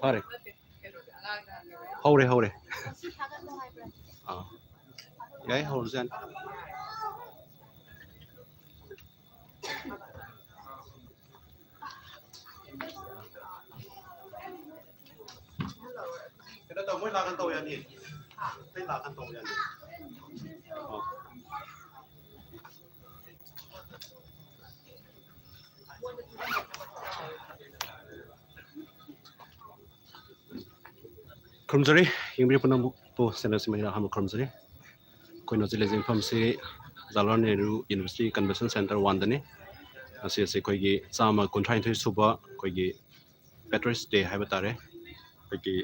ꯐꯔꯦ ꯍꯧꯔꯦ ꯌꯥꯏ ꯍꯧꯔꯁꯨ ꯌꯥꯅꯤ 그래 또 뭘 나간 또 야니 때 나간 또 야니 ꯈꯨꯔꯨꯝꯖꯔꯤ ꯌꯦꯡꯕꯤꯔꯤꯕ ꯄꯨꯝꯅꯃꯛꯄꯨ ꯆꯦꯅꯦꯜꯁꯤꯃꯗ ꯑꯍꯥꯟꯕ ꯈꯨꯔꯨꯝꯖꯔꯤ ꯑꯩꯈꯣꯏꯅ ꯍꯧꯖꯤꯛ ꯂꯩꯖꯩ ꯃꯐꯝꯁꯤ Jawaharlal Nehru university convention centre 1ꯗꯅꯤ ꯑꯁꯤ ꯑꯩꯈꯣꯏꯒꯤ 139 ꯁꯨꯕ ꯑꯩꯈꯣꯏꯒꯤ ꯄꯦꯇ꯭ꯔꯣꯏꯠꯁ ꯗꯦ ꯍꯥꯏꯕ ꯇꯥꯔꯦ ꯑꯩꯈꯣꯏꯒꯤ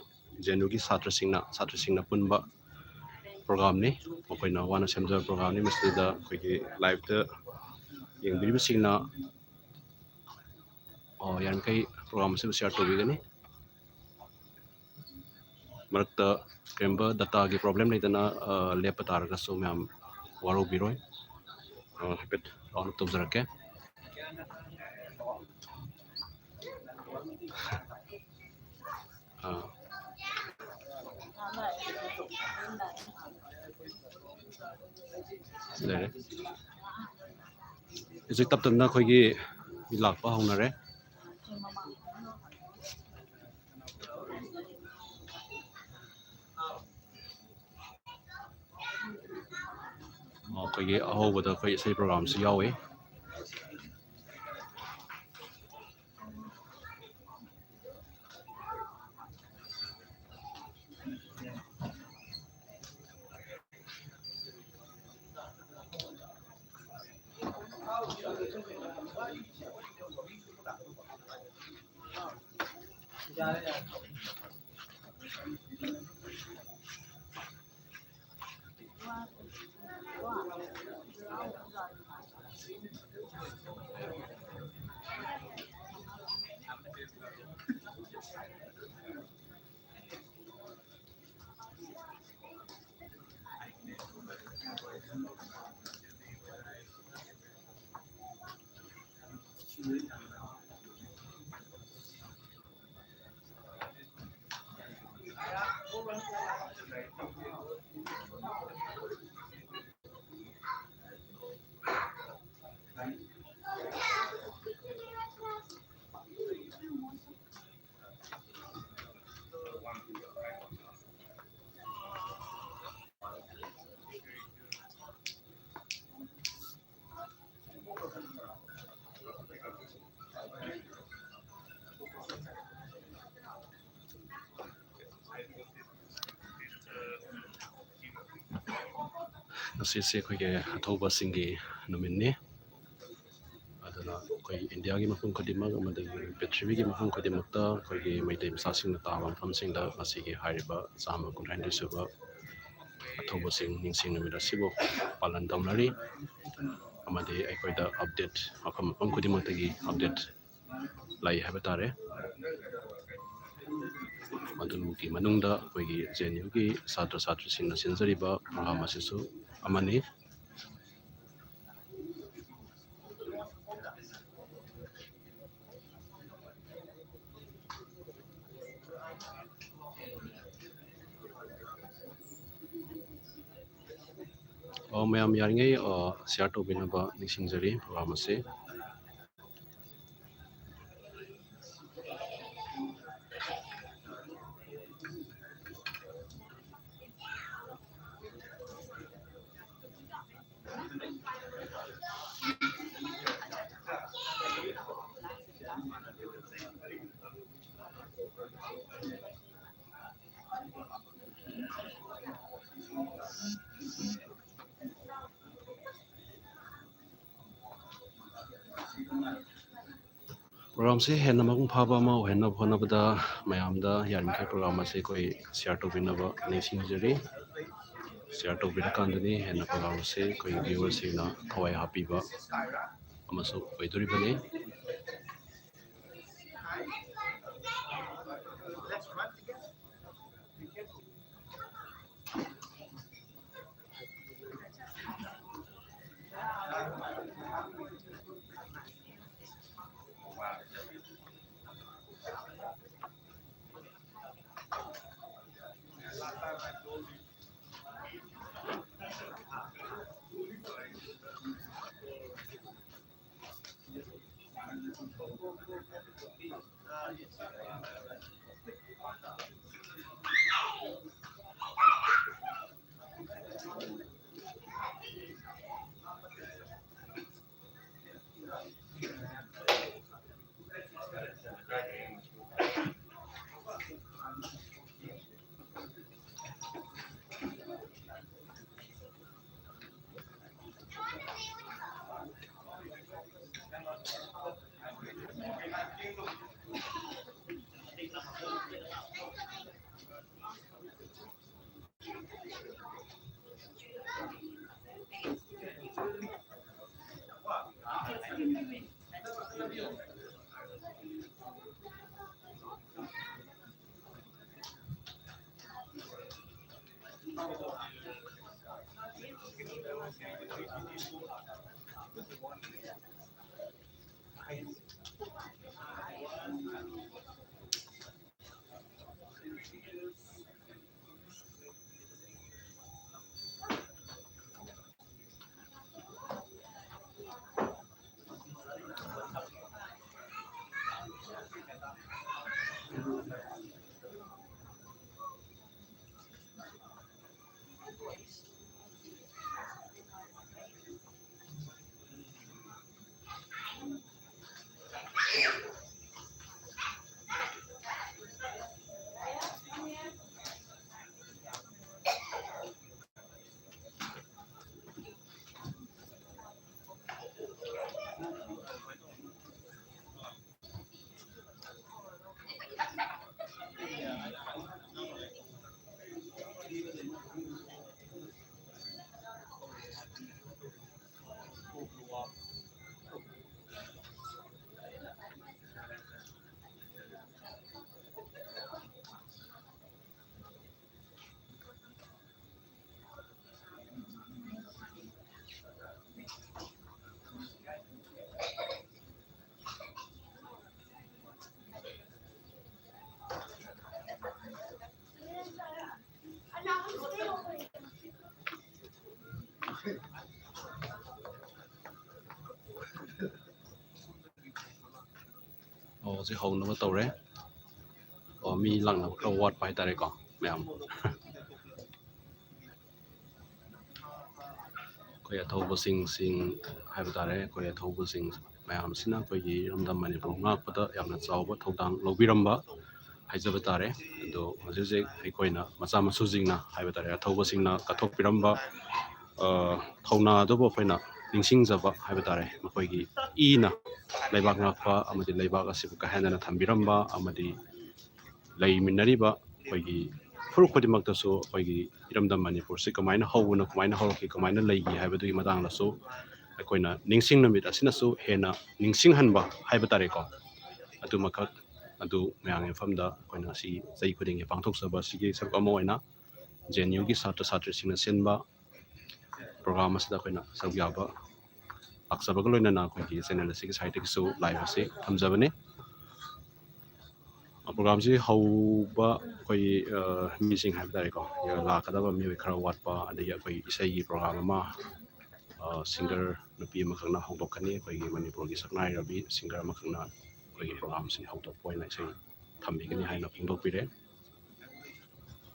ꯖꯦꯅꯨꯒꯤ ꯁꯥꯇ꯭ꯔꯁꯤꯡꯅ ꯄꯨꯟꯕ ꯄ꯭ꯔꯣꯒ꯭ꯔꯥꯝꯅꯤ ꯃꯈꯣꯏꯅ ꯋꯥꯅ ꯁꯦꯝꯖꯕ ꯄ꯭ꯔꯣꯒ꯭ꯔꯥꯝꯅꯤ ꯃꯁꯤꯗ ꯑꯩꯈꯣꯏꯒꯤ ꯂꯥꯏꯚꯇ ꯌꯦꯡꯕꯤꯔꯤꯕꯁꯤꯡꯅ ꯌꯥꯔꯤꯃꯈꯩ ꯄ꯭ꯔꯣꯒ꯭ꯔꯥꯝ ꯑꯁꯤꯕꯨ ꯁꯤꯌꯥꯔ ꯇꯧꯕꯤꯒꯅꯤ ꯃꯔꯛꯇ ꯀꯔꯤꯒꯨꯝꯕ ꯗꯇꯥꯒꯤ ꯄ꯭ꯔꯣꯕ꯭ꯂꯦꯝ ꯂꯩꯗꯅ ꯂꯦꯞꯄ ꯇꯥꯔꯒꯁꯨ ꯃꯌꯥꯝ ꯋꯥꯔꯧꯕꯤꯔꯣꯏ ꯍꯥꯏꯐꯦꯠ ꯔꯥꯎꯟ ꯑꯞ ꯇꯧꯖꯔꯛꯀꯦ ꯂꯩꯔꯦ ꯍꯧꯖꯤꯛ ꯇꯞ ꯇꯞꯅ ꯑꯩꯈꯣꯏꯒꯤ ꯂꯥꯛꯄ ꯍꯧꯅꯔꯦ ꯑꯩꯈꯣꯏꯒꯤ ꯑꯍꯧꯕꯗ ꯑꯩꯈꯣꯏ ꯏꯁꯩ ꯄ꯭ꯔꯣꯒ꯭ꯔꯥꯝꯁꯨ ꯌꯥꯎꯏ ꯉꯁꯤꯁꯦ ꯑꯩꯈꯣꯏꯒꯤ ꯑꯊꯧꯕꯁꯤꯡꯒꯤ ꯅꯨꯃꯤꯠꯅꯤ ꯑꯗꯨꯅ ꯑꯩꯈꯣꯏ ꯏꯟꯗꯤꯌꯥꯒꯤ ꯃꯐꯝ ꯈꯨꯗꯤꯡꯃꯛ ꯑꯃꯗꯤ ꯄ꯭ꯔꯤꯊꯤꯕꯤꯒꯤ ꯃꯐꯝ ꯈꯨꯗꯤꯡꯃꯛꯇ ꯑꯩꯈꯣꯏꯒꯤ ꯃꯩꯇꯩ ꯃꯆꯥꯁꯤꯡꯅ ꯇꯥꯕ ꯃꯐꯝꯁꯤꯡꯗ ꯉꯁꯤꯒꯤ ꯍꯥꯏꯔꯤꯕ 139 ꯁꯨꯕ ꯑꯊꯧꯕꯁꯤꯡ ꯅꯤꯡꯁꯤꯡ ꯅꯨꯃꯤꯠ ꯑꯁꯤꯕꯨ ꯄꯥꯂꯟ ꯇꯧꯅꯔꯤ ꯑꯃꯗꯤ ꯑꯩꯈꯣꯏꯗ ꯑꯞꯗꯦꯠ ꯃꯐꯝ ꯈꯨꯗꯤꯡꯃꯛꯇꯒꯤ ꯑꯞꯗꯦꯠ ꯂꯩ ꯍꯥꯏꯕ ꯇꯥꯔꯦ ꯃꯗꯨꯒꯤ ꯃꯅꯨꯡꯗ ꯑꯩꯈꯣꯏꯒꯤ ꯖꯦꯅꯤꯌꯨꯒꯤ ꯁꯥꯇ꯭ꯔ ꯁꯥꯇ꯭ꯔꯤꯁꯤꯡꯅ ꯁꯤꯟꯖꯔꯤꯕ ꯄ꯭ꯔꯣꯒ꯭ꯔꯥꯝ ꯑꯁꯤꯁꯨ ꯑꯃꯅꯤ ꯃꯌꯥꯝ ꯌꯥꯔꯤꯉꯩ ꯁꯤꯌꯥꯔ ꯇꯧꯕꯤꯅꯕ ꯅꯤꯡꯁꯤꯡꯖꯔꯤ ꯄ꯭ꯔꯣꯒ꯭ꯔꯥꯝ ꯑꯁꯤ ꯄ꯭ꯔꯣꯒ꯭ꯔꯥꯝꯁꯤ ꯍꯦꯟꯅ ꯃꯄꯨꯡ ꯐꯥꯕ ꯑꯃ ꯑꯣꯏꯍꯟꯅꯕ ꯍꯣꯠꯅꯕꯗ ꯃꯌꯥꯝꯗ ꯌꯥꯔꯤꯃꯈꯩ ꯄ꯭ꯔꯣꯒ꯭ꯔꯥꯝ ꯑꯁꯤ ꯑꯩꯈꯣꯏ ꯁꯤꯌꯥꯔ ꯇꯧꯕꯤꯅꯕ ꯅꯤꯡꯁꯤꯡꯖꯔꯤ ꯁꯤꯌꯥꯔ ꯇꯧꯕꯤꯔꯀꯥꯟꯗꯅꯤ ꯍꯦꯟꯅ ꯄ꯭ꯔꯣꯒ꯭ꯔꯥꯝ ꯑꯁꯤ ꯑꯩꯈꯣꯏꯒꯤ ꯚ꯭ꯌꯨꯋꯔꯁꯤꯡꯅ ꯊꯋꯥꯏ ꯍꯥꯞꯄꯤꯕ ꯑꯃꯁꯨ ꯑꯣꯏꯗꯣꯔꯤꯕꯅꯤ ꯍꯧꯖꯤꯛ ꯍꯧꯅꯕ ꯇꯧꯔꯦ ꯃꯤ ꯂꯥꯛꯅꯕ ꯈꯔ ꯋꯥꯠꯄ ꯍꯥꯏꯇꯥꯔꯦꯀꯣ ꯃꯌꯥꯝ ꯑꯩꯈꯣꯏ ꯑꯊꯧꯕꯁꯤꯡ ꯍꯥꯏꯕ ꯇꯥꯔꯦ ꯑꯩꯈꯣꯏ ꯑꯊꯧꯕꯁꯤꯡ ꯃꯌꯥꯝꯁꯤꯅ ꯑꯩꯈꯣꯏꯒꯤ ꯏꯔꯝꯗꯝ ꯃꯅꯤꯄꯨꯔ ꯉꯥꯛꯄꯗ ꯌꯥꯝꯅ ꯆꯥꯎꯕ ꯊꯧꯗꯥꯡ ꯂꯧꯕꯤꯔꯝꯕ ꯍꯥꯏꯖꯕ ꯇꯥꯔꯦ ꯑꯗꯣ ꯍꯧꯖꯤꯛ ꯍꯧꯖꯤꯛ ꯑꯩꯈꯣꯏꯅ ꯃꯆꯥ ꯃꯁꯨꯁꯤꯡꯅ ꯍꯥꯏꯕ ꯇꯥꯔꯦ ꯑꯊꯧꯕꯁꯤꯡꯅ ꯀꯠꯊꯣꯛꯄꯤꯔꯝꯕ ꯊꯧꯅꯥ ꯑꯗꯨꯕꯨ ꯑꯩꯈꯣꯏꯅ ꯅꯤꯡꯁꯤꯡꯖꯕ ꯍꯥꯏꯕ ꯇꯥꯔꯦ ꯃꯈꯣꯏꯒꯤ ꯏꯅ ꯂꯩꯕꯥꯛ ꯉꯥꯛꯄ ꯑꯃꯗꯤ ꯂꯩꯕꯥꯛ ꯑꯁꯤꯕꯨ ꯀꯥꯏꯍꯟꯗꯅ ꯊꯝꯕꯤꯔꯝꯕ ꯑꯃꯗꯤ ꯂꯩꯃꯤꯟꯅꯔꯤꯕ ꯑꯩꯈꯣꯏꯒꯤ ꯐꯨꯔꯨꯞ ꯈꯨꯗꯤꯡꯃꯛꯇꯁꯨ ꯑꯩꯈꯣꯏꯒꯤ ꯏꯔꯝꯗꯝ ꯃꯅꯤꯄꯨꯔꯁꯤ ꯀꯃꯥꯏꯅ ꯍꯧꯕꯅꯣ ꯀꯃꯥꯏꯅ ꯍꯧꯔꯛꯈꯤ ꯀꯃꯥꯏꯅ ꯂꯩꯈꯤ ꯍꯥꯏꯕꯗꯨꯒꯤ ꯃꯇꯥꯡꯗꯁꯨ ꯑꯩꯈꯣꯏꯅ ꯅꯤꯡꯁꯤꯡ ꯅꯨꯃꯤꯠ ꯑꯁꯤꯅꯁꯨ ꯍꯦꯟꯅ ꯅꯤꯡꯁꯤꯡꯍꯟꯕ ꯍꯥꯏꯕ ꯇꯥꯔꯦꯀꯣ ꯑꯗꯨꯃꯈꯛ ꯑꯗꯨ ꯃꯌꯥꯝꯒꯤ ꯃꯐꯝꯗ ꯑꯩꯈꯣꯏꯅ ꯁꯤ ꯆꯍꯤ ꯈꯨꯗꯤꯡꯒꯤ ꯄꯥꯡꯊꯣꯛꯆꯕ ꯑꯁꯤꯒꯤ ꯁꯔꯨꯛ ꯑꯃ ꯑꯣꯏꯅ ꯖꯦꯑꯦꯟꯌꯨꯒꯤ ꯁꯥꯇ꯭ꯔ ꯁꯥꯇ꯭ꯔꯤꯁꯤꯡꯅ ꯁꯤꯟꯕ ꯄ꯭ꯔꯣꯒ꯭ꯔꯥꯝ ꯑꯁꯤꯗ ꯑꯩꯈꯣꯏꯅ ꯁꯔꯨꯛ ꯌꯥꯕ ꯂꯥꯛꯆꯕꯒ ꯂꯣꯏꯅꯅ ꯑꯩꯈꯣꯏꯒꯤ ꯆꯦꯅꯦꯜ ꯑꯁꯤꯒꯤ ꯁꯥꯏꯠꯇꯒꯤꯁꯨ ꯂꯥꯏꯚ ꯑꯁꯤ ꯊꯝꯖꯕꯅꯤ ꯄ꯭ꯔꯣꯒ꯭ꯔꯥꯝꯁꯤ ꯍꯧꯕ ꯑꯩꯈꯣꯏꯒꯤ ꯃꯤꯁꯤꯡ ꯍꯥꯏꯕ ꯇꯥꯔꯦꯀꯣ ꯂꯥꯛꯀꯗꯕ ꯃꯤꯑꯣꯏ ꯈꯔ ꯋꯥꯠꯄ ꯑꯗꯒꯤ ꯑꯩꯈꯣꯏ ꯏꯁꯩꯒꯤ ꯄ꯭ꯔꯣꯒ꯭ꯔꯥꯝ ꯑꯃ ꯁꯤꯡꯒꯔ ꯅꯨꯄꯤ ꯑꯃꯈꯛꯅ ꯍꯧꯗꯣꯛꯀꯅꯤ ꯑꯩꯈꯣꯏꯒꯤ ꯃꯅꯤꯄꯨꯔꯒꯤ ꯁꯛꯅꯥꯏꯔꯕꯤ ꯁꯤꯡꯒꯔ ꯑꯃꯈꯛꯅ ꯑꯩꯈꯣꯏꯒꯤ ꯄ꯭ꯔꯣꯒ꯭ꯔꯥꯝꯁꯤ ꯍꯧꯗꯣꯛꯄ ꯑꯣꯏꯅ ꯏꯁꯩ ꯊꯝꯕꯤꯒꯅꯤ ꯍꯥꯏꯅ ꯐꯣꯡꯗꯣꯛꯄꯤꯔꯦ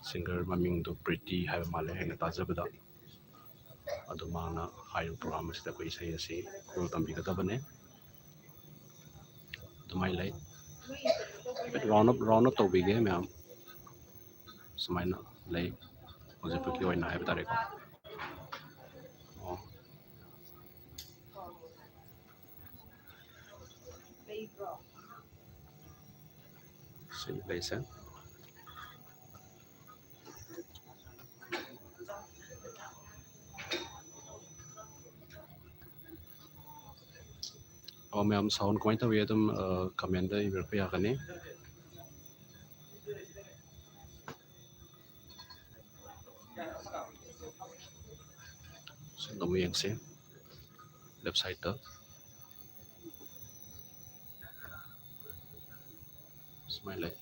ꯁꯤꯡꯒꯔ ꯃꯃꯤꯡꯗꯨ ꯄ꯭ꯔꯤꯇꯤ ꯍꯥꯏꯕ ꯃꯥꯜꯂꯦ ꯑꯩꯅ ꯇꯥꯖꯕꯗ ꯑꯗꯨ ꯃꯥꯅ ꯍꯥꯏꯔꯤꯕ ꯄ꯭ꯔꯣꯒ꯭ꯔꯥꯝ ꯑꯁꯤꯗ ꯑꯩꯈꯣꯏ ꯏꯁꯩ ꯑꯁꯤ ꯈꯨꯔꯣꯜ ꯇꯝꯕꯤꯒꯗꯕꯅꯦ ꯑꯗꯨꯃꯥꯏꯅ ꯂꯩ ꯔꯥꯎꯟ ꯑꯞ ꯇꯧꯕꯤꯒꯦ ꯃꯌꯥꯝ ꯁꯨꯃꯥꯏꯅ ꯂꯩ ꯍꯧꯖꯤꯛꯄꯨꯒꯤ ꯑꯣꯏꯅ ꯍꯥꯏꯕ ꯇꯥꯔꯦꯀꯣ ꯁꯤ ꯂꯩꯁꯦ ꯃꯌꯥꯝ ꯁꯥꯎꯟ ꯀꯃꯥꯏꯅ ꯇꯧꯋꯤ ꯑꯗꯨꯝ ꯀꯃꯦꯟꯗ ꯏꯕꯤꯔꯛꯄ ꯌꯥꯒꯅꯤ ꯑꯃꯨꯛ ꯌꯦꯡꯁꯤ ꯂꯦꯐ ꯁꯥꯏꯠꯇ ꯁꯨꯃꯥꯏꯅ ꯂꯩ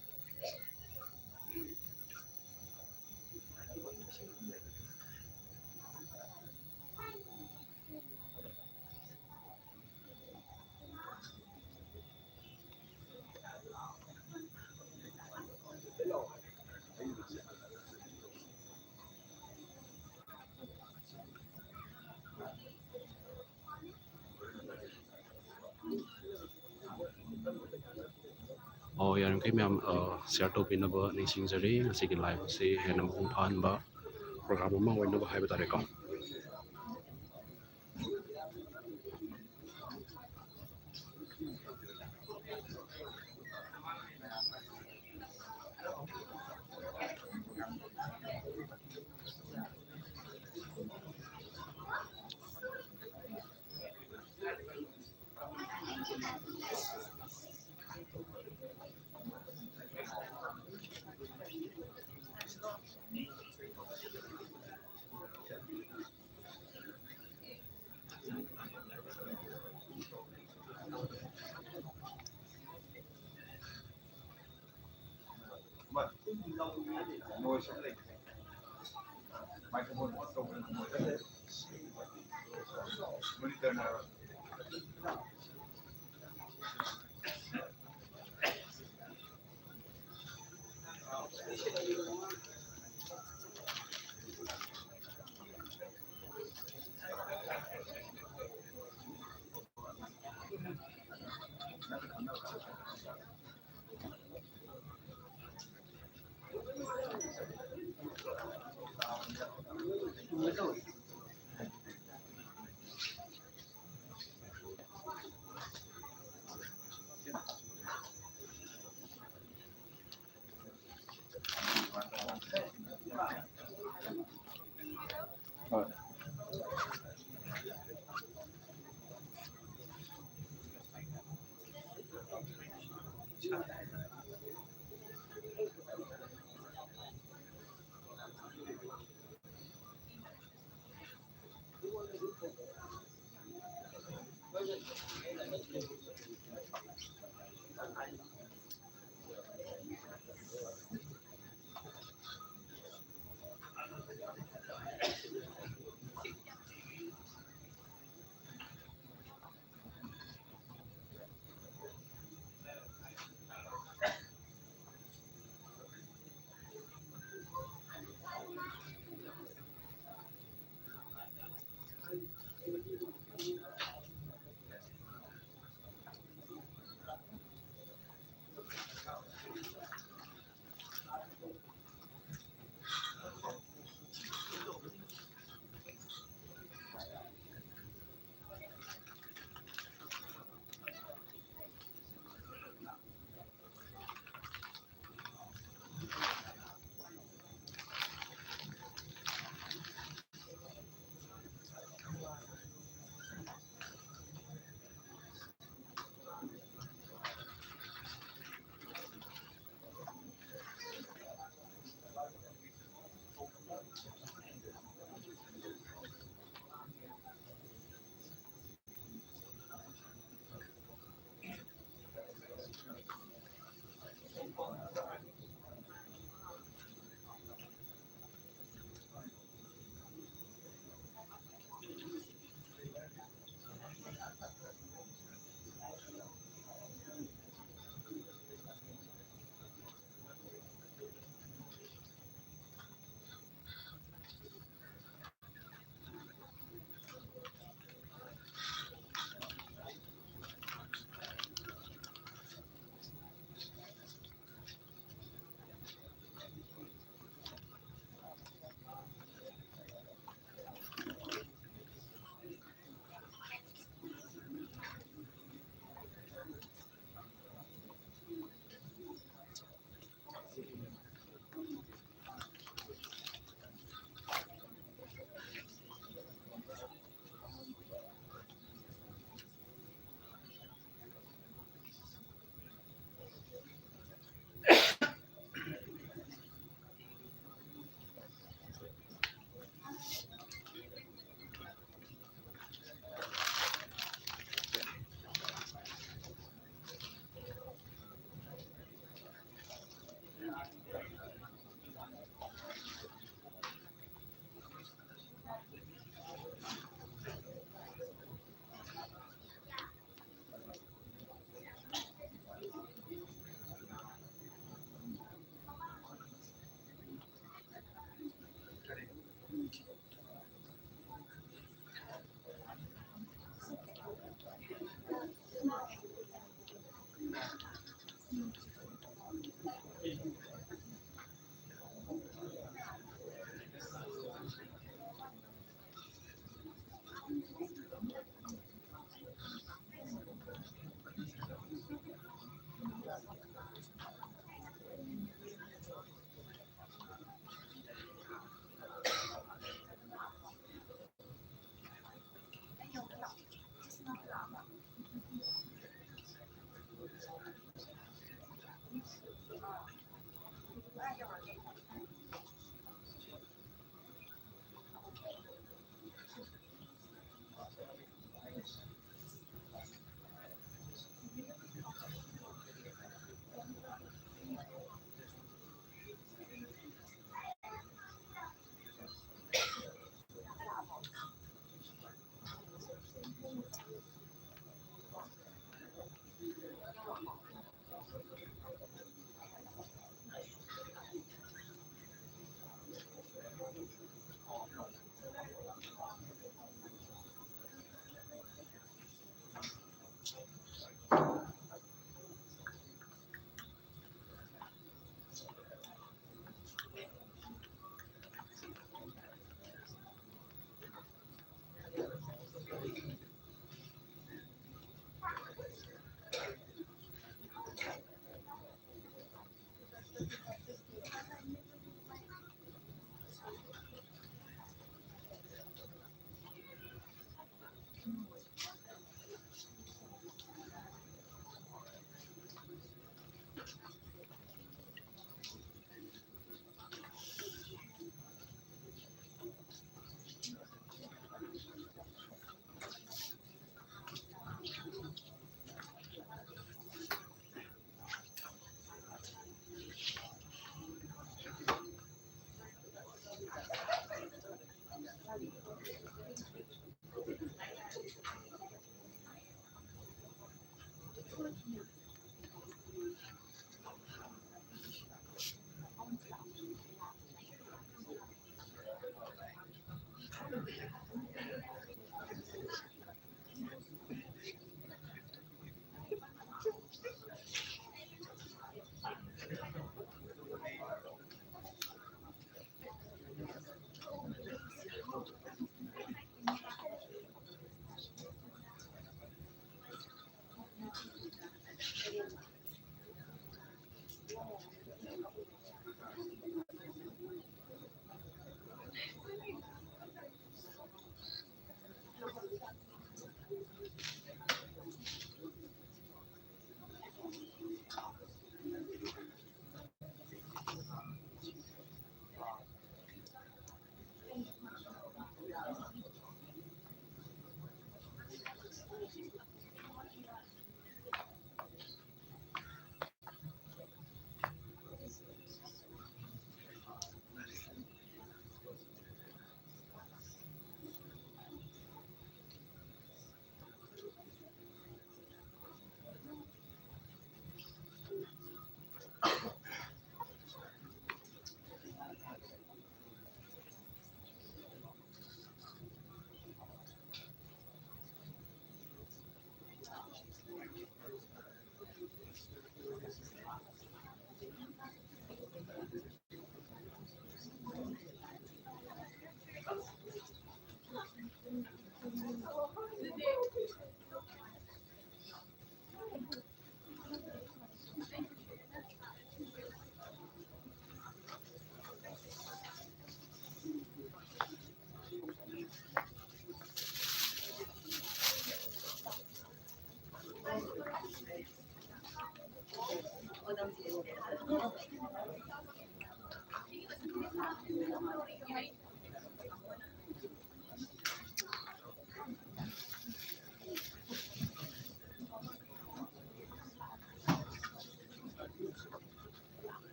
ꯌꯥꯔꯤꯃꯈꯩ ꯃꯌꯥꯝ ꯁꯤꯌꯥꯔ ꯇꯧꯕꯤꯅꯕ ꯅꯤꯡꯁꯤꯡꯖꯔꯤ ꯉꯁꯤꯒꯤ ꯂꯥꯏꯚ ꯑꯁꯤ ꯍꯦꯟꯅ ꯃꯄꯨꯡ ꯐꯥꯍꯟꯕ ꯄ꯭ꯔꯣꯒ꯭ꯔꯥꯝ ꯑꯃ ꯑꯣꯏꯅꯕ ꯍꯥꯏꯕ ꯇꯥꯔꯦꯀꯣ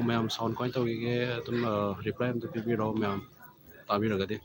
ꯃꯌꯥꯝ ꯁꯥꯎꯟ ꯀꯃꯥꯏꯅ ꯇꯧꯈꯤꯒꯦ ꯑꯗꯨꯝ ꯔꯤꯄ꯭ꯂꯥꯏ ꯑꯝꯇ ꯄꯤꯕꯤꯔꯛꯑꯣ ꯃꯌꯥꯝ ꯇꯥꯕꯤꯔꯒꯗꯤ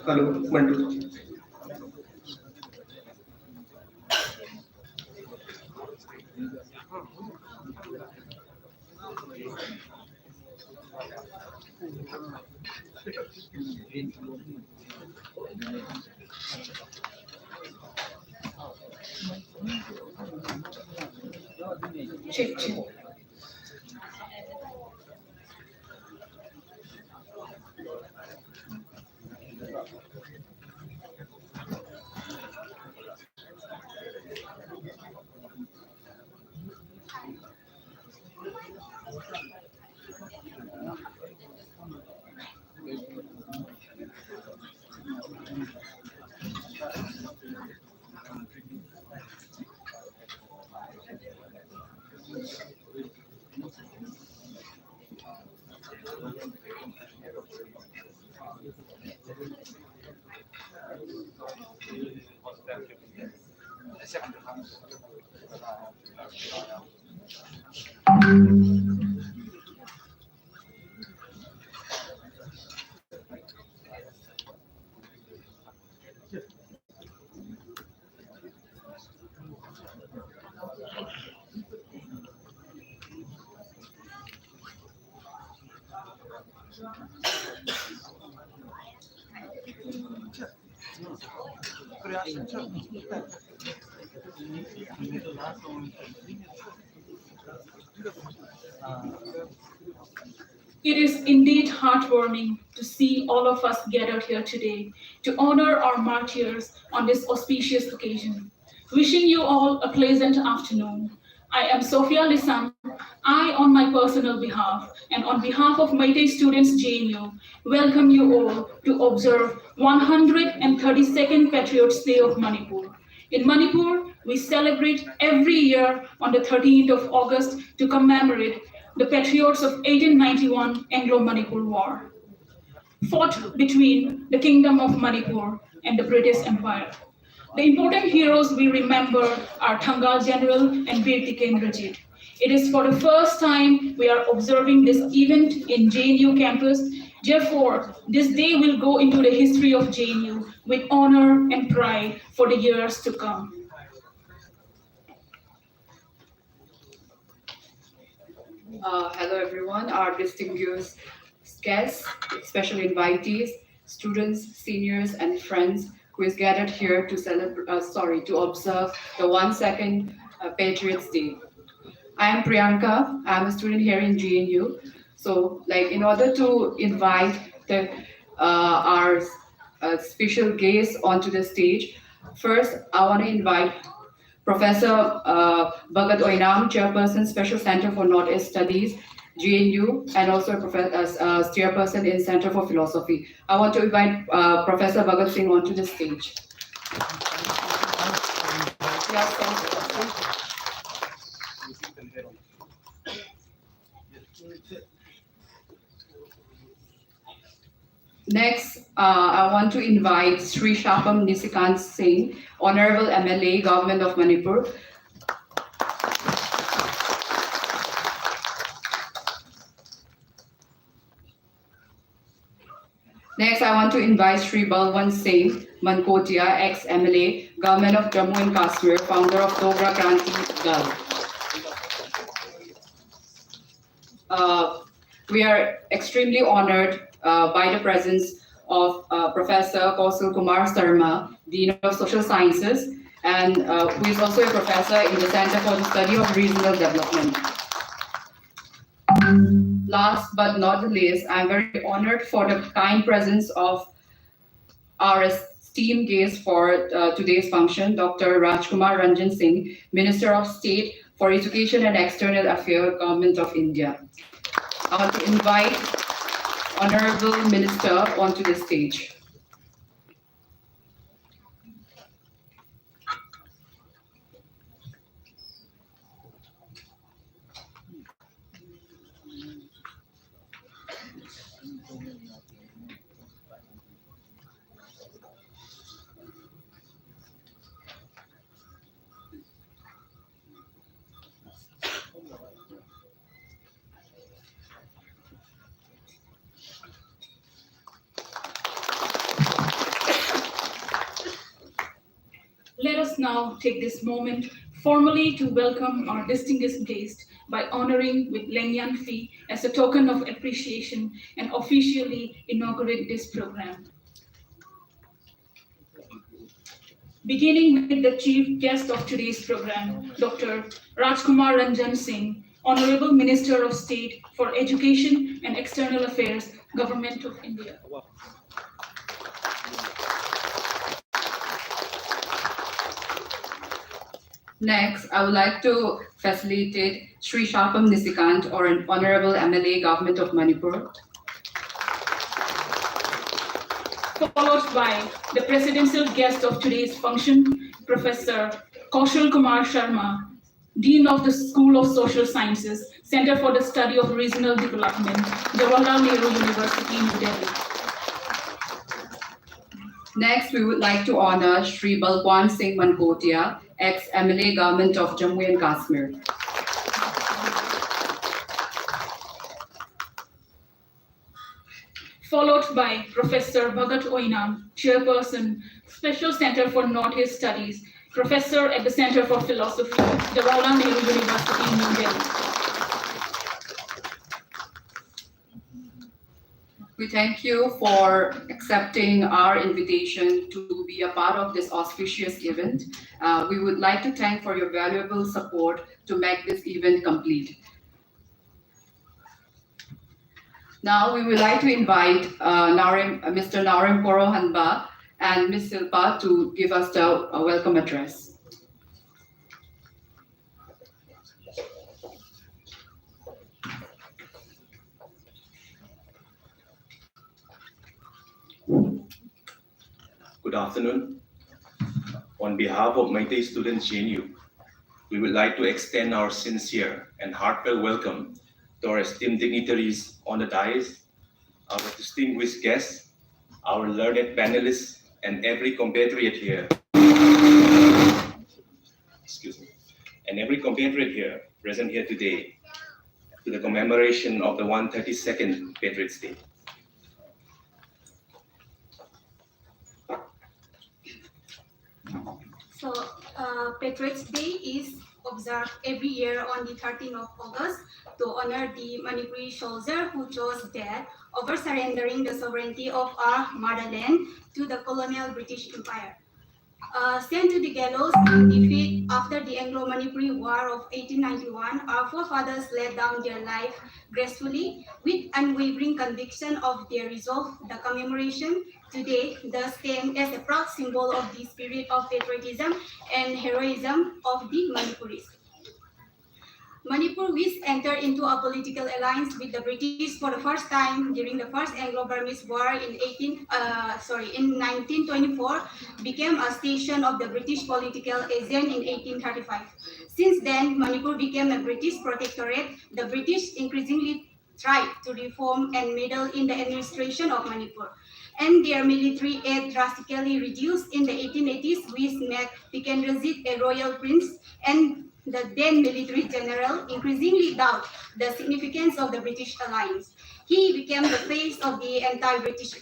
Hello, Mandu. Check, check. It is indeed heartwarming to see all of us gathered here today to honor our martyrs on this auspicious occasion. Wishing you all a pleasant afternoon. I am Sophia Lissam. I, on my personal behalf and on behalf of Meitei Students JNU, welcome you all to observe 132nd Patriots Day of Manipur. In Manipur, we celebrate every year on the 13th of August to commemorate the patriots of 1891 Anglo-Manipur War, fought between the Kingdom of Manipur and the British Empire. The important heroes we remember are Thangal General and Veer Tikendra. It is for the first time we are observing this event in JNU campus. Therefore, this day will go into the history of JNU with honor and pride for the years to come. Hello everyone, our distinguished guests, special invitees, students, seniors, and friends who is gathered here to to observe the 1 Patriots Day. I am Priyanka. I'm a student here in GNU. So, in order to invite our special guests onto the stage, first I want to invite Professor Bhagat Oinam, Chairperson, Special Center for Northeast Studies, GNU, and also Chairperson in Center for Philosophy. I want to invite Professor Bhagat Singh onto the stage. Next, I want to invite Sri Shapam Nisikant Singh, Honorable MLA, Government of Manipur. Next, I want to invite Sri Balwant Singh Mankotia, ex-MLA, Government of Jammu and Kashmir, founder of Dogra Kranti Dal. We are extremely honored by the presence of Professor Kaushal Kumar Sarma, Dean of Social Sciences, and who is also a professor in the Center for the Study of Regional Development. Last but not the least, I'm very honored for the kind presence of our esteemed guest for today's function, Dr. Rajkumar Ranjan Singh, Minister of State for Education and External Affairs, Government of India. I want to invite Honorable Minister onto the stage. Let us now take this moment formally to welcome our distinguished guest by honoring with Lengyan fee as a token of appreciation and officially inaugurate this program. Beginning with the chief guest of today's program, Dr. Rajkumar Ranjan Singh, Honorable Minister of State for Education and External Affairs, Government of India. Next, I would like to facilitate Sri Shapam Nisikant, or an Honorable MLA, Government of Manipur. Followed by the presidential guest of today's function, Professor Kaushal Kumar Sharma, Dean of the School of Social Sciences, Center for the Study of Regional Development, Jawaharlal Nehru University, New Delhi. Next, we would like to honor Sri Balwant Singh Mankotia, ex-MLA, Government of Jammu and Kashmir. Followed by Professor Bhagat Oinam, Chairperson, Special Center for Northeast Studies, Professor at the Center for Philosophy, Jawaharlal Nehru University, New Delhi. We thank you for accepting our invitation to be a part of this auspicious event. We would like to thank for your valuable support to make this event complete. Now we would like to invite Mr. Narim Porohanba and Ms. Silpa to give us the welcome address. Good afternoon. On behalf of Meitei students JNU, we would like to extend our sincere and heartfelt welcome to our esteemed dignitaries on the dais, our distinguished guests, our learned panelists, and every compatriot here. Excuse me. And every compatriot here present here today to the commemoration of the 132nd Patriots' Day. So, Patriots' Day is observed every year on the 13th of August to honor the Manipuri soldier who chose death over surrendering the sovereignty of our motherland to the colonial British Empire. Sent to the gallows in defeat after the Anglo-Manipuri War of 1891, our forefathers laid down their life gracefully with unwavering conviction of their resolve. The commemoration today thus stands as a proud symbol of the spirit of patriotism and heroism of the Manipuris. Manipur, which entered into a political alliance with the British for the first time during the First Anglo-Burmese War in 1924, became a station of the British political agent in 1835. Since then, Manipur became a British protectorate. The British increasingly tried to reform and meddle in the administration of Manipur, and their military aid drastically reduced in the 1880s, which made 𝐾𝐀𝐓𝐑𝐈𝐎𝐍 a royal prince, and the then military general increasingly doubted the significance of the British alliance. He became the face of the anti-British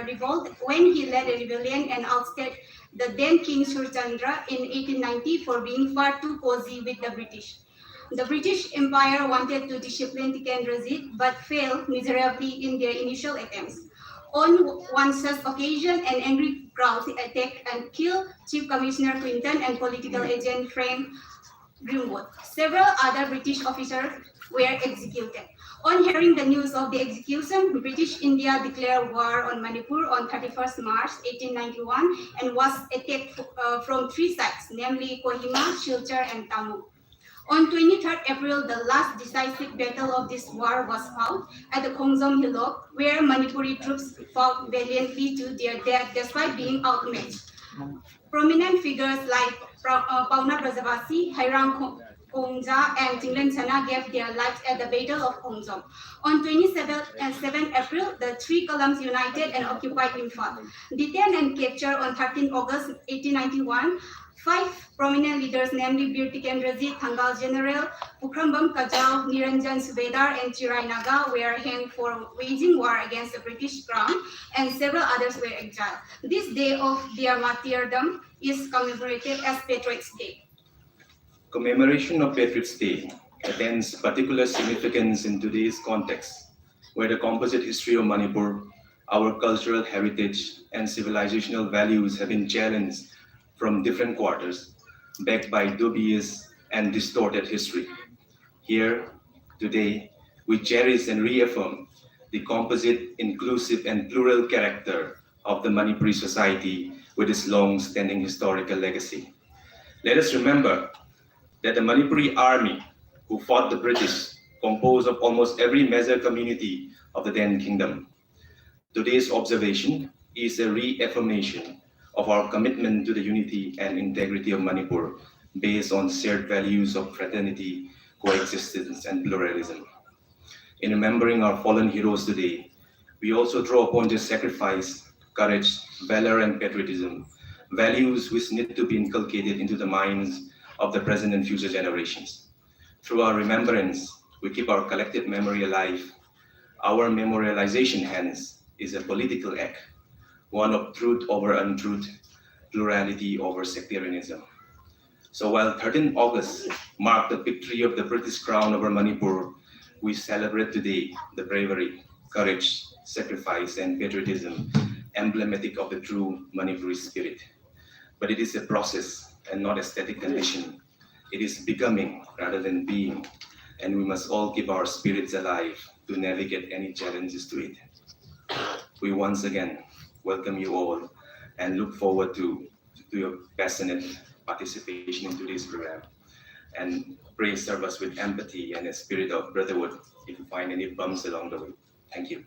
revolt when he led a rebellion and ousted the then King Surchandra in 1890 for being far too cozy with the British. The British Empire wanted to discipline 𝐾𝐀𝐓𝐑𝐈𝐎𝐍 but failed miserably in their initial attempts. On one such occasion, an angry crowd attacked and killed Chief Commissioner Quinton and political agent Frank Greenwood. Several other British officers were executed. On hearing the news of the execution, British India declared war on Manipur on 31st March 1891 and was attacked from three sides, namely Kohima, Silchar, and Tamil. On 23rd April, the last decisive battle of this war was fought at the Khongzom Hillock, where Manipuri troops fought valiantly to their death despite being outmatched. Prominent figures like Pauna Brajavasi, Hairang Kongja, and Tinglen Chana gave their lives at the Battle of Khongzom. On 27th and 7th April, the three columns united and occupied Imphal. Detained and captured on 13 August 1891, five prominent leaders, namely Bir 𝐾𝐀𝐓𝐑𝐈𝐎𝐍 General General, Pukhrambam Kajau, Niranjan Subedar, and Chirai Naga were hanged for waging war against the British Crown, and several others were exiled. This day of their martyrdom is commemorated as Patriots' Day. Commemoration of Patriots' Day attains particular significance in today's context, where the composite history of Manipur, our cultural heritage, and civilizational values have been challenged from different quarters, backed by dubious and distorted history. Here, today, we cherish and reaffirm the composite, inclusive, and plural character of the Manipuri society with its long-standing historical legacy. Let us remember that the Manipuri army who fought the British composed of almost every major community of the then kingdom. Today's observation is a reaffirmation of our commitment to the unity and integrity of Manipur based on shared values of fraternity, coexistence, and pluralism. In remembering our fallen heroes today, we also draw upon their sacrifice, courage, valor, and patriotism, values which need to be inculcated into the minds of the present and future generations. Through our remembrance, we keep our collective memory alive. Our memorialization, hence, is a political act, one of truth over untruth, plurality over sectarianism. So while 13th August marked the victory of the British Crown over Manipur, we celebrate today the bravery, courage, sacrifice, and patriotism emblematic of the true Manipuri spirit. But it is a process and not a static condition. It is becoming rather than being, and we must all keep our spirits alive to navigate any challenges to it. We once again welcome you all and look forward to your passionate participation in today's program. And pray serve us with empathy and a spirit of brotherhood if you find any bumps along the way. Thank you.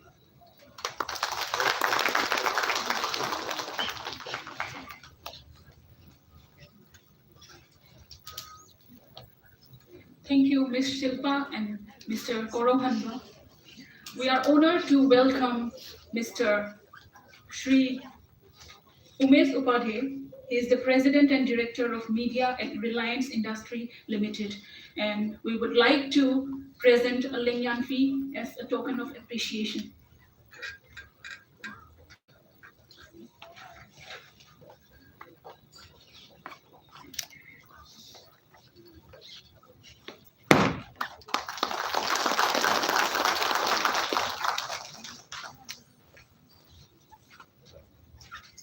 Thank you, Ms. Shilpa and Mr. Korohanba. We are honored to welcome Mr. Shri Umesh Upadhyay. He is the President and Director of Media at Reliance Industry Limited. And we would like to present a Lingyan fee as a token of appreciation.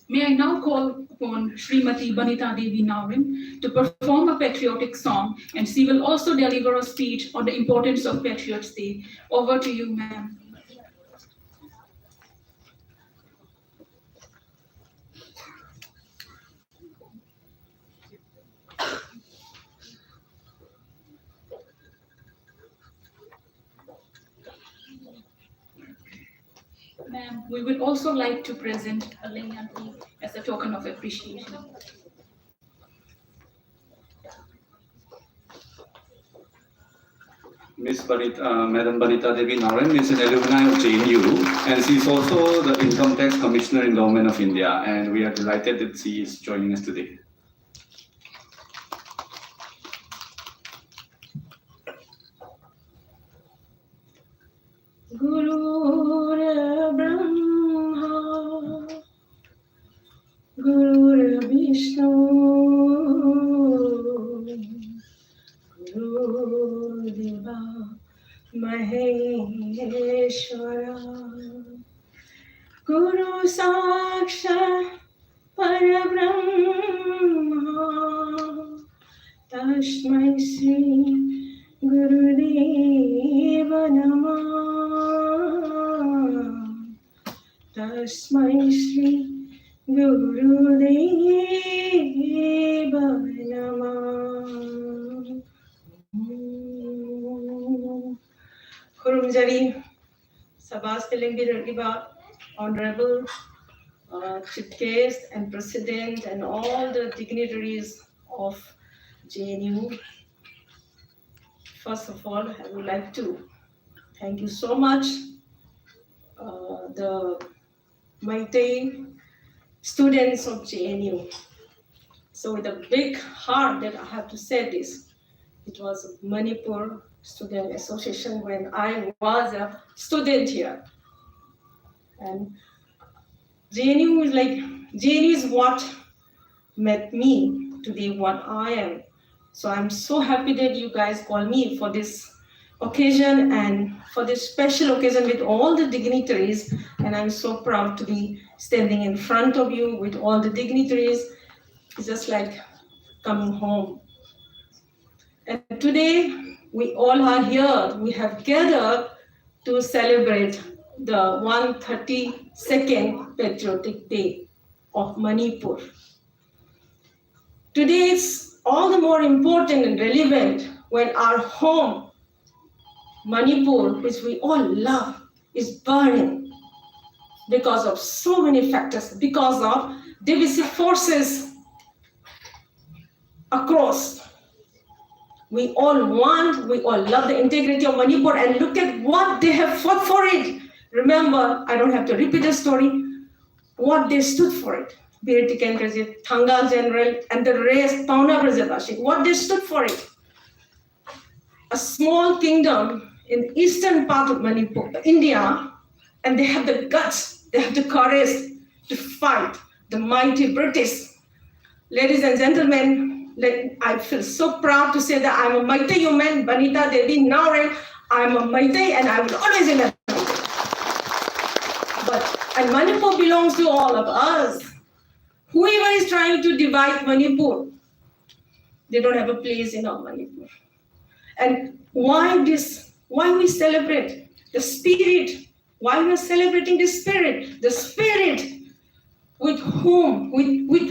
May I now call upon Srimati Banita Devi Naurin to perform a patriotic song, and she will also deliver a speech on the importance of Patriots Day. Over to you, ma'am. Ma'am, we would also like to present a Lingyan fee as a token of appreciation. Madam Banita Devi Naurin is an alumni of JNU, and she is also the Income Tax Commissioner in Government of India, and we are delighted that she is joining us today. Gurur Brahma, Gurur Vishnu, Gurur Deva Maheshwara, Guru Sakshat Parabrahma, Tasmai Sri Gurudeva Namah. Tasmai Shri Gurudeva Namah. Khurumjari, Sabas Telengi Radiba, Honorable Chief Guest and President and all the dignitaries of JNU. First of all, I would like to thank you so much, the mighty students of JNU. So with a big heart that I have to say this, it was Manipur Student Association when I was a student here. And JNU is what made me today what I am. So I'm so happy that you guys called me for this occasion and for this special occasion with all the dignitaries. And I'm so proud to be standing in front of you with all the dignitaries. It's just like coming home. And today we all are here. We have gathered to celebrate the 132nd Patriotic Day of Manipur. Today it's all the more important and relevant when our home, Manipur, which we all love, is burning because of so many factors, because of divisive forces across. We all love the integrity of Manipur, and look at what they have fought for it. Remember, I don't have to repeat the story, what they stood for it. 𝐵𝐻 Thanga General and the rest, Pauna Brajabashi, what they stood for it. A small kingdom in the eastern part of Manipur, India, and they have the guts, they have the courage to fight the mighty British. Ladies and gentlemen, I feel so proud to say that I'm a Meitei woman, Banita Devi Naurin. I'm a Meitei and I will always remember Meitei. And Manipur belongs to all of us. Whoever is trying to divide Manipur, they don't have a place in our Manipur. And why this? Why we celebrate the spirit? Why we are celebrating the spirit? The spirit with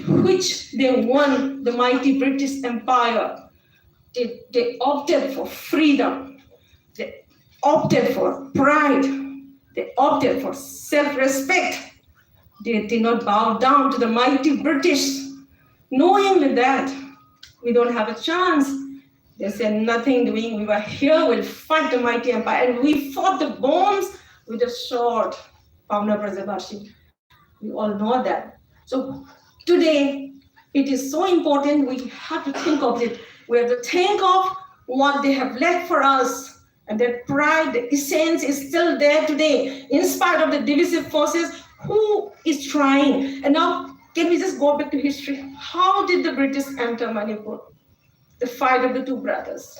which they won the mighty British Empire. They opted for freedom. They opted for pride. They opted for self-respect. They did not bow down to the mighty British. Knowing that we don't have a chance They said nothing doing. We were here, we'll fight the mighty empire. And we fought the bombs with a sword. Pavna Prajabashi. We all know that. So today, it is so important we have to think of it. We have to think of what they have left for us. And that pride, the essence is still there today. In spite of the divisive forces, who is trying? And now, can we just go back to history? How did the British enter Manipur? The fight of the two brothers.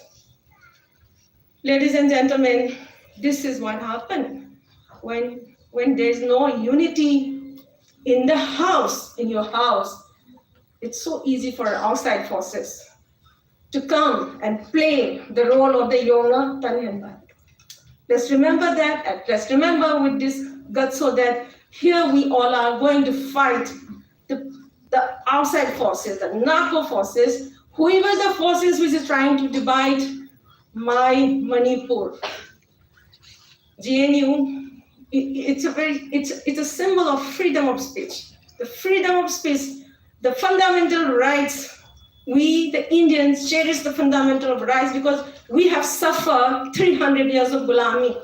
Ladies and gentlemen, this is what happened. When there is no unity in the house, in your house, it's so easy for outside forces to come and play the role of the Yona Tanyanba. Let's remember that, and let's remember with this guts so that here we all are going to fight the outside forces, the narco forces, whoever the forces which is trying to divide my Manipur. GNU, it's a symbol of freedom of speech. The freedom of speech, the fundamental rights. We, the Indians, cherish the fundamental rights because we have suffered 300 years of Gulami.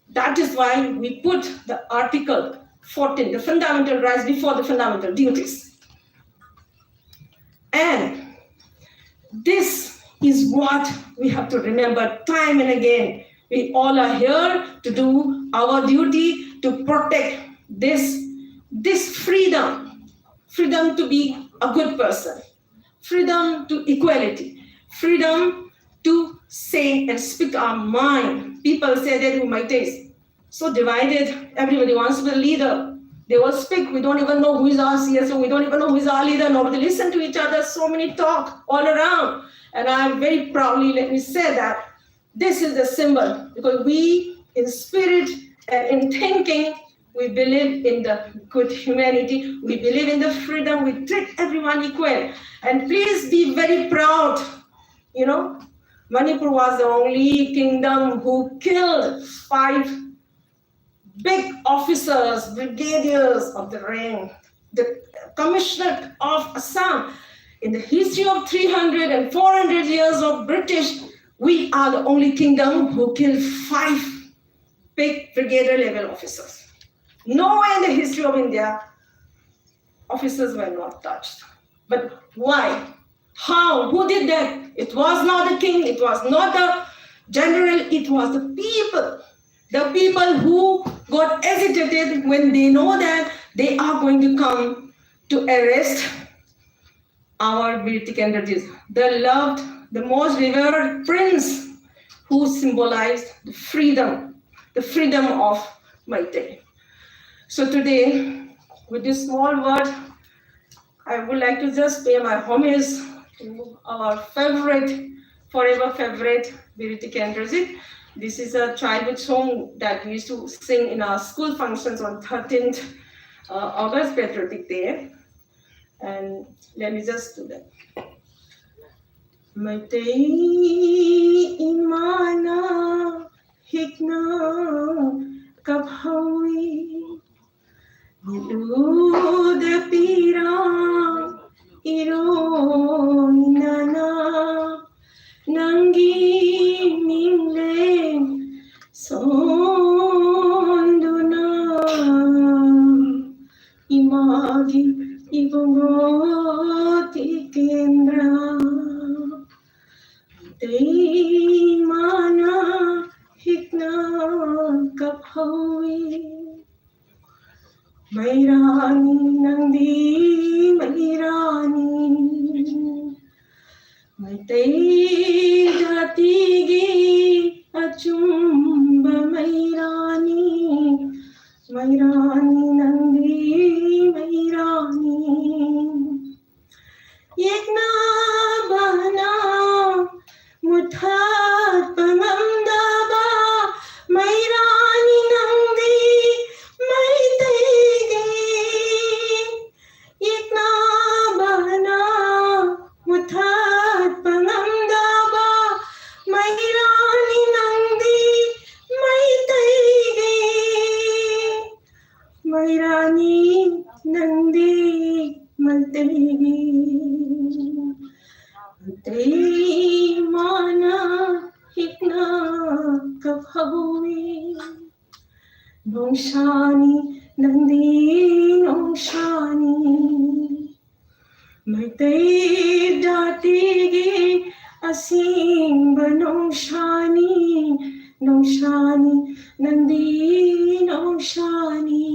That is why we put the Article 14, the fundamental rights, before the fundamental duties. And this is what we have to remember time and again. We all are here to do our duty to protect this freedom. Freedom to be a good person. Freedom to equality. Freedom to say and speak our mind. People say that we might taste. So divided, everybody wants to be a leader. They will speak, we don't even know who is our CSO, we don't even know who is our leader, nobody listen to each other, so many talk all around. And I'm very proudly, let me say that, this is the symbol, because we, in spirit and in thinking, we believe in the good humanity, we believe in the freedom, we treat everyone equal. And please be very proud, you know, Manipur was the only kingdom who killed 5 big officers, brigadiers of the rank, the commissioner of Assam. In the history of 300 and 400 years of British, we are the only kingdom who killed 5 big brigadier level officers. Nowhere in the history of India, officers were not touched. But why? How? Who did that? It was not the king, it was not the general, it was the people. The people who got agitated when they know that they are going to come to arrest our Veer Tikendra, the loved, the most revered prince who symbolized the freedom of Meitei. So today, with this small word, I would like to just pay my homage to our favorite, forever favorite, Veer Tikendra. This is a childhood song that we used to sing in our school functions on 13th August Patriotic Day. And let me just do that. Meitei imana hikna kaphawi niluda pira iro inana nangi mingle sonduna imagi ibongoti kendra Meitei mana hikna kaphawi Mairani nandi mairani Meitei jatigi achumba mairani Mairani nandi mairani Yekna bahna muthat pamamdaba Mairani nandi maitegi Yekna bahna muthat pamamdaba Noe Nongshani Nandi Nongshani Maitai Datigi Asimba Nongshani Nongshani Nandi Nongshani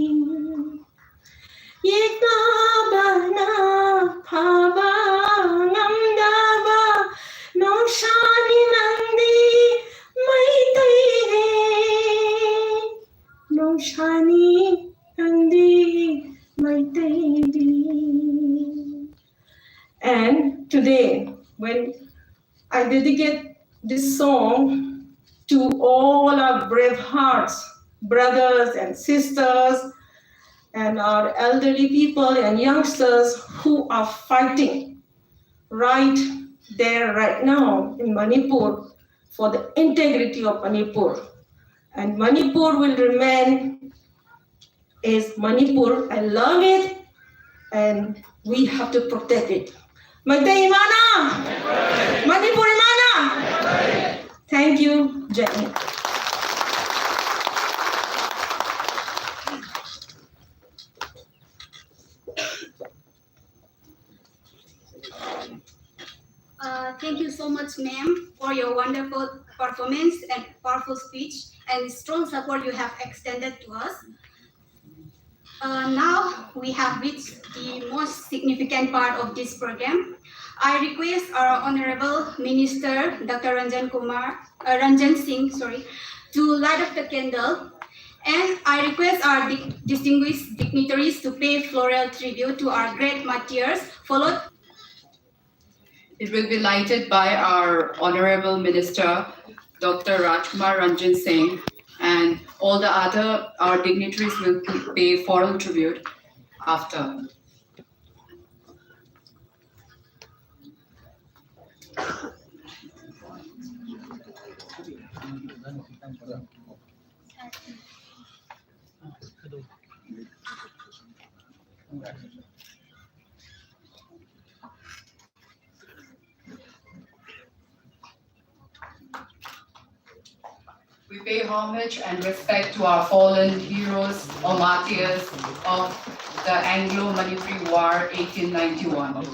Yekabana Phaba Ngamdaba Nongshani Nandi Maitai Nongshani Nandi Maitai. And today, when I dedicate this song to all our brave hearts, brothers and sisters, and our elderly people and youngsters who are fighting right there, right now in Manipur for the integrity of Manipur. And Manipur will remain as Manipur. I love it, and we have to protect it. Maitai Imana! Manipur Imana! Thank you, Jenny. Thank you so much, ma'am, for your wonderful performance and powerful speech and strong support you have extended to us. Now we have reached the most significant part of this program. I request our Honorable Minister, Dr. Ranjan Singh, to light up the candle. And I request our distinguished dignitaries to pay floral tribute to our great martyrs, followed. It will be lighted by our Honorable Minister, Dr. Rajkumar Ranjan Singh, and all the other our dignitaries will pay floral tribute after. We pay homage and respect to our fallen heroes or martyrs of the Anglo-Manipuri War 1891.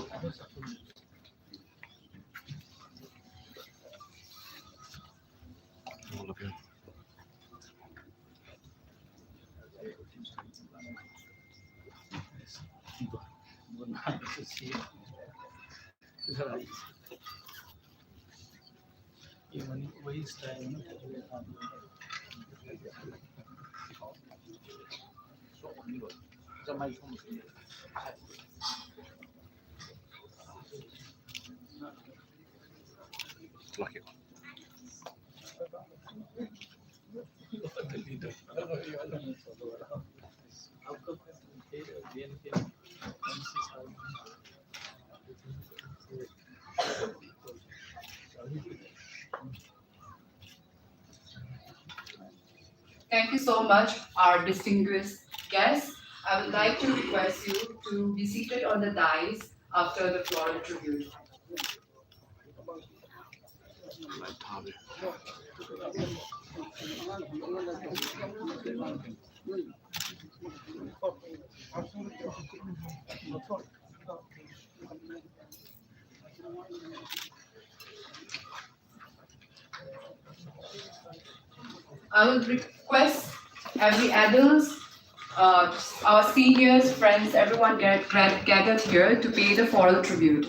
Thank you so much, our distinguished guests. I would like to request you to be seated on the dais after the floral tribute. I will request every adults, our seniors, friends, everyone gathered here to pay the floral tribute.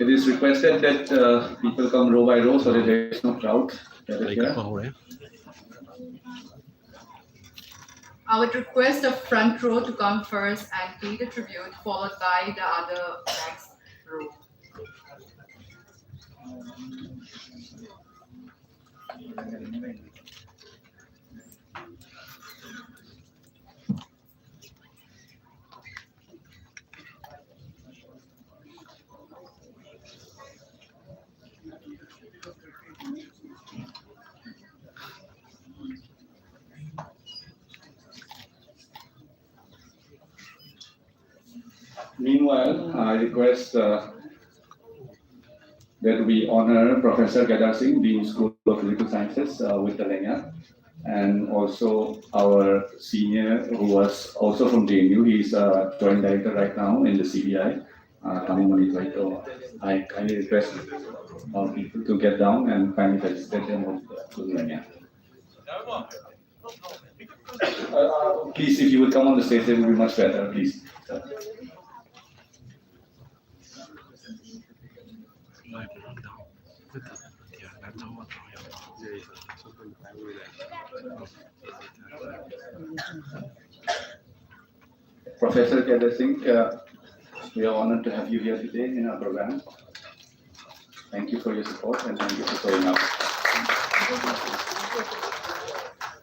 It is requested that people come row by row so that there is no crowd. I would request the front row to come first and pay the tribute, followed by the other next row. meanwhile, I request that we honor Professor 𝐾𝐀𝐓𝐑𝐈𝐎𝐍 Singh, Dean School of Physical Sciences, with the lanyard, and also our senior who was also from JNU. He's a joint director right now in the CBI. Coming on his right. So I kindly request our people to get down and kindly felicitate them with the lanyard. Please, if you would come on the stage, it would be much better, please. Professor 𝐾𝐀𝐓𝐑𝐈𝐎𝐍 Singh, we are honored to have you here today in our program. Thank you for your support and thank you for showing up.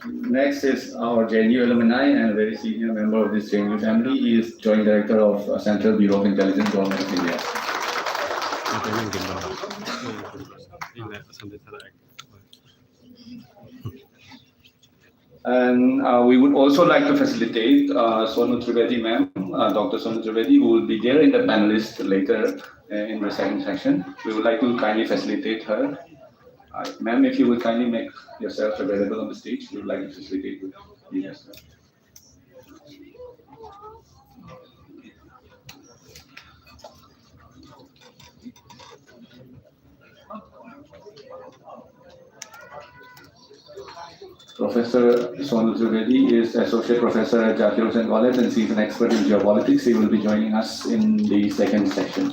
Next is our JNU alumni and a very senior member of this JNU family. He is Joint Director of Central Bureau of Intelligence, Government of India. And we would also like to facilitate Sonu Trivedi ma'am, Dr. Sonu Trivedi, who will be there in the panelist later in the second section. We would like to kindly facilitate her. Ma'am, if you would kindly make yourself available on the stage, we would like to facilitate with you as well. Professor Sonu Trivedi is Associate Professor at Jatiya Hussain College and she's an expert in geopolitics. He will be joining us in the second section.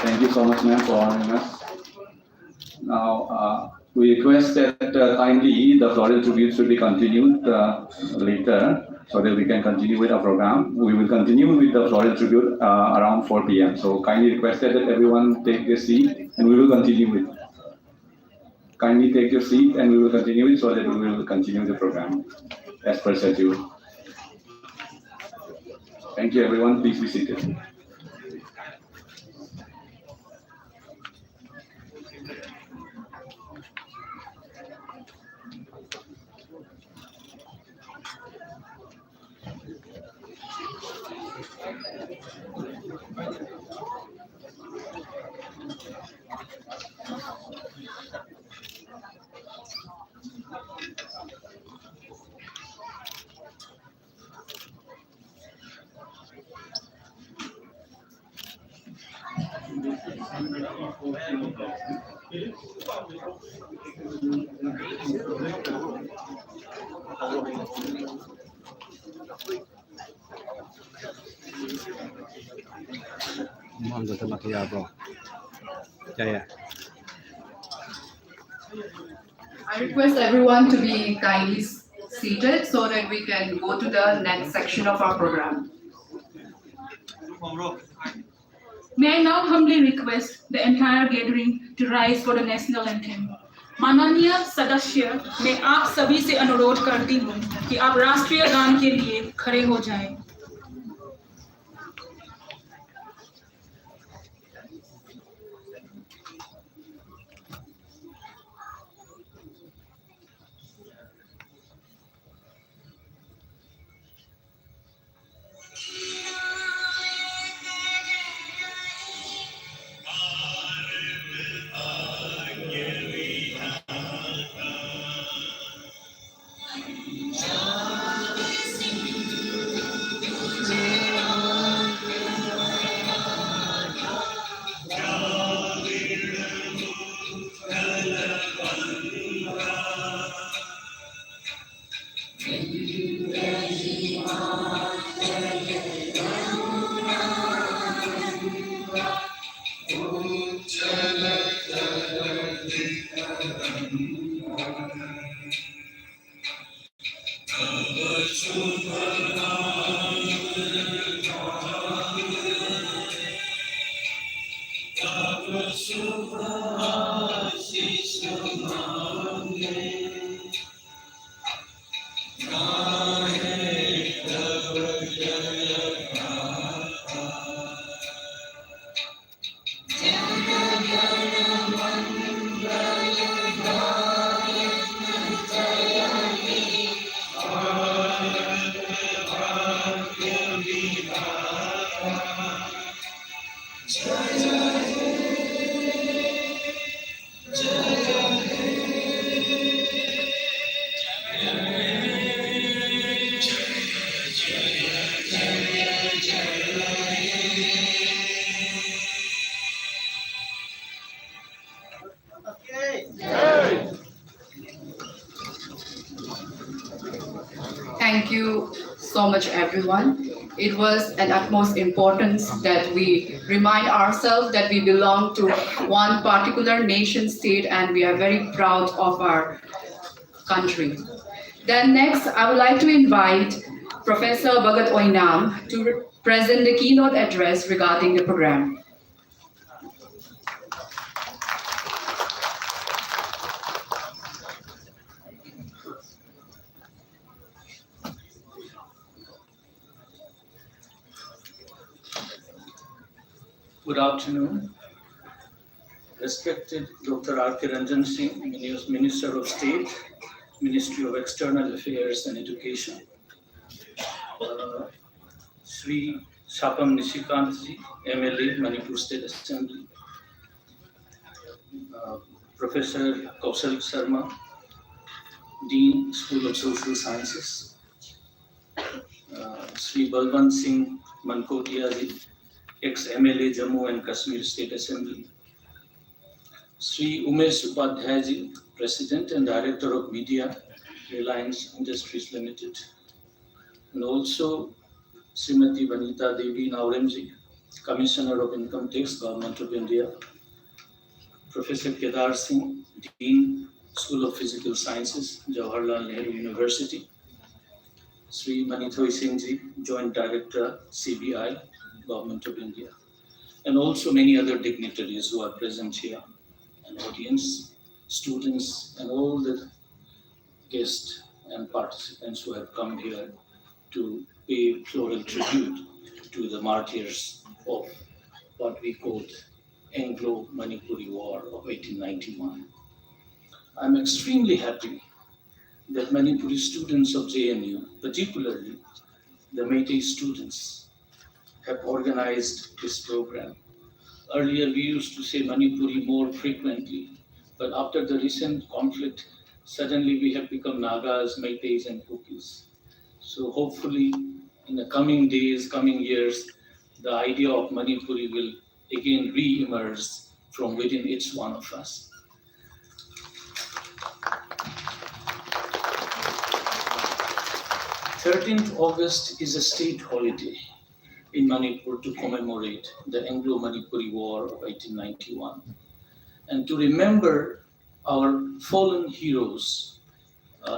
Thank you so much, ma'am, for honoring us. Now, we request that kindly the floral tributes will be continued later so that we can continue with our program. We will continue with the floral tribute around 4 p.m. So kindly request that everyone take their seat and we will continue with. Kindly take your seat and we will continue it so that we will continue the program as per schedule. Thank you, everyone. Please be seated. I request everyone to be kindly seated so that we can go to the next section of our program. May I now humbly request the entire gathering to rise for the national anthem. माननीय सदस्य, मैं आप सभी से अनुरोध करती हूँ कि आप राष्ट्रीय गान के लिए खड़े हो जाएं। Thank you so much, everyone. It was an utmost importance that we remind ourselves that we belong to one particular nation state and we are very proud of our country. Then next, I would like to invite Professor Bhagat Oinam to present the keynote address regarding the program. Good afternoon. Respected Dr. R.K. Ranjan Singh, Minister of State, Ministry of External Affairs and Education. Sri Shapam Nishikantji, MLA, Manipur State Assembly. Professor Kaushal Sharma, Dean, School of Social Sciences. Sri Balwant Singh Mankotiaji, ex-MLA, Jammu and Kashmir State Assembly. Sri Umesh Upadhyayji, President and Director of Media, Reliance Industries Limited. And also Srimati Vanita Devi Nauremji, Commissioner of Income Tax, Government of India. Professor Kedar Singh, Dean, School of Physical Sciences, Jawaharlal Nehru University. Sri Manithoi Singhji, Joint Director, CBI, Government of India, and also many other dignitaries who are present here, an audience, students, and all the guests and participants who have come here to pay floral tribute to the martyrs of what we called Anglo-Manipuri War of 1891. I'm extremely happy that Manipuri students of JNU, particularly the Meitei students, have organized this program. Earlier we used to say Manipuri more frequently, but after the recent conflict, suddenly we have become Nagas, Meiteis and Kukis. So hopefully in the coming days, coming years, the idea of Manipuri will again re-emerge from within each one of us. 13th August is a state holiday in Manipur to commemorate the Anglo-Manipuri War of 1891 and to remember our fallen heroes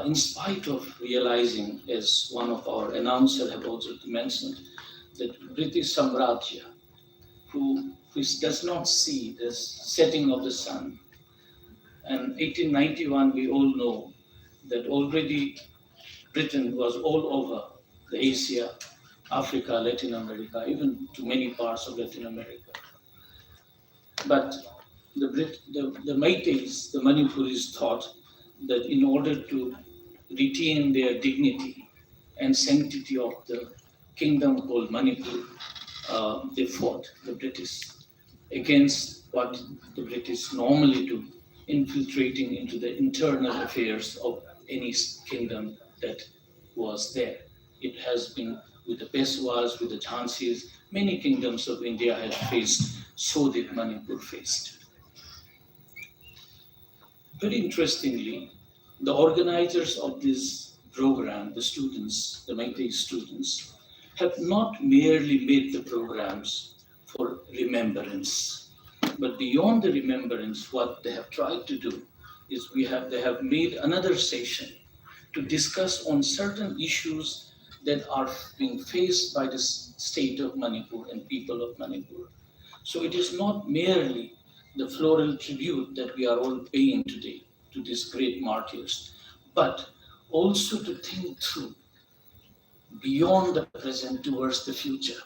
in spite of realizing, as one of our announcers have also mentioned, that British Samrajya, which does not see the setting of the sun. And 1891, we all know that already Britain was all over the Asia, Africa, Latin America, even to many parts of Latin America. But the Meiteis, the Manipuris, thought that in order to retain their dignity and sanctity of the kingdom called Manipur, they fought the British against what the British normally do, infiltrating into the internal affairs of any kingdom that was there. It has been with the Peshwas, with the Jhansis, many kingdoms of India had faced, so did Manipur faced. Very interestingly, the organizers of this program, the students, the Meitei students, have not merely made the programs for remembrance, but beyond the remembrance, what they have tried to do is they have made another session to discuss on certain issues that are being faced by the state of Manipur and people of Manipur. So it is not merely the floral tribute that we are all paying today to these great martyrs, but also to think through beyond the present towards the future.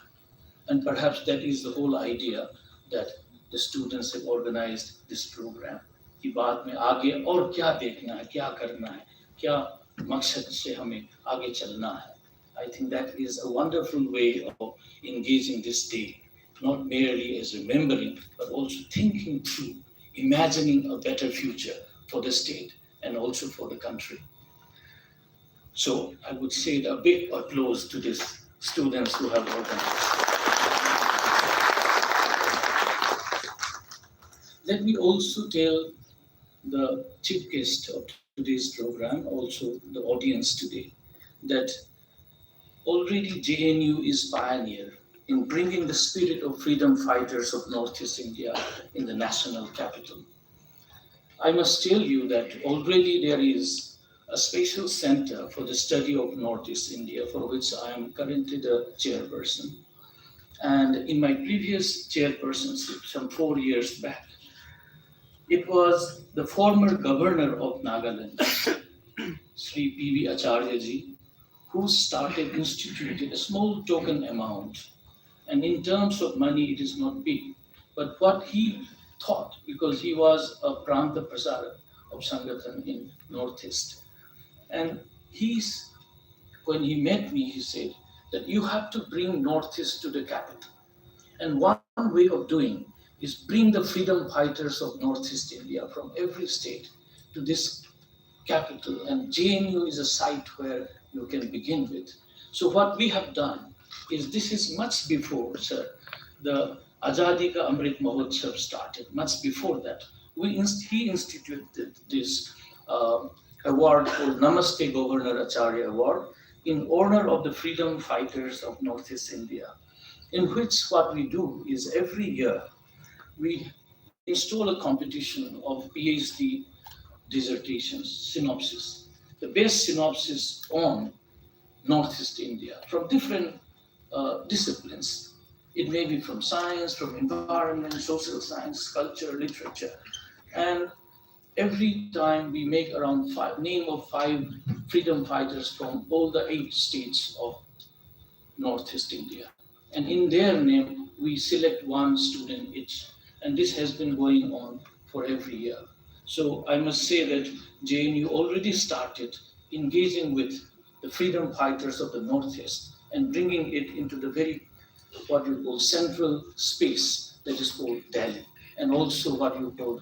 And perhaps that is the whole idea that the students have organized this program. कि बाद में आगे और क्या देखना है, क्या करना है, क्या मकसद से हमें आगे चलना है. I think that is a wonderful way of engaging this day, not merely as remembering, but also thinking through, imagining a better future for the state and also for the country. So I would say a big applause to these students who have organized. Let me also tell the chief guest of today's program, also the audience today, that already JNU is pioneer in bringing the spirit of freedom fighters of Northeast India in the national capital. I must tell you that already there is a special center for the study of Northeast India, for which I am currently the chairperson. And in my previous chairpersonship, some 4 years back, it was the former governor of Nagaland, Sri 𝐕𝐴𝐴𝐴𝐴𝐴𝐴, who instituted a small token amount. And in terms of money, it is not big. But what he thought, because he was a Pranta Prasarak of Sangathan in Northeast, and when he met me, he said that you have to bring Northeast to the capital. And one way of doing is bring the freedom fighters of Northeast India from every state to this capital. And JNU is a site where you can begin with. So what we have done is, this is much before, sir, the Azadi Ka Amrit Mahotsav started. Much before that, he instituted this award called Namaste Governor Acharya Award in honor of the freedom fighters of Northeast India, in which what we do is every year we install a competition of PhD dissertations, synopsis, the best synopsis on Northeast India from different disciplines. It may be from science, from environment, social science, culture, literature. And every time we make around name of 5 freedom fighters from all the 8 states of Northeast India. And in their name, we select 1 student each. And this has been going on for every year. So I must say that JNU already started engaging with the freedom fighters of the Northeast and bringing it into the very, what you call, central space that is called Delhi, and also what you call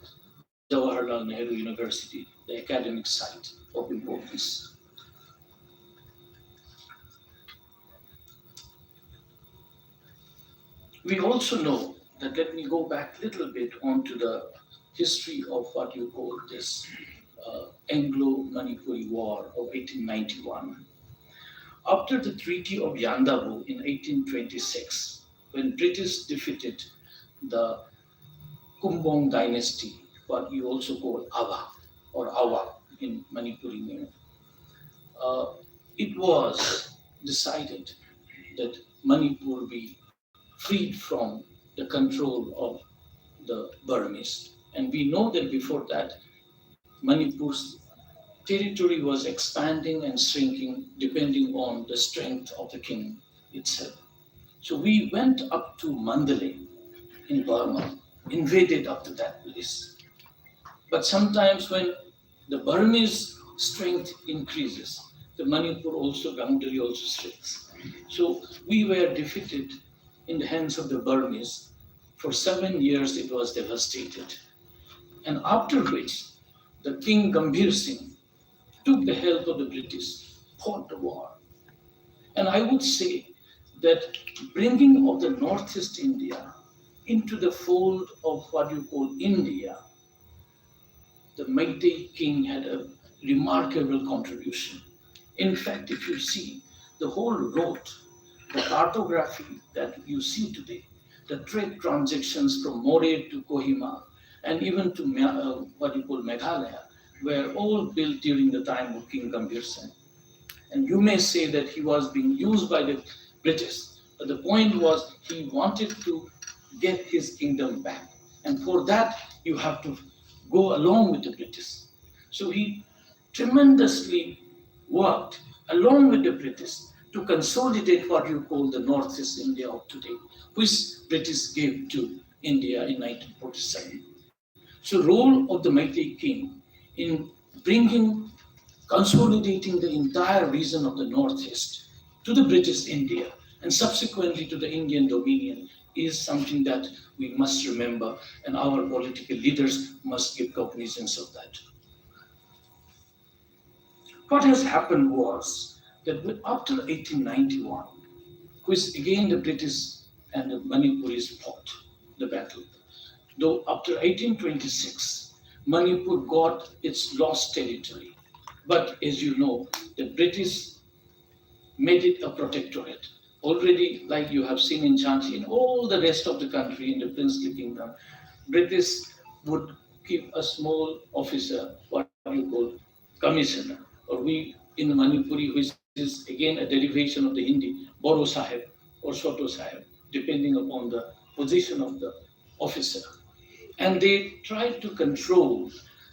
Jawaharlal Nehru University, the academic site of importance. We also know that, let me go back a little bit onto the history of what you call this Anglo-Manipuri War of 1891. After the Treaty of Yandabu in 1826, when British defeated the Kumbong dynasty, what you also call Ava or Awa in Manipuri name, it was decided that Manipur be freed from the control of the Burmese. And we know that before that, Manipur's territory was expanding and shrinking depending on the strength of the king itself. So we went up to Mandalay in Burma, invaded up to that place. But sometimes when the Burmese strength increases, the Manipur boundary also shrinks. So we were defeated in the hands of the Burmese. For 7 years it was devastated. And after which, the King Gambhir Singh took the help of the British, fought the war. And I would say that bringing of the Northeast India into the fold of what you call India, the Meitei king had a remarkable contribution. In fact, if you see the whole road, the cartography that you see today, the trade transactions from Moreh to Kohima, and even to what you call Meghalaya, were all built during the time of King Gambhir Singh. And you may say that he was being used by the British, but the point was he wanted to get his kingdom back. And for that, you have to go along with the British. So he tremendously worked along with the British to consolidate what you call the Northeast India of today, which British gave to India in 1947. So role of the Meitei king in consolidating the entire region of the Northeast to the British India and subsequently to the Indian Dominion is something that we must remember, and our political leaders must give cognizance of that. What has happened was that after 1891, which again the British and the Manipuris fought the battle, though after 1826, Manipur got its lost territory. But as you know, the British made it a protectorate. Already, like you have seen in Jhansi, in all the rest of the country, in the princely kingdom, British would keep a small officer, what you call commissioner, or we in Manipuri, which is again a derivation of the Hindi, Boro Sahib or Soto Sahib, depending upon the position of the officer. And they tried to control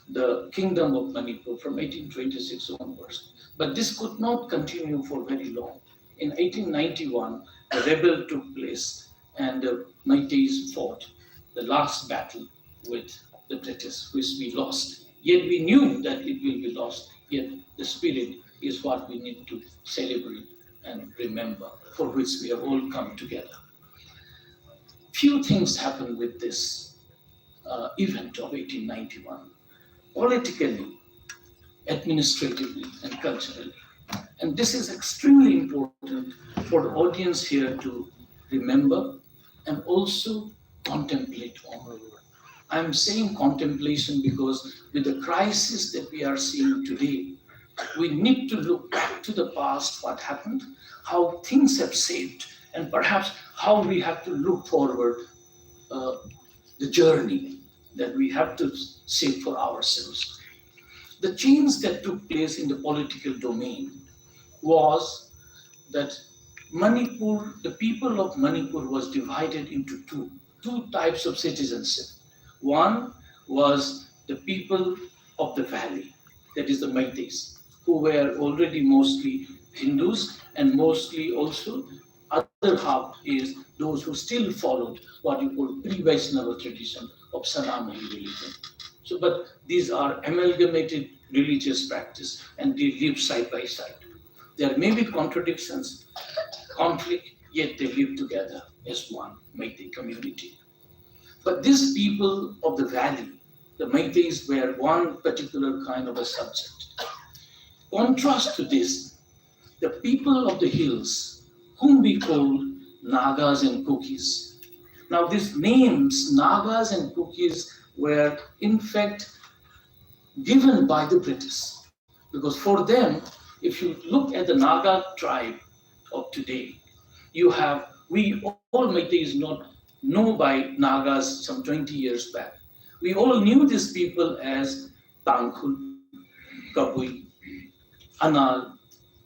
the kingdom of Manipur from 1826 onwards. But this could not continue for very long. In 1891, a rebel took place and the Meiteis fought the last battle with the British, which we lost. Yet we knew that it will be lost, yet the spirit is what we need to celebrate and remember, for which we have all come together. Few things happened with this event of 1891, politically, administratively, and culturally. And this is extremely important for the audience here to remember and also contemplate on. I'm saying contemplation because with the crisis that we are seeing today, we need to look back to the past, what happened, how things have shaped, and perhaps how we have to look forward the journey that we have to shape for ourselves. The change that took place in the political domain was that Manipur, the people of Manipur was divided into two types of citizenship. One was the people of the valley, that is the Meiteis, who were already mostly Hindus, and mostly also other half is those who still followed what you call pre-Vaishnava tradition of Sanamani religion. So, but these are amalgamated religious practice and they live side by side. There may be contradictions, conflict, yet they live together as one Meitei community. But these people of the valley, the Meiteis, were one particular kind of a subject. Contrast to this, the people of the hills, whom we call Nagas and Kukis. Now these names, Nagas and Kukis, were in fact given by the British. Because for them, if you look at the Naga tribe of today, we all Meiteis not know by Nagas some 20 years back. We all knew these people as Tangkhul, Kabui, Anal,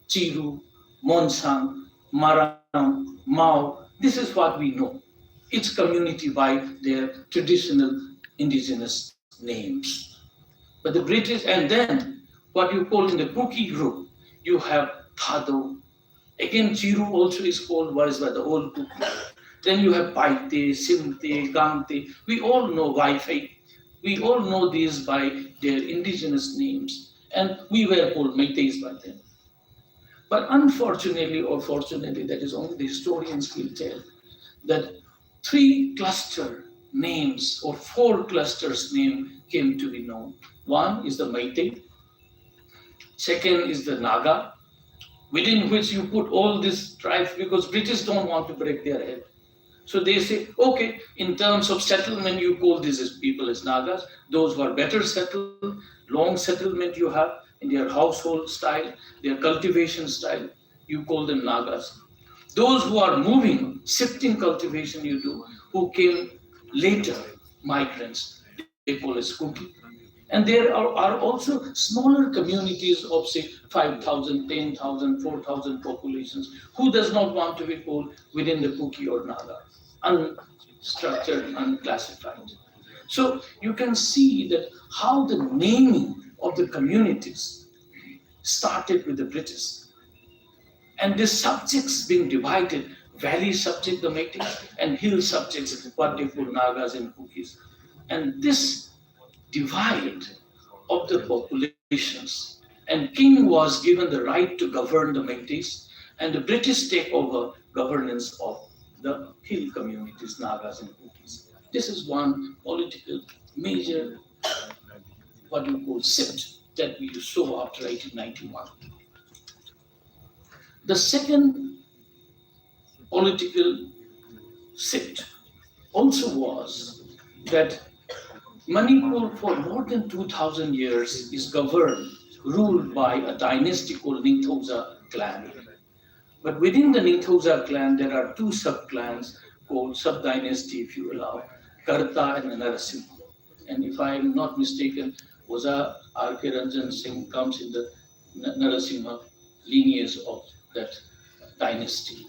Chiru, Monsang, Maram, Mao. This is what we know. Each community by their traditional indigenous names. But the British, and then what you call in the Kuki group, you have Thado. Again, Chiru also is called was by the old Kuki. Then you have Paite, Simte, Gangte. We all know Wi-Fi. We all know these by their indigenous names. And we were called Meiteis by them. But unfortunately or fortunately, that is only the historians will tell, that 3 cluster names or 4 clusters name came to be known. One is the Meitei. Second is the Naga, within which you put all these tribes because British don't want to break their head. So they say, okay, in terms of settlement, you call these people as Nagas. Those who are better settled, long settlement you have in their household style, their cultivation style, you call them Nagas. Those who are moving, shifting cultivation you do, who came later, migrants, they call as Kuki. And there are also smaller communities of say 5,000, 10,000, 4,000 populations. Who does not want to be called within the Kuki or Naga? Unstructured, unclassified. So you can see that how the naming of the communities started with the British. And the subjects being divided, valley subject, the Meiteis, and hill subjects, what they call Nagas and Kukis. And this divide of the populations, and king was given the right to govern the Meiteis, and the British take over governance of the hill communities, Nagas and Kukis. This is one political major, what you call shift that we saw after 1891. The second political shift also was that Manipur for more than 2,000 years is ruled by a dynasty called 𝐼𝐴 clan. But within the 𝐼𝐴 clan, there are two sub-clans called sub-dynasty, if you allow, 𝐾𝐲 and Narasimha. And if I am not mistaken, Oza R.K. Ranjan Singh comes in the Narasimha lineage of that dynasty.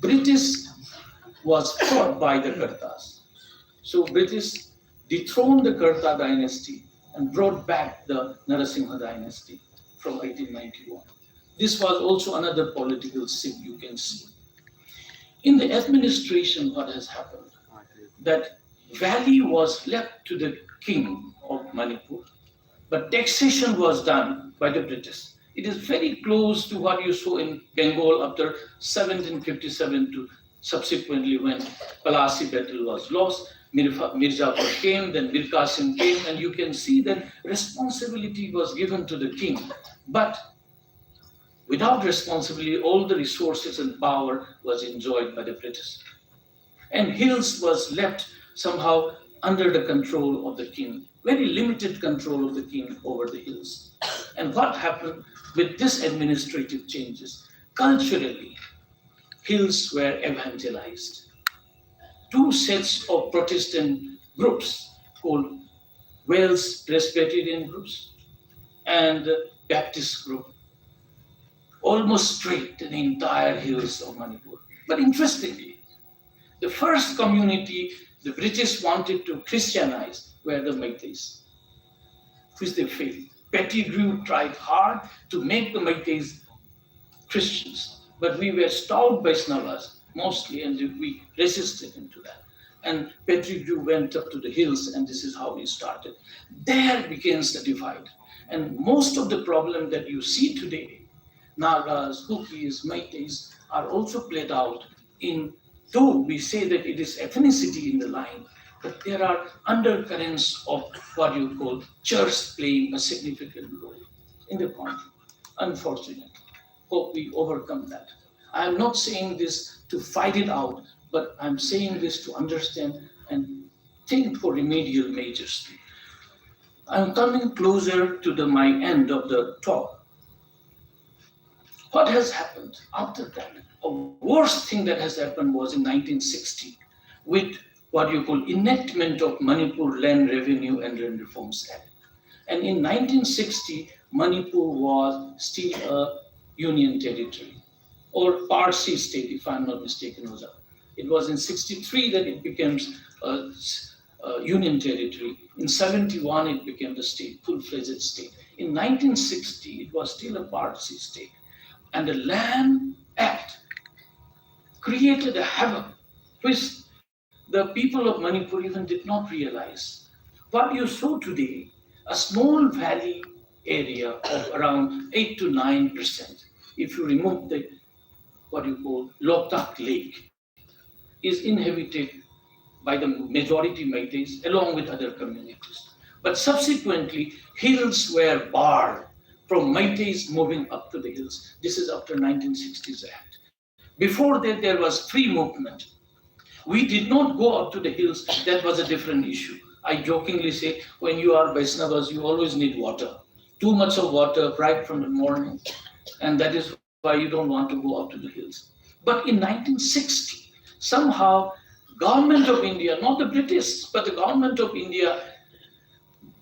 British was fought by the 𝐾𝐲s. So British dethroned the 𝐾𝐲 dynasty and brought back the Narasimha dynasty from 1891. This was also another political sin you can see. In the administration, what has happened? That valley was left to the king of Manipur, but taxation was done by the British. It is very close to what you saw in Bengal after 1757 to subsequently when Palasi battle was lost. Mirzapur came, then Mir Qasim came, and you can see that responsibility was given to the king. But without responsibility, all the resources and power was enjoyed by the British. And hills was left somehow under the control of the king, very limited control of the king over the hills. And what happened with this administrative changes? Culturally, hills were evangelized. Two sets of Protestant groups called Wales Presbyterian groups and Baptist group almost straight the entire hills of Manipur. But interestingly, the first community the British wanted to Christianize were the Meiteis, which they failed. Pettigrew tried hard to make the Meiteis Christians, but we were stout Vaishnavas mostly, and we resisted into that. And Pettigrew went up to the hills, and this is how he started. There begins the divide. And most of the problem that you see today, Nagas, Kukis, Meiteis, are also played out in, though we say that it is ethnicity in the line, but there are undercurrents of what you call church playing a significant role in the conflict. Unfortunately, hope we overcome that. I am not saying this to fight it out, but I'm saying this to understand and think for remedial measures. I'm coming closer to my end of the talk. What has happened after that? A worst thing that has happened was in 1960 with what you call enactment of Manipur Land Revenue and Land Reforms Act. And in 1960, Manipur was still a union territory, or Part C state, if I'm not mistaken, Oza. It was in 63 that it became a union territory. In 71, it became the state, full-fledged state. In 1960, it was still a Part C state. And the Land Act created a havoc which the people of Manipur even did not realize. What you saw today, a small valley area of around 8 to 9%, if you remove the what you call Loktak Lake, is inhabited by the majority Meiteis along with other communities. But subsequently, hills were barred from Meiteis moving up to the hills. This is after 1960s Act. Before that, there was free movement. We did not go up to the hills. That was a different issue. I jokingly say, when you are Vaishnavas, you always need water. Too much of water right from the morning. And that is why you don't want to go up to the hills. But in 1960, somehow, government of India, not the British, but the government of India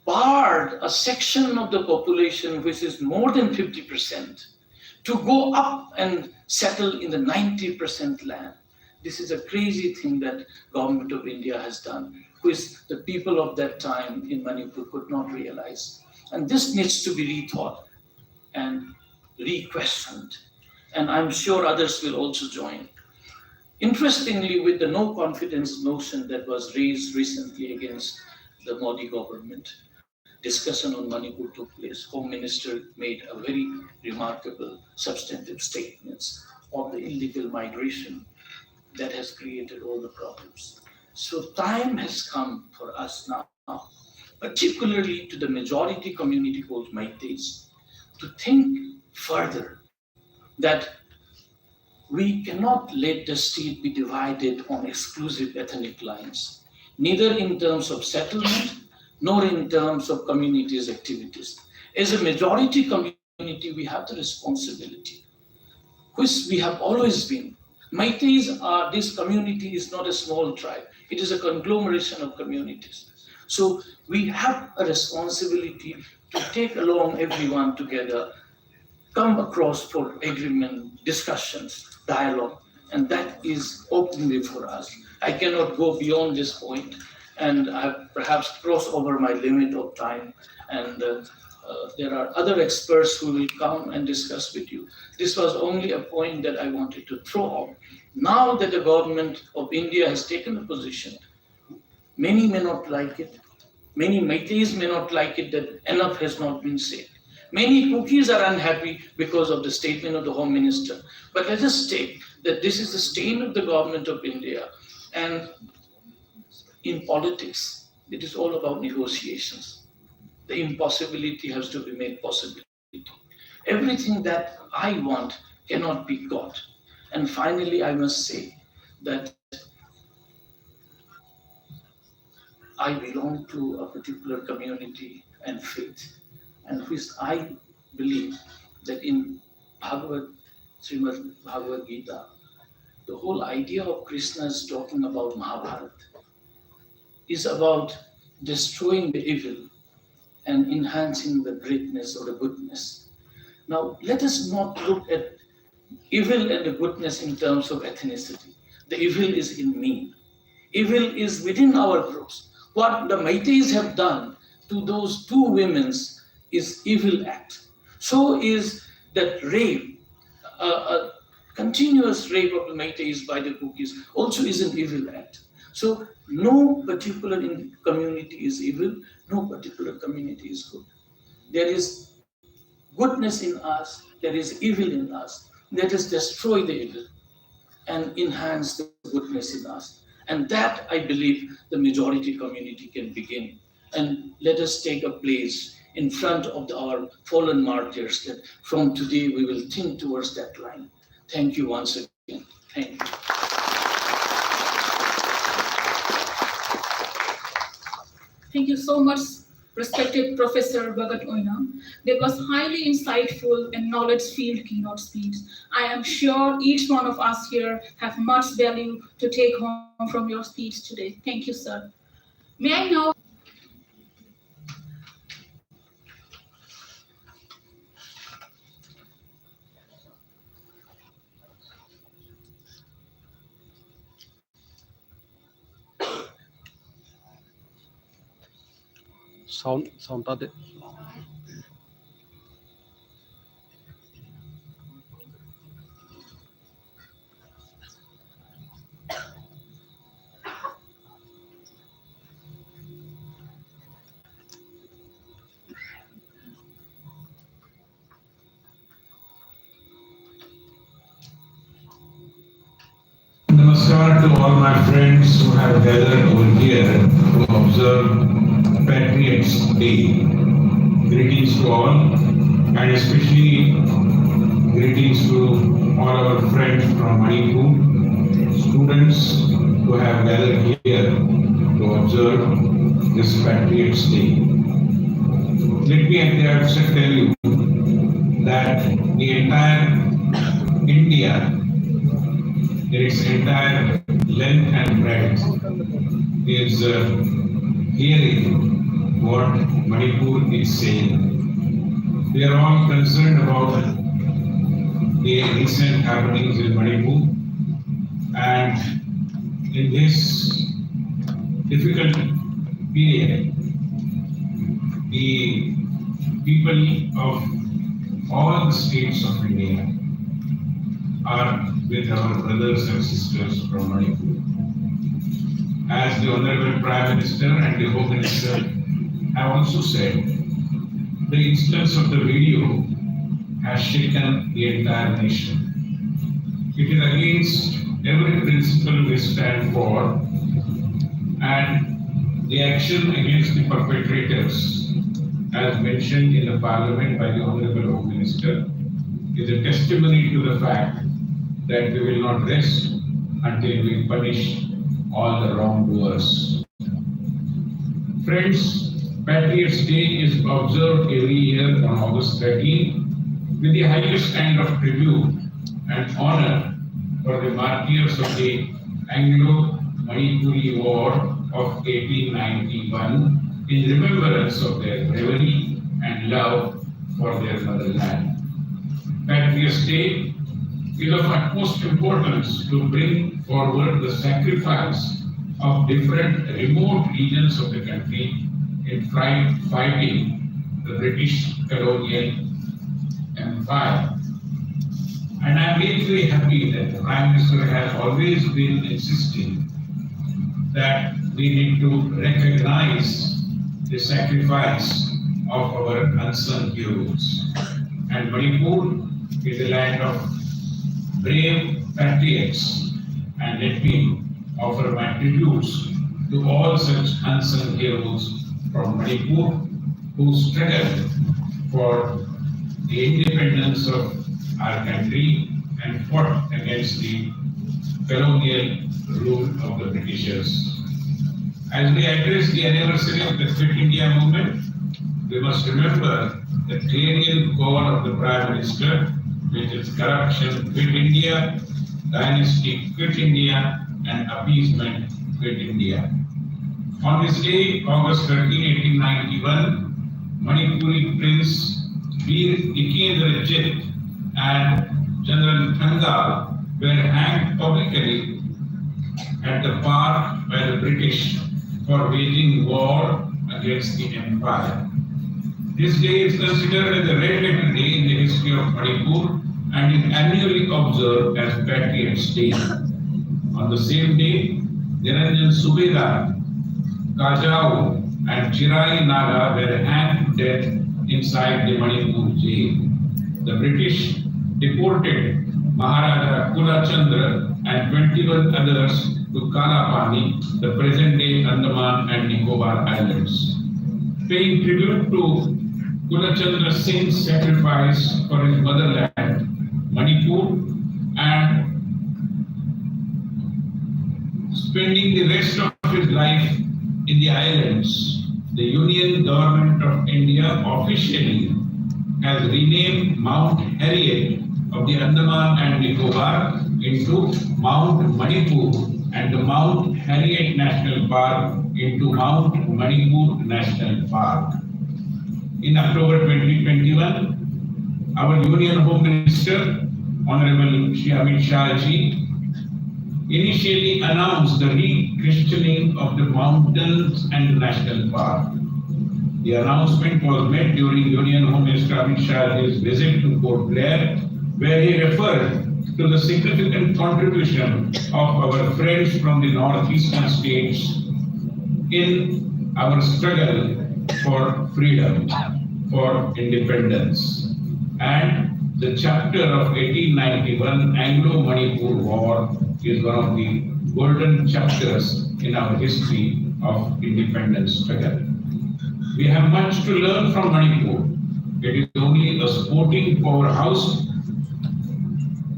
barred a section of the population, which is more than 50%, to go up and settle in the 90% land. This is a crazy thing that government of India has done, which the people of that time in Manipur could not realize. And this needs to be rethought and re-questioned. And I'm sure others will also join. Interestingly, with the no confidence motion that was raised recently against the Modi government, discussion on Manipur took place. Home Minister made a very remarkable substantive statements on the illegal migration that has created all the problems. So time has come for us now, particularly to the majority community called Meiteis, to think further that we cannot let the state be divided on exclusive ethnic lines, neither in terms of settlement nor in terms of community's activities. As a majority community, we have the responsibility, which we have always been. Meiteis are, this community is not a small tribe, it is a conglomeration of communities. So we have a responsibility to take along everyone together, come across for agreement, discussions, dialogue, and that is openly for us. I cannot go beyond this point, and I have perhaps crossed over my limit of time, and there are other experts who will come and discuss with you. This was only a point that I wanted to throw out. Now that the government of India has taken a position, many may not like it. Many Meiteis may not like it that enough has not been said. Many Kuki's are unhappy because of the statement of the Home Minister. But let us take that this is the stand of the government of India. And in politics, it is all about negotiations. The impossibility has to be made possibility. Everything that I want cannot be got. And finally, I must say that I belong to a particular community and faith, and which I believe that in Srimad Bhagavad Gita, the whole idea of Krishna is talking about Mahabharata, is about destroying the evil and enhancing the greatness or the goodness. Now, let us not look at evil and the goodness in terms of ethnicity. The evil is in me. Evil is within our groups. What the Meiteis have done to those two women is evil act. So is that rape, a continuous rape of the Meiteis by the Kukis also is an evil act. So no particular community is evil, no particular community is good. There is goodness in us, there is evil in us. Let us destroy the evil and enhance the goodness in us. And that, I believe, the majority community can begin. And let us take a place in front of our fallen martyrs that from today we will think towards that line. Thank you once again. Thank you. Thank you so much, respected Professor Bhagat Oina. That was highly insightful and knowledge-filled keynote speech. I am sure each one of us here have much value to take home from your speech today. Thank you, sir. May I now sound tadi. Namaskar to all my friends who have gathered over here to observe Patriots Day. Greetings to all, and especially greetings to all our friends from Manipur, students who have gathered here to observe this Patriots Day. Let me at the outset tell you that the entire India, in its entire length and breadth, is hearing what Manipur is saying. We are all concerned about the recent happenings in Manipur, and in this difficult period, the people of all the states of India are with our brothers and sisters from Manipur. As the Honorable Prime Minister and the Home Minister have also said, the instance of the video has shaken the entire nation. It is against every principle we stand for, and the action against the perpetrators, as mentioned in the Parliament by the Honorable Home Minister, is a testimony to the fact that we will not rest until we punish all the wrongdoers. Friends, Patriots' Day is observed every year on August 13 with the highest kind of tribute and honor for the martyrs of the Anglo-Manipuri War of 1891 in remembrance of their bravery and love for their motherland. Patriots' Day is of utmost importance to bring forward the sacrifice of different remote regions of the country in fighting the British colonial empire. And I'm really happy that the Prime Minister has always been insisting that we need to recognize the sacrifice of our unsung heroes. And Manipur is a land of brave patriots, and let me offer my tributes to all such unsung heroes from Manipur who struggled for the independence of our country and fought against the colonial rule of the Britishers. As we address the anniversary of the Fit India movement, we must remember the clarion call of the Prime Minister, which is corruption quit India, dynasty quit India, and appeasement quit India. On this day, August 13, 1891, Manipuri Prince 𝐏𝐾𝐬𝐨𝐿 and General Thangal were hanged publicly at the park by the British for waging war against the empire. This day is considered as a red letter day in the history of Manipur and is annually observed as Patriots' Day. On the same day, Niranjan Subedar, Kajau and Chirai Naga were hanged to death inside the Manipur jail. The British deported Maharaja Kula Chandra and 21 others to Kalapani, the present-day Andaman and Nicobar Islands. Paying tribute to Kula Chandra Singh's sacrifice for his motherland, Manipur, and spending the rest of his life in the islands, the Union Government of India officially has renamed Mount Harriet of the Andaman and Nicobar into Mount Manipur and the Mount Harriet National Park into Mount Manipur National Park. In October 2021, our Union Home Minister, Honorable Shri 𝐻𝐿 initially announced the re-christening of the mountains and national park. The announcement was made during Union Home Minister 𝐻𝐿's visit to Port Blair, where he referred to the significant contribution of our friends from the northeastern states in our struggle for freedom, for independence. And the chapter of 1891 Anglo-Manipur War is one of the golden chapters in our history of independence struggle. We have much to learn from Manipur. It is only a sporting powerhouse.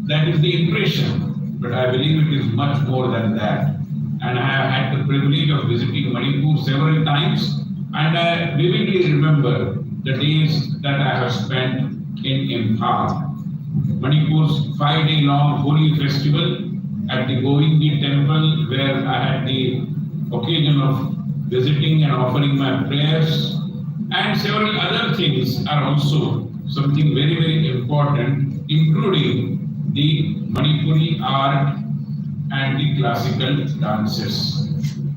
That is the impression, but I believe it is much more than that. And I have had the privilege of visiting Manipur several times, and I vividly remember the days that I have spent in Imphal. Manipur's 5-day-long holy festival at the Govindi temple, where I had the occasion of visiting and offering my prayers, and several other things are also something very, very important, including the Manipuri art and the classical dances.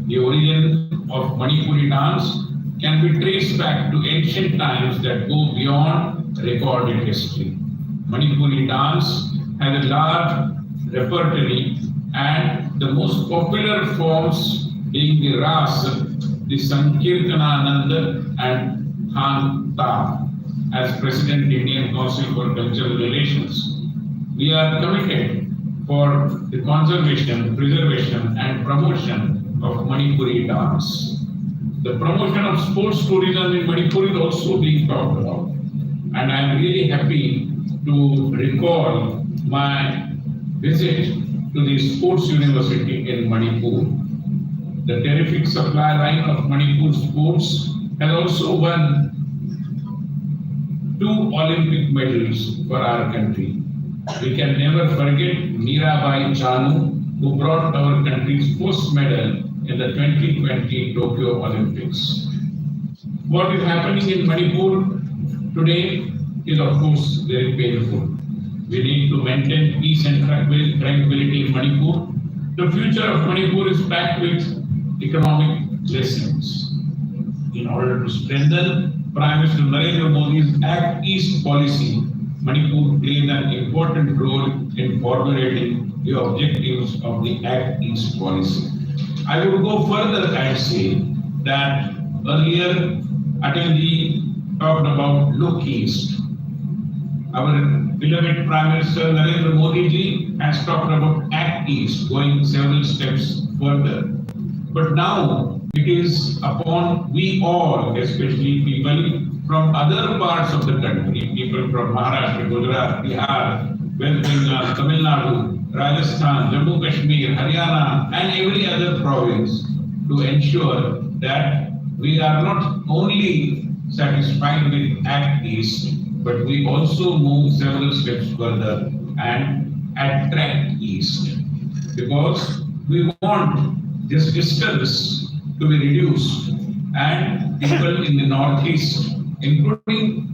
The origin of Manipuri dance can be traced back to ancient times that go beyond recorded history. Manipuri dance has a large repertory, and the most popular forms being the Ras, the Sankirtananand and Khanta. As President Indian Council for Cultural Relations, we are committed for the conservation, preservation and promotion of Manipuri dance. The promotion of sports tourism in Manipur is also being talked about, and I am really happy to recall my visit to the sports university in Manipur. The terrific supply line of Manipur sports has also won 2 Olympic medals for our country. We can never forget Mirabai Chanu, who brought our country's first medal in the 2020 Tokyo Olympics. What is happening in Manipur today is of course very painful. We need to maintain peace and tranquility in Manipur. The future of Manipur is packed with economic lessons. In order to strengthen Prime Minister Narendra Modi's Act East policy, Manipur plays an important role in formulating the objectives of the Act East policy. I would go further and say that earlier Atalji talked about Look East. Our beloved Prime Minister Narendra Modi ji has talked about Act East, going several steps further. But now it is upon we all, especially people from other parts of the country, people from Maharashtra, Gujarat, Bihar, West Bengal, Tamil Nadu, Rajasthan, Jammu Kashmir, Haryana, and every other province, to ensure that we are not only satisfied with Act East, but we also move several steps further and attract East. Because we want this distance to be reduced, and people in the Northeast, including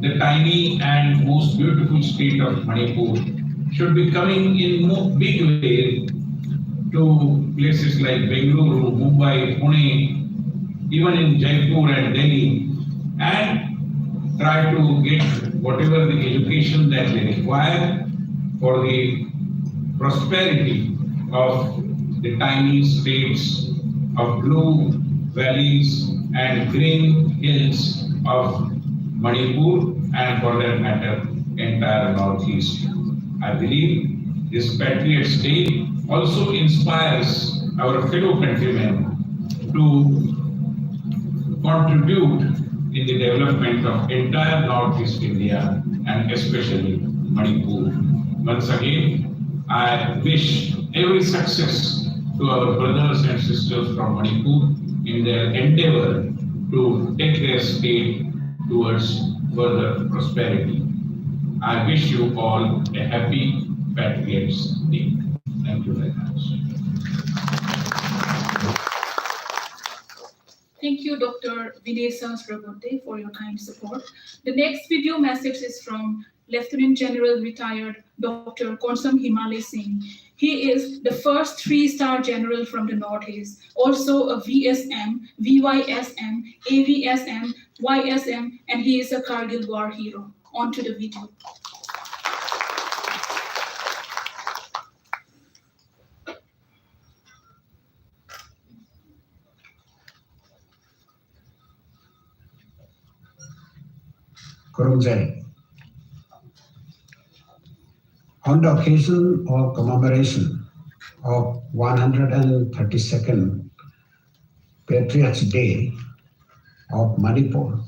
the tiny and most beautiful state of Manipur, should be coming in big way to places like Bengaluru, Mumbai, Pune, even in Jaipur and Delhi, and try to get whatever the education that they require for the prosperity of the tiny states of blue valleys and green hills of Manipur, and for that matter, entire Northeast. I believe this Patriots Day also inspires our fellow countrymen to contribute in the development of entire Northeast India and especially Manipur. Once again, I wish every success to our brothers and sisters from Manipur in their endeavor to take their state towards further prosperity. I wish you all a happy Patriots Day. Thank you very much. Thank you, Dr. Vinay Sahasrabudhe, for your kind support. The next video message is from Lieutenant General retired Dr. Konsam Himale Singh. He is the first 3-star general from the Northeast, also a VSM, VYSM, AVSM, YSM, and he is a Kargil war hero. On to the video. Kurumjai. On the occasion of commemoration of 132nd Patriots Day of Manipur,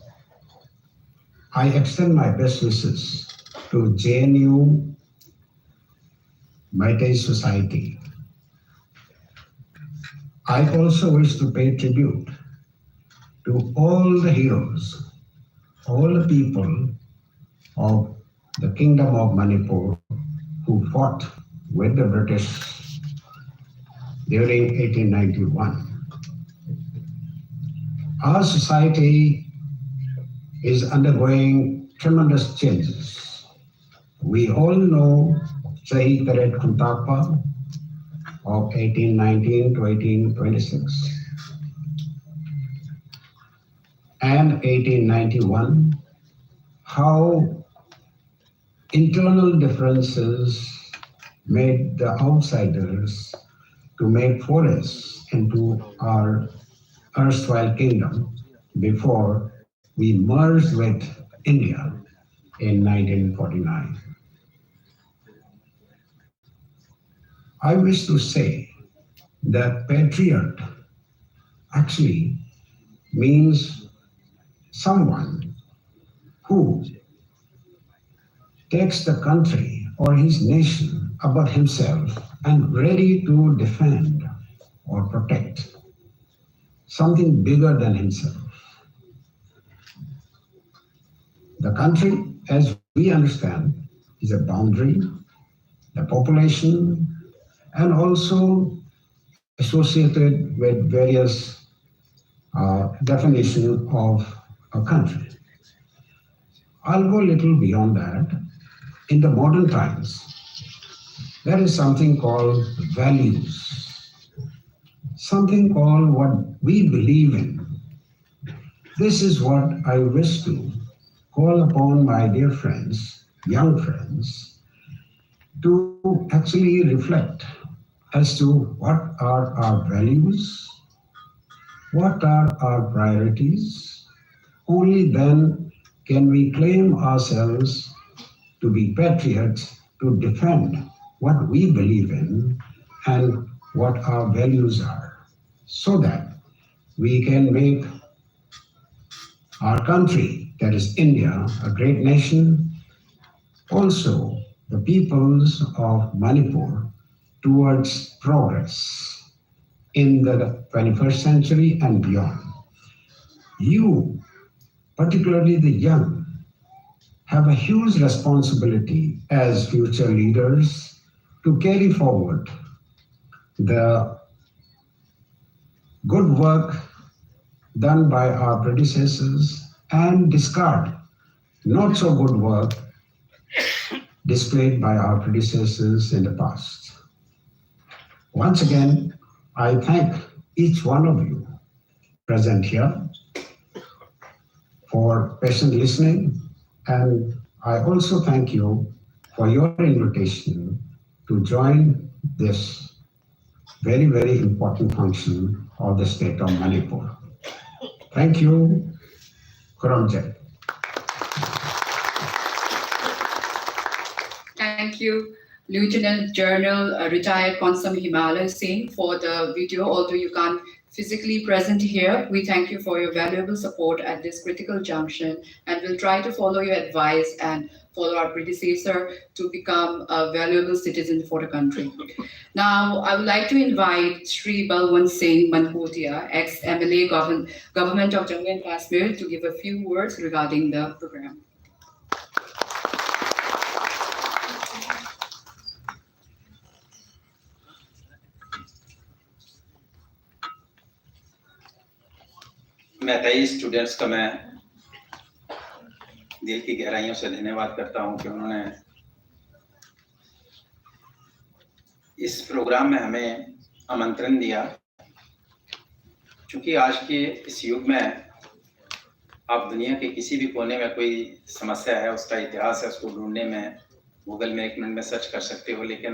I extend my best wishes to JNU Meitei Society. I also wish to pay tribute to all the heroes, all the people of the Kingdom of Manipur who fought with the British during 1891. Our society is undergoing tremendous changes. We all know Shahi Parade Kuntapa of 1819 to 1826 and 1891, how internal differences made the outsiders to make forests into our erstwhile kingdom before we merged with India in 1949. I wish to say that patriot actually means someone who takes the country or his nation above himself and ready to defend or protect something bigger than himself. The country, as we understand, is a boundary, the population, and also associated with various definitions of a country. I'll go a little beyond that. In the modern times, there is something called values, something called what we believe in. This is what I wish to call upon my dear friends, young friends, to actually reflect as to what are our values, what are our priorities. Only then can we claim ourselves to be patriots, to defend what we believe in and what our values are, so that we can make our country, that is India, a great nation, also the peoples of Manipur towards progress in the 21st century and beyond. You, particularly the young, have a huge responsibility as future leaders to carry forward the good work done by our predecessors and discard not so good work displayed by our predecessors in the past. Once again, I thank each one of you present here for patient listening, and I also thank you for your invitation to join this very, very important function of the state of Manipur. Thank you. 𝐻𝐾𝐓𝐑𝐈𝐎𝐍. Thank you, Lieutenant General retired Consul Himalaya Singh, for the video. Although you can't physically present here, we thank you for your valuable support at this critical junction, and we'll try to follow your advice and follow our predecessor to become a valuable citizen for the country. Now, I would like to invite Shri Balwant Singh Mankotia, ex-MLA Government of Jammu and Kashmir, to give a few words regarding the program. मैं 23 students का मैं दिल की गहराइयों से धन्यवाद करता हूं कि उन्होंने इस प्रोग्राम में हमें आमंत्रण दिया। क्योंकि आज के इस युग में आप दुनिया के किसी भी कोने में कोई समस्या है, उसका इतिहास है, उसको ढूंढने में गूगल में 1 मिनट में सर्च कर सकते हो, लेकिन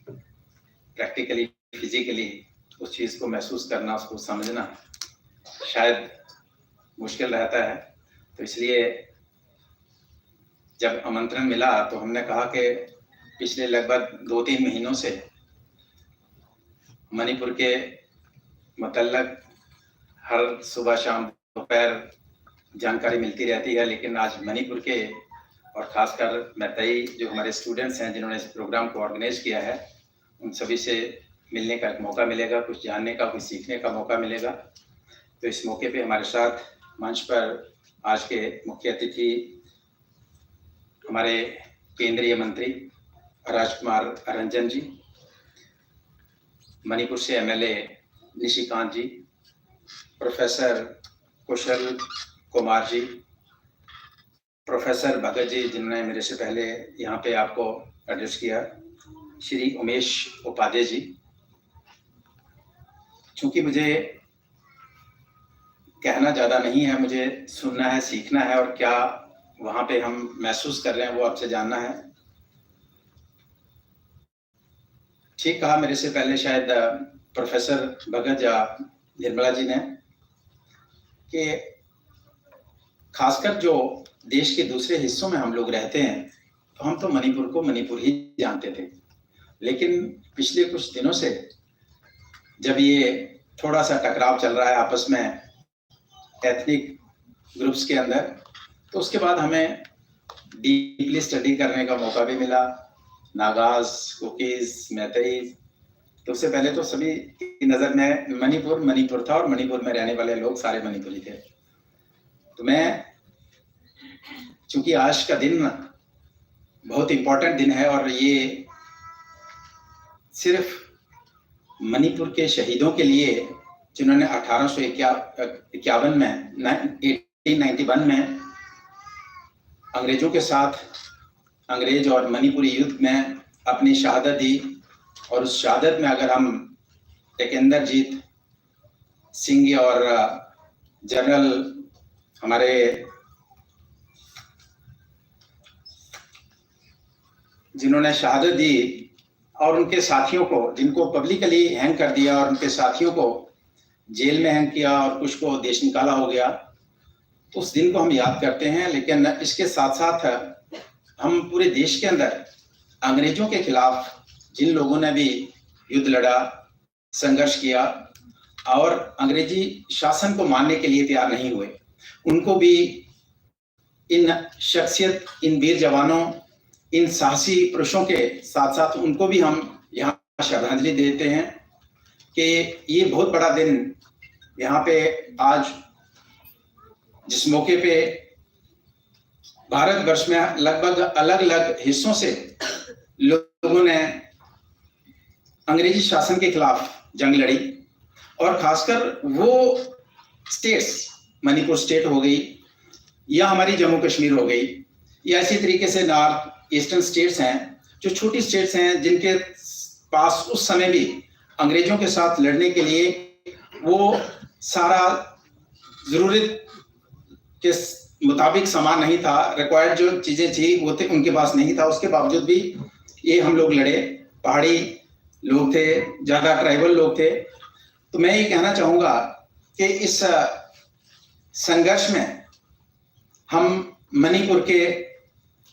प्रैक्टिकली, फिजिकली उस चीज़ को महसूस करना, उसको समझना शायद मुश्किल रहता है। तो इसलिए जब आमंत्रण मिला तो हमने कहा कि पिछले लगभग 2-3 महीनों से मणिपुर के मतलब हर सुबह शाम दोपहर जानकारी मिलती रहती है, लेकिन आज मणिपुर के और ख़ासकर मैतेई जो हमारे स्टूडेंट्स हैं जिन्होंने इस प्रोग्राम को ऑर्गेनाइज किया है, उन सभी से मिलने का एक मौका मिलेगा, कुछ जानने का, कुछ सीखने का मौका मिलेगा। तो इस मौके पे हमारे साथ मंच पर आज के मुख्य अतिथि हमारे केंद्रीय मंत्री राजकुमार रंजन जी, मणिपुर से एमएलए निशिकांत जी, प्रोफेसर कुशल कुमार जी, प्रोफेसर भगत जी जिन्होंने मेरे से पहले यहाँ पे आपको एड्रेस किया, श्री उमेश उपाध्याय जी। चूँकि मुझे कहना ज़्यादा नहीं है, मुझे सुनना है, सीखना है, और क्या वहाँ पे हम महसूस कर रहे हैं वो आपसे जानना है। ठीक कहा मेरे से पहले शायद प्रोफेसर भगत या निर्मला जी ने कि खासकर जो देश के दूसरे हिस्सों में हम लोग रहते हैं तो हम तो मणिपुर को मणिपुर ही जानते थे, लेकिन पिछले कुछ दिनों से जब ये थोड़ा सा टकराव चल रहा है आपस में एथनिक ग्रुप्स के अंदर, तो उसके बाद हमें डीपली स्टडी करने का मौका भी मिला। नागाज, कुकीज, मैतेई, तो उससे पहले तो सभी की नज़र में मणिपुर था और मणिपुर में रहने वाले लोग सारे मणिपुरी थे। तो मैं चूंकि आज का दिन बहुत इम्पोर्टेंट दिन है और ये सिर्फ मणिपुर के शहीदों के लिए जिन्होंने 1851 में 1891 में अंग्रेजों के साथ अंग्रेज और मणिपुरी युद्ध में अपनी शहादत दी, और उस शहादत में अगर हम टेकेंद्रजीत सिंह और जनरल हमारे जिन्होंने शहादत दी और उनके साथियों को जिनको पब्लिकली हैंग कर दिया और उनके साथियों को जेल में हैंग किया और कुछ को देश निकाला हो गया, तो उस दिन को हम याद करते हैं। लेकिन इसके साथ साथ हम पूरे देश के अंदर अंग्रेजों के खिलाफ जिन लोगों ने भी युद्ध लड़ा, संघर्ष किया और अंग्रेजी शासन को मानने के लिए तैयार नहीं हुए, उनको भी इन शख्सियत, इन वीर जवानों, इन साहसी पुरुषों के साथ साथ उनको भी हम यहाँ श्रद्धांजलि देते हैं कि ये बहुत बड़ा दिन यहाँ पे आज जिस मौके पे भारतवर्ष में लगभग अलग अलग हिस्सों से लोगों ने अंग्रेजी शासन के खिलाफ जंग लड़ी, और खासकर वो स्टेट्स, मणिपुर स्टेट हो गई या हमारी जम्मू कश्मीर हो गई, या इसी तरीके से नॉर्थ ईस्टर्न स्टेट्स हैं जो छोटी स्टेट्स हैं जिनके पास उस समय भी अंग्रेजों के साथ लड़ने के लिए वो सारा जरूरत के मुताबिक सामान नहीं था, रिक्वायर्ड जो चीजें थी वो थे उनके पास नहीं था। उसके बावजूद भी ये हम लोग लड़े, पहाड़ी लोग थे, ज्यादा ट्राइबल लोग थे। तो मैं ये कहना चाहूंगा कि इस संघर्ष में हम मणिपुर के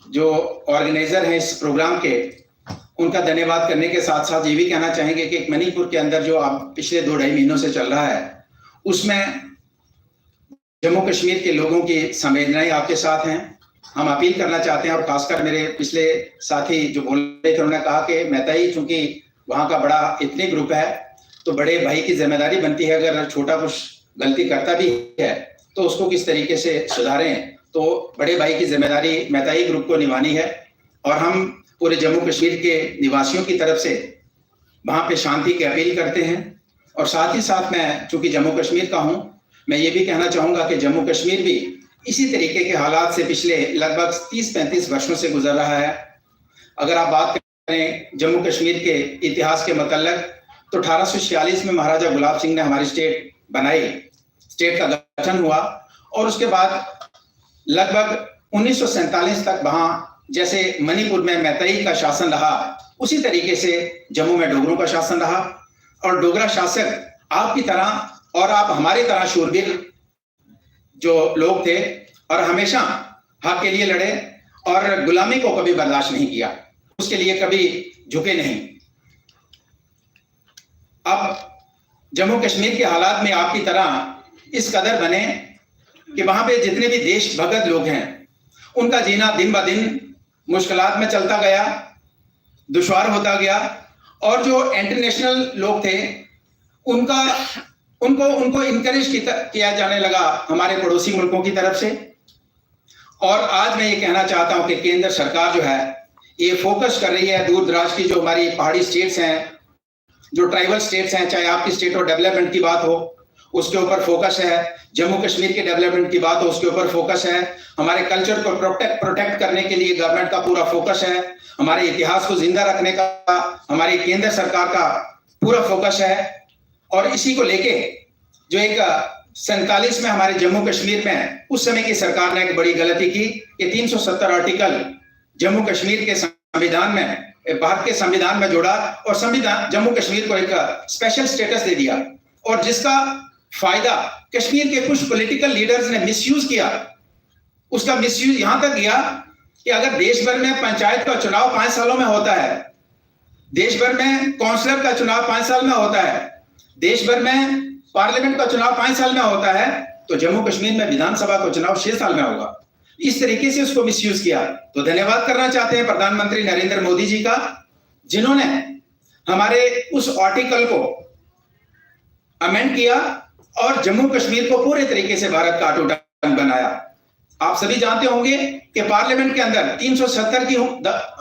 जो ऑर्गेनाइजर हैं इस प्रोग्राम के, उनका धन्यवाद करने के साथ साथ ये भी कहना चाहेंगे कि मणिपुर के अंदर जो अब पिछले 2-2.5 महीनों से चल रहा है उसमें जम्मू कश्मीर के लोगों की संवेदनाएं आपके साथ हैं। हम अपील करना चाहते हैं, और खासकर मेरे पिछले साथी जो बोल रहे थे उन्होंने कहा कि मैताई चूंकि वहाँ का बड़ा इतने ग्रुप है तो बड़े भाई की जिम्मेदारी बनती है अगर छोटा कुछ गलती करता भी है तो उसको किस तरीके से सुधारें। तो बड़े भाई की जिम्मेदारी मैताई ग्रुप को निभानी है, और हम पूरे जम्मू कश्मीर के निवासियों की तरफ से वहाँ पे शांति की अपील करते हैं। और साथ ही साथ मैं चूंकि जम्मू कश्मीर का हूँ, मैं ये भी कहना चाहूँगा कि जम्मू कश्मीर भी इसी तरीके के हालात से पिछले लगभग 30-35 वर्षों से गुजर रहा है। अगर आप बात करें जम्मू कश्मीर के इतिहास के मतलब, तो 1846 में महाराजा गुलाब सिंह ने हमारी स्टेट बनाई, स्टेट का गठन हुआ, और उसके बाद लगभग 1947 तक वहाँ जैसे मणिपुर में मैताई का शासन रहा उसी तरीके से जम्मू में डोगरों का शासन रहा, और डोगरा शासक आपकी तरह और आप हमारी तरह शूरवीर जो लोग थे और हमेशा हक के लिए लड़े और गुलामी को कभी बर्दाश्त नहीं किया, उसके लिए कभी झुके नहीं। अब जम्मू कश्मीर के हालात में आपकी तरह इस कदर बने कि वहां पे जितने भी देश भगत लोग हैं उनका जीना दिन ब दिन मुश्किलात में चलता गया, दुश्वार होता गया, और जो इंटरनेशनल लोग थे उनको इनकरेज किया जाने लगा हमारे पड़ोसी मुल्कों की तरफ से। और आज मैं ये कहना चाहता हूं कि केंद्र सरकार जो है ये फोकस कर रही है दूर दराज की जो हमारी पहाड़ी स्टेट्स हैं, जो ट्राइबल स्टेट्स हैं, चाहे आपकी स्टेट और डेवलपमेंट की बात हो उसके ऊपर फोकस है, जम्मू कश्मीर के डेवलपमेंट की बात हो उसके ऊपर फोकस है, हमारे कल्चर को प्रोटेक्ट करने के लिए गवर्नमेंट का पूरा फोकस है, हमारे इतिहास को जिंदा रखने का हमारी केंद्र सरकार का पूरा फोकस है। और इसी को लेके जो एक 47 में हमारे जम्मू कश्मीर में उस समय की सरकार ने एक बड़ी गलती की कि 370 आर्टिकल जम्मू कश्मीर के संविधान में, भारत के संविधान में जोड़ा और संविधान जम्मू कश्मीर को एक स्पेशल स्टेटस दे दिया, और जिसका फायदा कश्मीर के कुछ पॉलिटिकल लीडर्स ने मिसयूज किया। उसका मिसयूज यहां तक गया कि अगर देश भर में पंचायत का चुनाव 5 सालों में होता है, देश भर में काउंसलर का चुनाव 5 साल में होता है, देश भर में पार्लियामेंट का चुनाव 5 साल में होता है, तो जम्मू कश्मीर में विधानसभा का चुनाव 6 साल में होगा। इस तरीके से उसको मिसयूज किया। तो धन्यवाद करना चाहते हैं प्रधानमंत्री नरेंद्र मोदी जी का, जिन्होंने हमारे उस आर्टिकल को अमेंड किया और जम्मू कश्मीर को पूरे तरीके से भारत का अटूट अंग बनाया। आप सभी जानते होंगे कि पार्लियामेंट के अंदर 370 की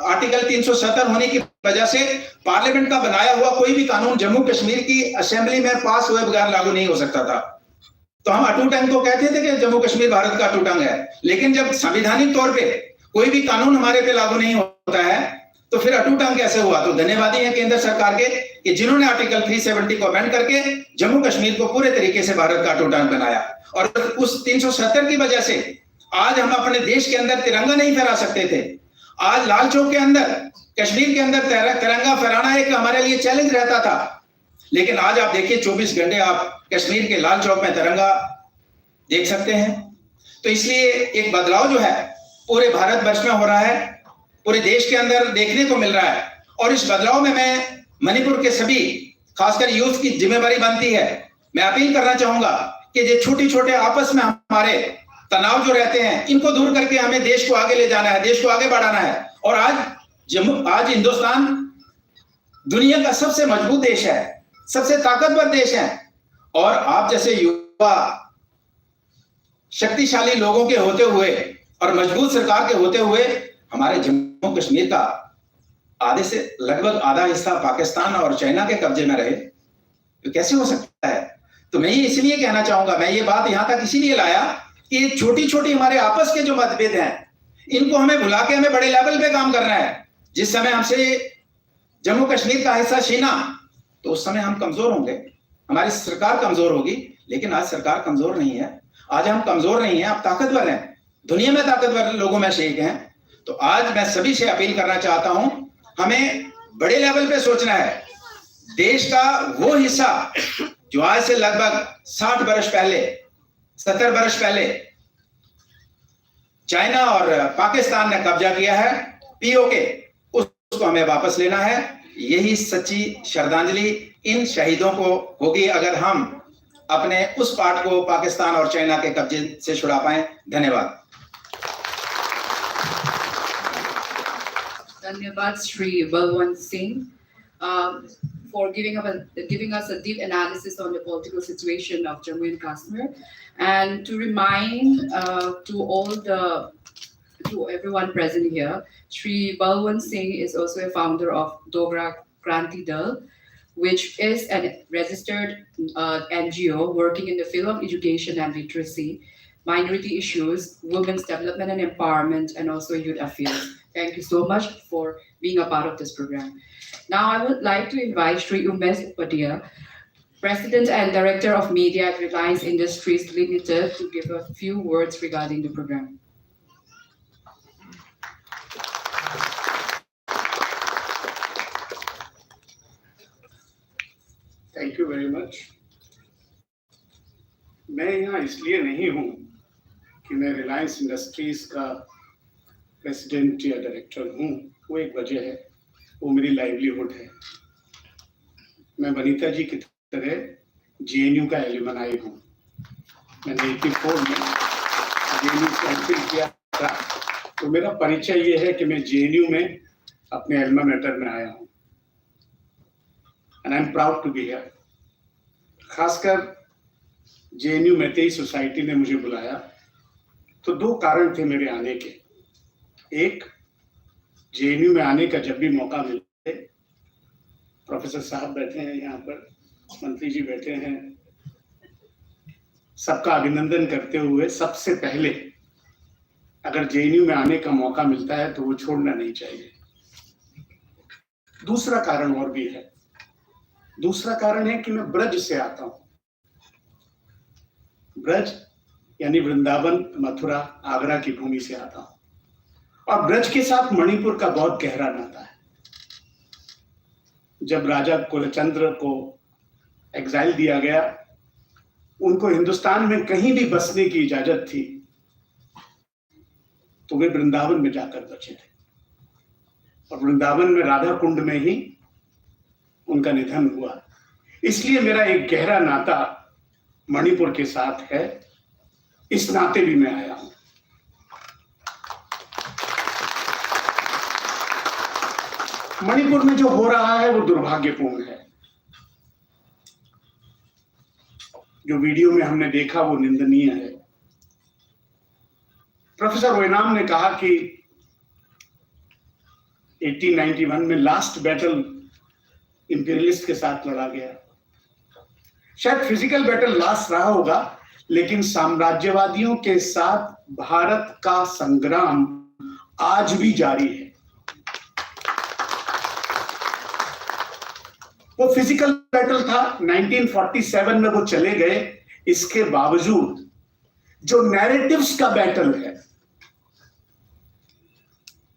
आर्टिकल 370 होने की वजह से पार्लियामेंट का बनाया हुआ कोई भी कानून जम्मू कश्मीर की असेंबली में पास हुए बगैर लागू नहीं हो सकता था। तो हम अटूट अंग तो कहते थे कि जम्मू कश्मीर भारत का अटूट अंग है, लेकिन जब संवैधानिक तौर पे कोई भी कानून हमारे पे लागू नहीं होता है तो फिर अटूट अंग कैसे हुआ? तो धन्यवादी हैं केंद्र सरकार के कि जिन्होंने आर्टिकल 370 को अमेंड करके जम्मू कश्मीर को पूरे तरीके से भारत का अटूट अंग बनाया। और उस 370 की वजह से आज हम अपने देश के अंदर तिरंगा नहीं फहरा सकते थे। आज लाल चौक के अंदर, कश्मीर के अंदर तिरंगा फहराना एक हमारे लिए चैलेंज रहता था, लेकिन आज आप देखिए 24 घंटे आप कश्मीर के लाल चौक में तिरंगा देख सकते हैं। तो इसलिए एक बदलाव जो है पूरे भारतवर्ष में हो रहा है, पूरे देश के अंदर देखने को मिल रहा है। और इस बदलाव में मैं मणिपुर के सभी, खासकर यूथ की जिम्मेवारी बनती है। मैं अपील करना चाहूंगा कि जो छोटे आपस में हमारे तनाव जो रहते हैं, इनको दूर करके हमें देश को आगे ले जाना है, देश को आगे बढ़ाना है। और आज हिंदुस्तान दुनिया का सबसे मजबूत देश है, सबसे ताकतवर देश है। और आप जैसे युवा शक्तिशाली लोगों के होते हुए और मजबूत सरकार के होते हुए हमारे जम्मू कश्मीर का आधे से लगभग आधा हिस्सा पाकिस्तान और चाइना के कब्जे में रहे, तो कैसे हो सकता है? तो मैं ये इसलिए कहना चाहूंगा, मैं ये बात यहां तक इसीलिए लाया कि छोटी हमारे आपस के जो मतभेद हैं, इनको हमें भुला के हमें बड़े लेवल पे काम करना है। जिस समय हमसे जम्मू कश्मीर का हिस्सा छीना तो उस समय हम कमजोर होंगे, हमारी सरकार कमजोर होगी। लेकिन आज सरकार कमजोर नहीं है, आज हम कमजोर नहीं है, आप ताकतवर हैं, दुनिया में ताकतवर लोगों में से एक हैं। तो आज मैं सभी से अपील करना चाहता हूं, हमें बड़े लेवल पे सोचना है। देश का वो हिस्सा जो आज से लगभग 60 वर्ष पहले, 70 वर्ष पहले चाइना और पाकिस्तान ने कब्जा किया है, पीओके, उसको हमें वापस लेना है। यही सच्ची श्रद्धांजलि इन शहीदों को होगी अगर हम अपने उस पार्ट को पाकिस्तान और चाइना के कब्जे से छुड़ा पाएं। धन्यवाद। Dhanyabad Shri Balwant Singh for giving us a deep analysis on the political situation of Jammu and Kashmir, and to remind to everyone present here, Shri Balwant Singh is also a founder of Dogra Kranti Dal, which is a registered NGO working in the field of education and literacy, minority issues, women's development and empowerment, and also youth affairs. Thank you so much for being a part of this program. Now I would like to invite Shri Umesh Upadhyay, President and Director of Media at Reliance Industries Limited, to give a few words regarding the program. Thank you very much. मैं यहाँ इसलिए नहीं हूँ कि मैं Reliance industries का president या director हूँ, वो एक वजह है, वो मेरी लाइवलीहुड है। मैं वनीता जी की तरह जेएनयू का एल्यूमनाई हूँ। मैंने 84 में जेएनयू से एमफिल किया था, तो मेरा परिचय ये है कि मैं जेएनयू में अपने एल्मा मैटर में आया हूँ, and I am proud to be here. खासकर जेएनयू मैतेई सोसाइटी ने मुझे बुलाया तो दो कारण थे मेरे आने के। एक, जेएनयू में आने का जब भी मौका मिलते, प्रोफेसर साहब बैठे हैं यहाँ पर, मंत्री जी बैठे हैं, सबका अभिनंदन करते हुए सबसे पहले अगर जेएनयू में आने का मौका मिलता है तो वो छोड़ना नहीं चाहिए। दूसरा कारण और भी है। दूसरा कारण है कि मैं ब्रज से आता हूँ। ब्रज यानी वृंदावन, मथुरा, आगरा की भूमि से आता हूँ, और ब्रज के साथ मणिपुर का बहुत गहरा नाता है। जब राजा कुलचंद्र को एग्जाइल दिया गया, उनको हिंदुस्तान में कहीं भी बसने की इजाजत थी, तो वे वृंदावन में जाकर बचे थे, और वृंदावन में राधा कुंड में ही उनका निधन हुआ। इसलिए मेरा एक गहरा नाता मणिपुर के साथ है। इस नाते भी मैं आया हूं। मणिपुर में जो हो रहा है वो दुर्भाग्यपूर्ण है। जो वीडियो में हमने देखा वो निंदनीय है। प्रोफेसर ओएनाम ने कहा कि 1891 में लास्ट बैटल इंपीरियलिस्ट के साथ लड़ा गया। शायद फिजिकल बैटल लास्ट रहा होगा, लेकिन साम्राज्यवादियों के साथ भारत का संग्राम आज भी जारी है। वो फिजिकल बैटल था, 1947 में वो चले गए। इसके बावजूद जो नैरेटिव्स का बैटल है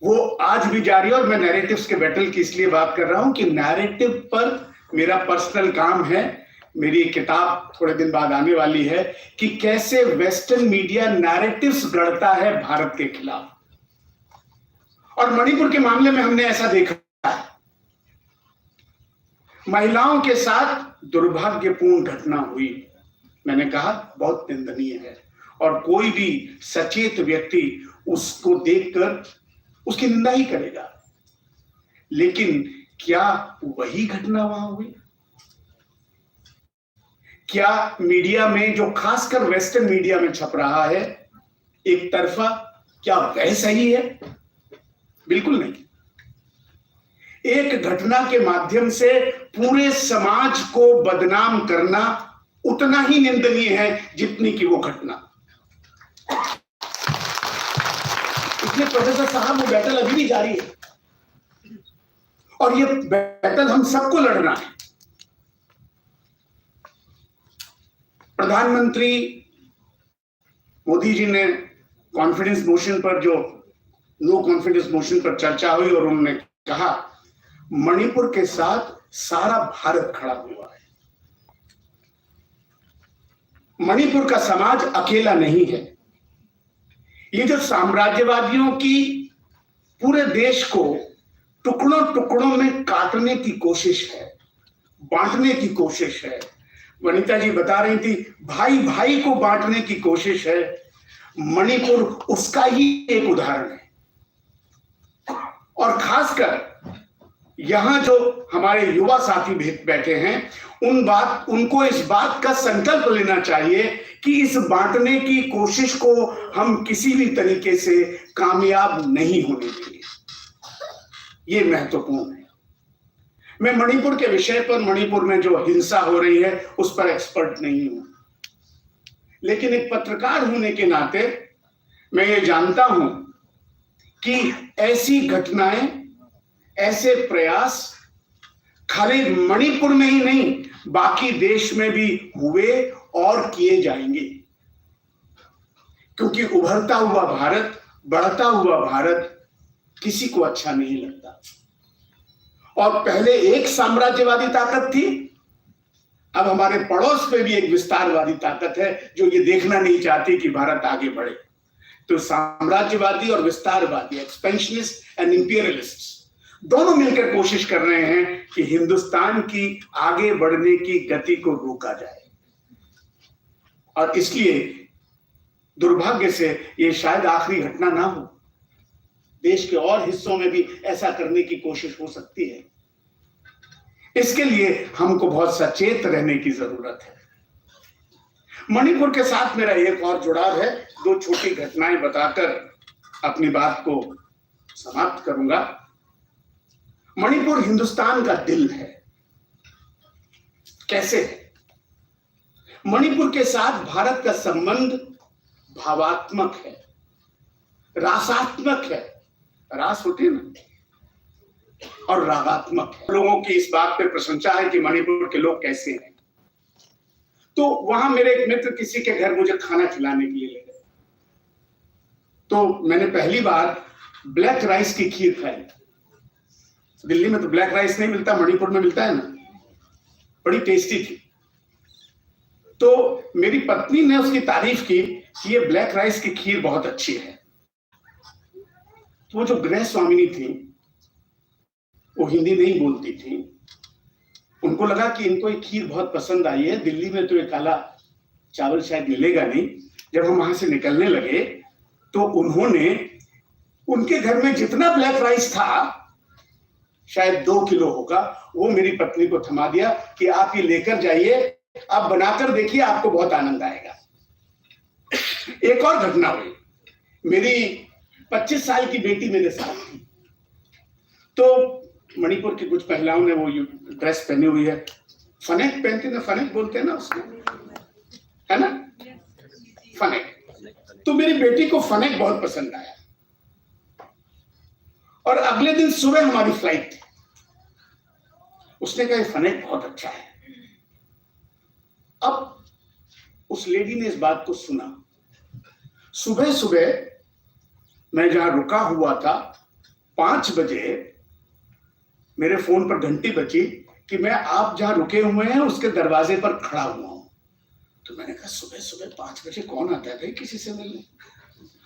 वो आज भी जारी है। और मैं नैरेटिव्स के बैटल की इसलिए बात कर रहा हूं कि नैरेटिव पर मेरा पर्सनल काम है। मेरी एक किताब थोड़े दिन बाद आने वाली है कि कैसे वेस्टर्न मीडिया नैरेटिव्स गढ़ता है भारत के खिलाफ। और मणिपुर के मामले में हमने ऐसा देखा है, महिलाओं के साथ दुर्भाग्यपूर्ण घटना हुई। मैंने कहा बहुत निंदनीय है, और कोई भी सचेत व्यक्ति उसको देखकर उसकी निंदा ही करेगा। लेकिन क्या वही घटना वहां हुई? क्या मीडिया में, जो खासकर वेस्टर्न मीडिया में छप रहा है एक तरफा, क्या वह सही है? बिल्कुल नहीं। एक घटना के माध्यम से पूरे समाज को बदनाम करना उतना ही निंदनीय है जितनी कि वो घटना। इसलिए प्रोफेसर साहब, वो बैटल अभी भी जारी है, और ये बैटल हम सबको लड़ना है। प्रधानमंत्री मोदी जी ने कॉन्फिडेंस मोशन पर, जो नो कॉन्फिडेंस मोशन पर चर्चा हुई, और उन्होंने कहा मणिपुर के साथ सारा भारत खड़ा हुआ है। मणिपुर का समाज अकेला नहीं है। ये जो साम्राज्यवादियों की पूरे देश को टुकड़ों टुकड़ों में काटने की कोशिश है, बांटने की कोशिश है। वनिता जी बता रही थी भाई भाई को बांटने की कोशिश है। मणिपुर उसका ही एक उदाहरण है। और खासकर यहां जो हमारे युवा साथी बैठे हैं, उनको इस बात का संकल्प लेना चाहिए कि इस बांटने की कोशिश को हम किसी भी तरीके से कामयाब नहीं होने देंगे। ये महत्वपूर्ण है। मैं मणिपुर के विषय पर, मणिपुर में जो हिंसा हो रही है उस पर एक्सपर्ट नहीं हूं, लेकिन एक पत्रकार होने के नाते मैं ये जानता हूं कि ऐसी घटनाएं, ऐसे प्रयास खाली मणिपुर में ही नहीं, बाकी देश में भी हुए और किए जाएंगे। क्योंकि उभरता हुआ भारत, बढ़ता हुआ भारत किसी को अच्छा नहीं लगता। और पहले एक साम्राज्यवादी ताकत थी, अब हमारे पड़ोस पे भी एक विस्तारवादी ताकत है जो ये देखना नहीं चाहती कि भारत आगे बढ़े। तो साम्राज्यवादी और विस्तारवादी, एक्सपेंशनिस्ट एंड इंपीरियलिस्ट, दोनों मिलकर कोशिश कर रहे हैं कि हिंदुस्तान की आगे बढ़ने की गति को रोका जाए। और इसलिए दुर्भाग्य से ये शायद आखिरी घटना ना हो। देश के और हिस्सों में भी ऐसा करने की कोशिश हो सकती है। इसके लिए हमको बहुत सचेत रहने की जरूरत है। मणिपुर के साथ मेरा एक और जुड़ाव है। दो छोटी घटनाएं बताकर अपनी बात को समाप्त करूंगा। मणिपुर हिंदुस्तान का दिल है। कैसे है? मणिपुर के साथ भारत का संबंध भावात्मक है, रासात्मक है। रास होती है ना, और रागात्मक है। लोगों की इस बात पे प्रशंसा है कि मणिपुर के लोग कैसे हैं। तो वहां मेरे एक मित्र किसी के घर मुझे खाना खिलाने के लिए ले गए। तो मैंने पहली बार ब्लैक राइस की खीर खाई। दिल्ली में तो ब्लैक राइस नहीं मिलता, मणिपुर में मिलता है ना। बड़ी टेस्टी थी। तो मेरी पत्नी ने उसकी तारीफ की कि ये ब्लैक राइस की खीर बहुत अच्छी है। तो वो जो गृह स्वामिनी थी, वो हिंदी नहीं बोलती थी। उनको लगा कि इनको ये खीर बहुत पसंद आई है, दिल्ली में तो ये काला चावल शायद मिलेगा नहीं। जब हम वहां से निकलने लगे तो उन्होंने उनके घर में जितना ब्लैक राइस था, शायद 2 किलो होगा, वो मेरी पत्नी को थमा दिया कि आप ये लेकर जाइए, आप बनाकर देखिए, आपको बहुत आनंद आएगा। एक और घटना हुई मेरी 25 साल की बेटी मेरे साथ थी। तो मणिपुर की कुछ महिलाओं ने वो ड्रेस पहनी हुई है, फनेक पहनते ना, फनेक बोलते हैं ना उसको, है ना, फनेक। तो मेरी बेटी को फनेक बहुत पसंद आया और अगले दिन सुबह हमारी फ्लाइट थी। उसने कहा ये फनेक बहुत अच्छा है। अब उस लेडी ने इस बात को सुना। सुबह सुबह मैं जहां रुका हुआ था 5 बजे मेरे फोन पर घंटी बजी कि मैं आप जहां रुके हुए हैं उसके दरवाजे पर खड़ा हुआ हूं। तो मैंने कहा सुबह सुबह 5 बजे कौन आता है भाई किसी से मिलने,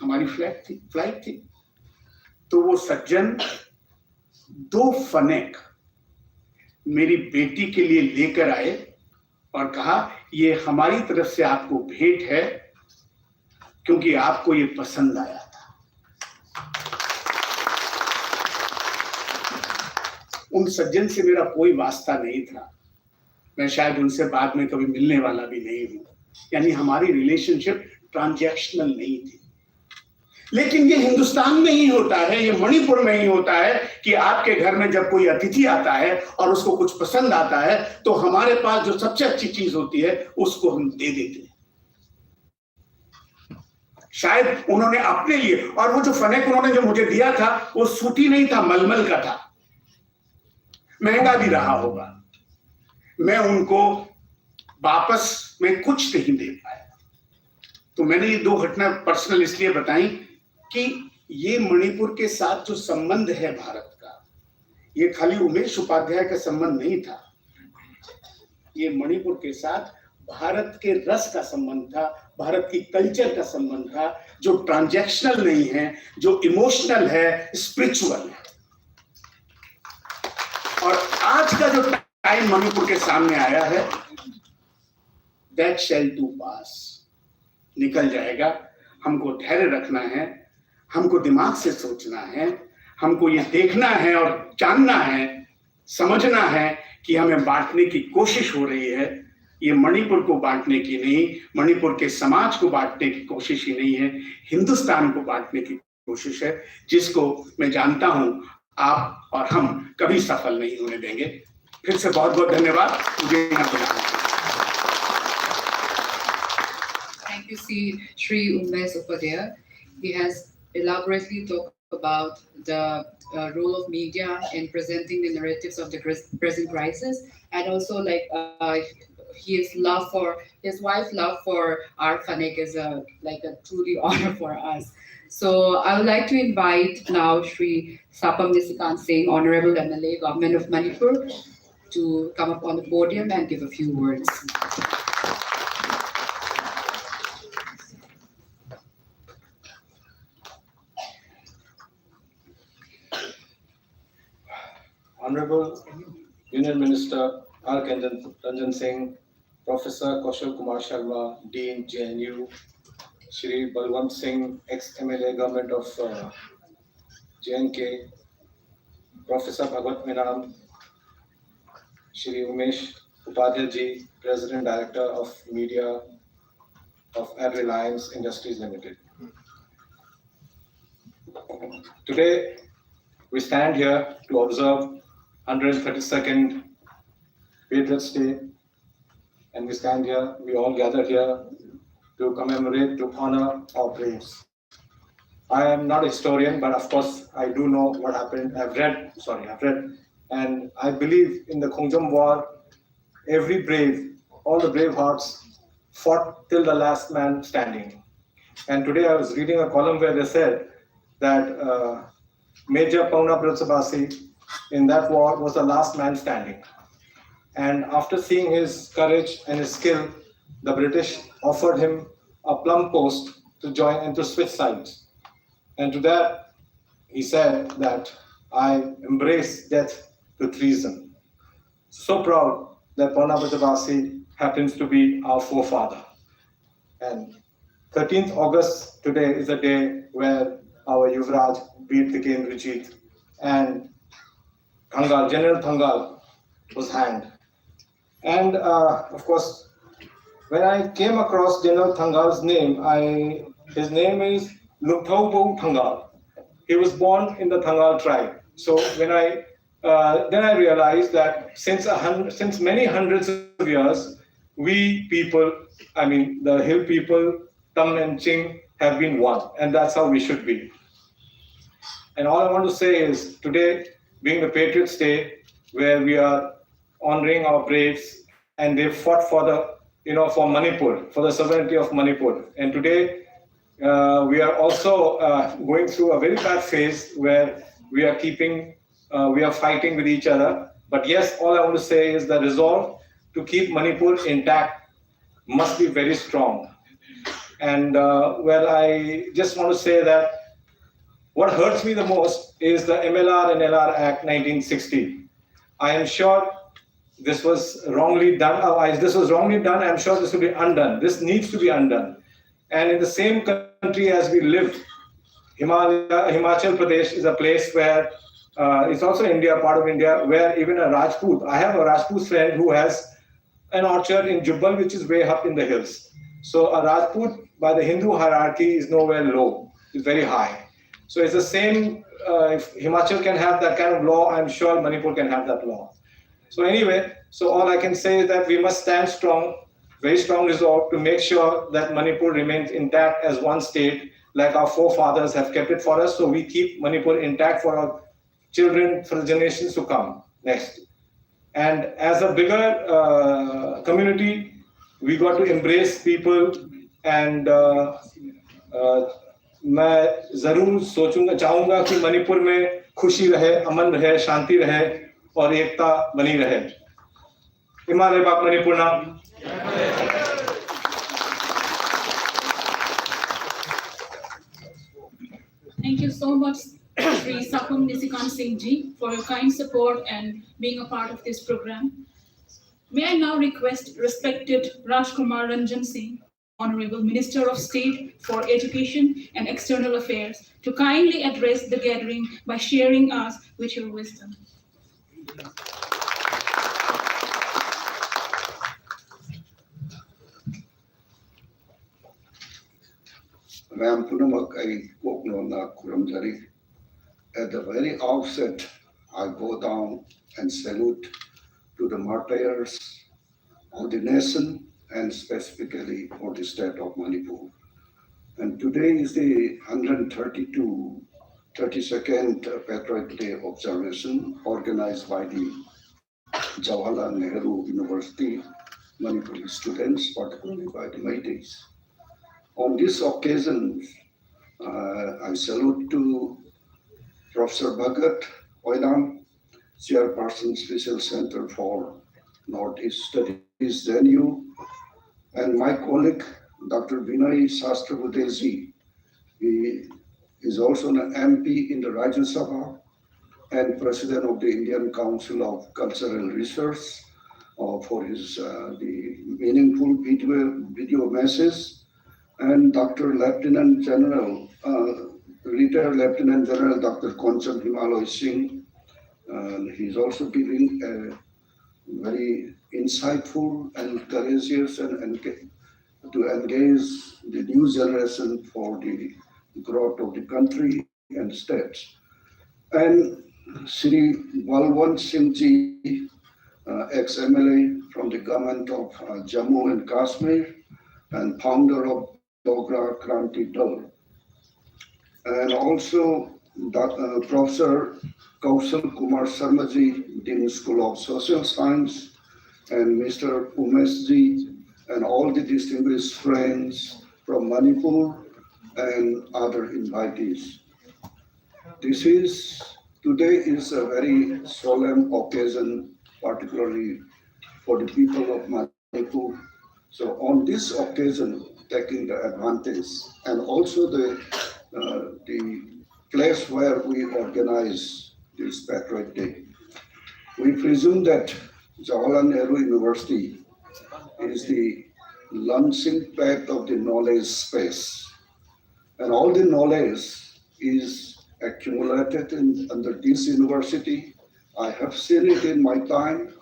हमारी फ्लाइट थी। तो वो सज्जन 2 फनेक मेरी बेटी के लिए लेकर आए और कहा ये हमारी तरफ से आपको भेंट है क्योंकि आपको ये पसंद आया था। उन सज्जन से मेरा कोई वास्ता नहीं था, मैं शायद उनसे बाद में कभी मिलने वाला भी नहीं हूं, यानी हमारी रिलेशनशिप ट्रांजैक्शनल नहीं थी। लेकिन ये हिंदुस्तान में ही होता है, ये मणिपुर में ही होता है कि आपके घर में जब कोई अतिथि आता है और उसको कुछ पसंद आता है तो हमारे पास जो सबसे अच्छी चीज होती है उसको हम दे देते हैं। शायद उन्होंने अपने लिए, और वो जो फनेक उन्होंने जो मुझे दिया था वो सूती नहीं था, मलमल का था, महंगा भी रहा होगा। मैं उनको वापस में कुछ नहीं दे पाया। तो मैंने ये 2 घटना पर्सनल इसलिए बताई कि ये मणिपुर के साथ जो संबंध है भारत का, ये खाली उमेश उपाध्याय का संबंध नहीं था, ये मणिपुर के साथ भारत के रस का संबंध था, भारत की कल्चर का संबंध था, जो ट्रांजैक्शनल नहीं है, जो इमोशनल है, स्पिरिचुअल है। और आज का जो टाइम मणिपुर के सामने आया है, दैट शैल टू पास, निकल जाएगा। हमको धैर्य रखना है, हमको दिमाग से सोचना है, हमको ये देखना है और जानना है, समझना है कि हमें बांटने की कोशिश हो रही है। ये मणिपुर को बांटने की नहीं, मणिपुर के समाज को बांटने की कोशिश ही नहीं है, हिंदुस्तान को बांटने की कोशिश है, जिसको मैं जानता हूं आप और हम कभी सफल नहीं होने देंगे। फिर से बहुत बहुत धन्यवाद। मुझे यहाँ बुलाने के लिए। Thank you, Sri Umesh Upadhyay. He has elaborately talked about the role of media in presenting the narratives of the present crisis, and also his wife's love for our Fanek is a truly honor for us. So I would like to invite now Sri Sapam Nisikant Singh, Honorable MLA, Government of Manipur, to come up on the podium and give a few words. Honorable Union Minister 𝐼𝐴 Ranjan Singh, Professor Kaushal Kumar Sharma, Dean JNU, Shri Balwant Singh, ex-MLA Government of J&K, Professor Bhagwat Menon, Shri Umesh Upadhyay ji, President Director of Media of Reliance Industries Limited. Today, we stand here to observe 132nd Patriots Day, and we stand here, we all gather here to commemorate, to honor our braves. I am not a historian, but of course I do know what happened. I've read, and I believe in the Khongjam War, every brave, all the brave hearts fought till the last man standing. And today I was reading a column where they said that Major Pauna Bratsabasi in that war was the last man standing. And after seeing his courage and his skill, the British offered him a plum post to join and to switch sides. And to that, he said that I embrace death to treason. So proud that Pauna Bratsabasi happens to be our forefather. And 13th August today is a day where our Yuvraj beat the 𝐾𝐬𝐬𝐿 and General Thangal was hanged. And of course, when I came across General Thangal's name, his name is Nukthaupou Thangal. He was born in the Thangal tribe. So when then I realized that since many hundreds of years, we people, I mean the hill people, Tam and Ching, have been one, and that's how we should be. And all I want to say is today, being the Patriots' Day, where we are honoring our braves, and they fought for for Manipur, for the sovereignty of Manipur. And today, we are also going through a very bad phase where we are fighting with each other. But yes, all I want to say is the resolve to keep Manipur intact must be very strong. And I just want to say that what hurts me the most is the MLR and LR Act 1960. I am sure this was wrongly done. I'm sure this will be undone. This needs to be undone. And in the same country as we live, Himachal Pradesh is a place where it's also India, part of India, where even a Rajput, I have a Rajput friend who has an orchard in Jubbal, which is way up in the hills. So a Rajput by the Hindu hierarchy is nowhere low, it's very high. So it's the same, if Himachal can have that kind of law, I'm sure Manipur can have that law. So anyway, so all I can say is that we must stand strong, very strong resolve to make sure that Manipur remains intact as one state, like our forefathers have kept it for us. So we keep Manipur intact for our children, for the generations to come next. And as a bigger community, we got to embrace people, and मैं जरूर चाहूंगा कि मणिपुर में खुशी रहे, अमन रहे, शांति रहे और एकता बनी रहे. हिमालय बाप मणिपुर नाम. Thank you so much, Sri Sakum Nisikant Singh Ji, for your kind support and being a part of this program. May I now request respected Rajkumar Ranjan Singh, Honorable Minister of State for Education and External Affairs, to kindly address the gathering by sharing us with your wisdom. At the very outset, I bow down and salute to the martyrs of the nation and specifically for the state of Manipur. And today is the 32nd Patriot Day observation organized by the Jawaharlal Nehru University Manipuri students, particularly by the Meiteis. On this occasion, I salute to Professor Bhagat Oilam, Chairperson Special Center for Northeast Studies, JNU, and my colleague, Dr. Vinay Sastravutesi. He is also an MP in the Rajya Sabha and President of the Indian Council of Cultural Research for his the meaningful video message, and Dr. Lieutenant General, retired Lieutenant General Dr. Kanchan Himaloy Singh. He's also giving a very insightful and courageous and to engage the new generation for the growth of the country and states. And Sri Balwant Singh Ji, ex-MLA from the government of Jammu and Kashmir and founder of Dogra Kranti Dal. And also Professor Kaushal Kumar Sharma Ji, Dean School of Social Science, and Mr. Umesh Ji, and all the distinguished friends from Manipur and other invitees. Today is a very solemn occasion, particularly for the people of Manipur. So on this occasion, taking the advantage and also the place where we organize this Patriot Day, we presume that Jawaharlal Nehru University is the launching pad of the knowledge space. And all the knowledge is accumulated under this university. I have seen it in my time.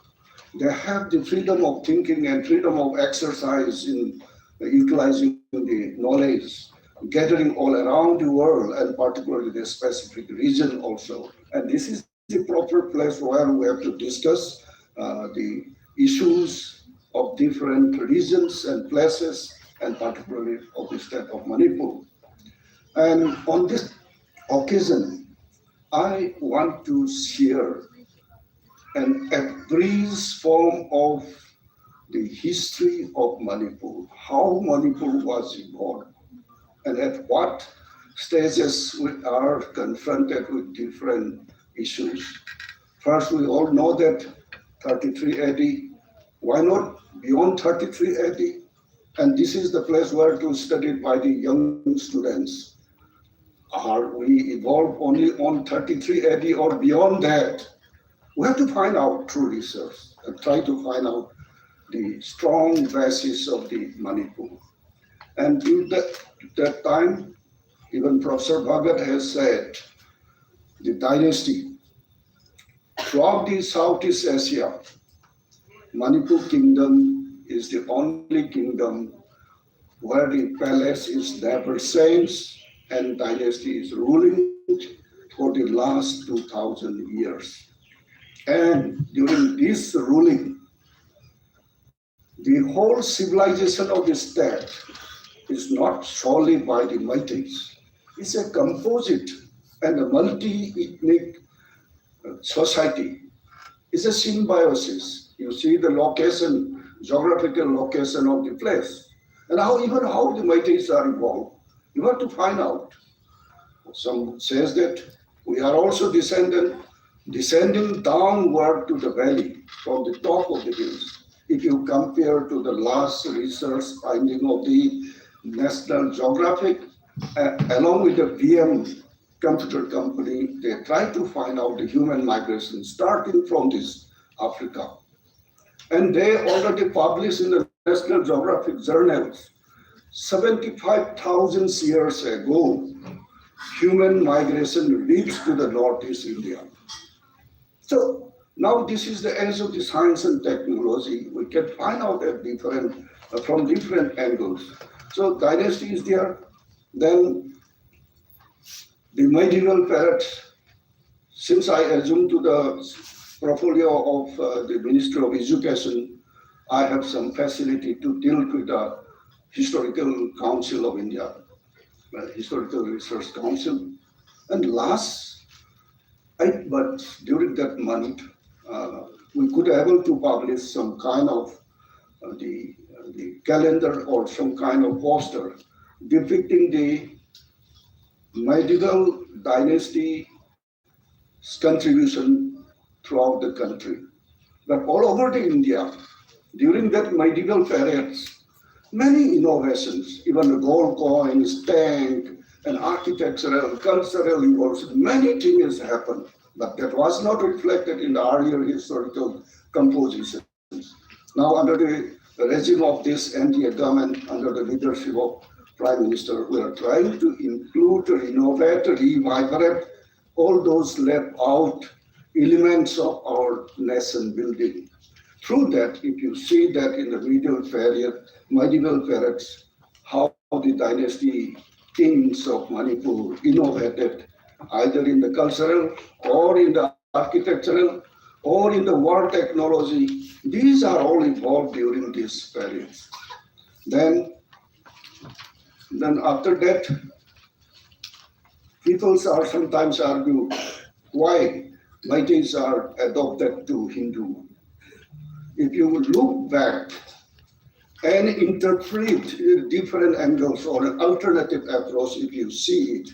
They have the freedom of thinking and freedom of exercise in utilizing the knowledge gathering all around the world, and particularly the specific region also. And this is the proper place where we have to discuss the issues of different regions and places, and particularly of the state of Manipur. And on this occasion, I want to share a brief form of the history of Manipur, how Manipur was evolved, and at what stages we are confronted with different issues. First, we all know that 33 AD, why not beyond 33 AD? And this is the place where to study by the young students. Are we evolved only on 33 AD or beyond that? We have to find out through research and try to find out the strong basis of the Manipur. And in that time, even Professor Bhagat has said, the dynasty throughout the Southeast Asia, Manipur kingdom is the only kingdom where the palace is never changed and dynasty is ruling for the last 2,000 years. And during this ruling, the whole civilization of the state is not solely by the Meiteis. It's a composite and a multi-ethnic society. It's a symbiosis. You see the location, geographical location of the place, and how the Meiteis are involved. You have to find out. Some says that we are also descending downward to the valley from the top of the hills. If you compare to the last research finding of the National Geographic, along with the VM computer company, they try to find out the human migration starting from this Africa. And they already published in the National Geographic journals 75,000 years ago, human migration reached to the Northeast India. So now this is the age of the science and technology. We can find out from different angles. So dynasty is there. Then the medieval periods, since I assumed to the portfolio of the Ministry of Education, I have some facility to deal with the Historical Council of India, Historical Research Council. And but during that month, we could able to publish some kind of the calendar or some kind of poster depicting the medieval dynasty contribution throughout the country. But all over the India, during that medieval periods, many innovations, even the gold coins, tank, and architectural, cultural involvement, many things happened, but that was not reflected in the earlier historical compositions. Now, under the regime of this NDA government, under the leadership of Prime Minister, we are trying to include, renovate, revigorate all those left out elements of our nation building. Through that, if you see that in the medieval periods, how the dynasty kings of Manipur innovated either in the cultural or in the architectural or in the war technology, these are all involved during these periods. Then after that, people are sometimes argue why Meiteis are adopted to Hindu. If you look back and interpret different angles or an alternative approach, if you see it,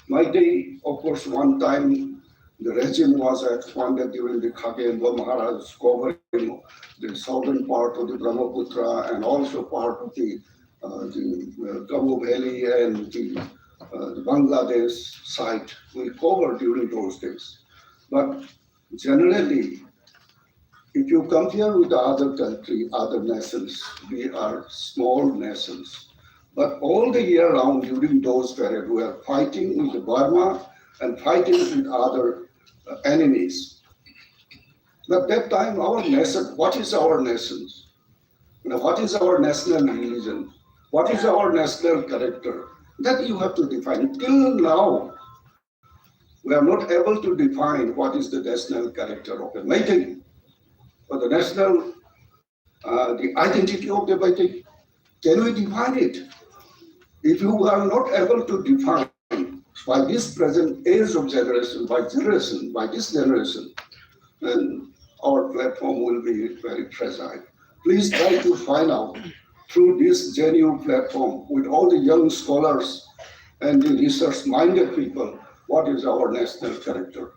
Meitei, of course, one time the regime was expanded during the 𝐏𝐀𝐓𝐑𝐈𝐎𝐍 Maharaj, covering the southern part of the Brahmaputra and also part of the Kabu Valley and the Bangladesh side. We covered during those days. But generally, if you compare with the other country, other nations, we are small nations. But all the year round during those periods, we are fighting with Burma and fighting with other enemies. But that time, our nation, what is our nation? What is our national religion? What is our national character? That you have to define. Till now, we are not able to define what is the national character of a Meitei, or the national, the identity of the Meitei. Can we define it? If you are not able to define by this present age of generation, by this generation, then our platform will be very fragile. Please try to find out through this genuine platform with all the young scholars and the research-minded people, what is our national character?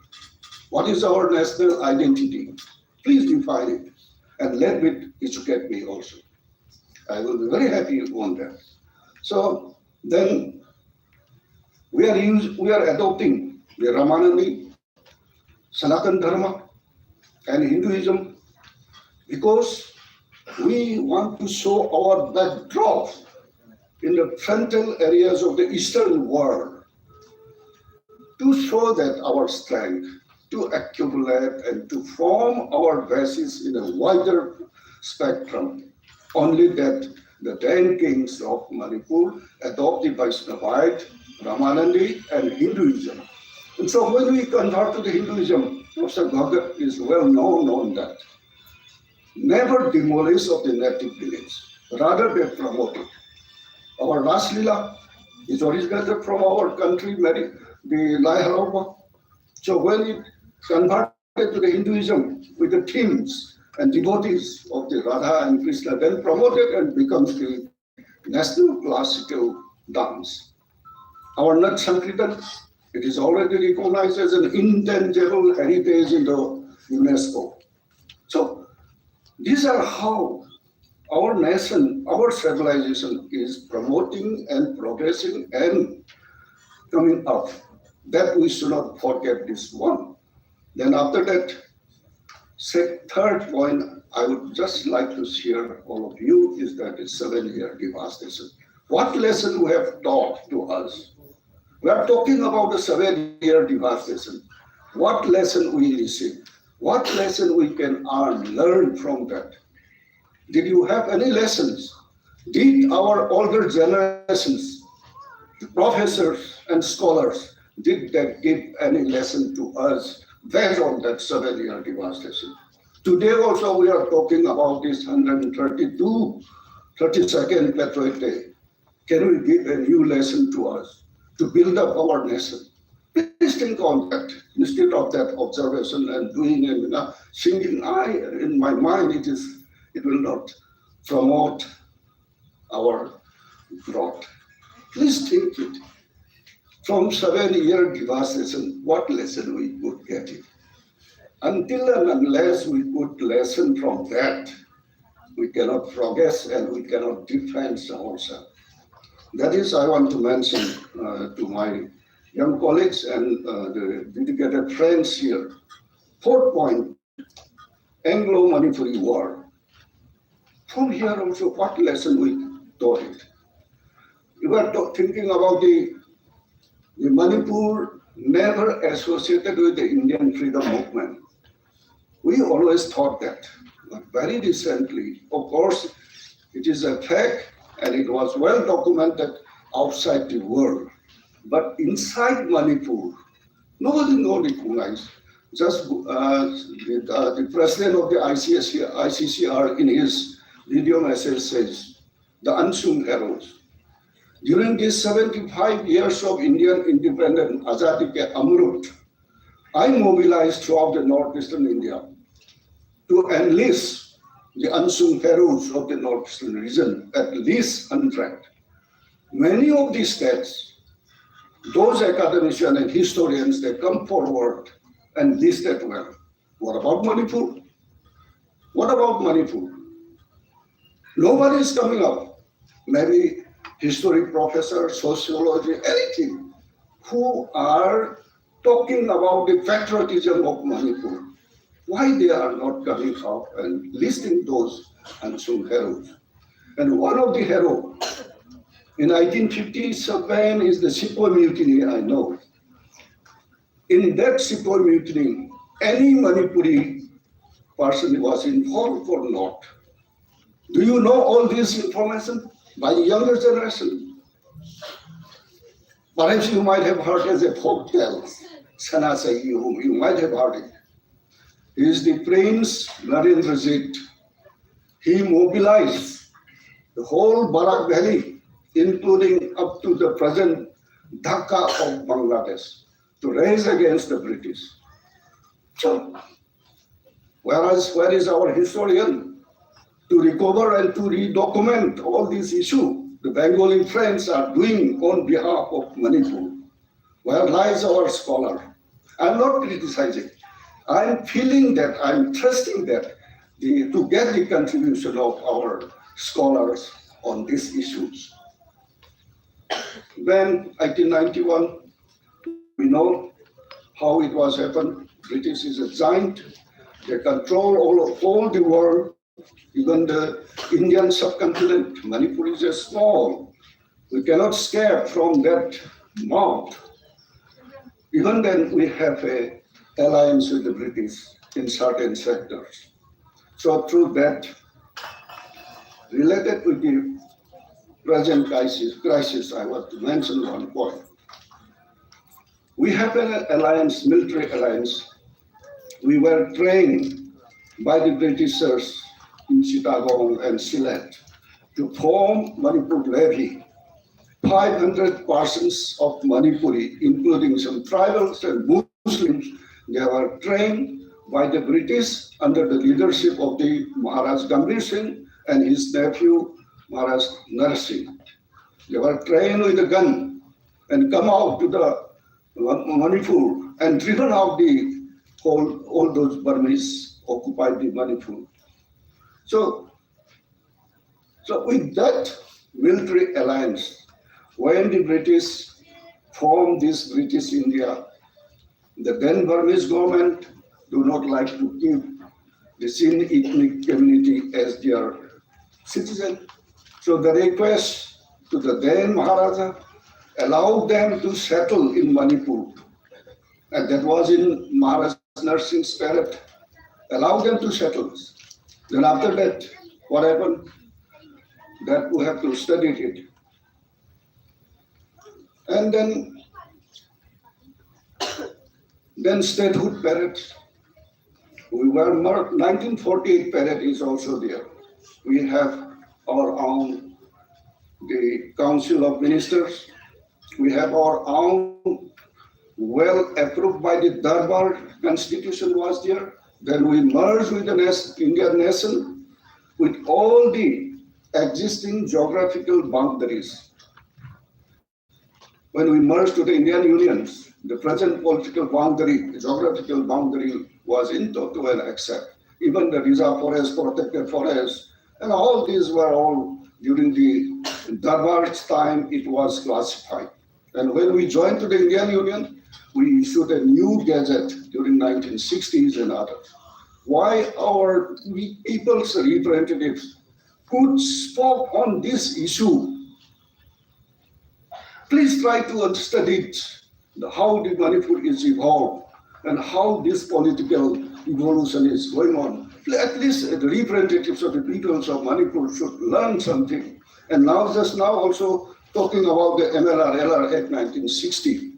What is our national identity? Please define it and let me educate me also. I will be very happy on that. So then we are adopting the Ramanandi, Sanatana Dharma and Hinduism because we want to show our backdrop in the frontal areas of the Eastern world to show that our strength, to accumulate and to form our basis in a wider spectrum. Only that the 10 kings of Manipur adopt the Vaishnavite, Ramanandi and Hinduism. And so when we convert to the Hinduism, Professor Bhagat is well known on that. Never demolish of the native village, rather they promote it. Our Ras Leela is originated from our country, the Lai Haraupa. So when it converted to the Hinduism with the themes and devotees of the Radha and Krishna, then promoted and becomes the national classical dance. Our Nat Sankirtan, it is already recognized as an intangible heritage in the UNESCO. So these are how our nation, our civilization is promoting and progressing and coming up. That we should not forget this one. Then after that, third point I would just like to share all of you is that it's 7-year devastation. What lesson we have taught to us? We are talking about the 7-year devastation. What lesson we received? What lesson we can learn from that? Did you have any lessons? Did our older generations, professors and scholars, did they give any lesson to us based on that 7-year devastation? Today also we are talking about this 32nd Patriot Day. Can we give a new lesson to us to build up our nation? Please think on that instead of that observation and doing and singing. In my mind, it will not promote our growth. Please think it. From 7-year devastation, what lesson we could get it? Until and unless we could lesson from that, we cannot progress and we cannot defend ourselves. That is, I want to mention to my young colleagues and the dedicated friends here. Fourth point, Anglo-Manipuri War. From here also, what lesson we taught it? We were thinking about the Manipur never associated with the Indian freedom movement. We always thought that, but very recently, of course, it is a fact and it was well documented outside the world. But inside Manipur, nobody recognized. Just the president of the ICCR in his video message says, the unsung heroes. During these 75 years of Indian independence, Azadi Ke Amrut, I mobilized throughout the northeastern India to enlist the unsung heroes of the northeastern region, at least 100. Many of these states, those academicians and historians, they come forward and listed well. What about Manipur? What about Manipur? Nobody is coming up. Maybe history professor, sociology, anything, who are talking about the patriotism of Manipur. Why they are not coming out and listing those unsung heroes? And one of the heroes in 1957 is the Sepoy Mutiny, I know. In that Sepoy Mutiny, any Manipuri person was involved or not. Do you know all this information by younger generation? Perhaps you might have heard as a folk tale, Sanasai, you might have heard it. He is the Prince Narendrajit. He mobilized the whole Barak Valley, including up to the present Dhaka of Bangladesh, to raise against the British. So, where is our historian to recover and to redocument all these issues the Bengali friends are doing on behalf of Manipur? Where lies our scholar? I'm not criticizing. I'm feeling that, I'm trusting that to get the contribution of our scholars on these issues. Then 1891, we know how it was happened. British is a giant. They control all the world, even the Indian subcontinent. Manipur is a small. We cannot escape from that mouth. Even then, we have an alliance with the British in certain sectors. So through that, related with the present crisis, I want to mention one point. We have an alliance, military alliance. We were trained by the Britishers in Chittagong and Sylhet to form Manipur levy. 500 persons of Manipuri, including some tribals and Muslims, they were trained by the British under the leadership of the Maharaj Gambhir Singh and his nephew Maharaj Nar Singh. They were trained with a gun and come out to the Manipur and driven out all those Burmese occupied the Manipur. So with that military alliance, when the British formed this British India, the then Burmese government do not like to keep the Sindh ethnic community as their citizen. So the request to the then Maharaja allowed them to settle in Manipur. And that was in Maharaj Nar Singh's spirit, allowed them to settle. Then after that, what happened? That we have to study it. And then statehood parade. We were 1948 parade is also there. We have our own, the Council of Ministers. We have our own, well approved by the Darbar Constitution was there. Then we merged with the Indian nation with all the existing geographical boundaries. When we merged to the Indian Union, the present political boundary, the geographical boundary was in toto and accept. Even the reserve forest, protected forest, and all these were all during the Darbar's time, it was classified. And when we joined to the Indian Union, we issued a new gazette during 1960s and others. Why our people's representatives could spoke on this issue? Please try to study it, how the Manipur is evolved and how this political evolution is going on. At least the representatives of the peoples of Manipur should learn something. And now, just now also talking about the MLR-LR Act 1960.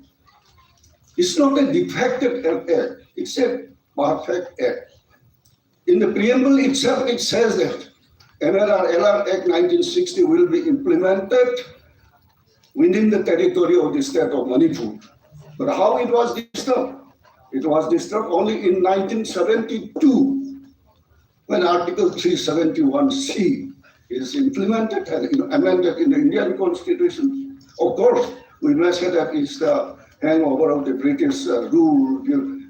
It's not a defective act, it's a perfect act. In the preamble itself, it says that MLR-LR Act 1960 will be implemented within the territory of the state of Manipur. But how it was disturbed? It was disturbed only in 1972, when Article 371C is implemented and amended in the Indian Constitution. Of course, we may say that it's the hangover of the British rule,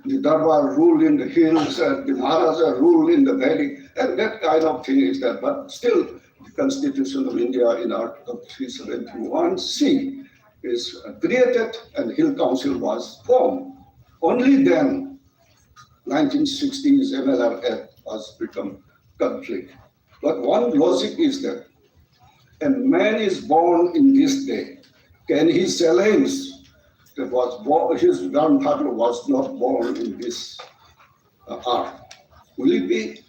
the Darbar rule in the hills, and the Maharaja rule in the valley, and that kind of thing is there. But still, the Constitution of India in Article 371C is created and Hill Council was formed. Only then, 1960s MLR Act has become conflict. But one logic is that a man is born in this day. Can he challenge that was born, his grandfather was not born in this earth? Will it be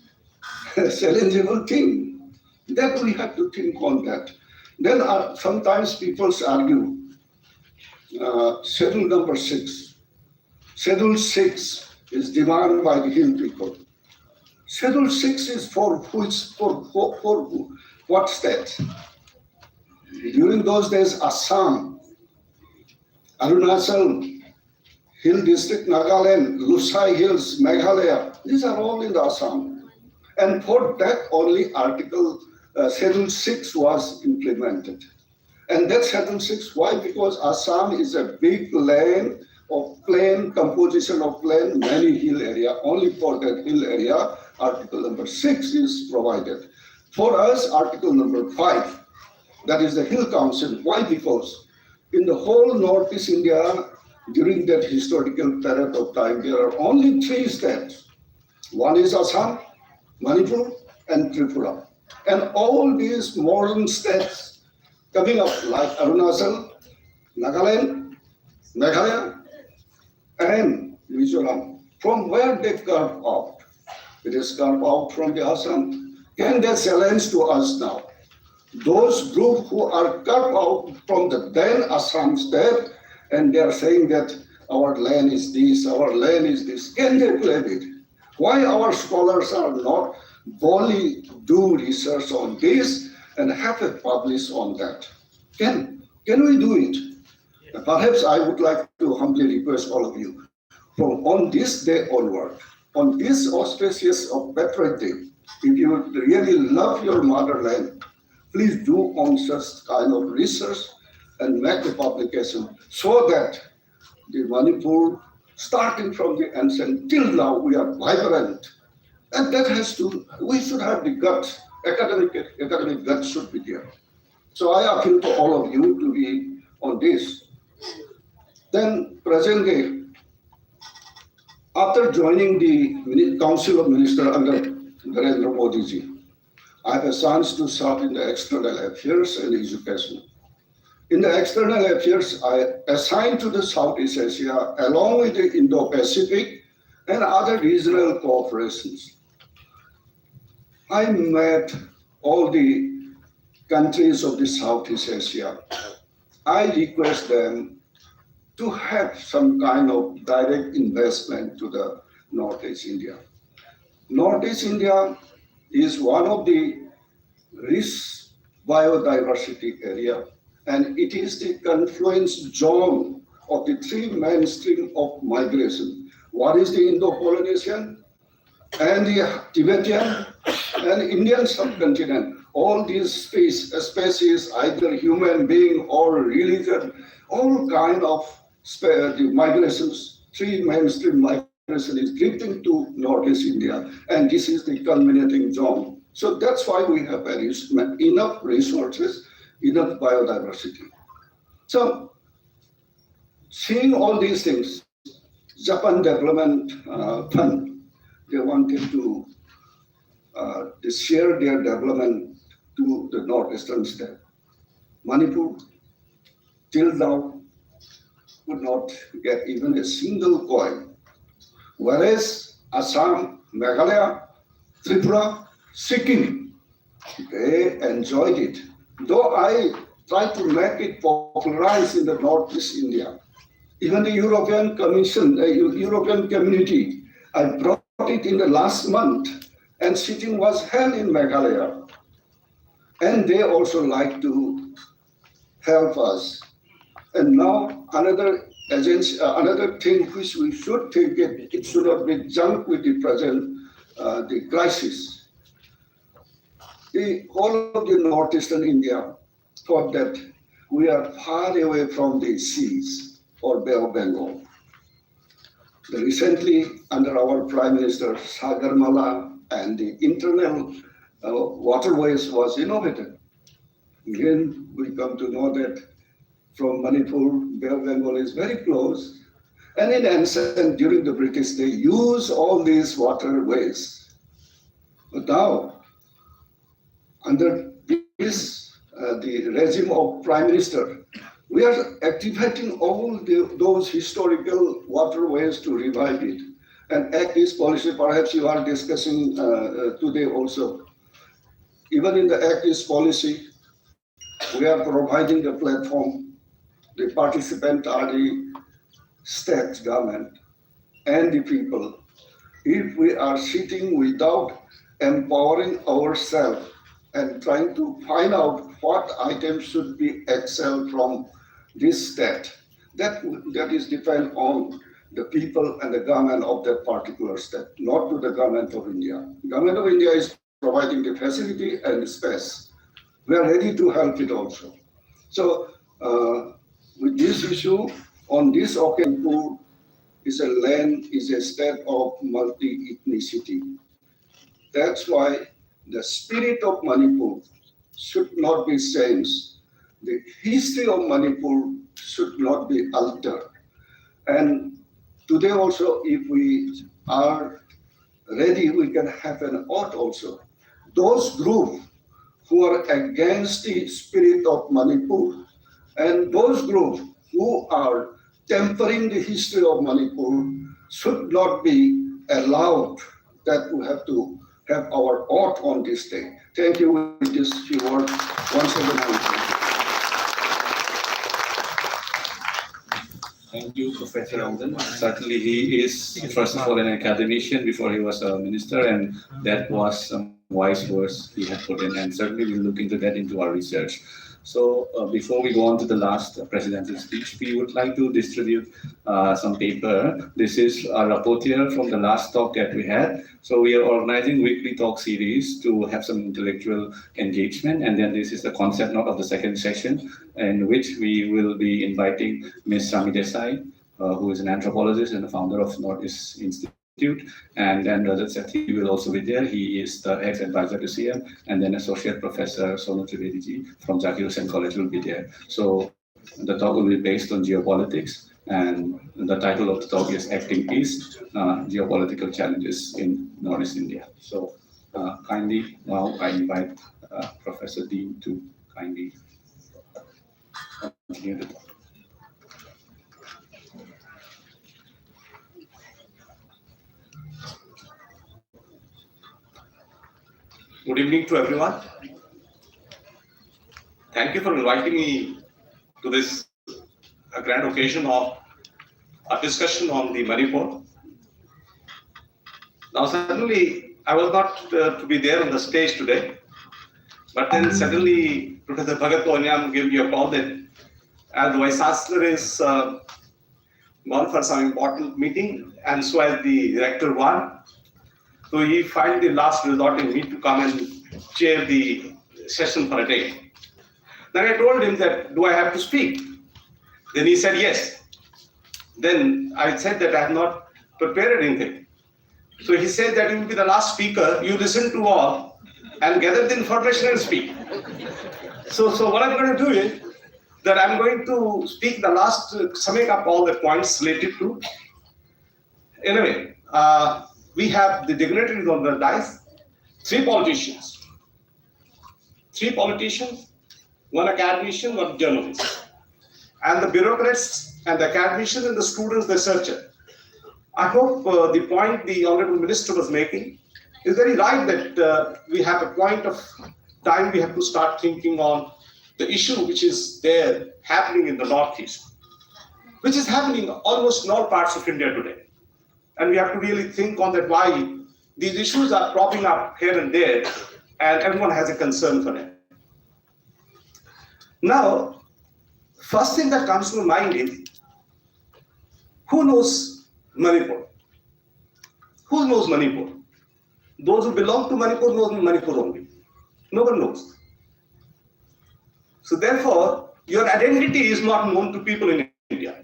a challengeable thing? That we have to think on that. Then sometimes people argue Schedule number 6. Schedule 6 is demanded by the hill people. Schedule 6 is for what state? During those days, Assam, Arunachal, Hill District, Nagaland, Lusai Hills, Meghalaya, these are all in the Assam. And for that only Schedule 6 was implemented. And that Schedule 6, why? Because Assam is a big land of plain, composition of plain, many hill area. Only for that hill area, Article number 6 is provided. For us, Article number 5, that is the Hill Council. Why? Because in the whole Northeast India, during that historical period of time, there are only 3 states. One is Assam, Manipur, and Tripura. And all these modern states coming up like Arunachal, Nagaland, Meghalaya, and Mizoram, from where they carved out. It is carved out from the Assam. Can they challenge to us now? Those groups who are carved out from the then Assam state, and they are saying that our land is this, our land is this. Can they claim it? Why our scholars are not boldly do research on this and have it published on that? Can we do it? Perhaps I would like to humbly request all of you, from on this day onward, on this auspicious of Patriot Day, if you really love your motherland, please do on such kind of research and make a publication so that the Manipur, starting from the ancient till now, we are vibrant. And that has to, we should have the guts, academic guts should be there. So I appeal to all of you to be on this. Then present day, after joining the Council of Ministers under Narendra Modi ji, I have a chance to serve in the external affairs and education. In the external affairs, I assigned to the Southeast Asia along with the Indo-Pacific and other regional cooperations. I met all the countries of the Southeast Asia. I request them to have some kind of direct investment to the Northeast India. Northeast India is one of the rich biodiversity area, and it is the confluence zone of the 3 mainstream of migration. One is the Indo-Polynesian and the Tibetan and Indian subcontinent. All these species, either human being or religion, all kind of the migrations, 3 mainstream migration is drifting to Northeast India, and this is the culminating zone. So that's why we have enough resources, enough biodiversity. So seeing all these things, Japan Development Fund, they wanted to share their development to the northeastern state. Manipur, till now, could not get even a single coin. Whereas Assam, Meghalaya, Tripura, Sikkim, they enjoyed it. Though I tried to make it popularized in the Northeast India. Even the European Commission, the European Community, I brought it in the last month, and sitting was held in Meghalaya. And they also like to help us. And now another agency, another thing which we should think it should not be jumped with the present the crisis. The whole of the northeastern India thought that we are far away from the seas or Bay of Bengal. Recently, under our Prime Minister, Sagarmala and the internal waterways was innovated. Again, we come to know that from Manipur, Bay of Bengal is very close. And in ancient, during the British, they used all these waterways. But now, under this, the regime of Prime Minister, we are activating all those historical waterways to revive it. And Act East policy, perhaps you are discussing today also. Even in the Act East policy, we are providing the platform the participant are the state government and the people. If we are sitting without empowering ourselves and trying to find out what items should be excelled from this state, that is depend on the people and the government of that particular state, not to the government of India. Government of India is providing the facility and the space. We are ready to help it also. So with this issue, on this occasion, is a land, is a state of multi-ethnicity. That's why the spirit of Manipur should not be changed. The history of Manipur should not be altered. And today also, if we are ready, we can have an oath also. Those groups who are against the spirit of Manipur and those groups who are tempering the history of Manipur should not be allowed that we have to have our oath on this day. Thank you with this few words. Once again, Thank you, Professor Ranjan. Certainly, he is, first of all, an academician before he was a minister, and that was some wise words he had put in, and certainly we'll look into that into our research. So before we go on to the last presidential speech, we would like to distribute some paper. This is a report here from the last talk that we had. So we are organizing weekly talk series to have some intellectual engagement. And then this is the concept note of the second session, in which we will be inviting Ms. Sami Desai, who is an anthropologist and the founder of Northeast Institute. And then Rajat Sethi will also be there. He is the ex-advisor to CM, and then Associate Professor Sonu Trivedi from Zakir Hussain College will be there. So the talk will be based on geopolitics, and the title of the talk is Acting East, Geopolitical Challenges in Northeast India. So kindly now I invite Professor Dean to kindly continue the talk. Good evening to everyone. Thank you for inviting me to this grand occasion of a discussion on the Manipur. Now, suddenly, I was not to be there on the stage today, but then suddenly Professor Bhagat Onyam gave me a call that as the Vice Chancellor is gone for some important meeting, and so as the Director one. So he found the last resort in me to come and chair the session for a day. Then I told him that, do I have to speak? Then he said yes. Then I said that I have not prepared anything. So he said that you will be the last speaker, you listen to all and gather the information and speak. So what I'm going to do is that I'm going to speak the last, summing up all the points related to. Anyway, we have the dignitaries on the dais, three politicians, one academician, one journalist, and the bureaucrats and the academicians and the students, the researcher. I hope the point the Honorable Minister was making is very right, that we have a point of time we have to start thinking on the issue which is there happening in the Northeast, which is happening almost in all parts of India today. And we have to really think on that, why these issues are cropping up here and there, and everyone has a concern for it. Now, first thing that comes to my mind is, who knows Manipur? Who knows Manipur? Those who belong to Manipur know Manipur only. No one knows. So therefore, your identity is not known to people in India.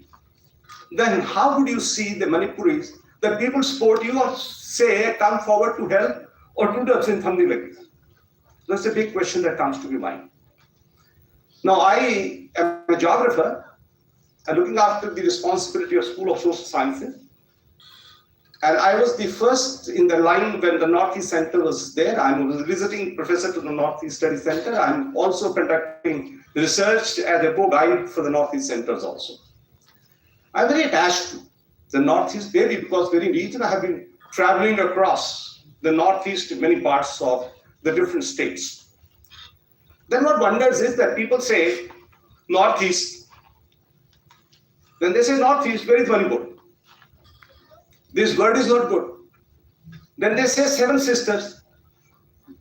Then how would you see the Manipuris, that people support you or say, come forward to help or do something like this? That's a big question that comes to my mind. Now, I am a geographer and looking after the responsibility of School of Social Sciences. And I was the first in the line when the Northeast Center was there. I was visiting professor to the Northeast Study Center. I'm also conducting research as a co-guide for the Northeast Centers also. I'm very attached to the Northeast, because very recently I have been traveling across the Northeast in many parts of the different states. Then what wonders is that people say Northeast, Then they say Northeast, where is Manipur? This word is not good. Then they say 7 sisters.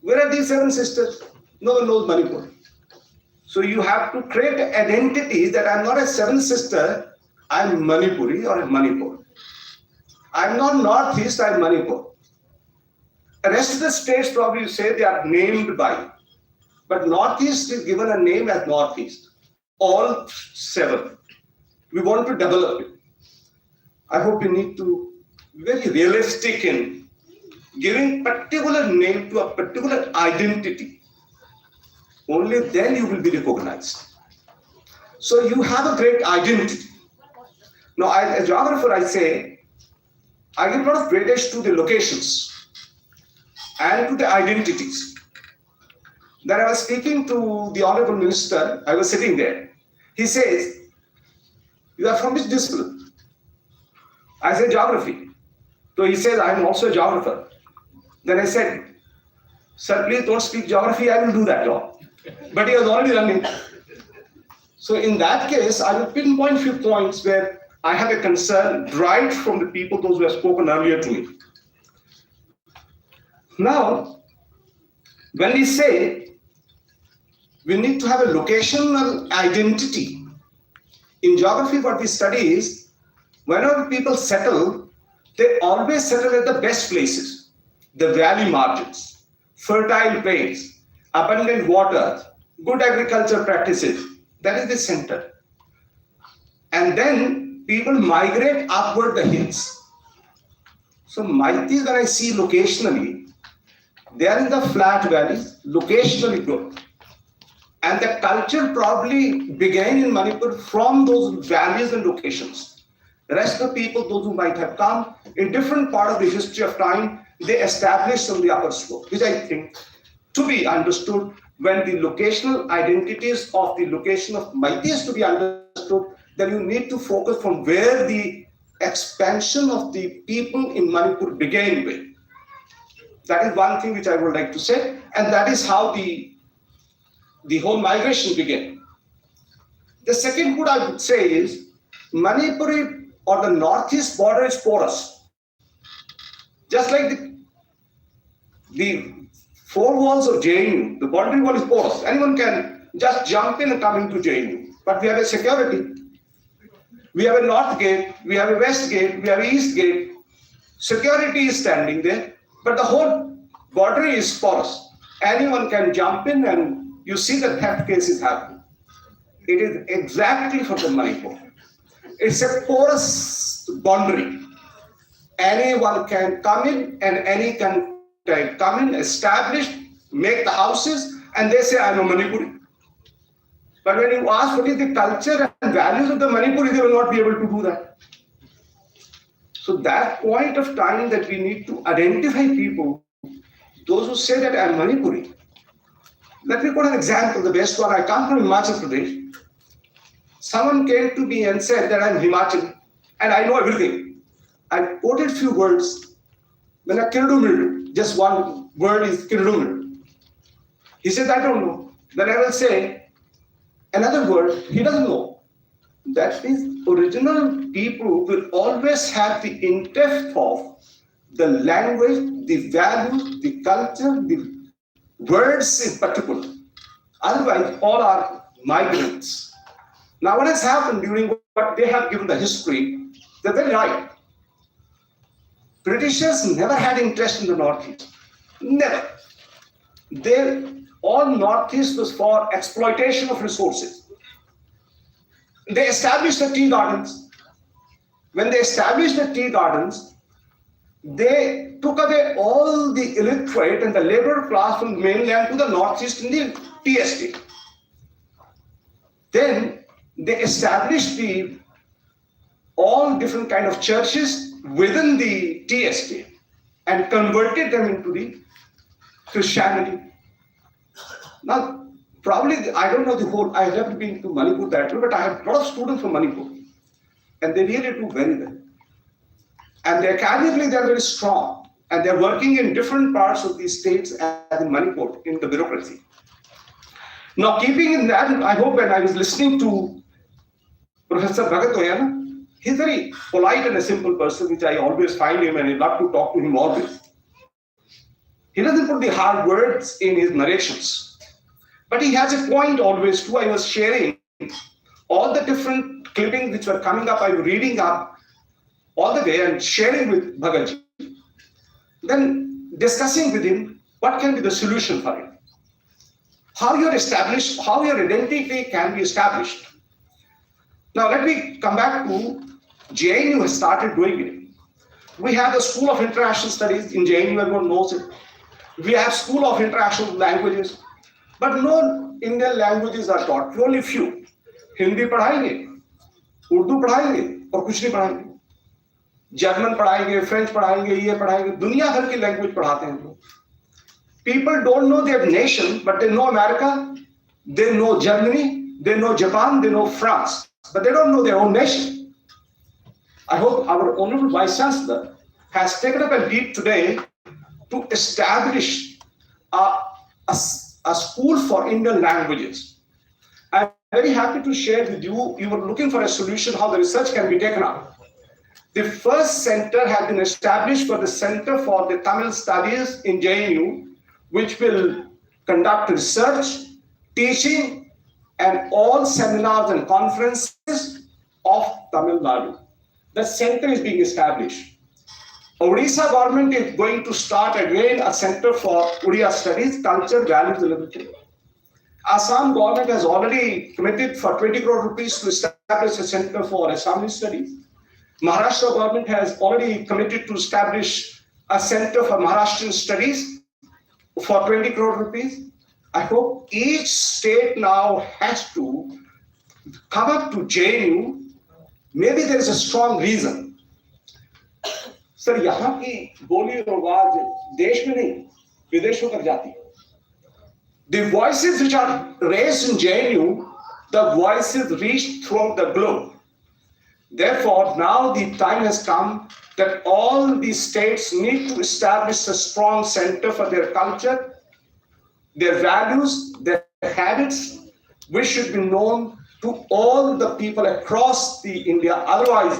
Where are these 7 sisters? No one knows Manipur. So you have to create an identity that I'm not a 7th sister, I'm Manipuri or Manipur. I'm not Northeast, I'm Manipur. The rest of the states probably say they are named by, but Northeast is given a name as Northeast. All 7. We want to develop it. I hope you need to be very realistic in giving particular name to a particular identity. Only then you will be recognized. So you have a great identity. Now, as a geographer, I say, I give a lot of weightage to the locations and to the identities. Then I was speaking to the Honorable Minister, I was sitting there. He says, you are from which discipline? I said, geography. So he says, I am also a geographer. Then I said, sir, please don't speak geography, I will do that job. But he was already running. So in that case, I will pinpoint few points where I have a concern right from the people, those who have spoken earlier to me. Now, when we say we need to have a locational identity, in geography what we study is, whenever people settle, they always settle at the best places, the valley margins, fertile plains, abundant water, good agriculture practices. That is the center. And then people migrate upward the hills. So Maitis, when I see locationally, they are in the flat valleys, locationally good. And the culture probably began in Manipur from those valleys and locations. The rest of the people, those who might have come in different part of the history of time, they established on the upper slope, which I think to be understood when the locational identities of the location of Maitis is to be understood, then you need to focus from where the expansion of the people in Manipur began with. That is one thing which I would like to say, and that is how the whole migration began. The second what I would say is, Manipur or the northeast border is porous. Just like the 4 walls of JNU, the boundary wall is porous. Anyone can just jump in and come into JNU. But we have a security. We have a north gate, we have a west gate, we have an east gate. Security is standing there, but the whole border is porous. Anyone can jump in and you see the theft cases happen. It is exactly for the Manipur. It's a porous boundary. Anyone can come in and any can come in, establish, make the houses, and they say, I'm a Manipuri. But when you ask what is the culture and values of the Manipuri, they will not be able to do that. So that point of time that we need to identify people, those who say that I'm Manipuri. Let me quote an example, the best one. I come from Himachal Pradesh. Someone came to me and said that I'm Himachal and I know everything. I quoted few words. When I killed just one word is killed. He said, I don't know. Then I will say another word, he doesn't know. That means original people will always have the in-depth of the language, the values, the culture, the words in particular. Otherwise, all are migrants. Now, what has happened during what they have given the history, they're very right. Britishers never had interest in the Northeast. Never. All Northeast was for exploitation of resources. They established the tea gardens. When they established the tea gardens, they took away all the illiterate and the labor class from the mainland to the Northeast in the tea estate. Then they established all different kind of churches within the tea estate and converted them into the Christianity. Now, probably, I don't know the whole, I have never been to Manipur that way, but I have a lot of students from Manipur, and they really do very well. And academically, they are very strong, and they're working in different parts of these states as in Manipur in the bureaucracy. Now, keeping in that, I hope when I was listening to Professor Bhagat, He's very polite and a simple person, which I always find him, and I love to talk to him always. He doesn't put the hard words in his narrations, but he has a point always too. I was sharing all the different clippings which were coming up, I was reading up all the way and sharing with Bhagatji. Then discussing with him what can be the solution for it. How your identity can be established. Now let me come back to JNU has started doing it. We have the School of International Studies in JNU, everyone knows it. We have School of International Languages, but no Indian languages are taught, only few. Hindi पढ़ाएंगे, उर्दू पढ़ाएंगे और कुछ नहीं पढ़ाएंगे. German पढ़ाएंगे, French पढ़ाएंगे, ये पढ़ाएंगे, दुनिया भर की लैंग्वेज पढ़ाते हैं लोग. People don't know their nation, but they know America, they know Germany, they know Japan, they know France, but they don't know their own nation. I hope our Honorable Vice Chancellor has taken up a lead today to establish a school for Indian languages. I'm very happy to share with you, you were looking for a solution how the research can be taken up. The first center has been established for the Center for the Tamil Studies in JNU, which will conduct research, teaching, and all seminars and conferences of Tamil Nadu. The center is being established. Odisha government is going to start again a center for Odia studies, culture, values, and literature. Assam government has already committed for 20 crore rupees to establish a center for Assamese studies. Maharashtra government has already committed to establish a center for Maharashtrian studies for 20 crore rupees. I hope each state now has to come up to JNU. Maybe there is a strong reason. Sir यहाँ की बोली और आवाज देश में नहीं विदेशों तक जाती है. The voices which are raised in JNU, the voices reach throughout the globe. Therefore, now the time has come that all these states need to establish a strong center for their culture, their values, their habits, which should be known to all the people across the India. Otherwise,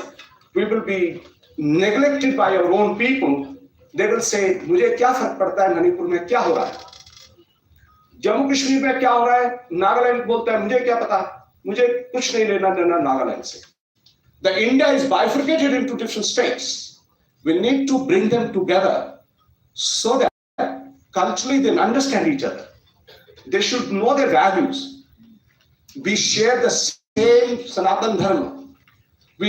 we will be neglected by our own people. They will say, मुझे क्या फर्क पड़ता है मणिपुर में क्या हो रहा है, जम्मू कश्मीर में क्या हो रहा है, नागालैंड बोलता है मुझे क्या पता, मुझे कुछ नहीं लेना देना नागालैंड से. The India is bifurcated into different states. We need to bring them together so that culturally they understand each other. They should know their values. We share the same Sanatan Dharma. We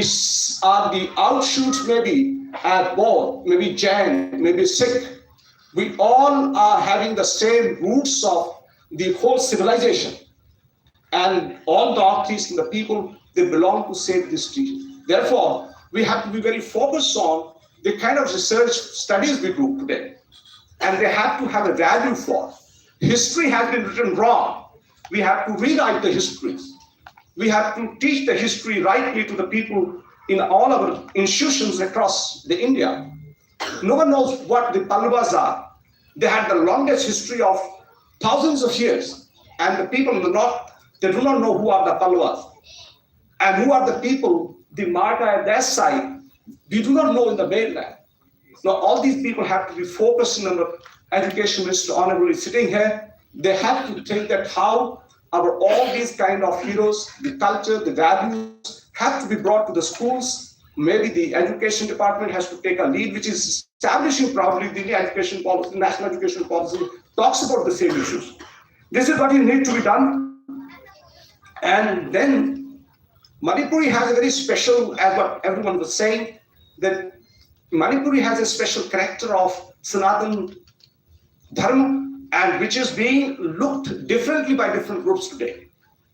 are the outshoots, maybe at both, maybe Jain, maybe Sikh. We all are having the same roots of the whole civilization. And all the artists and the people, they belong to save this region. Therefore, we have to be very focused on the kind of research studies we do today. And they have to have a value for. History has been written wrong. We have to rewrite the histories. We have to teach the history rightly to the people in all our institutions across the India. No one knows what the Pallavas are. They had the longest history of thousands of years. And the people in the north, they do not know who are the Pallavas. And who are the people, the Marta at their side, we do not know in the mainland. Now all these people have to be focused on our education minister honorably sitting here. They have to think that how all these kind of heroes, the culture, the values have to be brought to the schools. Maybe the education department has to take a lead, which is establishing probably the education policy, national education policy, talks about the same issues. This is what needs to be done. And then Manipuri has a very special, as what everyone was saying, that Manipuri has a special character of Sanatan Dharma, and which is being looked differently by different groups today.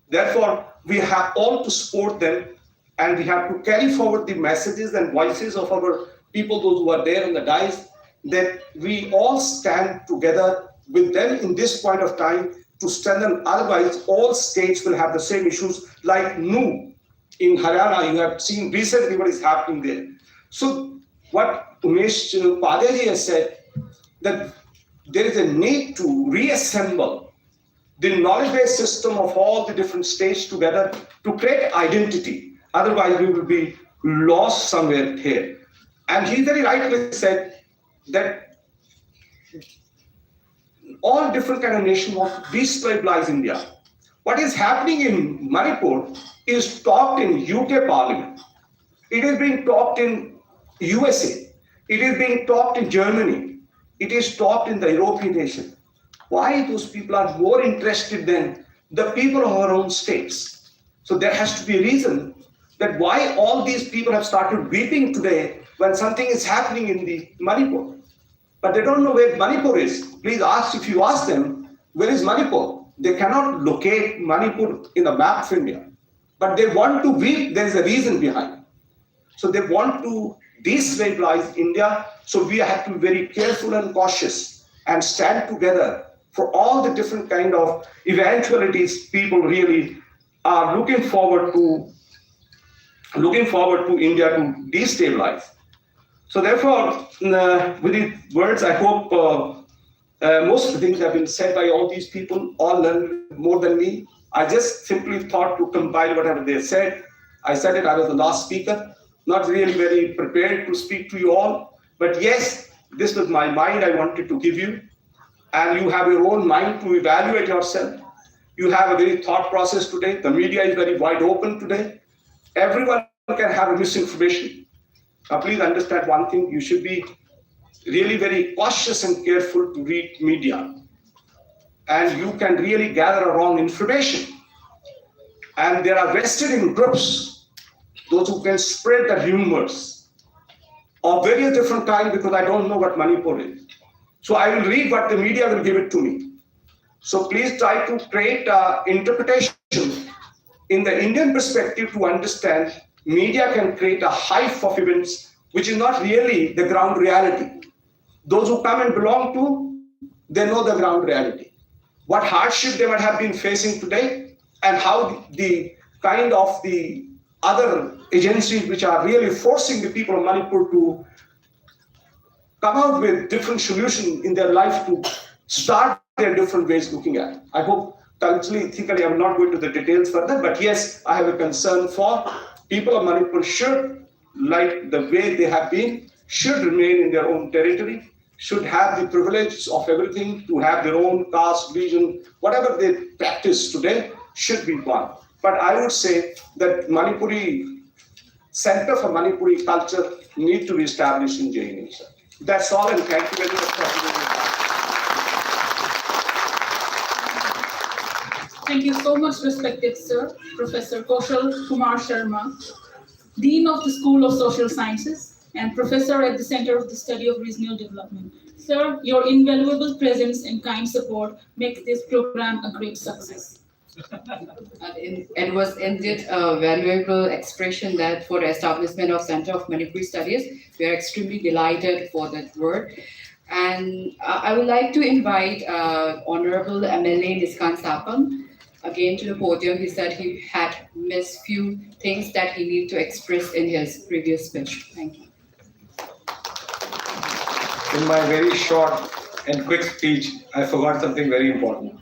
Therefore, we have all to support them, and we have to carry forward the messages and voices of our people, those who are there on the dais, that we all stand together with them in this point of time to strengthen. Otherwise, all states will have the same issues like Nu in Haryana. You have seen recently what is happening there. So what 𝐏𝐻𝐃𝐈𝐎𝐓𝐒 has said, that there is a need to reassemble the knowledge-based system of all the different states together to create identity. Otherwise, we will be lost somewhere here. And he very rightly said that all different kind of nations want to destabilize India. What is happening in Manipur is talked in UK Parliament. It is being talked in USA. It is being talked in Germany. It is talked in the European nation. Why those people are more interested than the people of our own states? So there has to be a reason that why all these people have started weeping today when something is happening in the Manipur. But they don't know where Manipur is. Please ask, if you ask them, where is Manipur? They cannot locate Manipur in the map of India. But they want to weep, there is a reason behind. So they want to destabilize India. So we have to be very careful and cautious and stand together for all the different kind of eventualities people really are looking forward to India to destabilize. So therefore, with these words, I hope most of the things have been said by all these people, all learn more than me. I just simply thought to compile whatever they said. I said it, I was the last speaker, not really very prepared to speak to you all. But yes, this was my mind I wanted to give you. And you have your own mind to evaluate yourself. You have a very thought process today. The media is very wide open today. Everyone can have a misinformation. Now please understand one thing, you should be really very cautious and careful to read media. And you can really gather wrong information. And there are vested in groups, those who can spread the rumors of various different kinds, because I don't know what Manipur is. So I will read what the media will give it to me. So please try to create interpretation in the Indian perspective to understand media can create a hive of events which is not really the ground reality. Those who come and belong to, they know the ground reality. What hardship they might have been facing today, and how the kind of the other agencies which are really forcing the people of Manipur to come out with different solutions in their life to start their different ways looking at it. I hope culturally, ethically, I'm not going to the details further, but yes, I have a concern for people of Manipur should, like the way they have been, should remain in their own territory, should have the privilege of everything, to have their own caste, religion, whatever they practice today should be gone. But I would say that Manipuri Center for Manipuri Culture need to be established in JNU. That's all, and thank you very much for having me. Thank you so much, respected sir, Professor Kaushal Kumar Sharma, Dean of the School of Social Sciences and Professor at the Center of the Study of Regional Development. Sir, your invaluable presence and kind support makes this program a great success. It was indeed a valuable expression that for the establishment of Center of Manipuri Studies, we are extremely delighted for that word. And I would like to invite Honorable MLA Niskan Sapang again to the podium. He said he had missed few things that he needed to express in his previous speech. Thank you. In my very short and quick speech, I forgot something very important.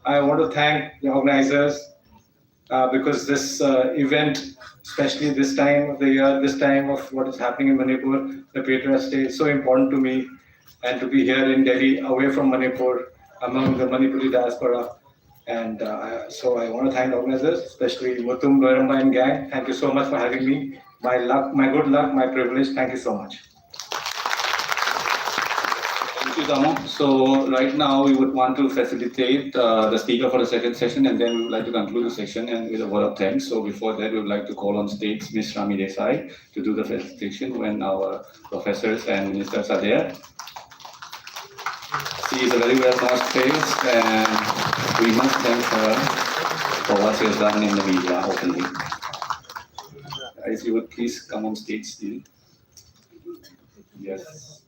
I want to thank the organizers because this event, especially this time of the year, this time of what is happening in Manipur, the Patriots Day, is so important to me, and to be here in Delhi, away from Manipur, among the Manipuri diaspora. And so I want to thank the organizers, especially Mutum, Loiramba and gang. Thank you so much for having me. My luck, my good luck, my privilege. Thank you so much. Thank you, Damo. So right now we would want to facilitate the speaker for the second session, and then we would like to conclude the session and with a word of thanks. So before that, we would like to call on stage Ms. Rami Desai to do the facilitation when our professors and ministers are there. She is a very well-known face, and we must thank her for what she has done in the media openly. If you would please come on stage still. Yes.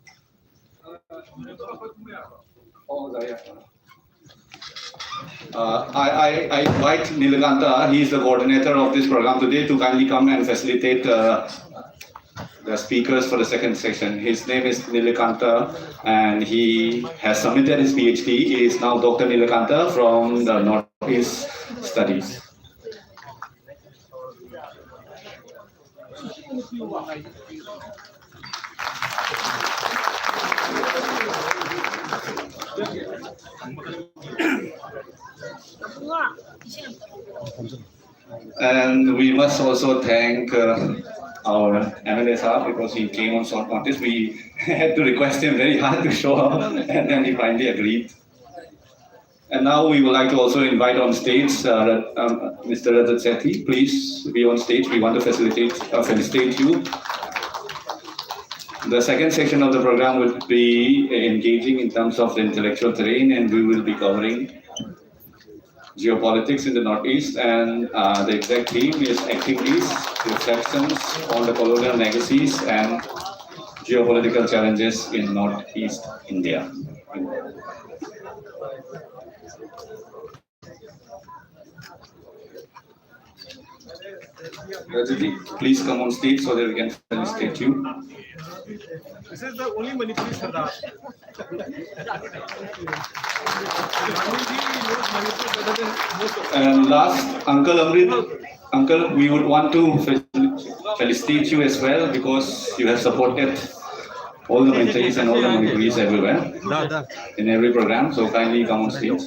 I invite Nilakanta, he is the coordinator of this program today, to kindly come and facilitate the speakers for the second section. His name is Nilakanta, and he has submitted his PhD. He is now Dr. Nilakanta from the Northeast Studies. And we must also thank our MLA Saab because he came on short notice. We had to request him very hard to show up, and then he finally agreed. And now we would like to also invite on stage Mr. Rajat Sethi. Please be on stage. We want to felicitate you. The second section of the program will be engaging in terms of the intellectual terrain, and we will be covering geopolitics in the Northeast, and the exact theme is activities, reflections on the colonial legacies and geopolitical challenges in Northeast India. Rajati, please come on stage so that we can felicitate you. This is the only Manipuri Sardar. And last, Uncle Amrit. Uncle, we would want to felicitate you as well because you have supported all the mentees and all the Manipuris everywhere in every program. So kindly come on stage.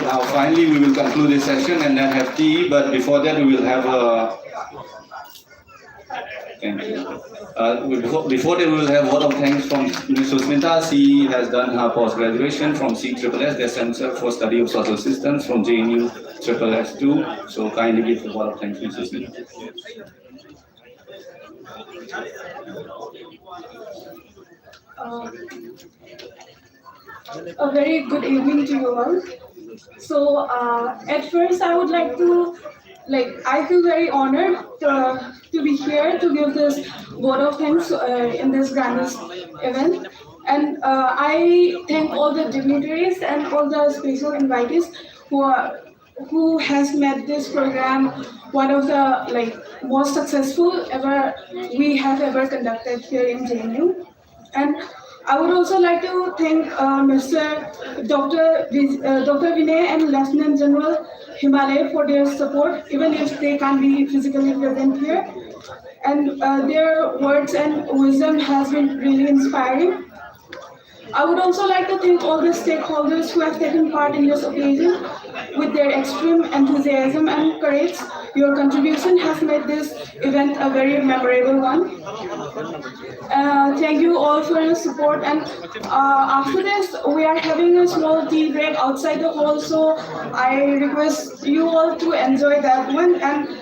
Now finally we will conclude this session and then have tea, but before that we will have a thank you. Before that we will have word of thanks from Ms. Susmita. She has done her post-graduation from CSSS, the Center for Study of Social Systems from JNU SSS2. So kindly give a word of thanks to Ms. Susmita. A very good evening to you all. So at first I would like to, I feel very honored to be here to give this vote of thanks in this grandest event. And I thank all the dignitaries and all the special invitees who has made this program one of the most successful we have ever conducted here in JNU. And I would also like to thank Dr. Vinay and Lieutenant General Himalay for their support, even if they can't be physically present here. And their words and wisdom has been really inspiring. I would also like to thank all the stakeholders who have taken part in this occasion with their extreme enthusiasm and courage. Your contribution has made this event a very memorable one. Thank you all for your support, and after this we are having a small tea break outside the hall, so I request you all to enjoy that one. And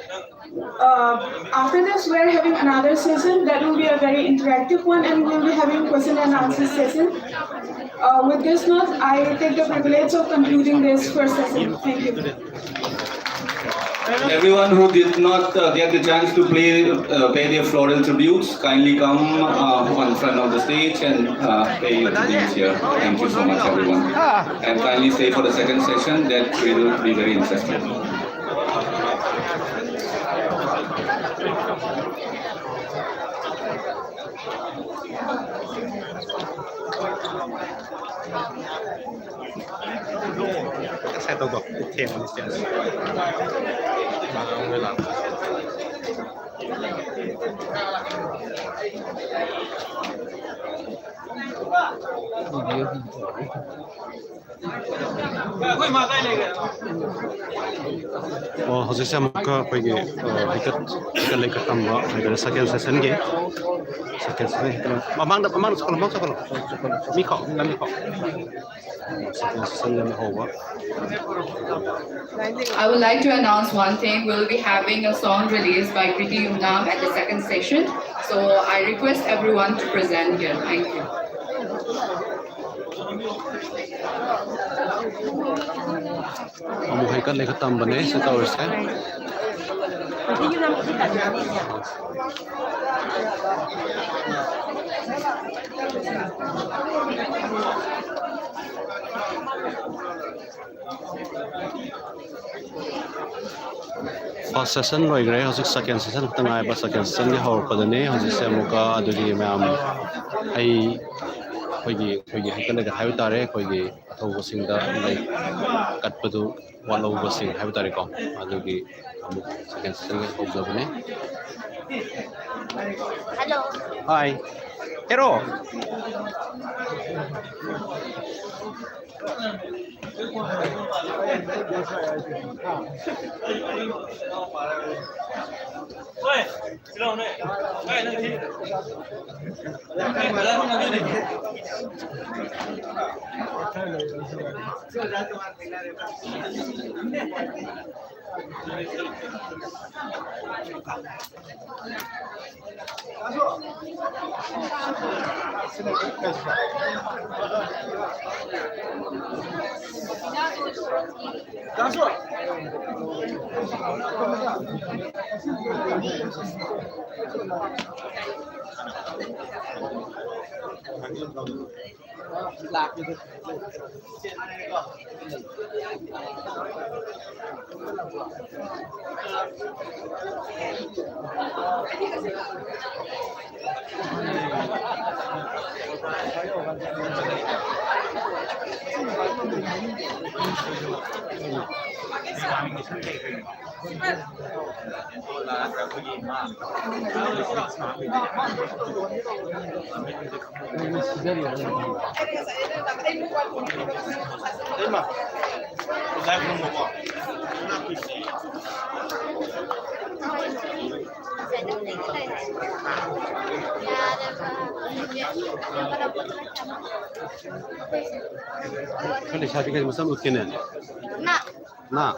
after this we are having another session that will be a very interactive one, and we'll be having question and answer session. With this note, I take the privilege of concluding this first session. Thank you. Everyone who did not get the chance to pay their floral tributes, kindly come on front of the stage and pay your tributes here. Thank you so much, everyone. And kindly stay for the second session. That will be very interesting. Saya tahu kok, yang manusia. Hozircha amuka akoigi hikat lekar tamba haidara second session ge mamang sakalo mikho second session ge hoba. I would like to announce one thing. We'll be having a song released by Kriti Yumnam at the second session. So I request everyone to present here. Thank you. Amu haikat lekar tamba ne setaurse. First session loigre hojik second session tangai ba second session ni hor padane hojik se amuka aduri mayam ai koigi hakale ga hayu tare koigi athobo singda lai katpadu walo basing hayu tare ko adugi amuk second session ni hobjabane. Hello. Hi. Hero. Kan desa tiga masam utkenan. Nak. Nah.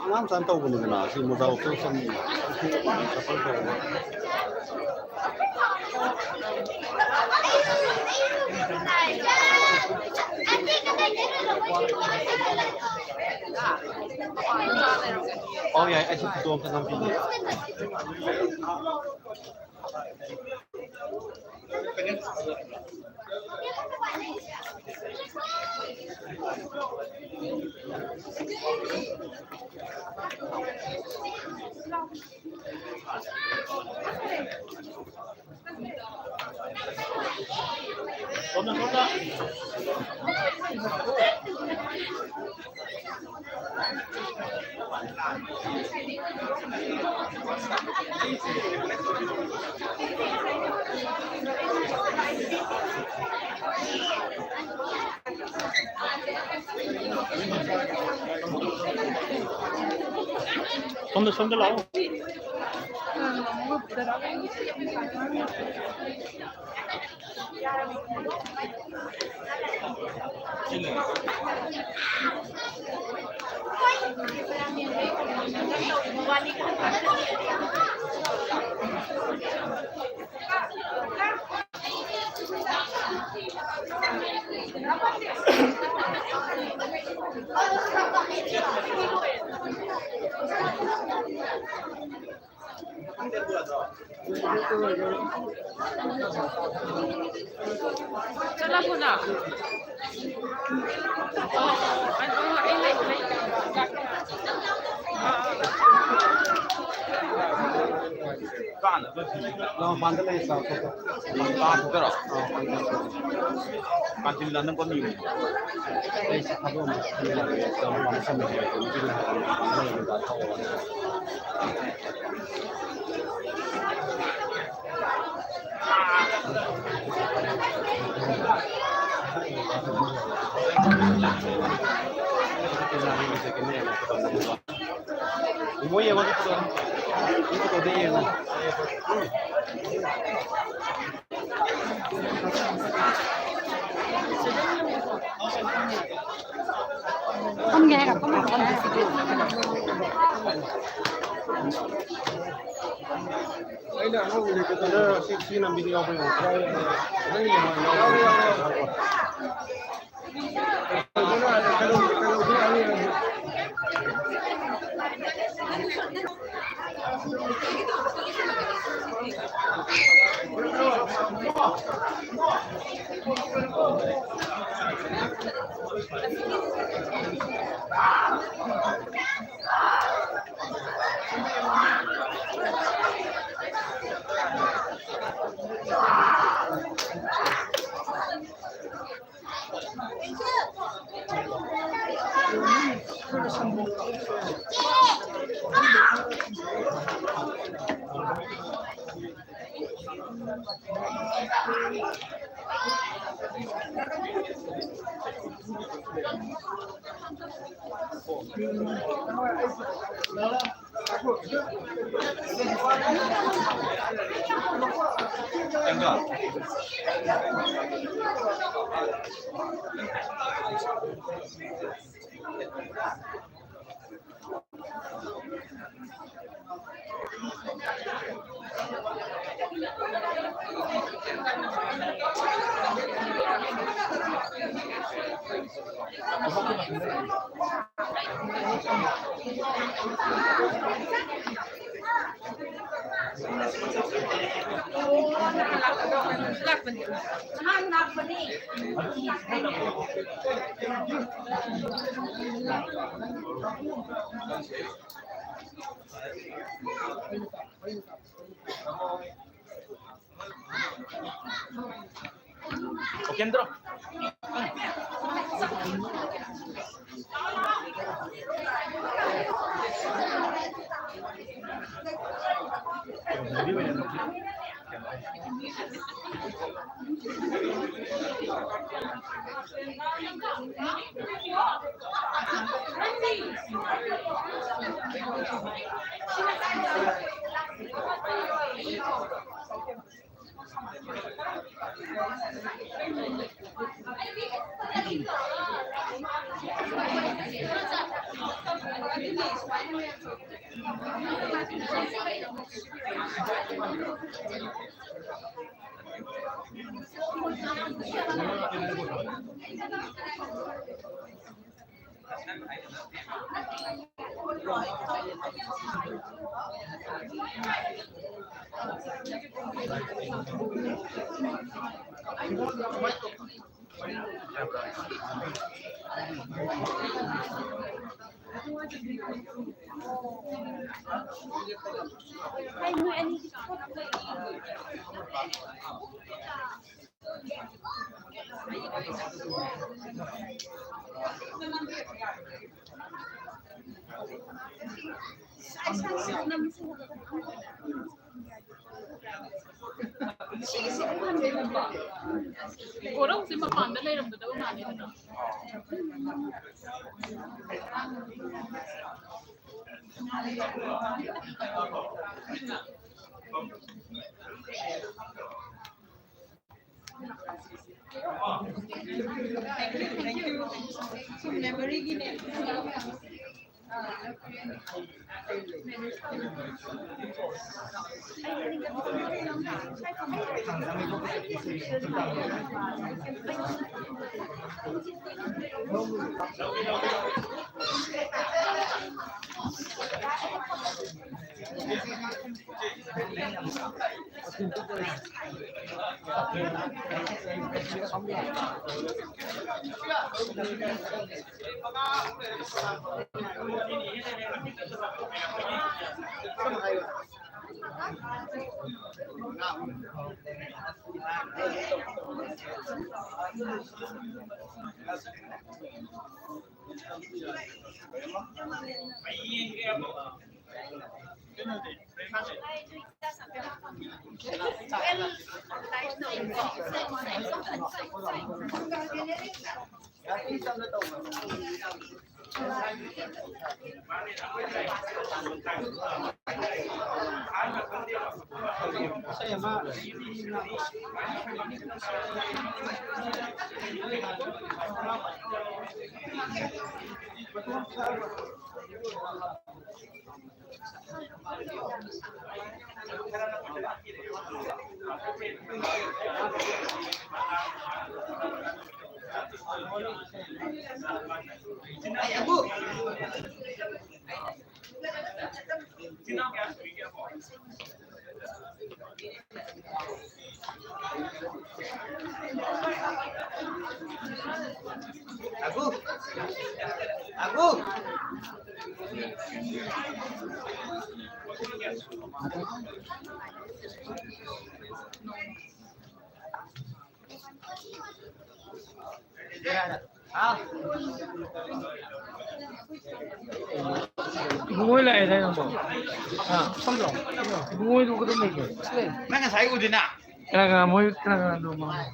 Ngam san tau bunu na si mo dau so san oh ya I should do something. 손들 나오. 잘라보자. No, mándale esa. Espera. Cantil andan conmigo. Voy a llevar esto de lleno. Con nghe gặp con Đây là nó về cái xin làm video với Oke, Andro. Ủa đâu xin mà phản đến đây làm được đâu mà này nữa. Bungoi lại đây là xong rồi. Bungoi đâu có được mấy cái. Nãy thấy cái gì nè? Cái mới cái đồ mà.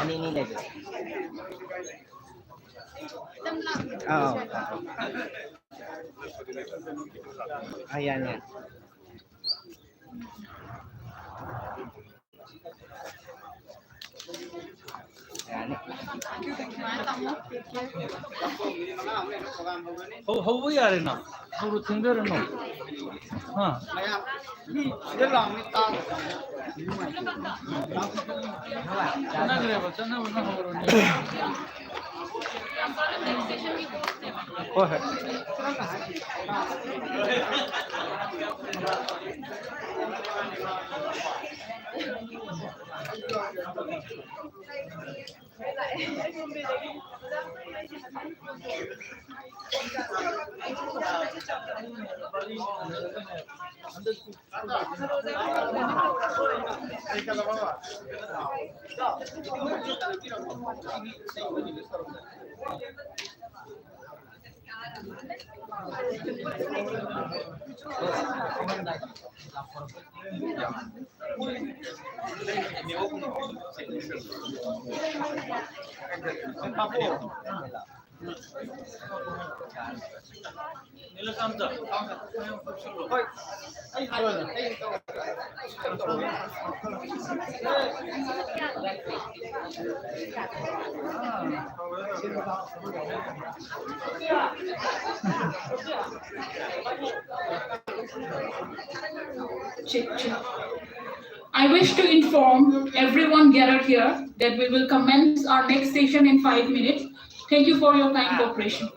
Ini lagi. Oh. Ayan. How we are now? How to think there no? Huh? Go ahead. I wish to inform everyone gathered here that we will commence our next session in 5 minutes. Thank you for your kind cooperation.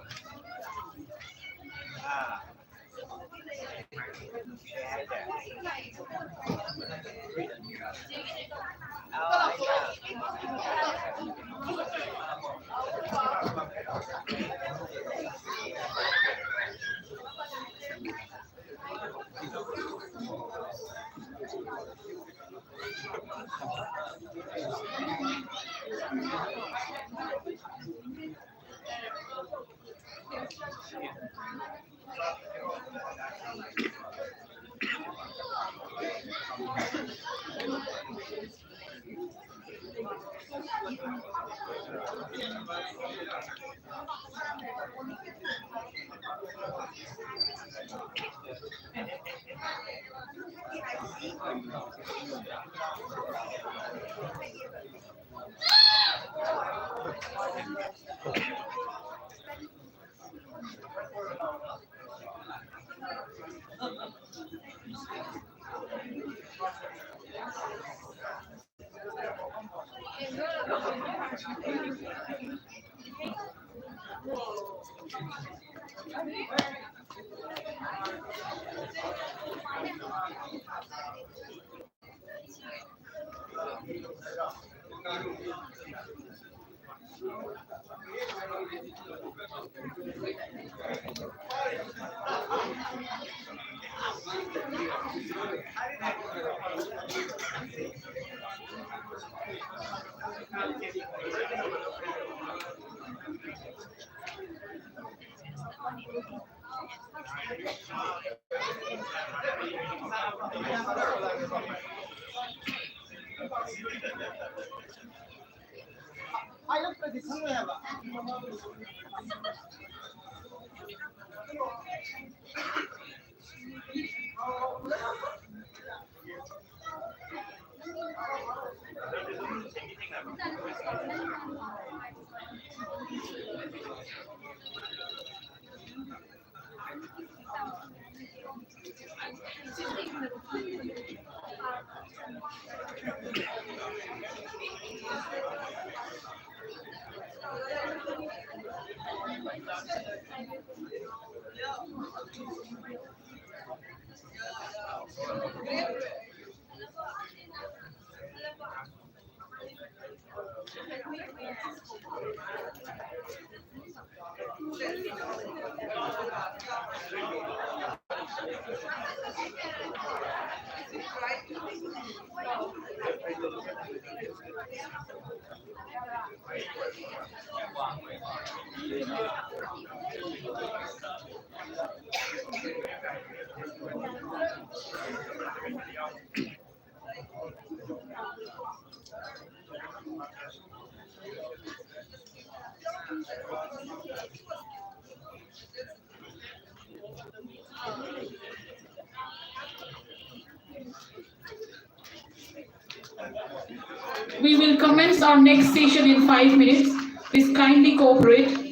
We will commence our next session in 5 minutes. Please kindly cooperate.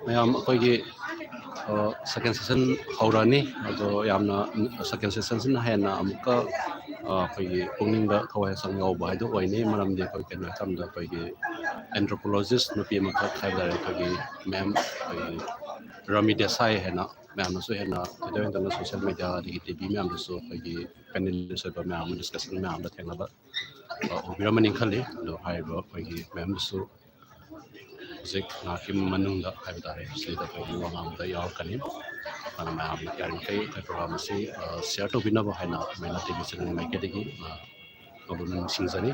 ꯃꯌꯥꯝ ꯑꯩꯈꯣꯏꯒꯤ second session ꯍꯧꯔꯅꯤ ꯑꯗꯣ ꯌꯥꯝꯅ second sessionꯁꯤꯅ ꯍꯦꯟꯅ ꯑꯃꯨꯛꯀ ꯑꯩꯈꯣꯏꯒꯤ ꯄꯨꯛꯅꯤꯡꯗ ꯊꯋꯥꯏ ꯍꯛꯆꯥꯡ ꯌꯥꯎꯕ ꯍꯥꯏꯗꯣ ꯑꯣꯏꯅꯤ ꯃꯔꯝꯗꯤ ꯑꯩꯈꯣꯏ ꯀꯩꯅꯣ ꯍꯥꯏꯕ ꯃꯇꯝꯗ ꯑꯩꯈꯣꯏꯒꯤ ꯑꯦꯟꯊ꯭ꯔꯣꯄꯣꯂꯣꯖꯤꯁ ꯅꯨꯄꯤ ꯑꯃꯈꯛ ꯍꯥꯏꯇꯥꯔꯦ ꯑꯩꯈꯣꯏꯒꯤ ꯃꯦꯝ ꯑꯩꯈꯣꯏꯒꯤ ꯔꯥꯃꯤ ꯗꯦꯁꯥꯏ ꯍꯥꯏꯅ ꯃꯌꯥꯝꯅꯁꯨ ꯍꯦꯟꯅ ꯊꯣꯏꯗꯣꯛ ꯍꯦꯟꯗꯣꯛꯅ ꯁꯣꯁꯤꯌꯦꯜ ꯃꯦꯗꯤꯌꯥ ꯑꯗꯒꯤ ꯇꯤꯚꯤ ꯃꯌꯥꯝꯗꯁꯨ ꯑꯩꯈꯣꯏꯒꯤ ꯄꯦꯅꯦꯂꯤꯁ ꯑꯣꯏꯕ ꯃꯌꯥꯝ ꯑꯃ ꯗꯤꯁꯀꯁꯟ ꯃꯌꯥꯝꯗ ꯊꯦꯡꯅꯕ ꯎꯕꯤꯔꯝꯃꯅꯤ ꯈꯜꯂꯤ ꯑꯗꯣ ꯍꯥꯏꯔꯤꯕ ꯑꯩꯈꯣꯏꯒꯤ ꯃꯦꯝꯗꯨꯁꯨ ꯍꯧꯖꯤꯛ ꯉꯥꯏꯍꯥꯛꯀꯤ ꯃꯅꯨꯡꯗ ꯍꯥꯏꯕ ꯇꯥꯔꯦ ꯁꯤꯗ ꯑꯩꯈꯣꯏꯒꯤ ꯋꯥꯉꯥꯡꯕꯗ ꯌꯥꯎꯔꯛꯀꯅꯤ ꯑꯗꯨꯅ ꯃꯌꯥꯝꯅ ꯌꯥꯔꯤꯃꯈꯩ ꯑꯩꯈꯣꯏ ꯄ꯭ꯔꯣꯒ꯭ꯔꯥꯝ ꯑꯁꯤ ꯁꯤꯌꯔ ꯇꯧꯕꯤꯅꯕ ꯍꯥꯏꯅ ꯃꯩꯅ ꯇꯤꯚꯤ ꯆꯦꯅꯦꯜ ꯃꯥꯏꯀꯩꯗꯒꯤ ꯇꯧꯗꯨꯅ ꯅꯤꯡꯁꯤꯡꯖꯔꯤ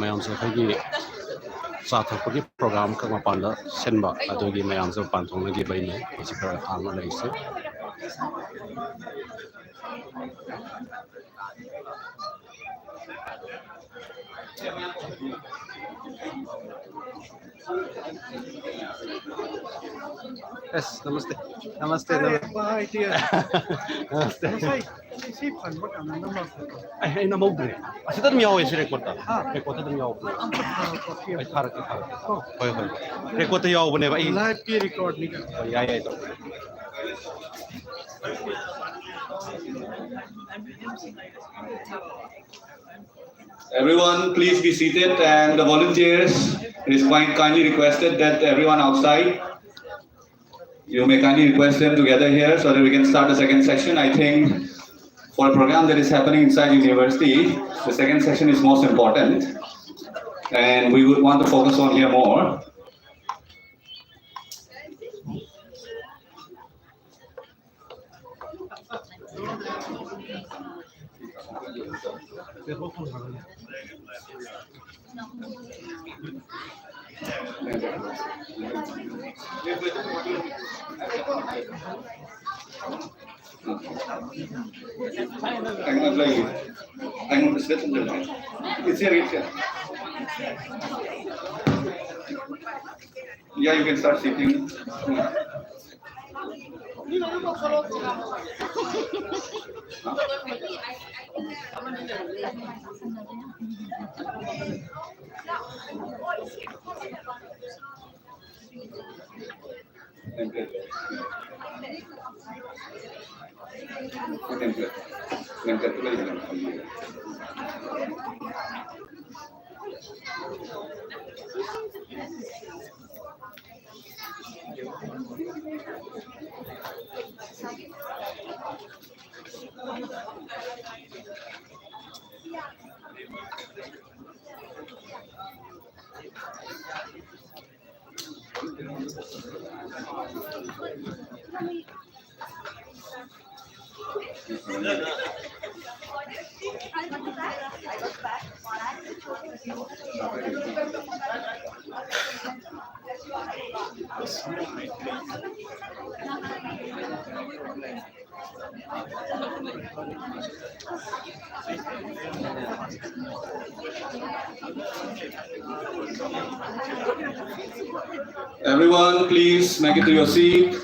ꯃꯌꯥꯝꯁꯦ ꯑꯩꯈꯣꯏꯒꯤ ꯆꯥ ꯊꯛꯄꯒꯤ ꯄ꯭ꯔꯣꯒ꯭ꯔꯥꯝ ꯈꯛ ꯃꯄꯥꯟꯗ ꯁꯤꯟꯕ ꯑꯗꯨꯒꯤ ꯃꯌꯥꯝꯁꯦ ꯃꯄꯥꯟ ꯊꯣꯛꯅꯈꯤꯕꯩꯅꯤ ꯍꯧꯖꯤꯛ ꯈꯔ ꯍꯥꯡꯅ ꯂꯩꯔꯤꯁꯦ Yes, namaste. Namaste. Namaste. ꯑꯩ ꯅꯝꯍꯧꯗ꯭ꯔꯦ ꯑꯁꯤꯗ ꯑꯗꯨꯝ ꯌꯥꯎꯋꯦ ꯁꯤ ꯔꯦꯀꯣꯔꯠꯇ ꯑꯗꯨꯝ ꯌꯥꯎꯕꯅꯦ ꯑꯩ ꯊꯥꯔꯛꯀꯦ ꯍꯣꯏ ꯔꯦꯀꯣꯔꯠꯇ ꯌꯥꯎꯕꯅꯦꯕ ꯑꯩ ꯂꯥꯏꯚꯀꯤ ꯔꯦꯀꯣꯔꯗꯅꯤ ꯌꯥꯏ Everyone, please be seated, and the volunteers, it is quite kindly requested that everyone outside, you may kindly request them to gather here so that we can start the second section. I think for a program that is happening inside university, the second section is most important, and we would want to focus on here more. Yeah, you can start sitting. Everyone, please make it to your seat.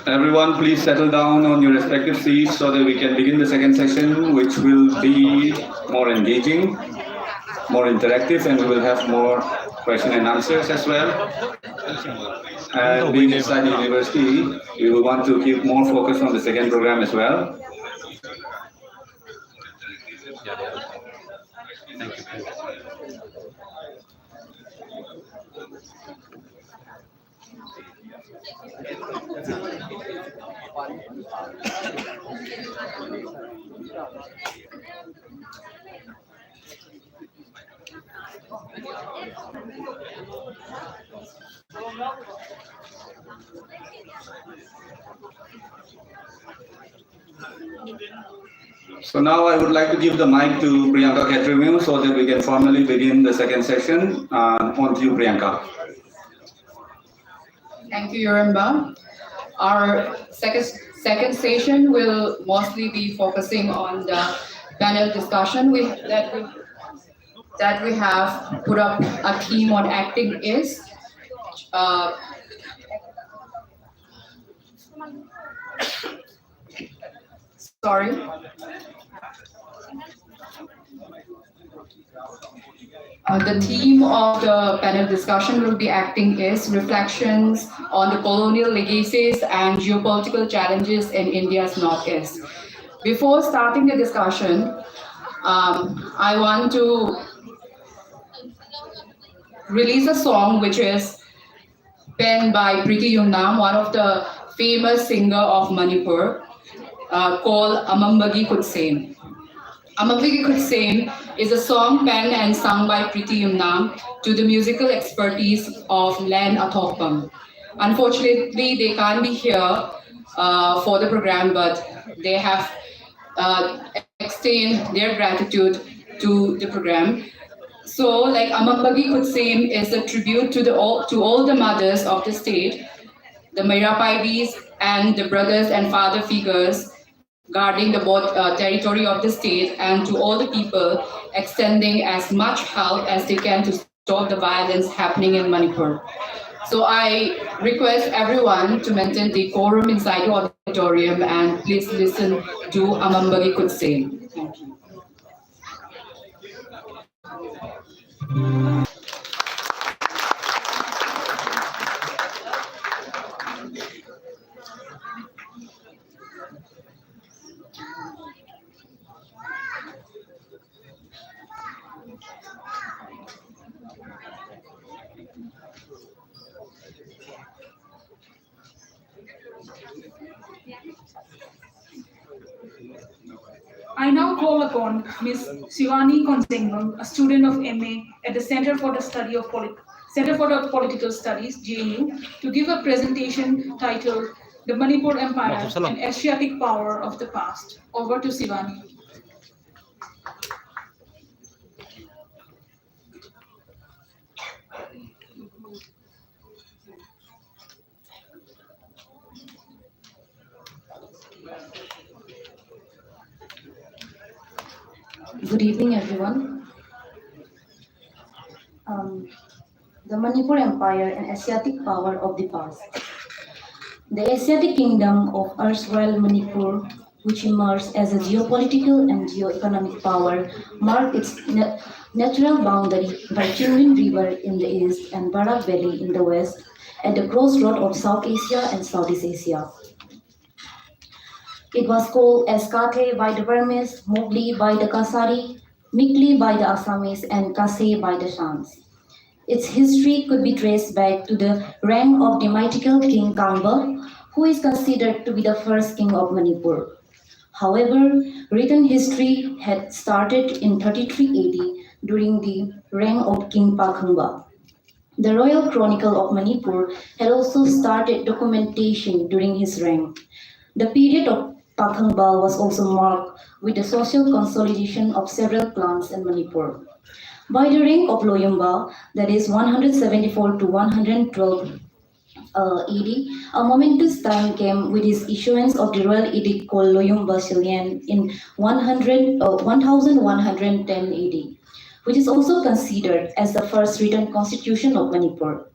Everyone, please settle down on your respective seats so that we can begin the second session, which will be more engaging, more interactive, and we will have more question and answers as well. And being inside the university, we will want to keep more focus on the second program as well. Thank you. So now I would like to give the mic to Priyanka Khetrivil so that we can formally begin the second session. On to you, Priyanka. Thank you, Yorimba. Our second session will mostly be focusing on the panel discussion that we have put up a theme on acting is Sorry. The theme of the panel discussion will be acting is reflections on the colonial legacies and geopolitical challenges in India's Northeast. Before starting the discussion, I want to release a song which is penned by Preeti Yumnam, one of the famous singer of Manipur, called Amambagi Kutsem. Amambagi Kutsem is a song penned and sung by Preeti Yumnam to the musical expertise of Len Athokpam. Unfortunately, they can't be here for the program, but they have extend their gratitude to the program. So, like Amambagi Kutsem is a tribute to all the mothers of the state, the Mairapaivis and the brothers and father figures guarding the territory of the state, and to all the people extending as much help as they can to stop the violence happening in Manipur. So I request everyone to maintain the quorum inside the auditorium and please listen to Amambagi Kutsem. Thank you. I now call upon Ms. Shivani Konsengbam, a student of MA at the Center for the Political Studies, JNU, to give a presentation titled The Manipur Empire and Asiatic Power of the Past. Over to Shivani. Good evening, everyone. The Manipur Empire and Asiatic Power of the Past. The Asiatic Kingdom of erstwhile Manipur, which emerged as a geopolitical and geo-economic power, marked its natural boundary by Chinwin River in the east and Barak Valley in the west, at the crossroad of South Asia and Southeast Asia. It was called as Kkate by the Burmese, Mowgli by the Kasari, Mikli by the Assamese, and Kase by the Shans. Its history could be traced back to the reign of the mythical King Kangba, who is considered to be the first king of Manipur. However, written history had started in 33 AD during the reign of King Pakhangba. The Royal Chronicle of Manipur had also started documentation during his reign. The period of Pakhangba was also marked with the social consolidation of several clans in Manipur. By the reign of Loyumba, that is 174 to 112 AD, a momentous time came with his issuance of the royal edict called Loyumba Shilyan in 1110 AD, which is also considered as the first written constitution of Manipur.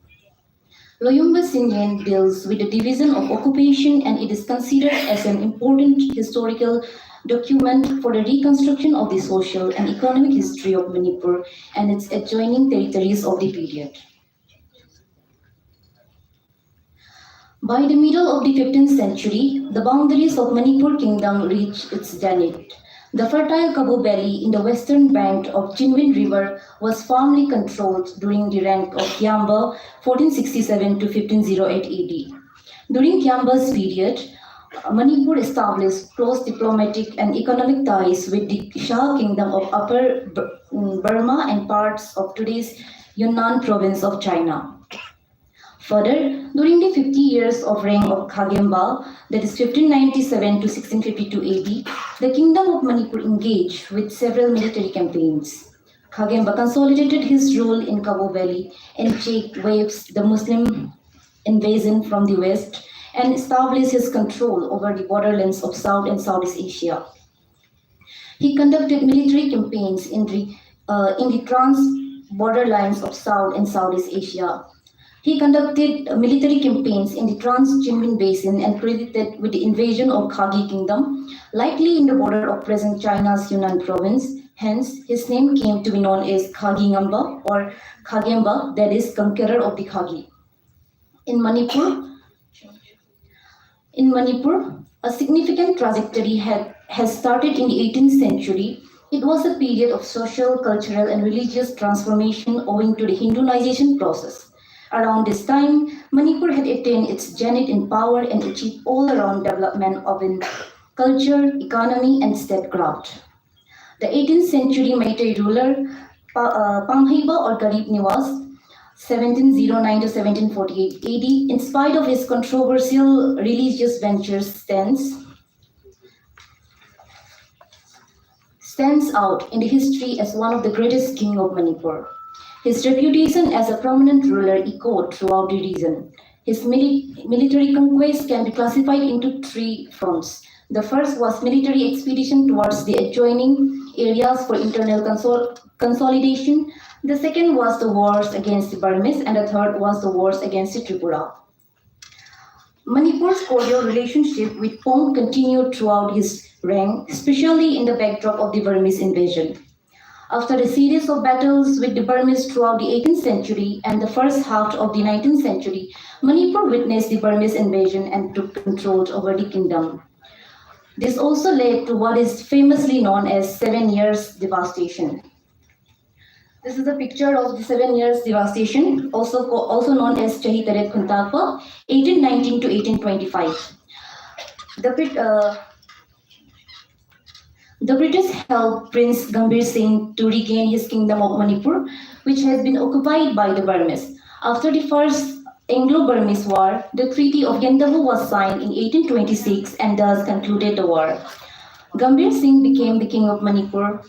Loyumba Shilyan deals with the division of occupation, and it is considered as an important historical document for the reconstruction of the social and economic history of Manipur and its adjoining territories of the period. By the middle of the 15th century, the boundaries of Manipur kingdom reached its zenith. The fertile Kabu Valley in the western bank of Chinwin River was firmly controlled during the reign of Khyamba 1467 to 1508 AD. During Khyamba's period, Manipur established close diplomatic and economic ties with the Shah kingdom of Upper Burma and parts of today's Yunnan province of China. Further, during the 50 years of reign of Khagemba, that is 1597 to 1652 AD, the kingdom of Manipur engaged with several military campaigns. Khagemba consolidated his rule in Kabu Valley and checked waves the Muslim invasion from the west and established his control over the borderlands of South and Southeast Asia. He conducted military campaigns in the trans-border lines of South and Southeast Asia. He conducted military campaigns in the Trans-Jinmin Basin and credited with the invasion of 𝐾𝐲 Kingdom, likely in the border of present China's Yunnan province. Hence, his name came to be known as 𝐾𝐲 or 𝐾𝐲, that is, conqueror of the 𝐾𝐲. In Manipur, a significant trajectory has started in the 18th century. It was a period of social, cultural, and religious transformation owing to the Hinduization process. Around this time, Manipur had attained its zenith in power and achieved all-around development of in culture, economy, and statecraft. The 18th century Meitei ruler Panghiba or Garib Niwas, 1709 to 1748 AD, in spite of his controversial religious ventures, stands out in the history as one of the greatest king of Manipur. His reputation as a prominent ruler echoed throughout the region. His military conquest can be classified into three fronts. The first was military expedition towards the adjoining areas for internal consolidation. The second was the wars against the Burmese, and the third was the wars against the Tripura. Manipur's cordial relationship with Pong continued throughout his reign, especially in the backdrop of the Burmese invasion. After a series of battles with the Burmese throughout the 18th century and the first half of the 19th century, Manipur witnessed the Burmese invasion and took control over the kingdom. This also led to what is famously known as 7 years devastation. This is a picture of the 7 years devastation, also known as Chahi Taret Khuntakpa, 1819 to 1825. The British helped Prince Gambhir Singh to regain his kingdom of Manipur, which had been occupied by the Burmese. After the First Anglo-Burmese War, the Treaty of Yendavu was signed in 1826 and thus concluded the war. Gambhir Singh became the king of Manipur,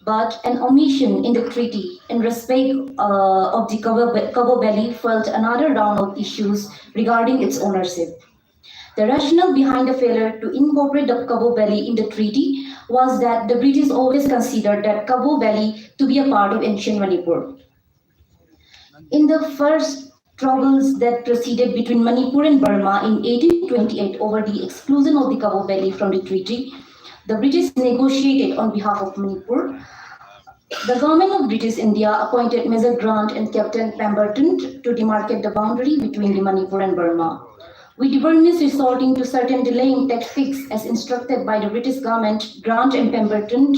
but an omission in the treaty in respect of the Kabo Valley felt another round of issues regarding its ownership. The rationale behind the failure to incorporate the Kabo Valley in the treaty was that the British always considered that Kabo Valley to be a part of ancient Manipur. In the first troubles that proceeded between Manipur and Burma in 1828 over the exclusion of the Kabo Valley from the treaty, the British negotiated on behalf of Manipur. The government of British India appointed Major Grant and Captain Pemberton to demarcate the boundary between the Manipur and Burma. With the Burmese resorting to certain delaying tactics as instructed by the British government, Grant and Pemberton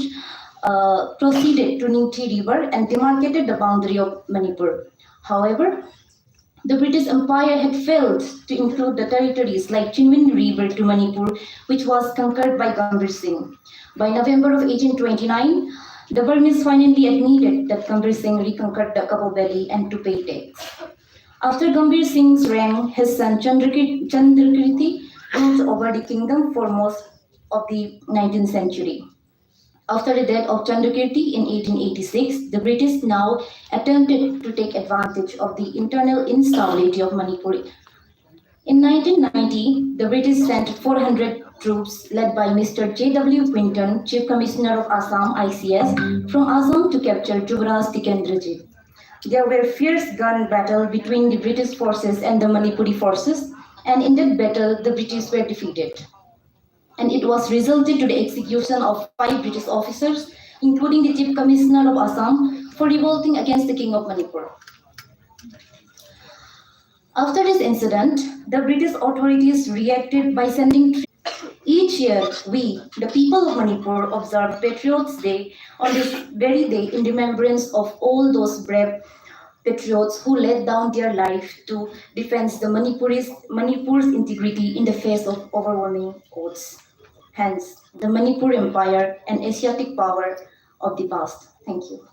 proceeded to Ningthi River and demarcated the boundary of Manipur. However, the British Empire had failed to include the territories like Jinmin River to Manipur, which was conquered by Gambhir Singh. By November of 1829, the Burmese finally admitted that Gambhir Singh reconquered the Kabo Valley and to pay tax. After Gambhir Singh's reign, his son Chandrakirti ruled over the kingdom for most of the 19th century. After the death of Chandrakirti in 1886, the British now attempted to take advantage of the internal instability of Manipur. In 1990, the British sent 400 troops led by Mr. J.W. Quinton, Chief Commissioner of Assam, ICS, from Assam to capture Yuvraj Tikendra. There were fierce gun battle between the British forces and the Manipuri forces, and in that battle, the British were defeated. And it was resulted to the execution of 5 British officers, including the Chief Commissioner of Assam, for revolting against the King of Manipur. After this incident, the British authorities reacted by sending troops. Each year, we, the people of Manipur, observe Patriots' Day on this very day in remembrance of all those brave patriots who laid down their life to defend the Manipur's integrity in the face of overwhelming odds. Hence, the Manipur Empire, an Asiatic power of the past. Thank you.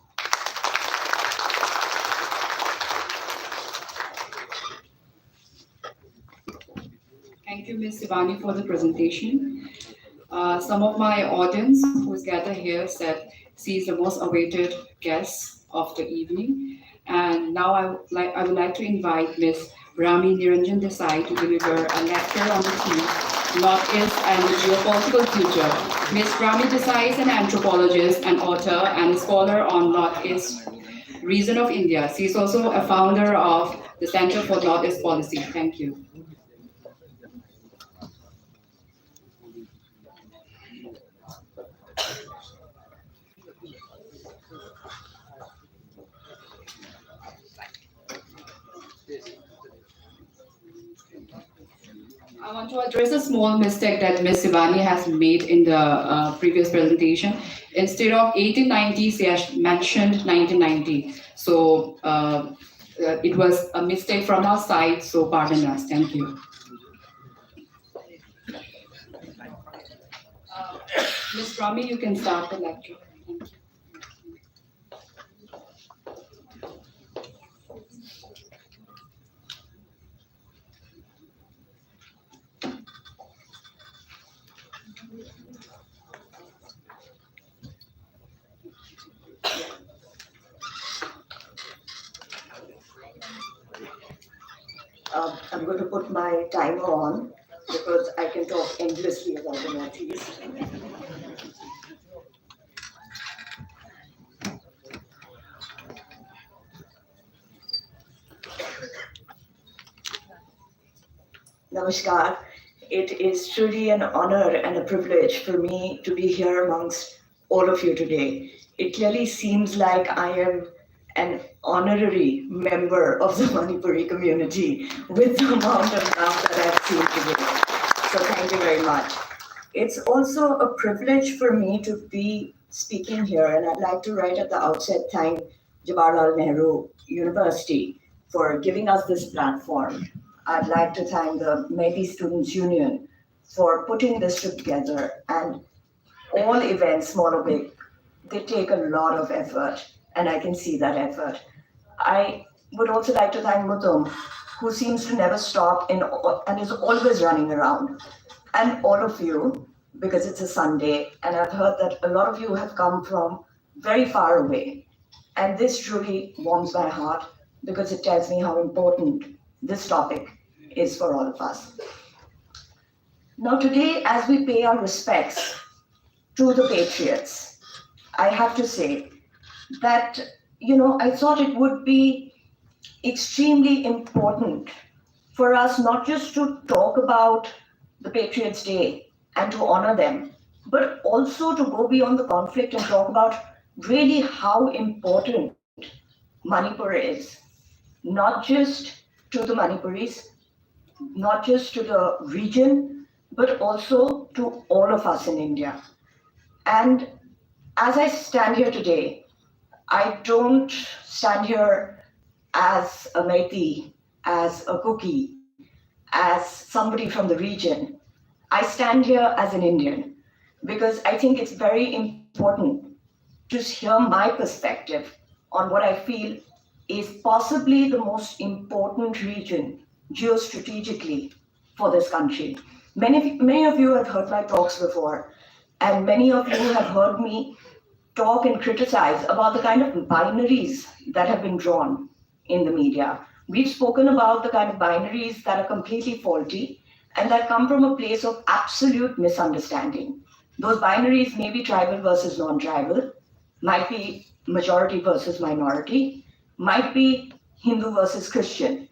Thank you, Ms. Sivani, for the presentation. Some of my audience who's gathered here said she is the most awaited guest of the evening. And now I would like to invite Ms. Rami Niranjan Desai to deliver a lecture on the theme, Northeast and the Geopolitical Future. Ms. Rami Desai is an anthropologist, an author, and a scholar on Northeast region of India. She is also a founder of the Center for Northeast Policy. Thank you. I want to address a small mistake that Ms. Sivani has made in the previous presentation. Instead of 1890, she has mentioned 1990. So it was a mistake from our side, so pardon us. Thank you. Ms. Rami, you can start the lecture. Thank you. I'm going to put my timer on because I can talk endlessly about the Northeast. Namaskar. It is truly an honor and a privilege for me to be here amongst all of you today. It clearly seems like I am an honorary member of the Manipuri community with the amount of love that I've seen today. So thank you very much. It's also a privilege for me to be speaking here, and I'd like to right at the outset thank Jawaharlal Nehru University for giving us this platform. I'd like to thank the Metis Students Union for putting this together, and all events, small or big, they take a lot of effort. And I can see that effort. I would also like to thank Mutum, who seems to never stop and is always running around. And all of you, because it's a Sunday, and I've heard that a lot of you have come from very far away. And this truly warms my heart because it tells me how important this topic is for all of us. Now today, as we pay our respects to the patriots, I have to say, that, I thought it would be extremely important for us not just to talk about the Patriots' Day and to honor them, but also to go beyond the conflict and talk about really how important Manipur is, not just to the Manipuris, not just to the region, but also to all of us in India. And as I stand here today, I don't stand here as a Metis, as a Kuki, as somebody from the region. I stand here as an Indian because I think it's very important to hear my perspective on what I feel is possibly the most important region geostrategically for this country. Many of you have heard my talks before, and many of you have heard me talk and criticize about the kind of binaries that have been drawn in the media. We've spoken about the kind of binaries that are completely faulty and that come from a place of absolute misunderstanding. Those binaries may be tribal versus non-tribal, might be majority versus minority, might be Hindu versus Christian.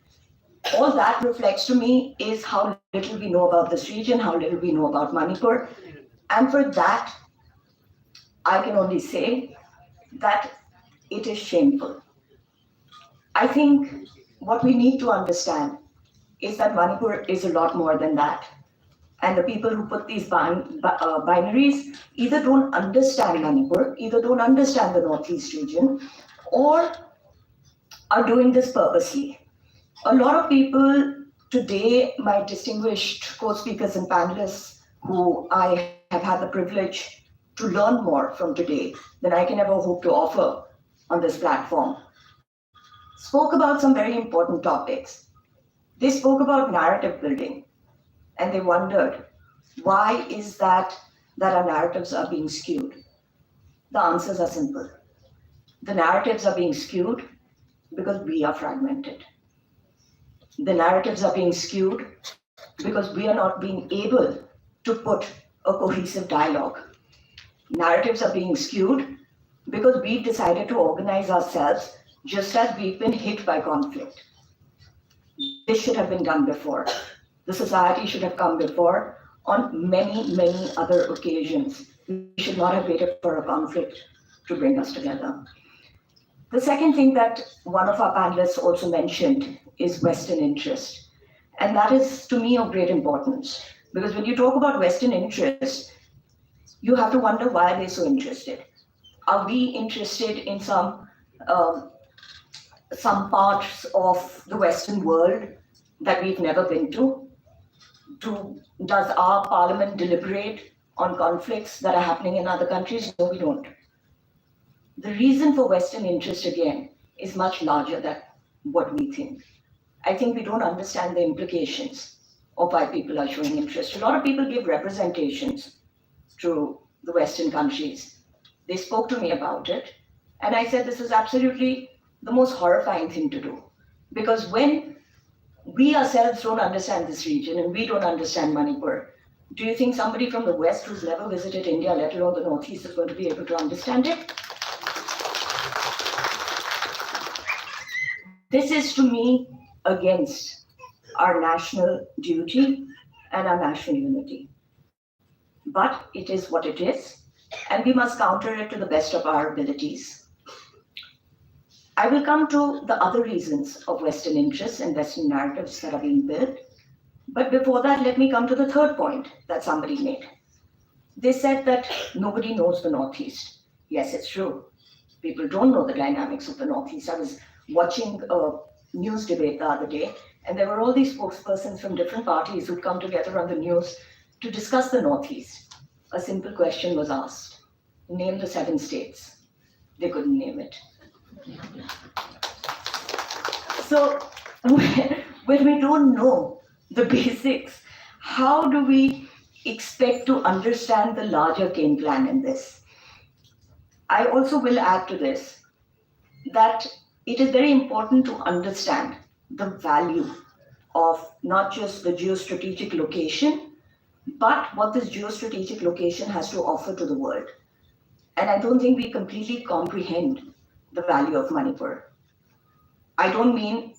All that reflects to me is how little we know about this region, how little we know about Manipur. And for that, I can only say that it is shameful. I think what we need to understand is that Manipur is a lot more than that. And the people who put these binaries either don't understand Manipur, either don't understand the Northeast region, or are doing this purposely. A lot of people today, my distinguished co-speakers and panelists who I have had the privilege to learn more from today than I can ever hope to offer on this platform, spoke about some very important topics. They spoke about narrative building, and they wondered, why is that our narratives are being skewed? The answers are simple. The narratives are being skewed because we are fragmented. The narratives are being skewed because we are not being able to put a cohesive dialogue. Narratives are being skewed because we've decided to organize ourselves just as we've been hit by conflict. This should have been done before. The society should have come before on many, many other occasions. We should not have waited for a conflict to bring us together. The second thing that one of our panelists also mentioned is Western interest. And that is, to me, of great importance. Because when you talk about Western interest, you have to wonder why are they so interested. Are we interested in some parts of the Western world that we've never been to? Does our parliament deliberate on conflicts that are happening in other countries? No, we don't. The reason for Western interest, again, is much larger than what we think. I think we don't understand the implications of why people are showing interest. A lot of people give representations to the Western countries. They spoke to me about it, and I said this is absolutely the most horrifying thing to do. Because when we ourselves don't understand this region and we don't understand Manipur, do you think somebody from the West who's never visited India, let alone the Northeast, is going to be able to understand it? This is, to me, against our national duty and our national unity. But it is what it is, and we must counter it to the best of our abilities. I will come to the other reasons of Western interests and Western narratives that are being built. But before that, let me come to the third point that somebody made. They said that nobody knows the Northeast. Yes, it's true. People don't know the dynamics of the Northeast. I was watching a news debate the other day, and there were all these spokespersons from different parties who'd come together on the news to discuss the Northeast. A simple question was asked. Name the 7 states. They couldn't name it. So when we don't know the basics, how do we expect to understand the larger game plan in this? I also will add to this that it is very important to understand the value of not just the geostrategic location, but what this geostrategic location has to offer to the world. And I don't think we completely comprehend the value of Manipur. I don't mean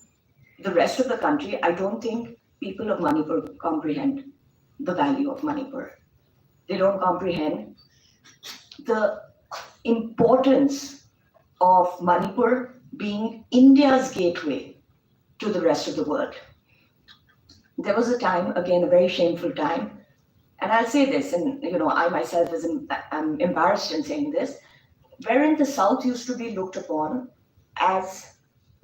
the rest of the country. I don't think people of Manipur comprehend the value of Manipur. They don't comprehend the importance of Manipur being India's gateway to the rest of the world. There was a time, again, a very shameful time, and I'll say this, and I myself am embarrassed in saying this, wherein the South used to be looked upon as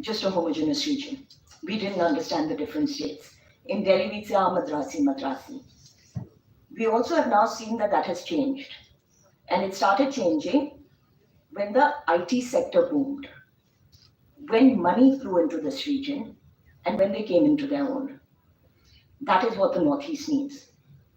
just a homogeneous region. We didn't understand the different states. In Delhi, we'd say, Madrasi. We also have now seen that that has changed. And it started changing when the IT sector boomed, when money flew into this region, and when they came into their own. That is what the Northeast needs.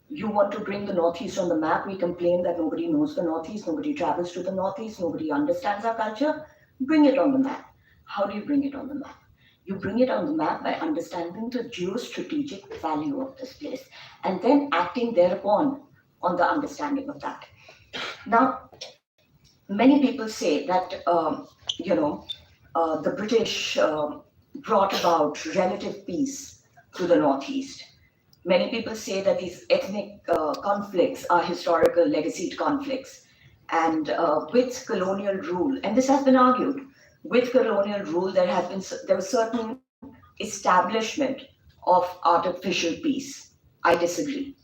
You want to bring the Northeast on the map. We complain that nobody knows the Northeast, nobody travels to the Northeast, nobody understands our culture. Bring it on the map. How do you bring it on the map? You bring it on the map by understanding the geostrategic value of this place and then acting thereupon on the understanding of that. Now, many people say that, the British brought about relative peace to the Northeast. Many people say that these ethnic conflicts are historical legacied conflicts. And with colonial rule, and this has been argued, with colonial rule, there was certain establishment of artificial peace. I disagree.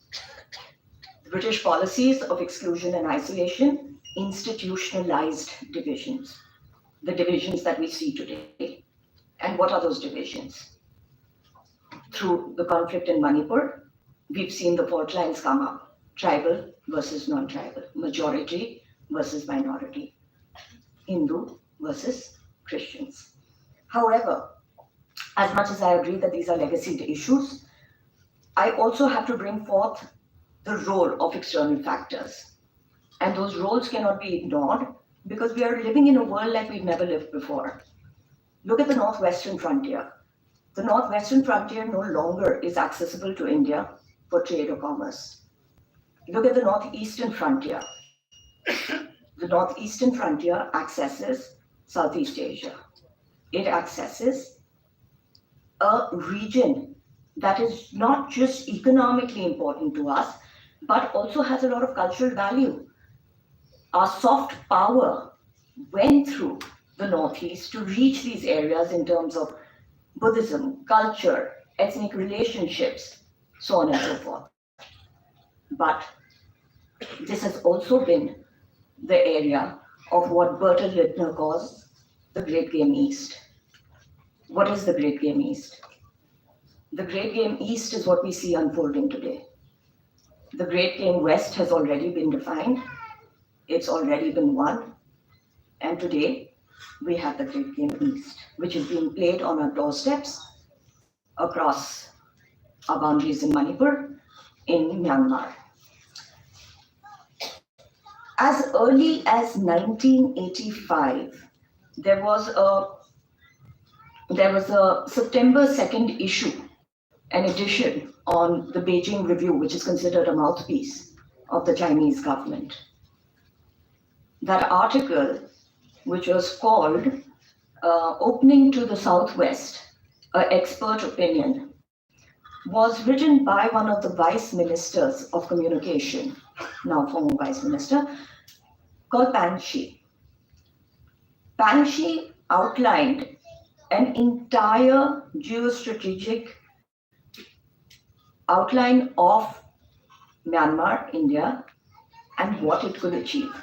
The British policies of exclusion and isolation institutionalized divisions, the divisions that we see today. And what are those divisions? Through the conflict in Manipur, we've seen the fault lines come up: tribal versus non-tribal, majority versus minority, Hindu versus Christians. However, as much as I agree that these are legacy issues, I also have to bring forth the role of external factors. And those roles cannot be ignored because we are living in a world like we've never lived before. Look at the northwestern frontier. The northwestern frontier no longer is accessible to India for trade or commerce. Look at the northeastern frontier. The northeastern frontier accesses Southeast Asia. it accesses a region that is not just economically important to us, but also has a lot of cultural value. Our soft power went through the Northeast to reach these areas in terms of Buddhism, culture, ethnic relationships, so on and so forth. But this has also been the area of what Bertolt Littner calls the Great Game East. What is the Great Game East? The Great Game East is what we see unfolding today. The Great Game West has already been defined. It's already been won. And today, we have the Great Game East, which is being played on our doorsteps across our boundaries in Manipur, in Myanmar. As early as 1985, there was a September 2nd issue, an edition on the Beijing Review, which is considered a mouthpiece of the Chinese government. That article, which was called Opening to the Southwest, an Expert Opinion, was written by one of the vice ministers of communication, now former vice minister, called Pan Shi. Pan Shi outlined an entire geostrategic outline of Myanmar, India, and what it could achieve.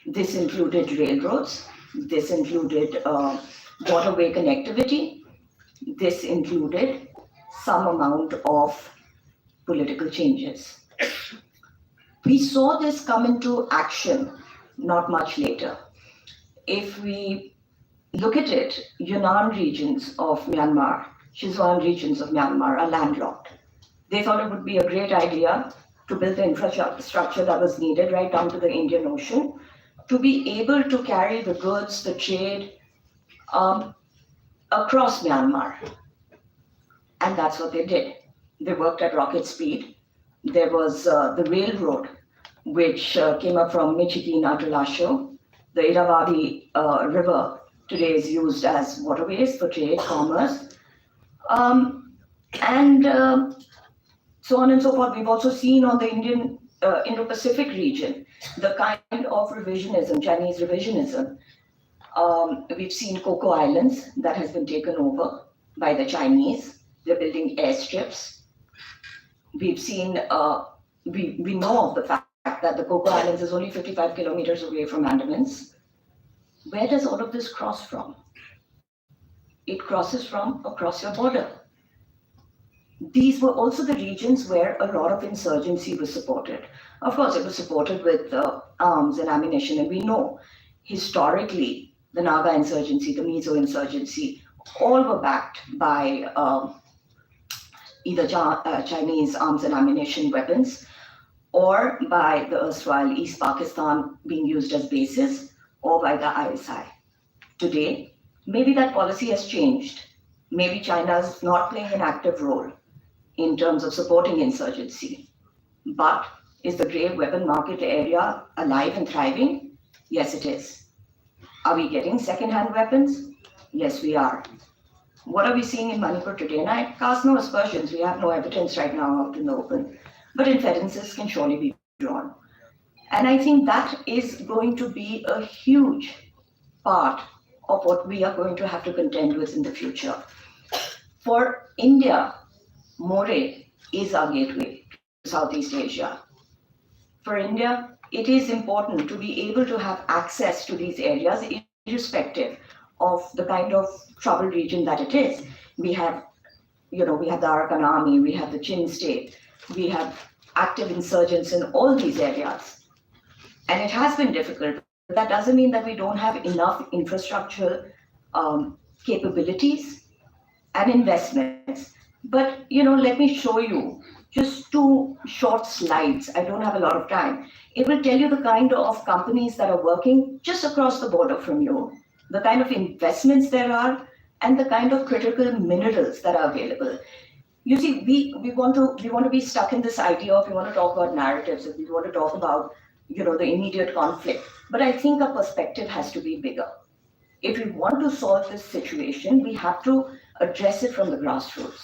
This included railroads, this included waterway connectivity, this included some amount of political changes. We saw this come into action not much later. If we look at it, Yunnan regions of Myanmar, Sichuan regions of Myanmar are landlocked. They thought it would be a great idea to build the infrastructure that was needed right down to the Indian Ocean to be able to carry the goods, the trade across Myanmar. And that's what they did. They worked at rocket speed. There was the railroad, which came up from Michikina to Lasho. The Irrawaddy River today is used as waterways for trade, commerce, and so on and so forth. We've also seen on the Indo-Pacific region, the kind of revisionism, Chinese revisionism. We've seen Coco Islands that has been taken over by the Chinese. They're building airstrips. We've seen, we know of the fact that the Coco Islands is only 55 kilometers away from Andamans. Where does all of this cross from? It crosses from across your border. These were also the regions where a lot of insurgency was supported. Of course, it was supported with arms and ammunition, and we know historically the Naga insurgency, the Mizo insurgency, all were backed by either Chinese arms and ammunition weapons, or by the erstwhile East Pakistan being used as bases, or by the ISI. Today, maybe that policy has changed. Maybe China is not playing an active role in terms of supporting insurgency. But is the grey weapon market area alive and thriving? Yes, it is. Are we getting second-hand weapons? Yes, we are. What are we seeing in Manipur today? And I cast no aspersions. We have no evidence right now out in the open. But inferences can surely be drawn. And I think that is going to be a huge part of what we are going to have to contend with in the future. For India, Moreh is our gateway to Southeast Asia. For India, it is important to be able to have access to these areas irrespective of the kind of troubled region that it is. We have, we have the Arakan Army, we have the Chin State, we have active insurgents in all these areas. And it has been difficult, but that doesn't mean that we don't have enough infrastructural capabilities and investments. But, let me show you just 2 short slides. I don't have a lot of time. It will tell you the kind of companies that are working just across the border from you, the kind of investments there are, and the kind of critical minerals that are available. You see, we want to be stuck in this idea of, we want to talk about narratives, and we want to talk about, the immediate conflict. But I think our perspective has to be bigger. if we want to solve this situation, we have to address it from the grassroots.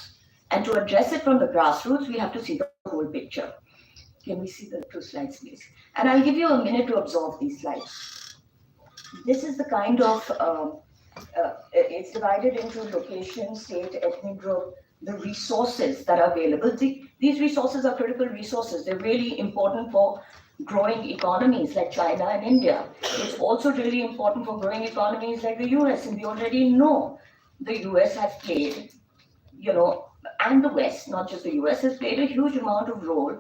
And to address it from the grassroots, we have to see the whole picture. Can we see the 2 slides, please? And I'll give you a minute to absorb these slides. This is the kind of, it's divided into location, state, ethnic group, the resources that are available. These resources are critical resources. They're really important for growing economies like China and India. It's also really important for growing economies like the US, and we already know the US has played, and the West, not just the US, has played a huge amount of role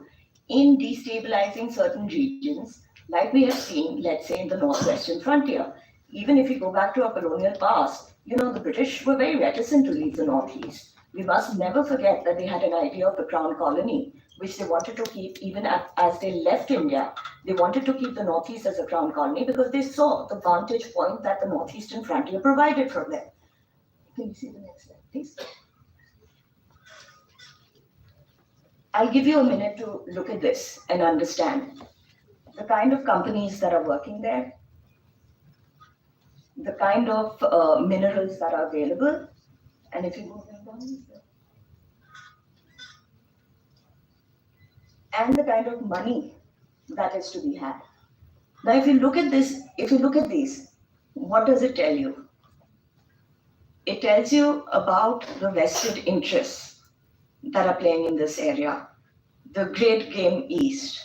in destabilizing certain regions, like we have seen, let's say, in the Northwestern frontier. Even if you go back to our colonial past, the British were very reticent to leave the Northeast. We must never forget that they had an idea of the Crown Colony, which they wanted to keep even as they left India. They wanted to keep the Northeast as a Crown Colony because they saw the vantage point that the Northeastern frontier provided for them. Can you see the next slide, please? I'll give you a minute to look at this and understand the kind of companies that are working there, the kind of minerals that are available, and if you move them down, and the kind of money that is to be had. Now, if you look at this, these, what does it tell you? It tells you about the vested interests that are playing in this area, the great game East.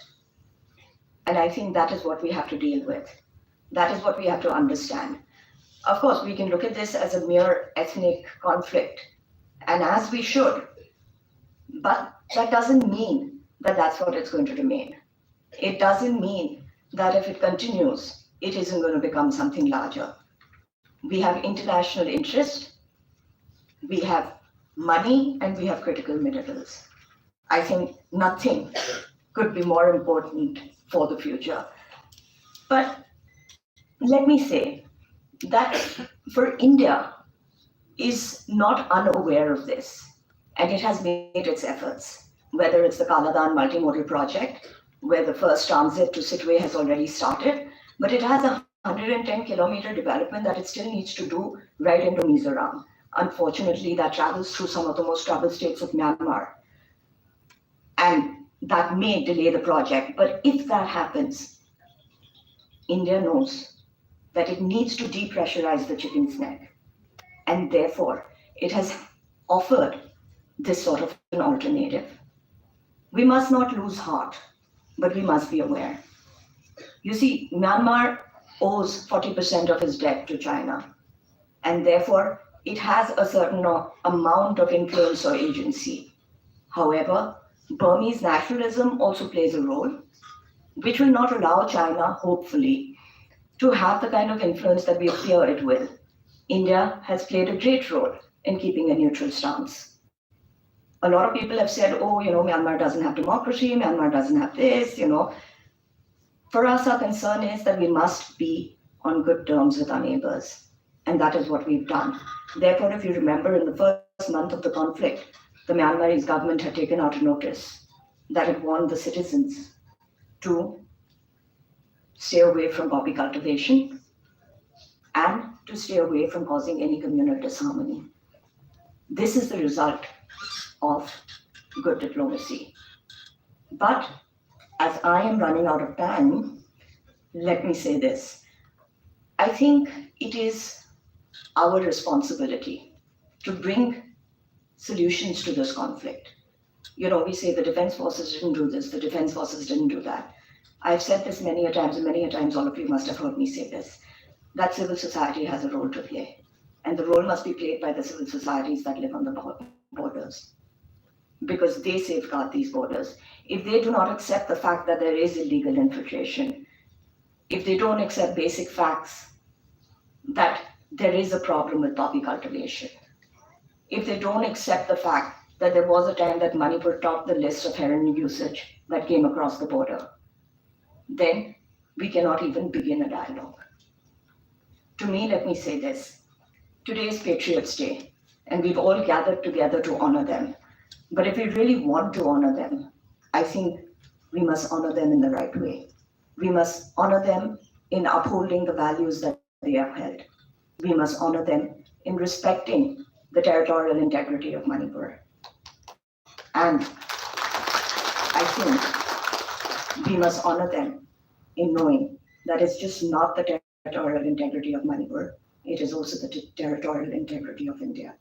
And I think that is what we have to deal with. That is what we have to understand. Of course, we can look at this as a mere ethnic conflict, and as we should, but that doesn't mean that that's what it's going to remain. It doesn't mean that if it continues, it isn't going to become something larger. We have international interest, we have money, and we have critical minerals. I think nothing could be more important for the future. But let me say that for India is not unaware of this, and it has made its efforts, whether it's the Kaladan multimodal project, where the first transit to Sitwe has already started, but it has a 110-kilometer development that it still needs to do right into Mizoram. Unfortunately, that travels through some of the most troubled states of Myanmar, and that may delay the project. But if that happens, India knows that it needs to depressurize the chicken's neck, and therefore it has offered this sort of an alternative. We must not lose heart, but we must be aware. You see, Myanmar owes 40% of its debt to China, and therefore it has a certain amount of influence or agency. However, Burmese nationalism also plays a role, which will not allow China, hopefully, to have the kind of influence that we fear it will. India has played a great role in keeping a neutral stance. A lot of people have said, oh, Myanmar doesn't have democracy, Myanmar doesn't have this, For us, our concern is that we must be on good terms with our neighbors. And that is what we've done. Therefore, if you remember, in the first month of the conflict, the Myanmarese government had taken out a notice that it warned the citizens to stay away from poppy cultivation and to stay away from causing any communal disharmony. This is the result of good diplomacy. But as I am running out of time, let me say this. I think it is our responsibility to bring solutions to this conflict. We say the defense forces didn't do this, the defense forces didn't do that. I've said this many a times, and many a times all of you must have heard me say this, that civil society has a role to play. And the role must be played by the civil societies that live on the borders, because they safeguard these borders. If they do not accept the fact that there is illegal infiltration, if they don't accept basic facts that there is a problem with poppy cultivation, if they don't accept the fact that there was a time that Manipur topped the list of heroin usage that came across the border, then we cannot even begin a dialogue. To me, let me say this. Today is Patriots' Day, and we've all gathered together to honor them. But if we really want to honor them, I think we must honor them in the right way. We must honor them in upholding the values that they have held. we must honor them in respecting the territorial integrity of Manipur. And I think we must honor them in knowing that it's just not the territorial integrity of Manipur, it is also the territorial integrity of India.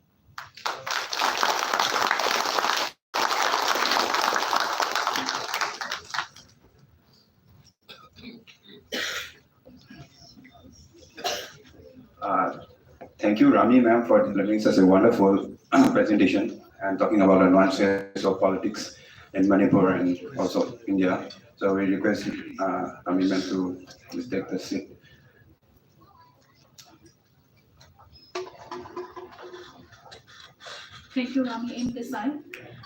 Thank you, Rami ma'am, for delivering such a wonderful presentation and talking about the nuances of politics in Manipur and also India. So we request Rami ma'am to please take the seat. Thank you, Rami and Desai.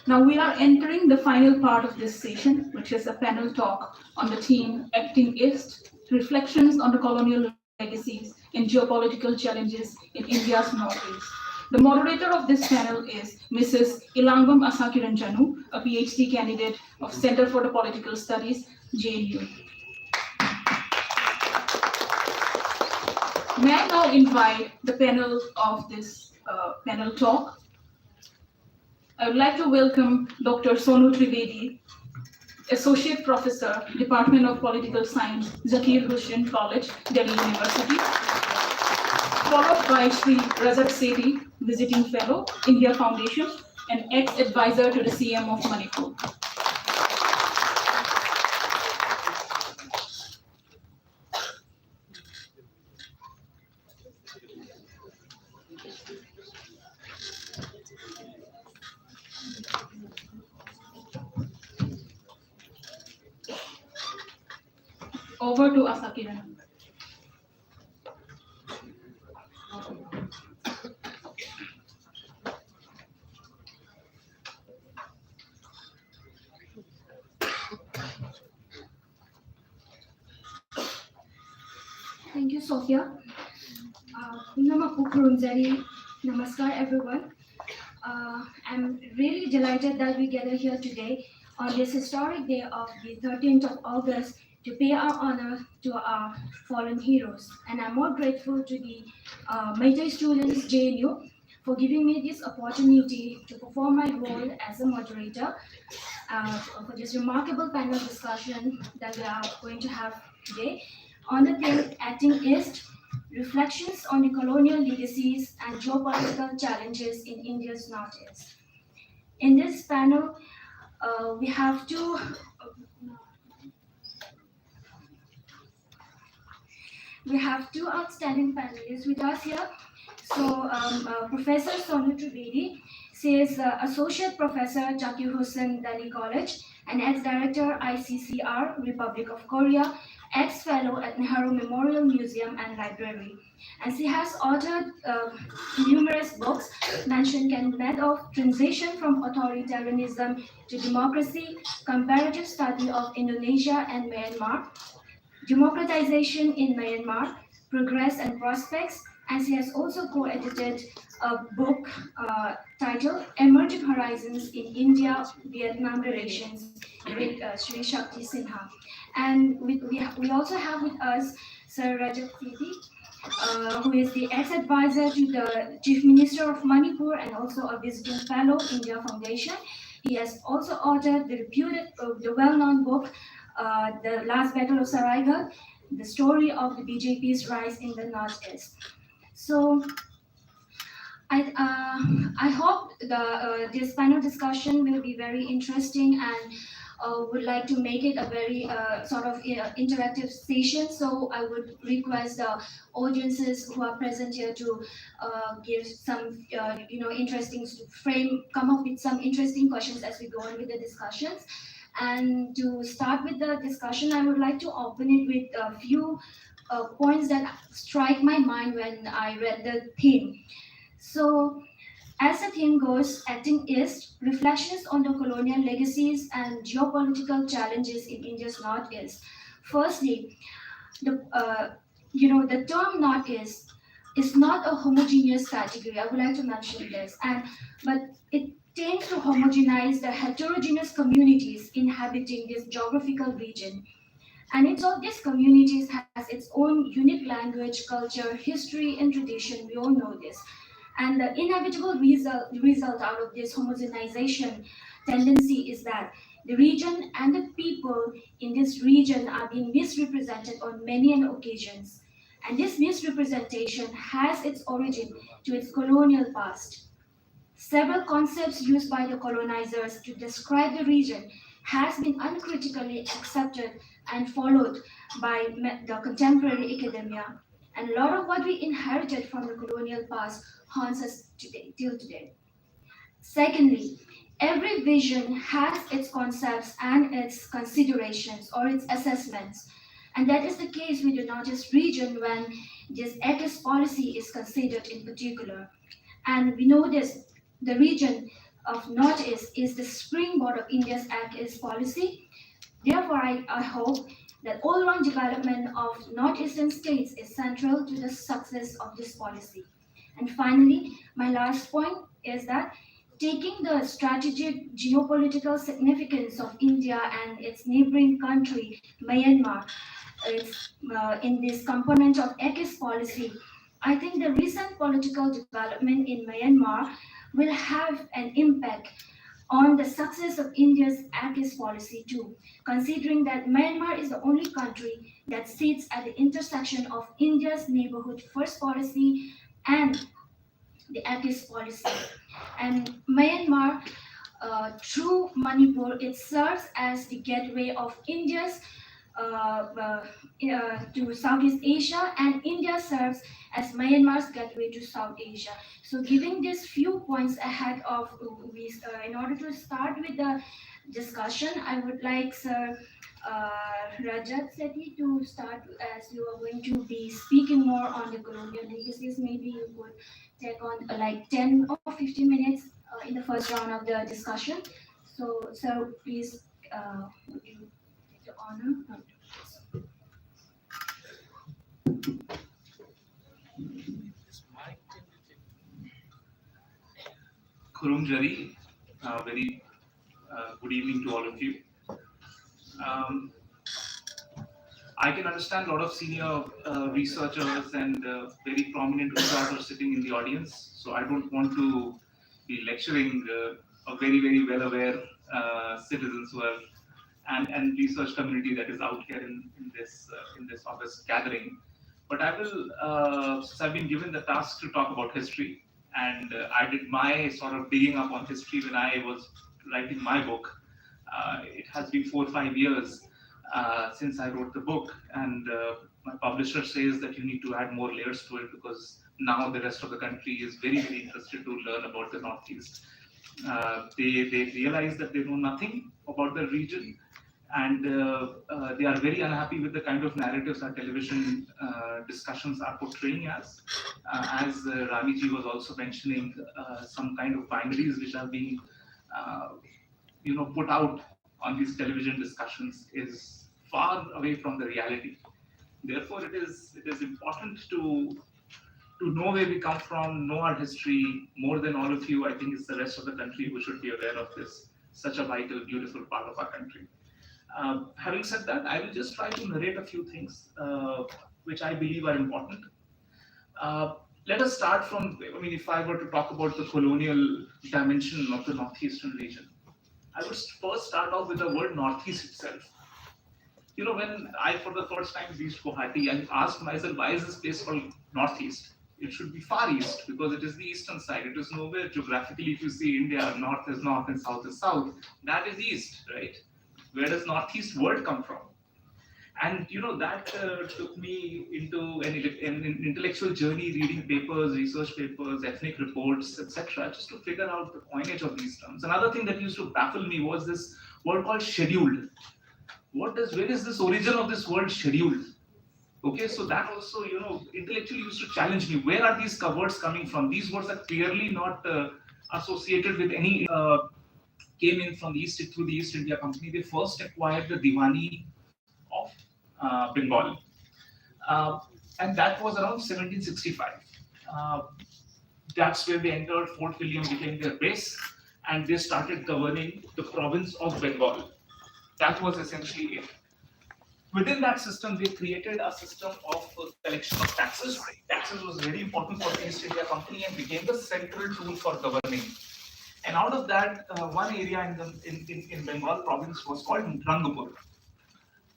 Now we are entering the final part of this session, which is a panel talk on the theme Acting East, Reflections on the Colonial Legacies and Geopolitical Challenges in India's Northeast. The moderator of this panel is Mrs. Ilangam Asakiranjanu, a PhD candidate of Center for the Political Studies, JNU. May I now invite the panel of this panel talk. I would like to welcome Dr. Sonu Trivedi, Associate Professor, Department of Political Science, Zakir Hussain College, Delhi University, followed by Sri Rajat Sethi, Visiting Fellow, India Foundation, and ex-advisor to the CM of Manipur. Over to Asakiran. Thank you, Sophia. Namaskar, everyone. I'm really delighted that we gather here today on this historic day of the 13th of August to pay our honor to our fallen heroes. And I'm more grateful to the Meitei students, JNU, for giving me this opportunity to perform my role as a moderator for this remarkable panel discussion that we are going to have today on the theme Acting East, Reflections on the Colonial Legacies and Geopolitical Challenges in India's Northeast. In this panel, we have two outstanding panelists with us here. So Professor Sonu Trivedi, she is Associate Professor, Zakir Hussain Delhi College, and ex-Director ICCR, Republic of Korea, ex-Fellow at Nehru Memorial Museum and Library. And she has authored numerous books, mentioned Can of Transition from Authoritarianism to Democracy, Comparative Study of Indonesia and Myanmar, Democratization in Myanmar, Progress and Prospects, and she has also co-edited a book titled Emerging Horizons in India-Vietnam Relations with Sri Shakti Sinha. And we also have with us Sir Rajat Sethi, who is the ex-advisor to the Chief Minister of Manipur and also a visiting fellow, India Foundation. He has also authored the reputed, the well-known book, The Last Battle of Saraighat, the story of the BJP's rise in the Northeast. So I hope this panel discussion will be very interesting and would like to make it a very sort of interactive session. So I would request the audiences who are present here to give some interesting come up with some interesting questions as we go on with the discussions. And to start with the discussion, I would like to open it with a few points that strike my mind when I read the theme. So, as the theme goes, Acting East, Reflections on the Colonial Legacies and Geopolitical Challenges in India's Northeast. Firstly, the term Northeast is not a homogeneous category. I would like to mention this, but it tends to homogenize the heterogeneous communities inhabiting this geographical region. And each of these communities has its own unique language, culture, history, and tradition. We all know this. And the inevitable result out of this homogenization tendency is that the region and the people in this region are being misrepresented on many occasions. And this misrepresentation has its origin to its colonial past. Several concepts used by the colonizers to describe the region has been uncritically accepted and followed by the contemporary academia. And a lot of what we inherited from the colonial past haunts us today, till today. Secondly, every vision has its concepts and its considerations or its assessments. And that is the case with the Northeast region when this 𝐏𝐾 policy is considered in particular. And we know this, the region of Northeast is the springboard of India's 𝐏𝐾 policy. Therefore, I hope that all-round development of Northeastern states is central to the success of this policy. And finally, my last point is that taking the strategic geopolitical significance of India and its neighboring country, Myanmar, in this component of 𝐏𝐾 policy, I think the recent political development in Myanmar will have an impact on the success of India's 𝐏𝐾 policy too, considering that Myanmar is the only country that sits at the intersection of India's neighborhood first policy and the 𝐏𝐾 policy. And Myanmar, through Manipur, it serves as the gateway of India's to Southeast Asia, and India serves as Myanmar's gateway to South Asia. So giving these few points ahead of, in order to start with the discussion, I would like Sir Rajat Sethi to start, as you are going to be speaking more on the colonial legacies. Maybe you could take on like 10 or 15 minutes in the first round of the discussion. So, sir, please, would you take the honor? Khurrum Jari, very good evening to all of you. I can understand a lot of senior researchers and very prominent researchers sitting in the audience, so I don't want to be lecturing a very, very well-aware citizens who are and research community that is out here in this August gathering. But I will, since I've been given the task to talk about history, and I did my sort of digging up on history when I was writing my book. It has been 4 or 5 years since I wrote the book, and my publisher says that you need to add more layers to it because now the rest of the country is very, very interested to learn about the Northeast. They realize that they know nothing about the region, and they are very unhappy with the kind of narratives our television discussions are portraying as. As Ramiji was also mentioning, some kind of binaries which are being put out on these television discussions is far away from the reality. Therefore, it is important to know where we come from, know our history more than all of you. I think it's the rest of the country who should be aware of this, such a vital, beautiful part of our country. Having said that, I will just try to narrate a few things which I believe are important. Let us start from, if I were to talk about the colonial dimension of the Northeastern region, I would first start off with the word Northeast itself. When I, for the first time, reached Guwahati, I asked myself, why is this place called Northeast? It should be Far East because it is the eastern side. It is nowhere geographically. If you see India, north is north and south is south. That is east, right? Where does Northeast word come from? And that took me into an intellectual journey, reading papers, research papers, ethnic reports, etc., just to figure out the coinage of these terms. Another thing that used to baffle me was this word called scheduled. Where is this origin of this word scheduled? Okay, so that also, intellectually used to challenge me. Where are these words coming from? These words are clearly not associated with any came in from the East through the East India Company. They first acquired the Diwani of Bengal, and that was around 1765. That's where they entered. Fort William became their base, and they started governing the province of Bengal. That was essentially it. Within that system, we created a system of collection of taxes. Taxes was very important for the East India Company and became the central tool for governing. And out of that, one area in Bengal province was called Rangpur.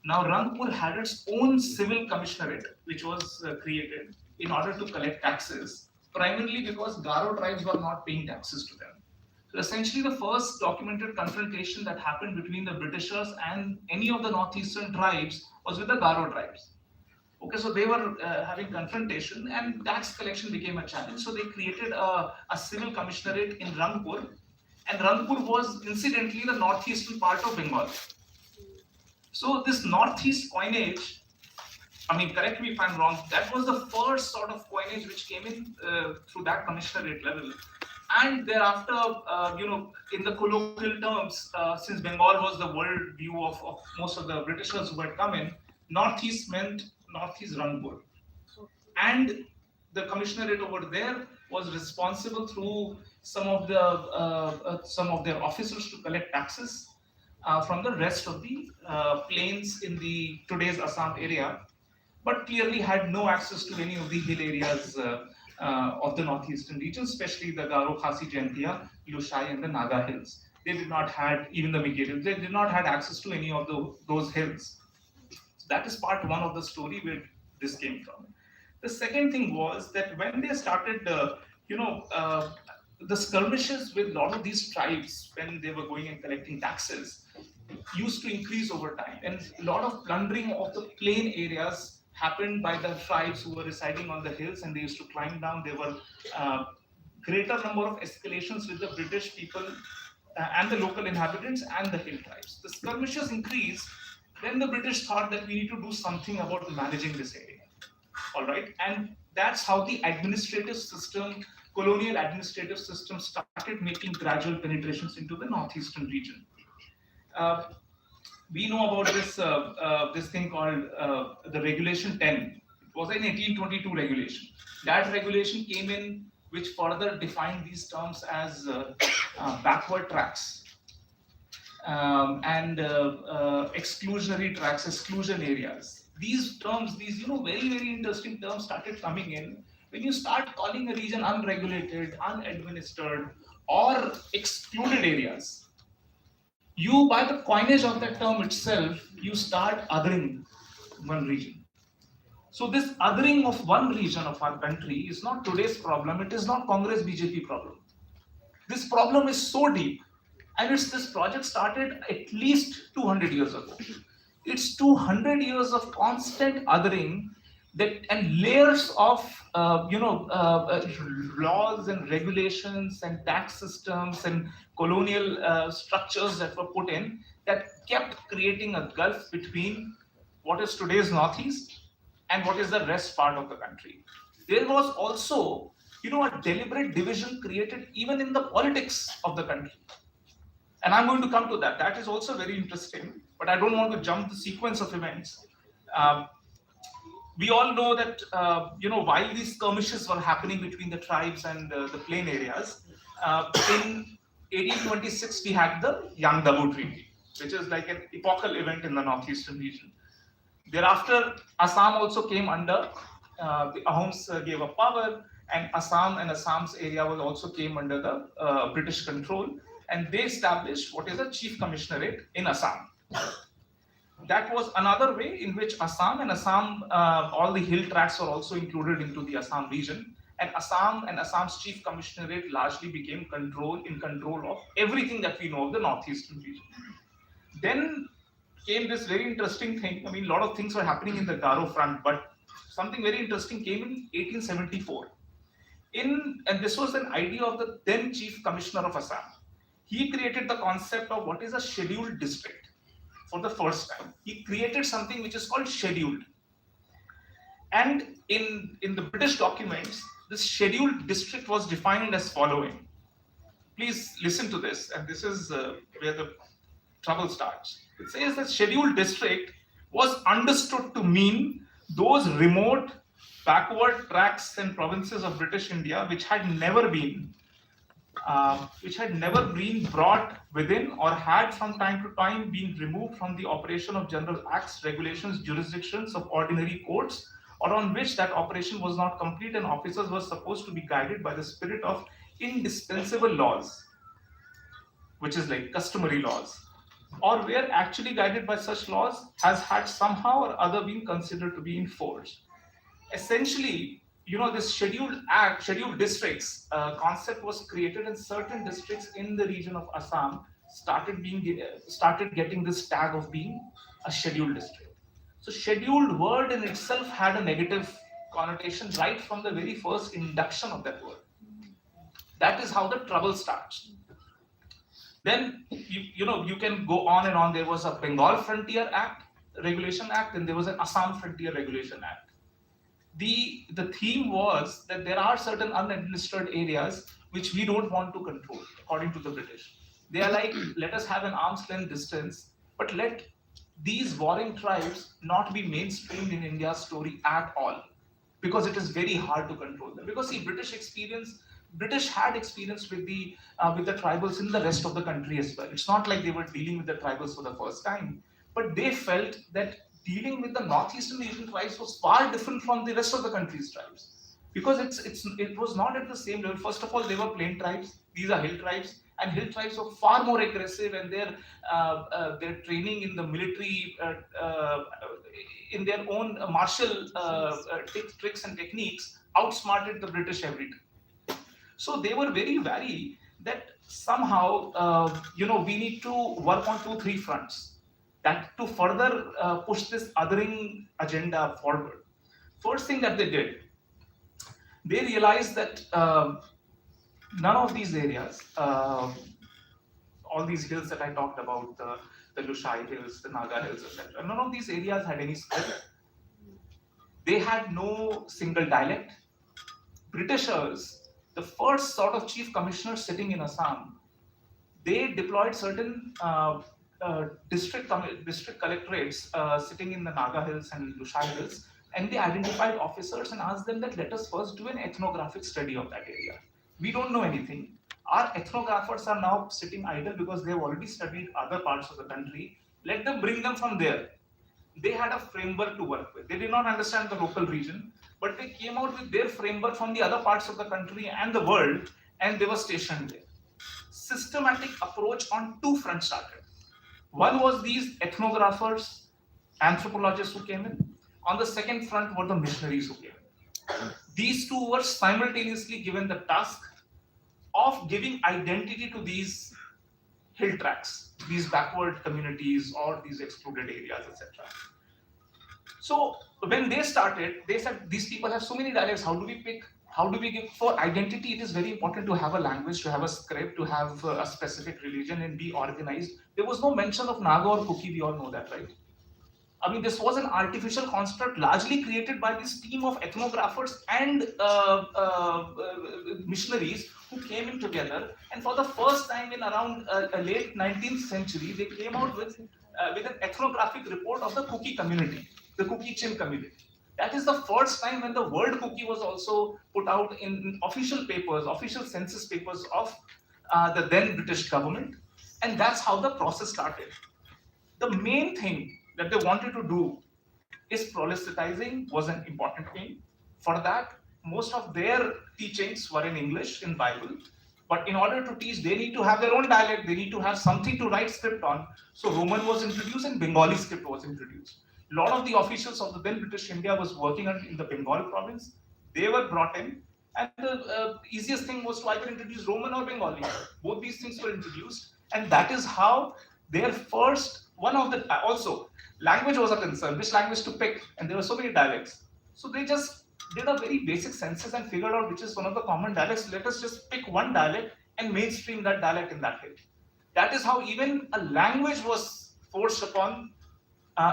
Now, Rangpur had its own civil commissionerate, which was created in order to collect taxes, primarily because Garo tribes were not paying taxes to them. So essentially, the first documented confrontation that happened between the Britishers and any of the northeastern tribes was with the Garo tribes. Okay, so they were having confrontation, and tax collection became a challenge. So they created a civil commissionerate in Rangpur, and Rangpur was incidentally the northeastern part of Bengal. So this northeast coinage, I mean, correct me if I'm wrong, that was the first sort of coinage which came in through that commissionerate level. And thereafter, in the colloquial terms, since Bengal was the world view of most of the Britishers who had come in, northeast meant northeast Rangpur. And the commissionerate over there was responsible through some of their officers to collect taxes from the rest of the plains in the today's Assam area, but clearly had no access to any of the hill areas of the northeastern region, especially the Garo, Khasi, Jaintia, Lushai, and the Naga hills. They did not have, even the Mikiri, they did not have access to any of those hills. So that is part one of the story where this came from. The second thing was that when they started, the skirmishes with a lot of these tribes when they were going and collecting taxes used to increase over time, and a lot of plundering of the plain areas happened by the tribes who were residing on the hills, and they used to climb down. There were greater number of escalations with the British people and the local inhabitants and the hill tribes. The skirmishes increased. Then the British thought that we need to do something about managing this area. All right, and that's how the administrative system, colonial administrative system, started making gradual penetrations into the northeastern region. We know about this thing called the Regulation 10. It was an 1822 regulation. That regulation came in, which further defined these terms as backward tracts and exclusionary tracts, exclusion areas. These terms, these very, very interesting terms started coming in when you start calling a region unregulated, unadministered, or excluded areas. You, by the coinage of that term itself, you start othering one region. So this othering of one region of our country is not today's problem. It is not Congress BJP problem. This problem is so deep, and this project started at least 200 years ago. It's 200 years of constant othering and layers of laws and regulations and tax systems and colonial structures that were put in that kept creating a gulf between what is today's northeast and what is the rest part of the country. There was also a deliberate division created even in the politics of the country. And I'm going to come to that. That is also very interesting, but I don't want to jump the sequence of events. We all know that, while these skirmishes were happening between the tribes and the plain areas, in 1826, we had the Yang-Dabu Treaty, which is like an epochal event in the northeastern region. Thereafter, Assam also came under, the Ahoms gave up power, and Assam and Assam's area also came under the British control, and they established what is a chief commissionerate in Assam. That was another way in which Assam, all the hill tracts were also included into the Assam region, and Assam's chief commissionerate largely became in control of everything that we know of the northeastern region. Then came this very interesting thing. I mean, a lot of things were happening in the Garo front, but something very interesting came in 1874. And this was an idea of the then chief commissioner of Assam. He created the concept of what is a scheduled district for the first time. He created something which is called scheduled. And in the British documents, this scheduled district was defined as following. Please listen to this, and this is where the trouble starts. It says that scheduled district was understood to mean those remote, backward tracts and provinces of British India which had never been which had never been brought within or had from time to time been removed from the operation of general acts, regulations, jurisdictions of ordinary courts, or on which that operation was not complete and officers were supposed to be guided by the spirit of indispensable laws, which is like customary laws, or were actually guided by such laws, has had somehow or other been considered to be enforced. Essentially, this scheduled districts concept was created, and certain districts in the region of Assam started getting this tag of being a scheduled district. So scheduled word in itself had a negative connotation right from the very first induction of that word. That is how the trouble starts. Then you can go on and on. There was a Bengal Frontier Act, Regulation Act, and there was an Assam Frontier Regulation Act. The theme was that there are certain unadministered areas which we don't want to control, according to the British. They are like, let us have an arm's length distance, but let these warring tribes not be mainstreamed in India's story at all, because it is very hard to control them. Because see, British had experience with the tribals in the rest of the country as well. It's not like they were dealing with the tribals for the first time, but they felt that dealing with the northeastern Asian tribes was far different from the rest of the country's tribes, because it was not at the same level. First of all, they were plain tribes. These are hill tribes, and hill tribes were far more aggressive, and their training in the military, in their own martial tricks and techniques, outsmarted the British every time. So they were very wary that somehow we need to work on 2-3 fronts, that to further push this othering agenda forward. First thing that they did, they realized that none of these areas, all these hills that I talked about, the Lushai Hills, the Naga Hills, etc., none of these areas had any script. They had no single dialect. Britishers, the first sort of chief commissioners sitting in Assam, they deployed certain district collectorates sitting in the Naga Hills and Lushai Hills, and they identified officers and asked them that let us first do an ethnographic study of that area. We don't know anything. Our ethnographers are now sitting idle because they have already studied other parts of the country. Let them bring them from there. They had a framework to work with. They did not understand the local region, but they came out with their framework from the other parts of the country and the world, and they were stationed there. Systematic approach on 2 fronts started. One was these ethnographers, anthropologists who came in. On the second front were the missionaries who came in. These 2 were simultaneously given the task of giving identity to these hill tracts, these backward communities or these excluded areas, etc. So when they started, they said these people have so many dialects, how do we pick? How do we give? For identity, it is very important to have a language, to have a script, to have a specific religion and be organized. There was no mention of Naga or Kuki, we all know that, right? I mean, this was an artificial construct largely created by this team of ethnographers and missionaries who came in together. And for the first time in around late 19th century, they came out with an ethnographic report of the Kuki community, the Kuki-Chin community. That is the first time when the word Kuki was also put out in official papers, official census papers of the then British government. And that's how the process started. The main thing that they wanted to do is proselytizing was an important thing. For that, most of their teachings were in English, in Bible. But in order to teach, they need to have their own dialect. They need to have something to write script on. So Roman was introduced and Bengali script was introduced. A lot of the officials of the then British India was working in the Bengal province. They were brought in. And the easiest thing was to either introduce Roman or Bengali. Both these things were introduced. And that is how their first, also, language was a concern, which language to pick, and there were so many dialects. So they just did a very basic census and figured out which is one of the common dialects. Let us just pick one dialect and mainstream that dialect in that hill. That is how even a language was forced upon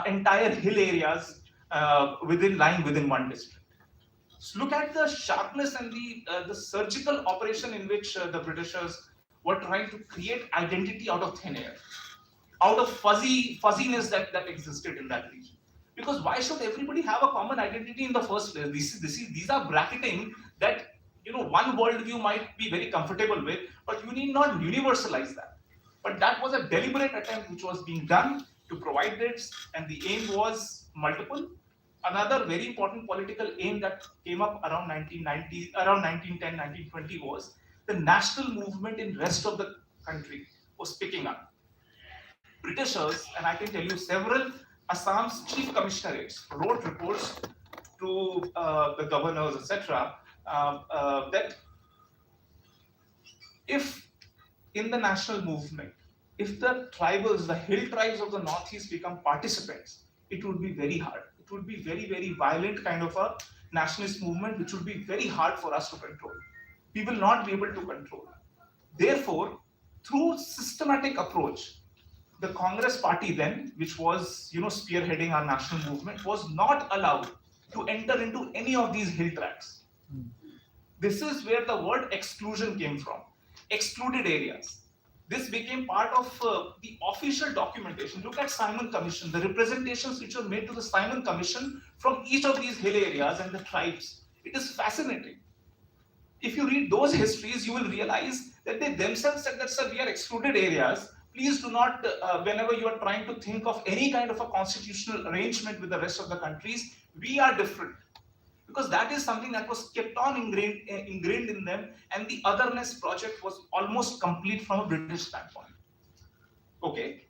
entire hill areas lying within one district. So look at the sharpness and the surgical operation in which the Britishers were trying to create identity out of thin air, out of fuzziness that existed in that region. Because why should everybody have a common identity in the first place? These are bracketing that one worldview might be very comfortable with, but you need not universalize that. But that was a deliberate attempt which was being done to provide this, and the aim was multiple. Another very important political aim that came up around 1990, around 1910, 1920 was the national movement in rest of the country was picking up. Britishers, and I can tell you several Assam's chief commissionerates wrote reports to the governors, etc., that if in the national movement, if the tribals, the hill tribes of the Northeast become participants, it would be very hard. It would be very, very violent kind of a nationalist movement, which would be very hard for us to control. We will not be able to control. Therefore, through systematic approach, the Congress party then, which was spearheading our national movement, was not allowed to enter into any of these hill tracts. This is where the word exclusion came from. Excluded areas. This became part of the official documentation. Look at Simon Commission, the representations which were made to the Simon Commission from each of these hill areas and the tribes. It is fascinating. If you read those histories, you will realize that they themselves said that, sir, we are excluded areas. Please do not, whenever you are trying to think of any kind of a constitutional arrangement with the rest of the countries, we are different. Because that is something that was kept on ingrained in them, and the otherness project was almost complete from a British standpoint. Okay,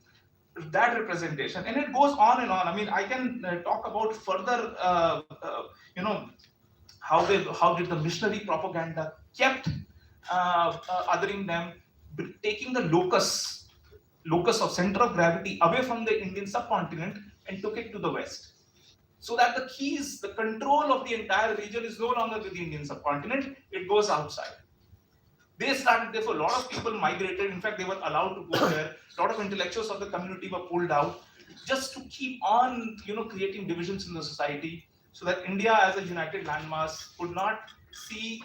that representation, and it goes on and on. I mean, I can talk about further, how did the missionary propaganda kept othering them, taking the locus of center of gravity away from the Indian subcontinent and took it to the West. So that the keys, the control of the entire region is no longer with the Indian subcontinent, it goes outside. They started, therefore, a lot of people migrated. In fact, they were allowed to go there. A lot of intellectuals of the community were pulled out just to keep on, creating divisions in the society, so that India as a united landmass could not see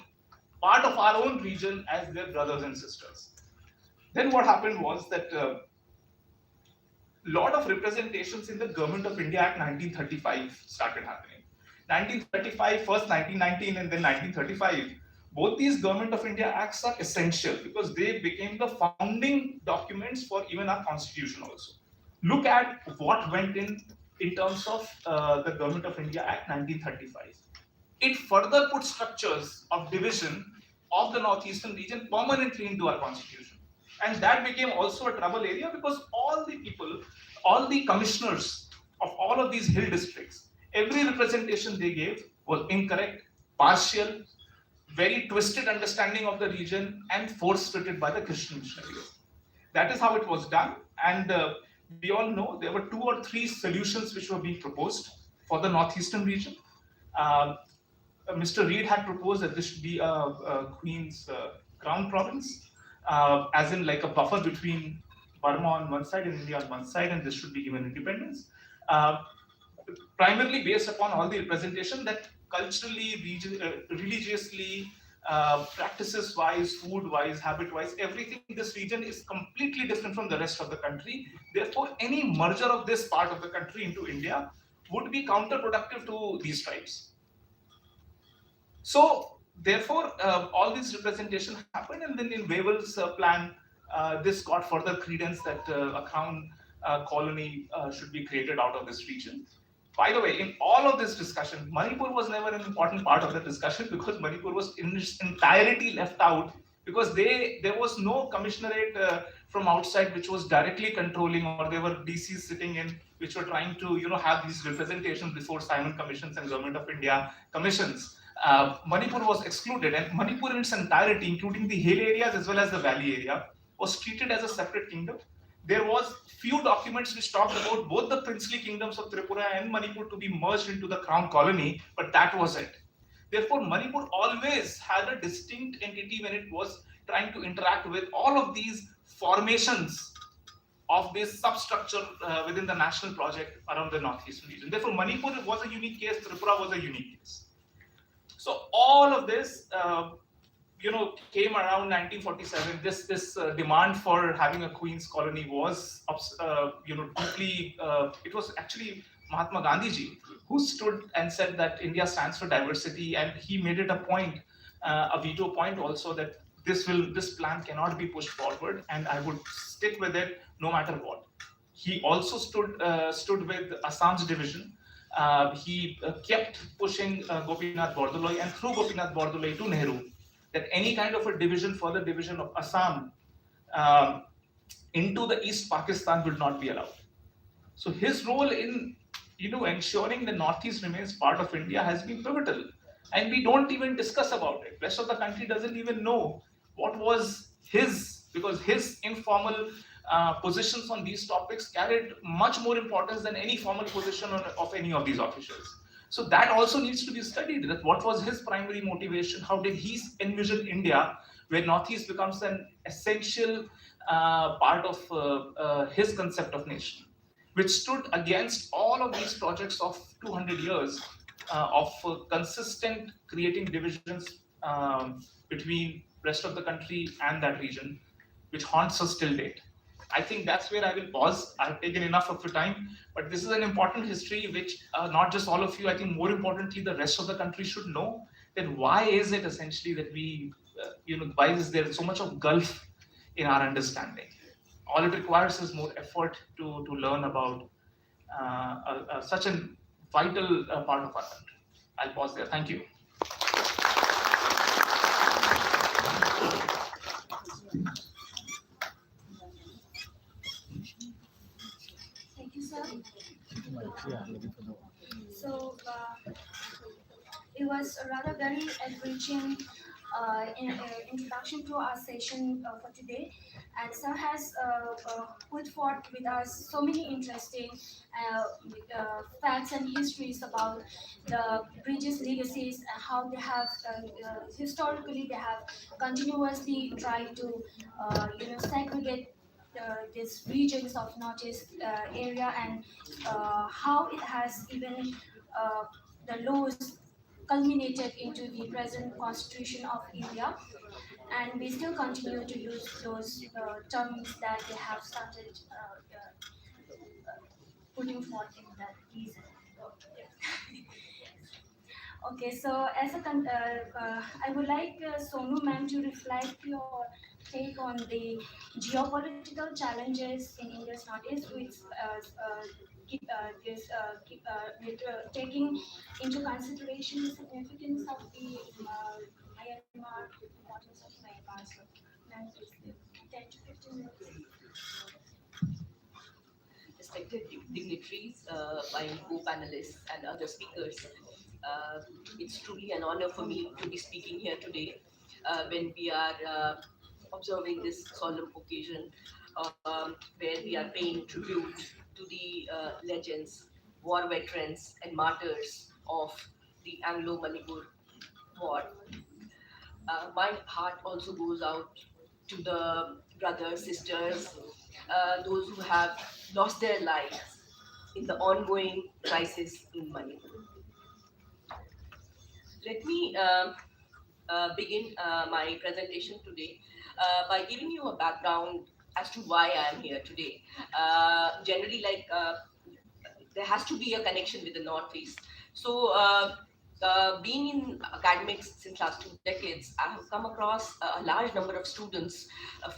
part of our own region as their brothers and sisters. Then what happened was that lot of representations in the Government of India Act 1935 started happening. 1935, first 1919 and then 1935, both these Government of India Acts are essential because they became the founding documents for even our constitution also. Look at what went in terms of the Government of India Act 1935. It further put structures of division of the northeastern region permanently into our constitution. And that became also a trouble area because all the people, all the commissioners of all of these hill districts, every representation they gave was incorrect, partial, very twisted understanding of the region, and force-fitted by the Christian missionaries. That is how it was done. And we all know there were 2 or 3 solutions which were being proposed for the northeastern region. Mr. Reed had proposed that this should be Queen's Crown province, as in like a buffer between Burma on one side and India on one side, and this should be given independence. Primarily based upon all the representation that culturally, religiously, practices-wise, food-wise, habit-wise, everything in this region is completely different from the rest of the country. Therefore, any merger of this part of the country into India would be counterproductive to these tribes. So, therefore, all this representation happened, and then in Wavell's plan, this got further credence that a crown colony should be created out of this region. By the way, in all of this discussion, Manipur was never an important part of the discussion because Manipur was in its entirety left out because there was no commissionerate from outside which was directly controlling, or there were DCs sitting in which were trying to have these representations before Simon Commissions and Government of India commissions. Manipur was excluded, and Manipur in its entirety, including the hill areas as well as the valley area, was treated as a separate kingdom. There was few documents which talked about both the princely kingdoms of Tripura and Manipur to be merged into the crown colony, but that was it. Therefore, Manipur always had a distinct entity when it was trying to interact with all of these formations of this substructure within the national project around the northeastern region. Therefore, Manipur was a unique case, Tripura was a unique case. So all of this came around 1947. This demand for having a Queen's colony was, deeply. It was actually Mahatma Gandhi ji who stood and said that India stands for diversity, and he made it a point a veto point also that this plan cannot be pushed forward, and I would stick with it no matter what. He also stood with Assam's division. He kept pushing Gopinath Bordoloi, and through Gopinath Bordoloi to Nehru, that any kind of a further division of Assam into the East Pakistan will not be allowed. So his role in ensuring the Northeast remains part of India has been pivotal, and we don't even discuss about it. Rest of the country doesn't even know what was because his informal positions on these topics carried much more importance than any formal position of any of these officials. So that also needs to be studied, that what was his primary motivation, how did he envision India, where Northeast becomes an essential part of his concept of nation, which stood against all of these projects of 200 years of consistent creating divisions between rest of the country and that region, which haunts us till date. I think that's where I will pause. I've taken enough of your time, but this is an important history which not just all of you, I think more importantly, the rest of the country should know, that why is it essentially that we, why is there so much of gulf in our understanding? All it requires is more effort to learn about such a vital part of our country. I'll pause there. Thank you. Thank you, sir. So it was a rather very enriching introduction to our session for today, and sir has put forth with us so many interesting facts and histories about the bridges' legacies and how they have historically they have continuously tried to segregate these regions of Northeast area, and how it has even the laws culminated into the present Constitution of India, and we still continue to use those terms that they have started putting forth in that reason. Okay, so as I would like Sonu ma'am to reflect your take on the geopolitical challenges in India's Northeast, which taking into consideration the significance of the Myanmar, importance of Myanmar. So, ma'am, please, 10 to 15 minutes. Respected dignitaries, my co-panelists and other speakers, it's truly an honor for me to be speaking here today when we are observing this solemn occasion where we are paying tribute to the legends, war veterans and martyrs of the Anglo-Manipur War. My heart also goes out to the brothers, sisters, those who have lost their lives in the ongoing crisis in Manipur. Let me begin my presentation today by giving you a background as to why I am here today. Generally, there has to be a connection with the Northeast. So, being in academics since last 2 decades, I have come across a large number of students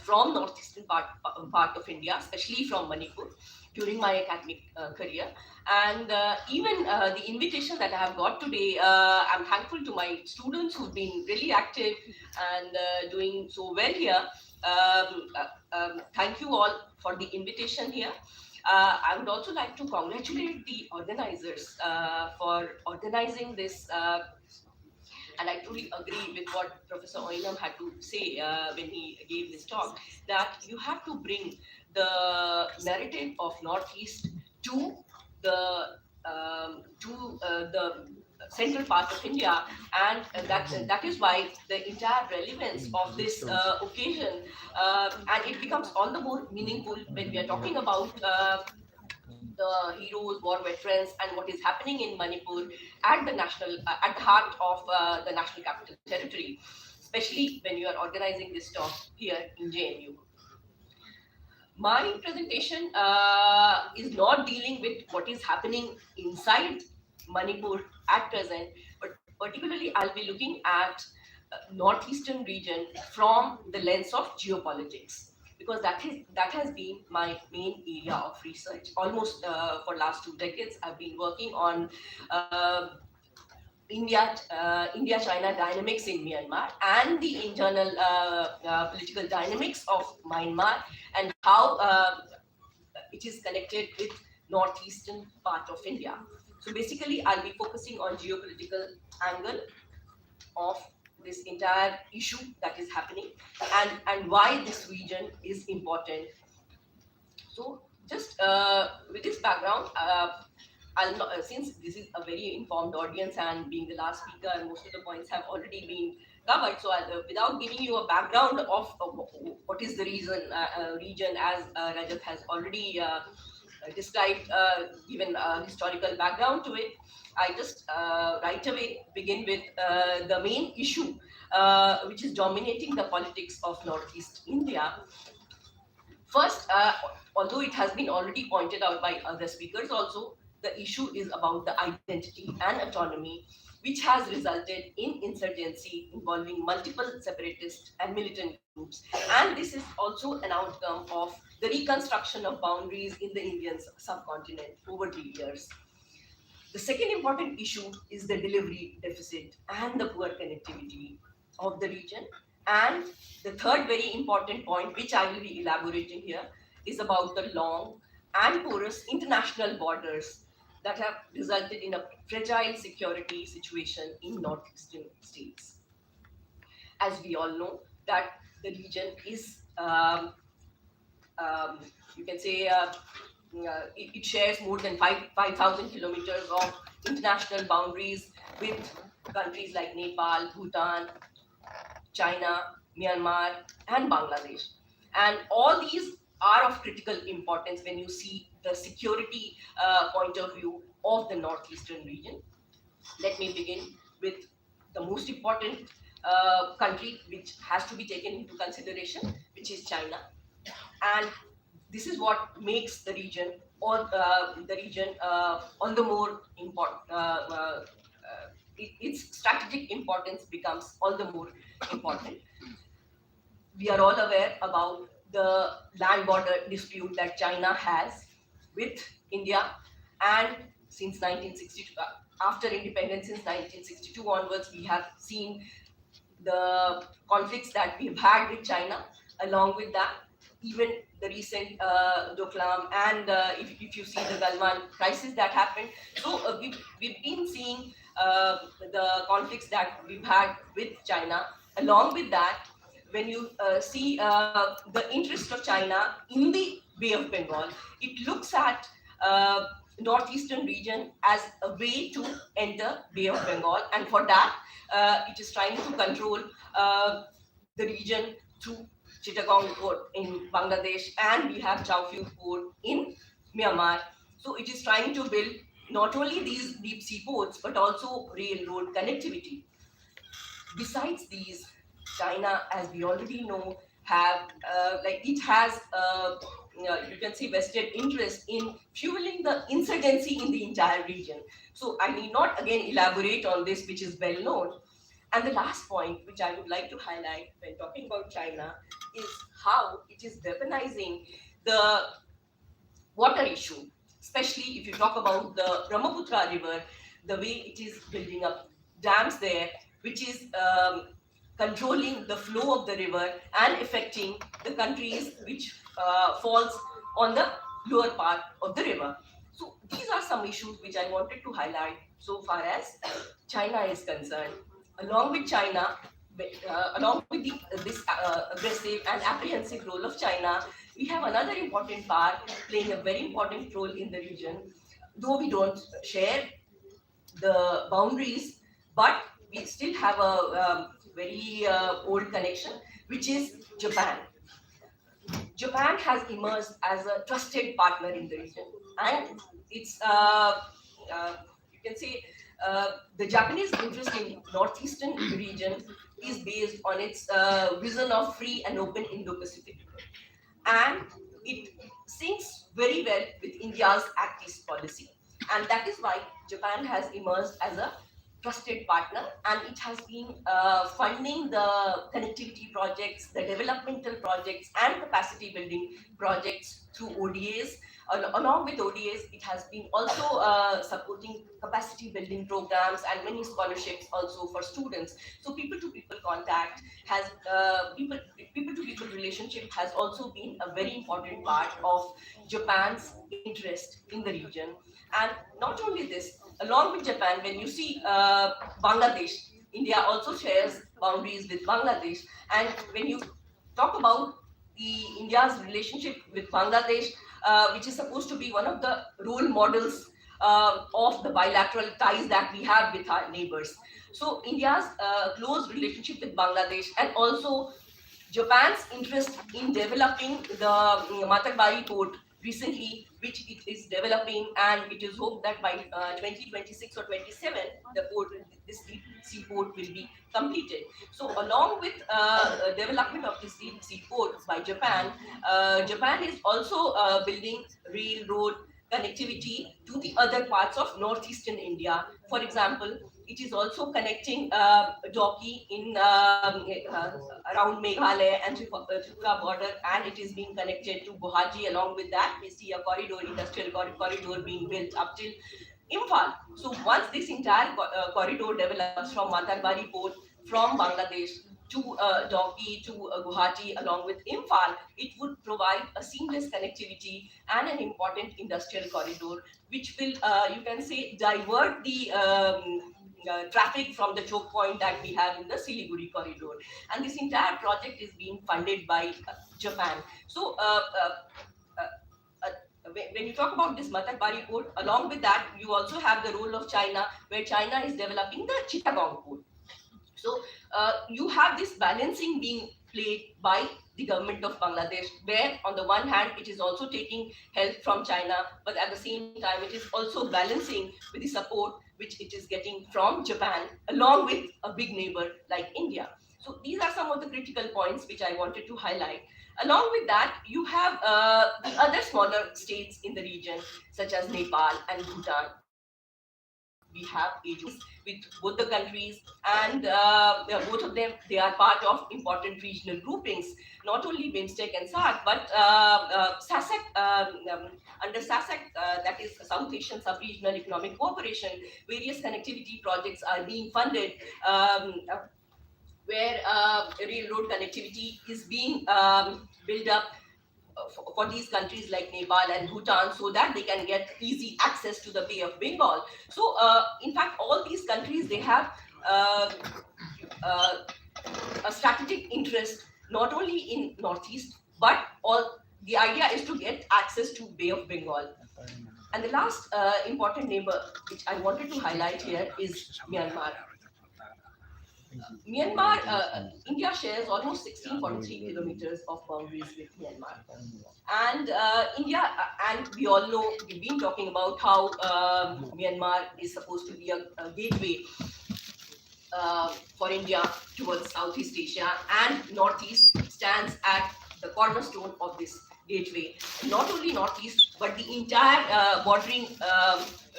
from northeastern part of India, especially from Manipur, during my academic career. And even the invitation that I have got today, I'm thankful to my students who've been really active and doing so well here. Thank you all for the invitation here. I would also like to congratulate the organizers for organizing this, and I truly agree with what Professor Oinam had to say when he gave this talk, that you have to bring the narrative of Northeast to the central part of India, and that is why the entire relevance of this occasion, and it becomes all the more meaningful when we are talking about the heroes, war veterans, and what is happening in Manipur at the heart of the National Capital Territory, especially when you are organizing this talk here in JNU. My presentation is not dealing with what is happening inside Manipur at present, but particularly I'll be looking at northeastern region from the lens of geopolitics, because that has been my main area of research. Almost for last 2 decades, I've been working on India-China dynamics in Myanmar and the internal political dynamics of Myanmar and how it is connected with northeastern part of India. So basically, I'll be focusing on geopolitical angle of this entire issue that is happening and why this region is important. So just with this background, I'll not, since this is a very informed audience and being the last speaker, most of the points have already been covered. So without giving you a background of what is the region as Rajat has already described, given a historical background to it, I just right away begin with the main issue which is dominating the politics of Northeast India. First, although it has been already pointed out by other speakers also, the issue is about the identity and autonomy, which has resulted in insurgency involving multiple separatist and militant groups. And this is also an outcome of the reconstruction of boundaries in the Indian subcontinent over the years. The second important issue is the delivery deficit and the poor connectivity of the region. And the third very important point, which I will be elaborating here, is about the long and porous international borders that have resulted in a fragile security situation in northeastern states. As we all know, that the region is, you can say, it shares more than 5,000 kilometers of international boundaries with countries like Nepal, Bhutan, China, Myanmar, and Bangladesh. And all these are of critical importance when you see the security point of view of the northeastern region. Let me begin with the most important country which has to be taken into consideration, which is China. And this is what makes the region all the more important. Its strategic importance becomes all the more important. We are all aware about the land border dispute that China has with India, and since 1962, after independence since 1962 onwards, we have seen the conflicts that we've had with China. Along with that, even the recent Doklam and if you see the Galwan crisis that happened. So we've been seeing the conflicts that we've had with China. Along with that, when you see the interest of China in the Bay of Bengal, it looks at northeastern region as a way to enter Bay of Bengal, and for that it is trying to control the region through Chittagong Port in Bangladesh, and we have Chowphu Port in Myanmar. So it is trying to build not only these deep sea ports but also railroad connectivity. Besides these, China, as we already know, have it has you can say vested interest in fueling the insurgency in the entire region. So I need not again elaborate on this, which is well known. And the last point, which I would like to highlight when talking about China, is how it is weaponizing the water issue, especially if you talk about the Brahmaputra River, the way it is building up dams there, which is controlling the flow of the river and affecting the countries which falls on the lower part of the river. So these are some issues which I wanted to highlight so far as China is concerned. Along with China, along with this aggressive and apprehensive role of China, we have another important part playing a very important role in the region. Though we don't share the boundaries, but we still have a very old connection, which is Japan. Japan has emerged as a trusted partner in the region, and it's you can say the Japanese interest in northeastern region is based on its vision of free and open Indo-Pacific, and it syncs very well with India's Act East policy, and that is why Japan has emerged as a trusted partner, and it has been funding the connectivity projects, the developmental projects, and capacity building projects through ODAs. Along with ODAs, it has been also supporting capacity building programs and many scholarships also for students. So people-to-people contact has, people-to-people relationship has also been a very important part of Japan's interest in the region. And not only this, along with Japan, when you see Bangladesh, India also shares boundaries with Bangladesh. And when you talk about India's relationship with Bangladesh, which is supposed to be one of the role models of the bilateral ties that we have with our neighbors. So India's close relationship with Bangladesh, and also Japan's interest in developing the Matarbari port recently, which it is developing, and it is hoped that by 2026 or 27, the port, this deep sea port will be completed. So along with development of this deep sea port by Japan, Japan is also building railroad connectivity to the other parts of northeastern India. For example, it is also connecting 𝐏𝐾𝐓 in around Meghalaya and Tripura border, and it is being connected to Guwahati. Along with that, we see a corridor, industrial corridor being built up till Imphal. So once this entire corridor develops from Matarbari port, from Bangladesh to 𝐏𝐾𝐓 to Guwahati along with Imphal, it would provide a seamless connectivity and an important industrial corridor, which will, you can say, divert the traffic from the choke point that we have in the Siliguri corridor. And this entire project is being funded by Japan. So when you talk about this Matarbari port, along with that, you also have the role of China, where China is developing the Chittagong port. So you have this balancing being played by the government of Bangladesh, where on the one hand it is also taking help from China, but at the same time it is also balancing with the support which it is getting from Japan, along with a big neighbor like India. So these are some of the critical points which I wanted to highlight. Along with that, you have the other smaller states in the region, such as Nepal and Bhutan. We have agents with both the countries, and both of them, they are part of important regional groupings, not only BIMSTEC and SAARC, but SASAC, under SASAC, that is South Asian Sub-Regional Economic Cooperation, various connectivity projects are being funded, where railroad connectivity is being built up for these countries like Nepal and Bhutan, so that they can get easy access to the Bay of Bengal. So in fact, all these countries, they have a strategic interest not only in Northeast, but the idea is to get access to Bay of Bengal. And the last important neighbor which I wanted to highlight here is Myanmar. Myanmar, India shares almost 1643 kilometers of boundaries with Myanmar. And India, and we all know, we've been talking about how Myanmar is supposed to be a gateway for India towards Southeast Asia, and Northeast stands at the cornerstone of this gateway. Not only Northeast, but the entire bordering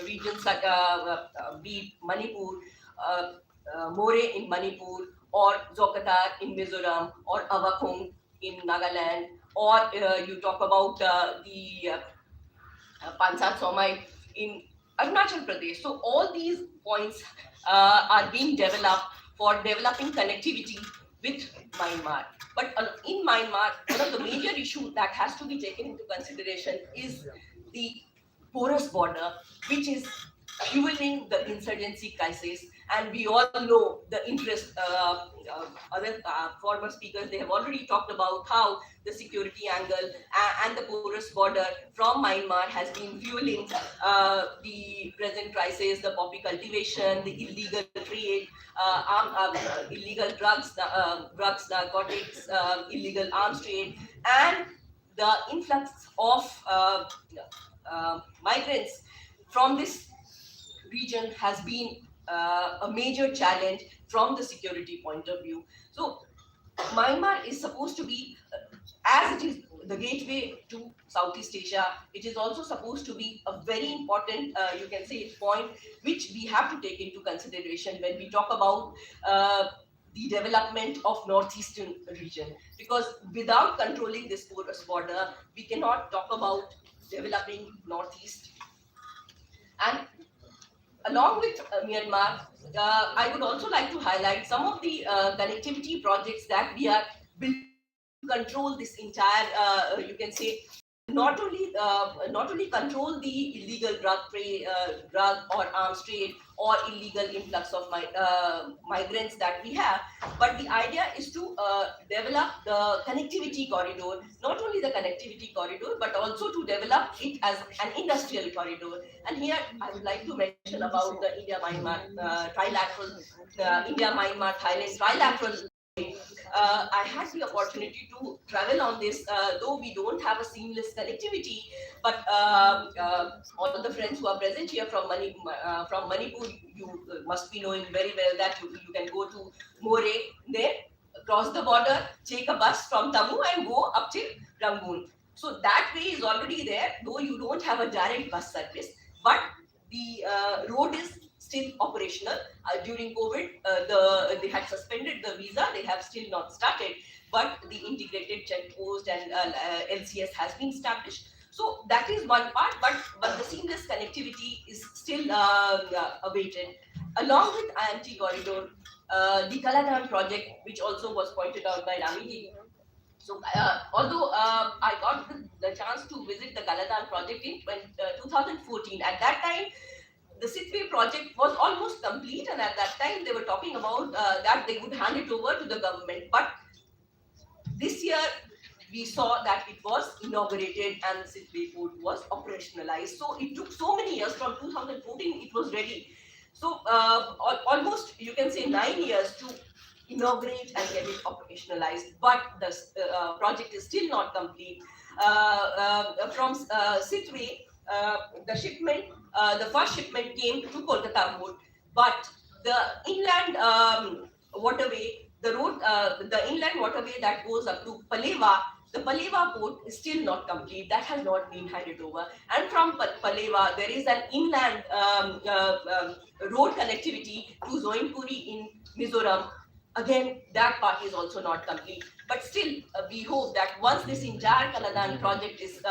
regions, like be it Manipur, More in Manipur, or Zokatar in Mizoram, or Avakong in Nagaland, or you talk about the Pansat Somai in Arunachal Pradesh. So all these points are being developed for developing connectivity with Myanmar. But in Myanmar, one of the major issues that has to be taken into consideration is the porous border, which is fueling the insurgency crisis. And we all know the interest, other former speakers, they have already talked about how the security angle and the porous border from Myanmar has been fueling the present crisis, the poppy cultivation, the illegal trade, illegal drugs, narcotics, illegal arms trade, and the influx of migrants from this region has been a major challenge from the security point of view. So Myanmar is supposed to be, as it is the gateway to Southeast Asia. It is also supposed to be a very important, you can say, point which we have to take into consideration when we talk about the development of northeastern region, because without controlling this porous border, we cannot talk about developing northeast. And along with Myanmar, I would also like to highlight some of the connectivity projects that we are building to control this entire, you can say, not only control the illegal drug or arms trade or illegal influx of migrants that we have, but the idea is to develop the connectivity corridor, not only the connectivity corridor, but also to develop it as an industrial corridor. And here I would like to mention about the India-Myanmar trilateral, India-Myanmar-Thailand trilateral. I had the opportunity to travel on this, though we don't have a seamless connectivity, but all the friends who are present here from Manipur, you must be knowing very well that you can go to More, there, cross the border, take a bus from Tamu and go up to Rangoon. So that way is already there, though you don't have a direct bus service, but the road is still operational. During COVID, they had suspended the visa. They have still not started, but the integrated check post and LCS has been established. So that is one part, but the seamless connectivity is still awaited. Along with IMT corridor, the Kaladhan project, which also was pointed out by Ramiji. So although I got the chance to visit the Kaladhan project in 2014, at that time, the Sitwe project was almost complete, and at that time they were talking about that they would hand it over to the government. But this year we saw that it was inaugurated and the Sitwe port was operationalized. So it took so many years. From 2014 it was ready. So almost you can say 9 years to inaugurate and get it operationalized. But the project is still not complete. From Sitwe, the shipment, the first shipment came to Kolkata port, but the inland waterway, the inland waterway that goes up to Paleva, the Paleva port is still not complete. That has not been handed over. And from Paleva, there is an inland road connectivity to Zoinpuri in Mizoram. Again, that part is also not complete. But still, we hope that once this entire Kaladhan project is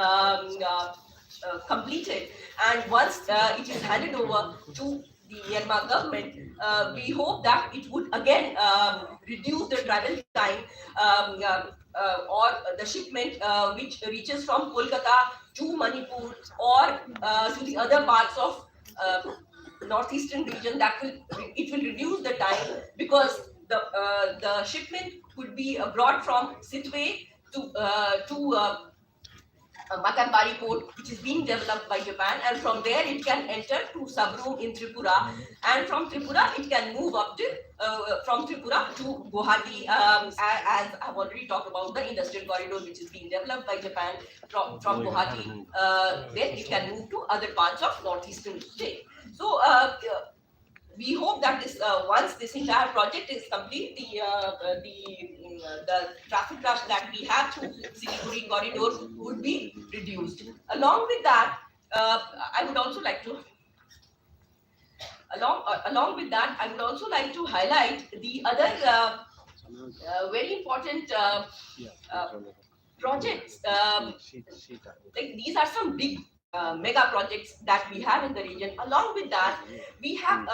completed, and once it is handed over to the Myanmar government, we hope that it would again reduce the travel time or the shipment which reaches from Kolkata to Manipur or to the other parts of northeastern region. It will reduce the time, because the shipment could be brought from Sitwe to Matanbari port, which is being developed by Japan, and from there it can enter to Sabroom in Tripura, and from Tripura it can move up to from Tripura to Guwahati, as I've already talked about the industrial corridor which is being developed by Japan. From Guwahati, then it can move to other parts of northeastern state. So we hope that this once this entire project is complete, the traffic rush that we have through Siliguri corridor would be reduced. Along with that, I would also like to highlight the other very important projects. Like these are some big mega projects that we have in the region. Along with that, we have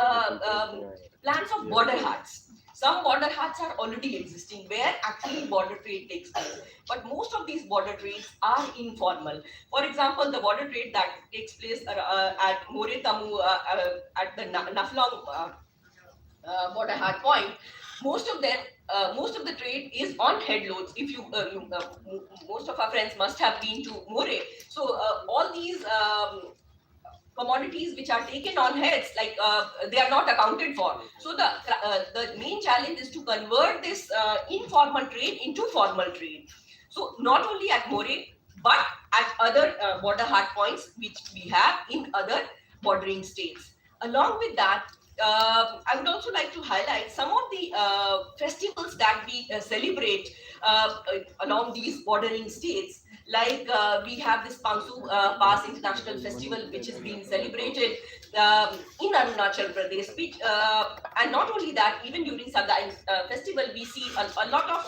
plans of border huts. Some border huts are already existing where actually border trade takes place. But most of these border trades are informal. For example, the border trade that takes place at More Tamu at the Naflong border hut point, most of the trade is on headloads. If you, most of our friends must have been to More. So all these commodities which are taken on heads, like they are not accounted for. So the main challenge is to convert this informal trade into formal trade. So not only at More, but at other border hard points which we have in other bordering states. Along with that, I would also like to highlight some of the festivals that we celebrate along these bordering states, Like we have this Pangsu Pass International Festival, which is being celebrated in Arunachal Pradesh. Which, and not only that, even during Sagai festival, we see a lot of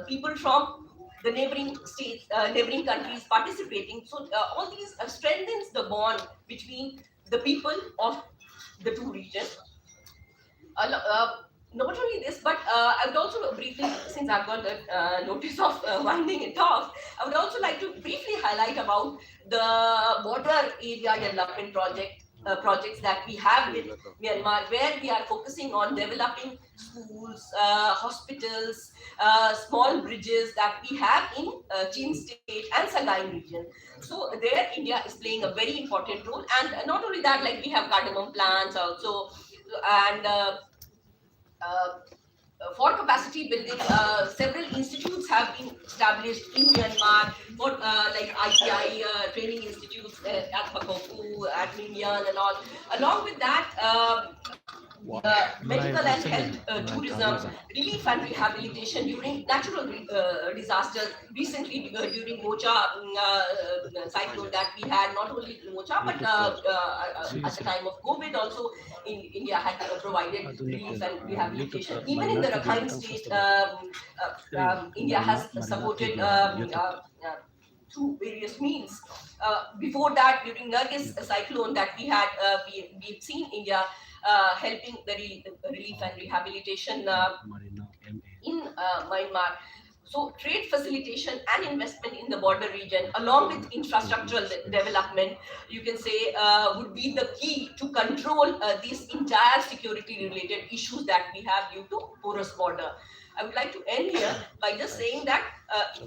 people from the neighboring states, neighboring countries participating. So all these strengthens the bond between the people of the two regions. Not only this, but I would also briefly, since I've got the notice of winding it off, I would also like to briefly highlight about the border area development projects that we have with Myanmar, where we are focusing on developing schools, hospitals, small bridges that we have in Chin State and Sagaing region. So there India is playing a very important role. And not only that, like we have cardamom plants also, and for capacity building, several institutes have been established in Myanmar, for like ITI training institutes at Pakoku, at Mimyan and all. Along with that, medical and health tourism, relief and rehabilitation during natural disasters. Recently, during Mocha cyclone that we had, not only Mocha, but at the time of COVID also, India had provided relief and rehabilitation. Even in the Rakhine state, India has supported through various means. Before that, during Nargis cyclone that we had, we've seen India helping the relief and rehabilitation in Myanmar. So trade facilitation and investment in the border region, along with infrastructural development, you can say would be the key to control these entire security-related issues that we have due to porous border. I would like to end here by just saying that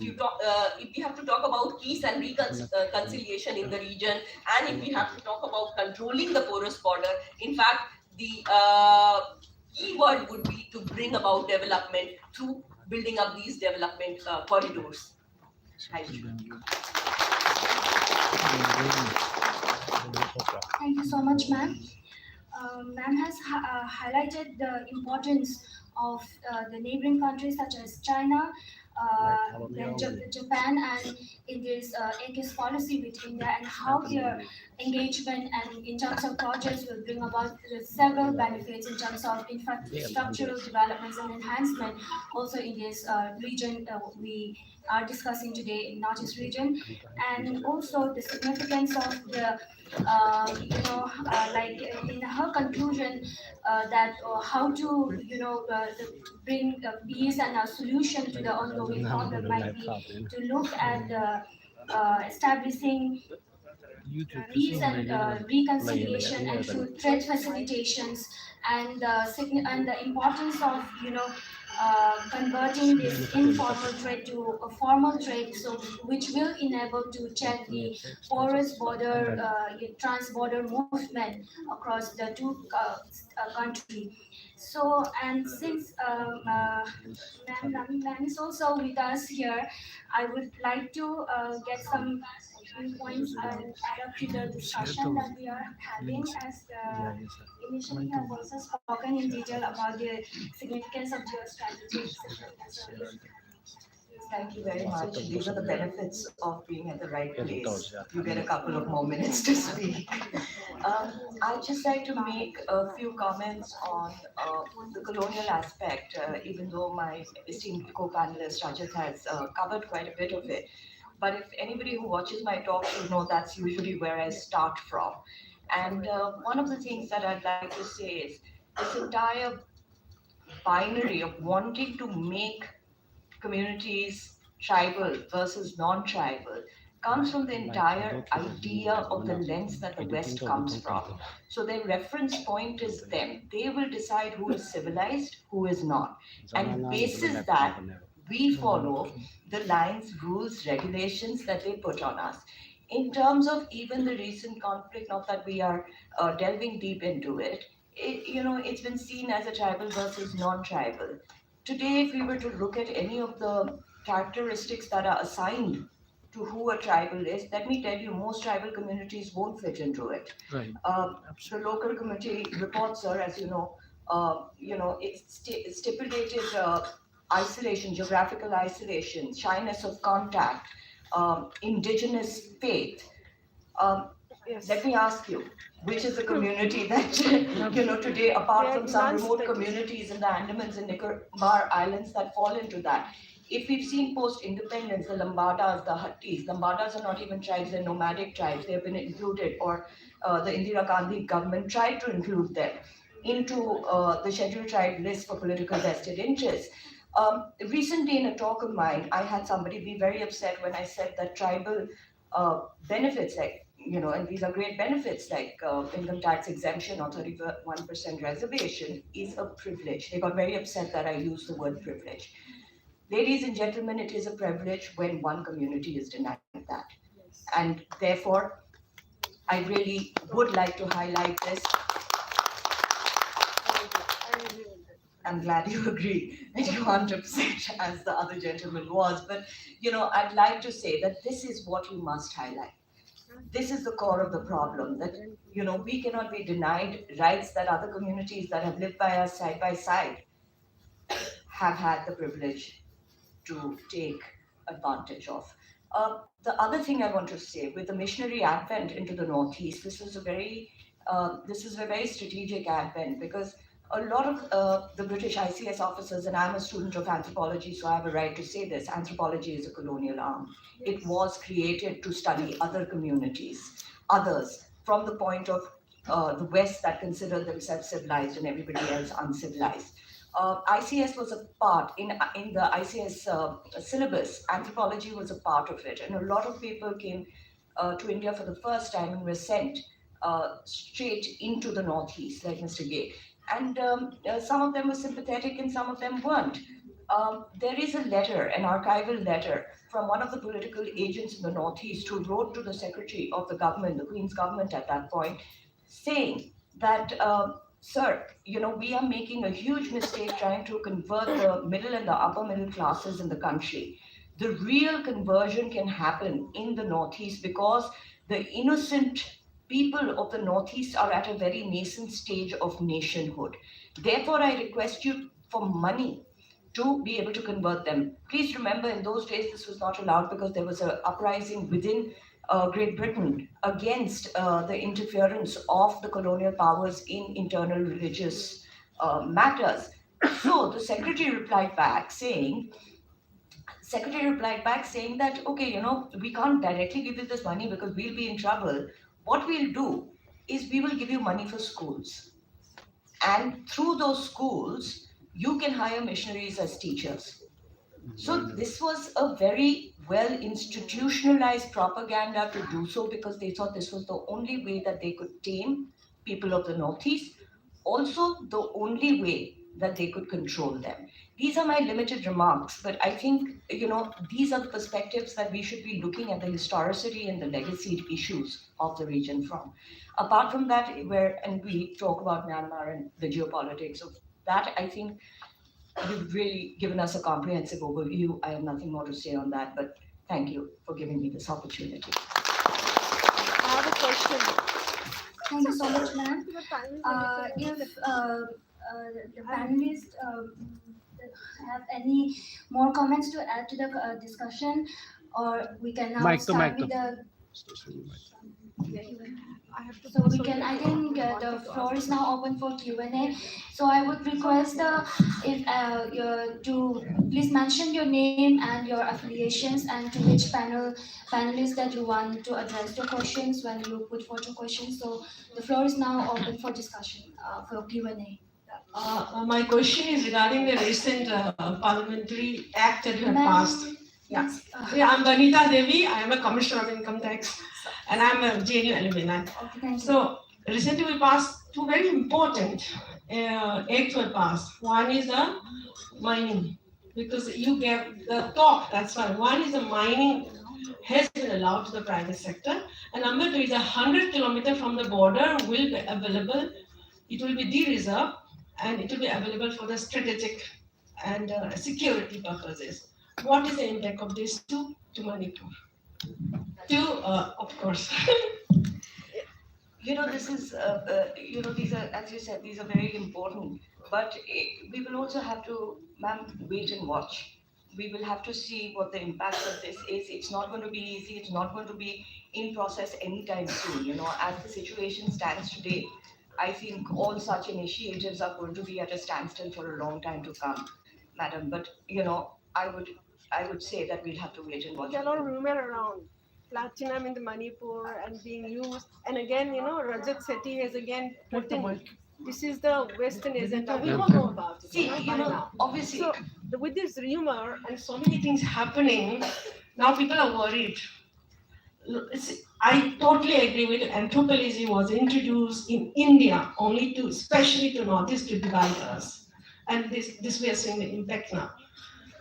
if we have to talk about peace and reconciliation in the region, and if we have to talk about controlling the porous border, in fact, the key word would be to bring about development through building up these development corridors. Thank you. Thank you so much, ma'am. Ma'am has highlighted the importance of the neighboring countries such as China, Japan, and India's ACES policy with India, and how their engagement and in terms of projects will bring about several benefits in terms of infrastructural developments and enhancement also in this region we are discussing today in Northeast region, and also the significance of the like in her conclusion that how to bring peace and a solution to the ongoing problem might be to look at establishing peace and reconciliation and through trade facilitations, and the importance of converting this informal trade to a formal trade, so which will enable to check the porous border, trans-border movement across the two countries. So, and since ma'am is also with us here, I would like to get some points and add up to the discussion that we are having, as initially have also spoken in detail about the significance of geostrategy. Thank you very much. These are the benefits of being at the right place. You get a couple of more minutes to speak. I'd just like to make a few comments on the colonial aspect, even though my esteemed co-panelist Rajat has covered quite a bit of it. But if anybody who watches my talk should know, that's usually where I start from. And one of the things that I'd like to say is this entire binary of wanting to make communities tribal versus non-tribal comes from the entire idea of the lens that the West comes from. So their reference point is them. They will decide who is civilized, who is not. And basis that, we follow the lines, rules, regulations that they put on us. In terms of even the recent conflict, not that we are delving deep into it, it's been seen as a tribal versus non-tribal. Today, if we were to look at any of the characteristics that are assigned to who a tribal is, let me tell you, most tribal communities won't fit into it. Right. The local community reports are, as you know, it's stipulated isolation, geographical isolation, shyness of contact, indigenous faith. Let me ask you, which is the community that, today, apart from some remote communities in the Andamans and Nicobar Islands that fall into that? If we've seen post-independence, the Lambadas, the Hattis, Lambadas are not even tribes, they're nomadic tribes, they have been included, or the Indira Gandhi government tried to include them into the scheduled tribe list for political vested interests. Recently in a talk of mine, I had somebody be very upset when I said that tribal benefits, like, and these are great benefits like income tax exemption or 31% reservation is a privilege. They got very upset that I used the word privilege. Ladies and gentlemen, it is a privilege when one community is denied that. And therefore, I really would like to highlight this. I'm glad you agree that you aren't upset as the other gentleman was, but I'd like to say that this is what you must highlight. This is the core of the problem, that we cannot be denied rights that other communities that have lived by us side by side have had the privilege to take advantage of. The other thing I want to say, with the missionary advent into the Northeast, this is a very strategic advent, because a lot of the British ICS officers, and I'm a student of anthropology, so I have a right to say this, anthropology is a colonial arm. It was created to study other communities, others, from the point of the West that considered themselves civilized and everybody else uncivilized. ICS was a part, in the ICS syllabus, anthropology was a part of it, and a lot of people came to India for the first time and were sent straight into the Northeast, like Mr. Ghate. And some of them were sympathetic and some of them weren't. There is a letter, an archival letter, from one of the political agents in the Northeast who wrote to the Secretary of the government, the Queen's government at that point, saying that, sir, we are making a huge mistake trying to convert the middle and the upper middle classes in the country. The real conversion can happen in the Northeast because the innocent people of the Northeast are at a very nascent stage of nationhood. Therefore, I request you for money to be able to convert them. Please remember, in those days, this was not allowed because there was an uprising within Great Britain against the interference of the colonial powers in internal religious matters. So the Secretary replied back saying that, okay, we can't directly give you this money because we'll be in trouble. What we'll do is we will give you money for schools. And through those schools, you can hire missionaries as teachers. So this was a very well institutionalized propaganda to do so, because they thought this was the only way that they could tame people of the Northeast, also the only way that they could control them. These are my limited remarks, but I think, these are the perspectives that we should be looking at the historicity and the legacy issues of the region from. Apart from that, and we talk about Myanmar and the geopolitics of that, I think you've really given us a comprehensive overview. I have nothing more to say on that, but thank you for giving me this opportunity. I have a question. Thank you so much, ma'am. If the panelists have any more comments to add to the discussion, or we can now start with the... So we can, I think the floor is now open for Q&A. So I would request to please mention your name and your affiliations and to which panelists that you want to address your questions when you put forth your questions. So the floor is now open for discussion, for Q&A. My question is regarding the recent parliamentary act that you have passed. Yeah. I'm Vanita Devi. I am a Commissioner of Income Tax, and I'm a JNU alumni. Okay, so recently we passed two very important acts were passed. One is the mining, because you gave the talk. That's why one is the mining has been allowed to the private sector, and number two is 100 kilometers from the border will be available. It will be de-reserved, and it will be available for the strategic and security purposes. What is the impact of these two to Manipur? Of course. This is, these are, as you said, these are very important But we will also have to, ma'am, wait and watch. We will have to see what the impact of this is. It's not going to be easy. It's not going to be in process anytime soon. You know, as the situation stands today, I think all such initiatives are going to be at a standstill for a long time to come, madam. But you know, I would say that we'll have to wait and watch. There are a lot of rumor around platinum in the Manipur and being used. And again, you know, Rajat Sethi has again put in, this is the Western agenda. We all know about it. See, you know, now. obviously. So with this rumor and so many things happening, now people are worried. I totally agree with it. Anthropology was introduced in India only to, especially to Northeast, to divide us. And this we are seeing the impact now.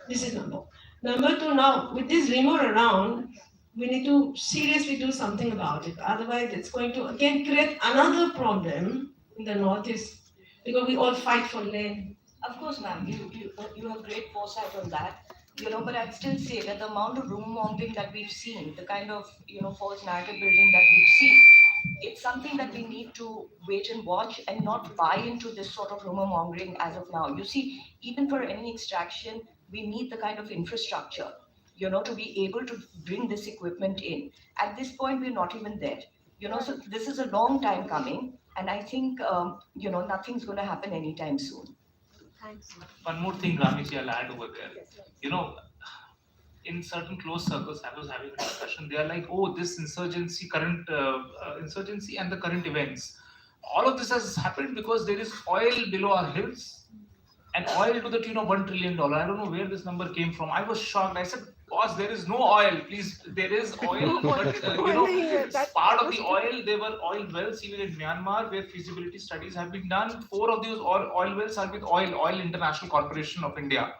This is number. Number two, now with this rumor around, we need to seriously do something about it. Otherwise, it's going to again create another problem in the Northeast because we all fight for land. Of course, ma'am, you have great foresight on that. You know, but I'd still say that the amount of rumor mongering that we've seen, the kind of, you know, false narrative building that we've seen, it's something that we need to wait and watch and not buy into this sort of rumor mongering as of now. You see, even for any extraction, we need the kind of infrastructure, you know, to be able to bring this equipment in. At this point, we're not even there. You know, so this is a long time coming, and I think, you know, nothing's going to happen anytime soon. Thanks. One more thing, Ramiji, I'll add over there. You know, in certain close circles, I was having a discussion. They are like, oh, this insurgency, current insurgency and the current events. All of this has happened because there is oil below our heads, and oil to the tune of $1 trillion. I don't know where this number came from. I was shocked. I said, boss, there is no oil. Please, there is oil, but you know, part of the oil, there were oil wells even in Myanmar where feasibility studies have been done. 4 of those oil wells are with Oil International Corporation of India.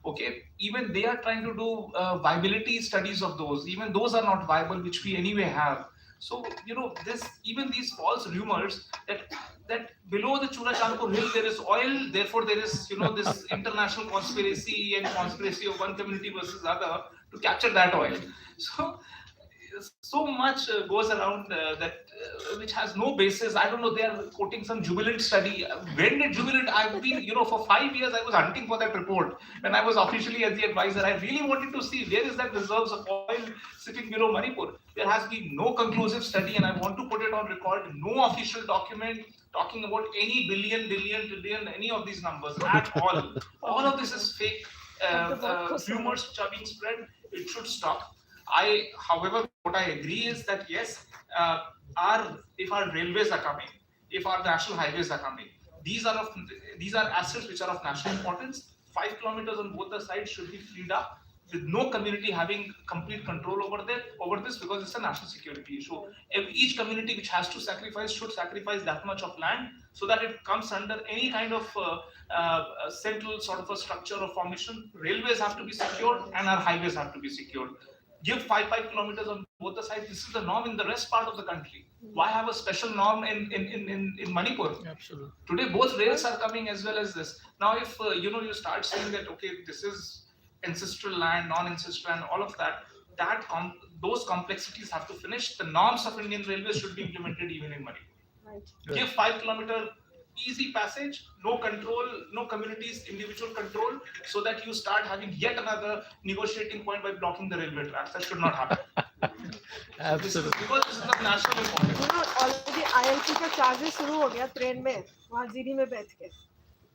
Okay, even they are trying to do viability studies of those. Even those are not viable, which we anyway have. So, you know, even these false rumors that below the Chura Chandpur hill there is oil, therefore there is, you know, this international conspiracy and conspiracy of one community versus other to capture that oil. So much goes around which has no basis. I don't know, they are quoting some Jubilant study. When did Jubilant? I've been, you know, for 5 years I was hunting for that report. When I was officially as the advisor, I really wanted to see where is that reserves of oil sitting below Manipur. There has been no conclusive study, and I want to put it on record, no official document talking about any billion, trillion, any of these numbers at all. All of this is fake rumors which are being spread. It should stop. However, what I agree is that yes, if our railways are coming, if our national highways are coming, these are assets which are of national importance. 5 kilometers on both the sides should be freed up, with no community having complete control over this, because it's a national security issue. Each community which has to sacrifice should sacrifice that much of land so that it comes under any kind of central sort of a structure or formation. Railways have to be secured and our highways have to be secured. Give 5 kilometers on both the sides. This is the norm in the rest part of the country. Why have a special norm in Manipur? Absolutely. Today, both rails are coming as well as this. Now, if you know, you start saying that okay, this is ancestral land, non-ancestral land, all of that, those complexities have to finish. The norms of Indian Railways should be implemented even in Manipur. Right. Give 5 kilometer easy passage, no control, no communities, individual control, so that you start having yet another negotiating point by blocking the railway tracks. That should not happen. Absolutely. Because this is of national importance. You know, already ILP का charges शुरू हो गया train में, वहाँ जीरी में बैठ के.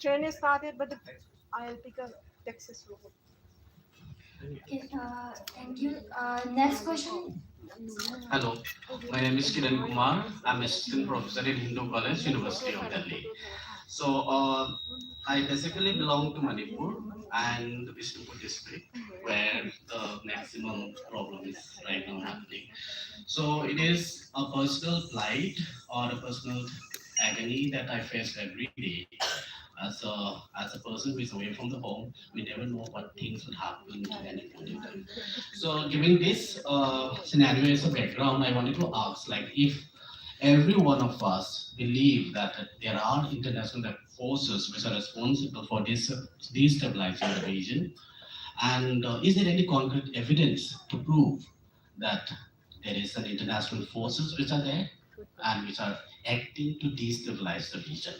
Train is started, but the ILP का taxes शुरू हो. Okay, thank you. Next question. Hello, my name is Kiran Kumar. I'm assistant professor in Hindu College, University of Delhi. So I basically belong to Manipur and the Bishnupur district, where the maximum problem is right now happening. So it is a personal plight or a personal agony that I face every day. As a person who is away from the home, we never know what things would happen at any point in time. So given this scenario as a background, I wanted to ask, like, if every one of us believe that there are international forces which are responsible for destabilizing the region, and is there any concrete evidence to prove that there is an international forces which are there and which are acting to destabilize the region?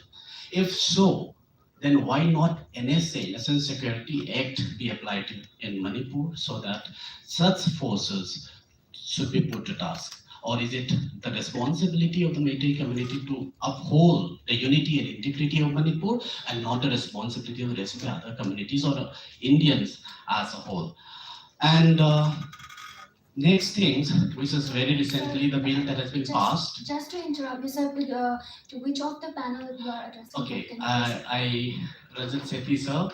If so, then why not NSA, National Security Act, be applied in Manipur so that such forces should be put to task? Or is it the responsibility of the Meitei community to uphold the unity and integrity of Manipur and not the responsibility of the rest of the other communities or Indians as a whole? And next things, which is very recently the bill that has been passed. Just to interrupt you, sir, to which of the panel you are addressing? Okay, Rajat Sethi sir,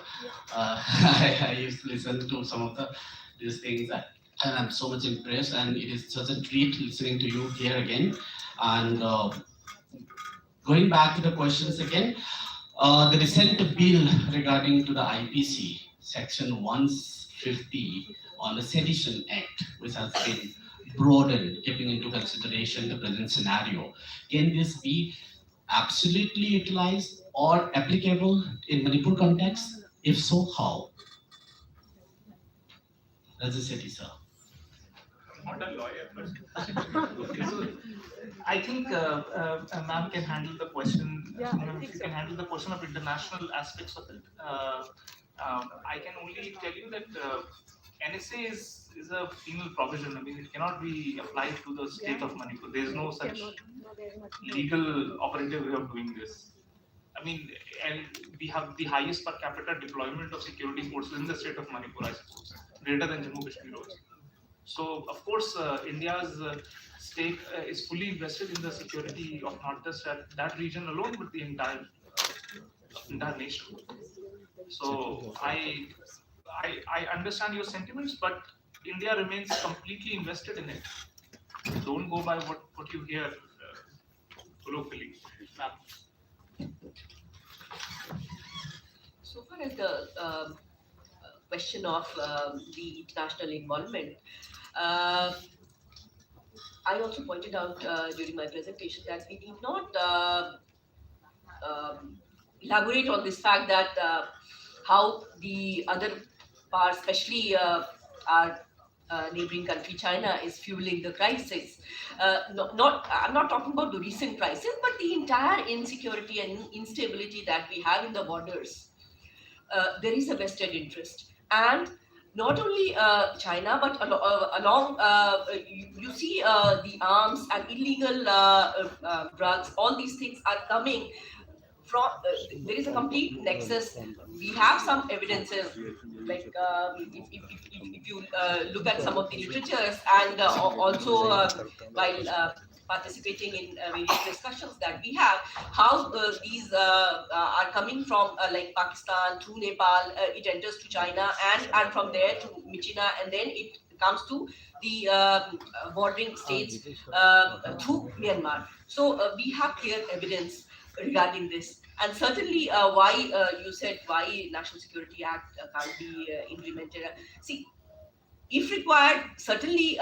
I used to listen to some of these things and I'm so much impressed, and it is such a treat listening to you here again. And going back to the questions again, the recent bill regarding to the IPC, section 150 on the Sedition Act, which has been broadened, taking into consideration the present scenario. Can this be absolutely utilized or applicable in Manipur context? If so, how? Rajat Sethi sir. Not a lawyer, but okay, so I think ma'am can handle the question. Can handle the question of international aspects of it. I can only tell you that NSA is a penal provision. I mean, it cannot be applied to the state of Manipur. There is no such legal operative way of doing this. I mean, and we have the highest per capita deployment of security forces in the state of Manipur, I suppose, greater than Jammu Kashmir also. So, of course, India's stake is fully invested in the security of not just that region alone, but the entire nation. So, I understand your sentiments, but India remains completely invested in it. Don't go by what you hear locally. So far as the question of the international involvement, I also pointed out during my presentation that we need not elaborate on this fact that how the other parts, especially our neighboring country China, is fueling the crisis. I'm not talking about the recent crisis, but the entire insecurity and instability that we have in the borders. There is a vested interest, and not only China, but along you see the arms and illegal drugs. All these things are coming from. There is a complete nexus. We have some evidences, like if you look at some of the literatures, and also while participating in various discussions that we have, how these are coming from like Pakistan through Nepal, it enters to China, and from there to Michina, and then it comes to the bordering states through Myanmar. So we have clear evidence regarding this, and certainly why you said why National Security Act can't be implemented. See, if required, certainly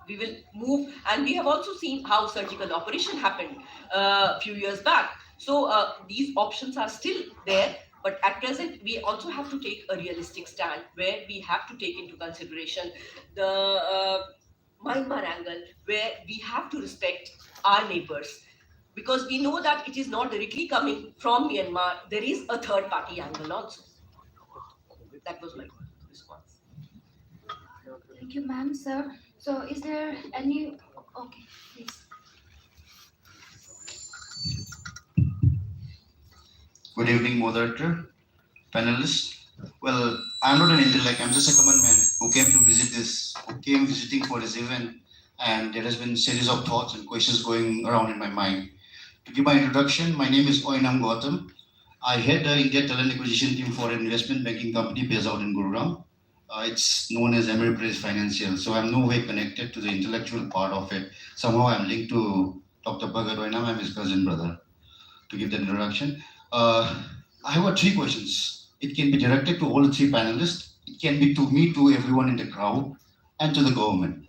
we will move, and we have also seen how surgical operation happened a few years back. So these options are still there, but at present we also have to take a realistic stand where we have to take into consideration the Myanmar angle, where we have to respect our neighbors, because we know that it is not directly coming from Myanmar. There is a third party angle also. That was my response. Thank you, ma'am, sir. So is there any, okay, please. Good evening, moderator, panelists. Well, I'm not an intellect, I'm just a common man who came visiting for this event, and there has been a series of thoughts and questions going around in my mind. To give my introduction, my name is 𝐿𝐴𝐻𝐾𝐓𝐒. I head the India Talent Acquisition Team for an investment banking company based out in Gurugram. It's known as Ameriprise Financial, so I'm no way connected to the intellectual part of it. Somehow I'm linked to Dr. Bhagat Oinam, I'm his cousin brother, to give that introduction. I have 3 questions. It can be directed to all the 3 panelists. It can be to me, to everyone in the crowd, and to the government.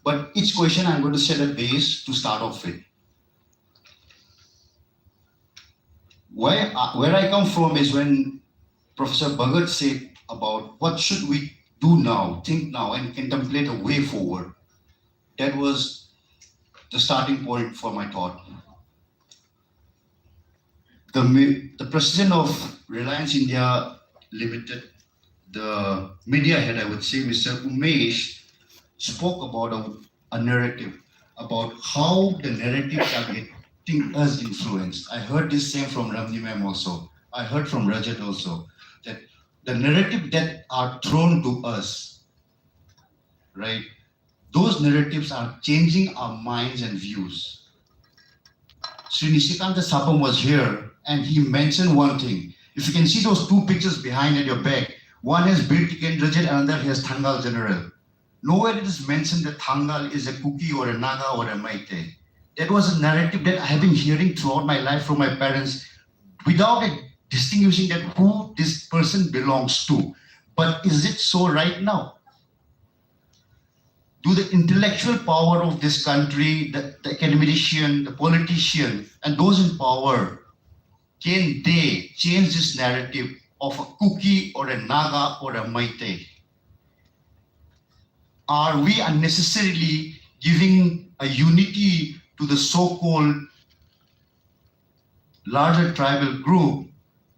But each question I'm going to set a base to start off with. Where I come from is when Professor Bhagat said about what should we do now, think now, and contemplate a way forward. That was the starting point for my thought. the president of Reliance India Limited, the media head, I would say, Mr. Umesh, spoke about a narrative, about how the narratives are getting us influenced. I heard this same from Ramni ma'am also. I heard from Rajat also, that the narrative that are thrown to us, right? Those narratives are changing our minds and views. Sri Nishikanta Sapam was here and he mentioned one thing. If you can see those two pictures behind at your back, one has Bir Tikendrajit, another has Thangal General. Nowhere it is mentioned that Thangal is a Kuki or a Naga or a Maite. That was a narrative that I have been hearing throughout my life from my parents without distinguishing that who this person belongs to. But is it so right now? Do the intellectual power of this country, the academician, the politician, and those in power, can they change this narrative of a Kuki or a Naga or a Maite? Are we unnecessarily giving a unity to the so-called larger tribal group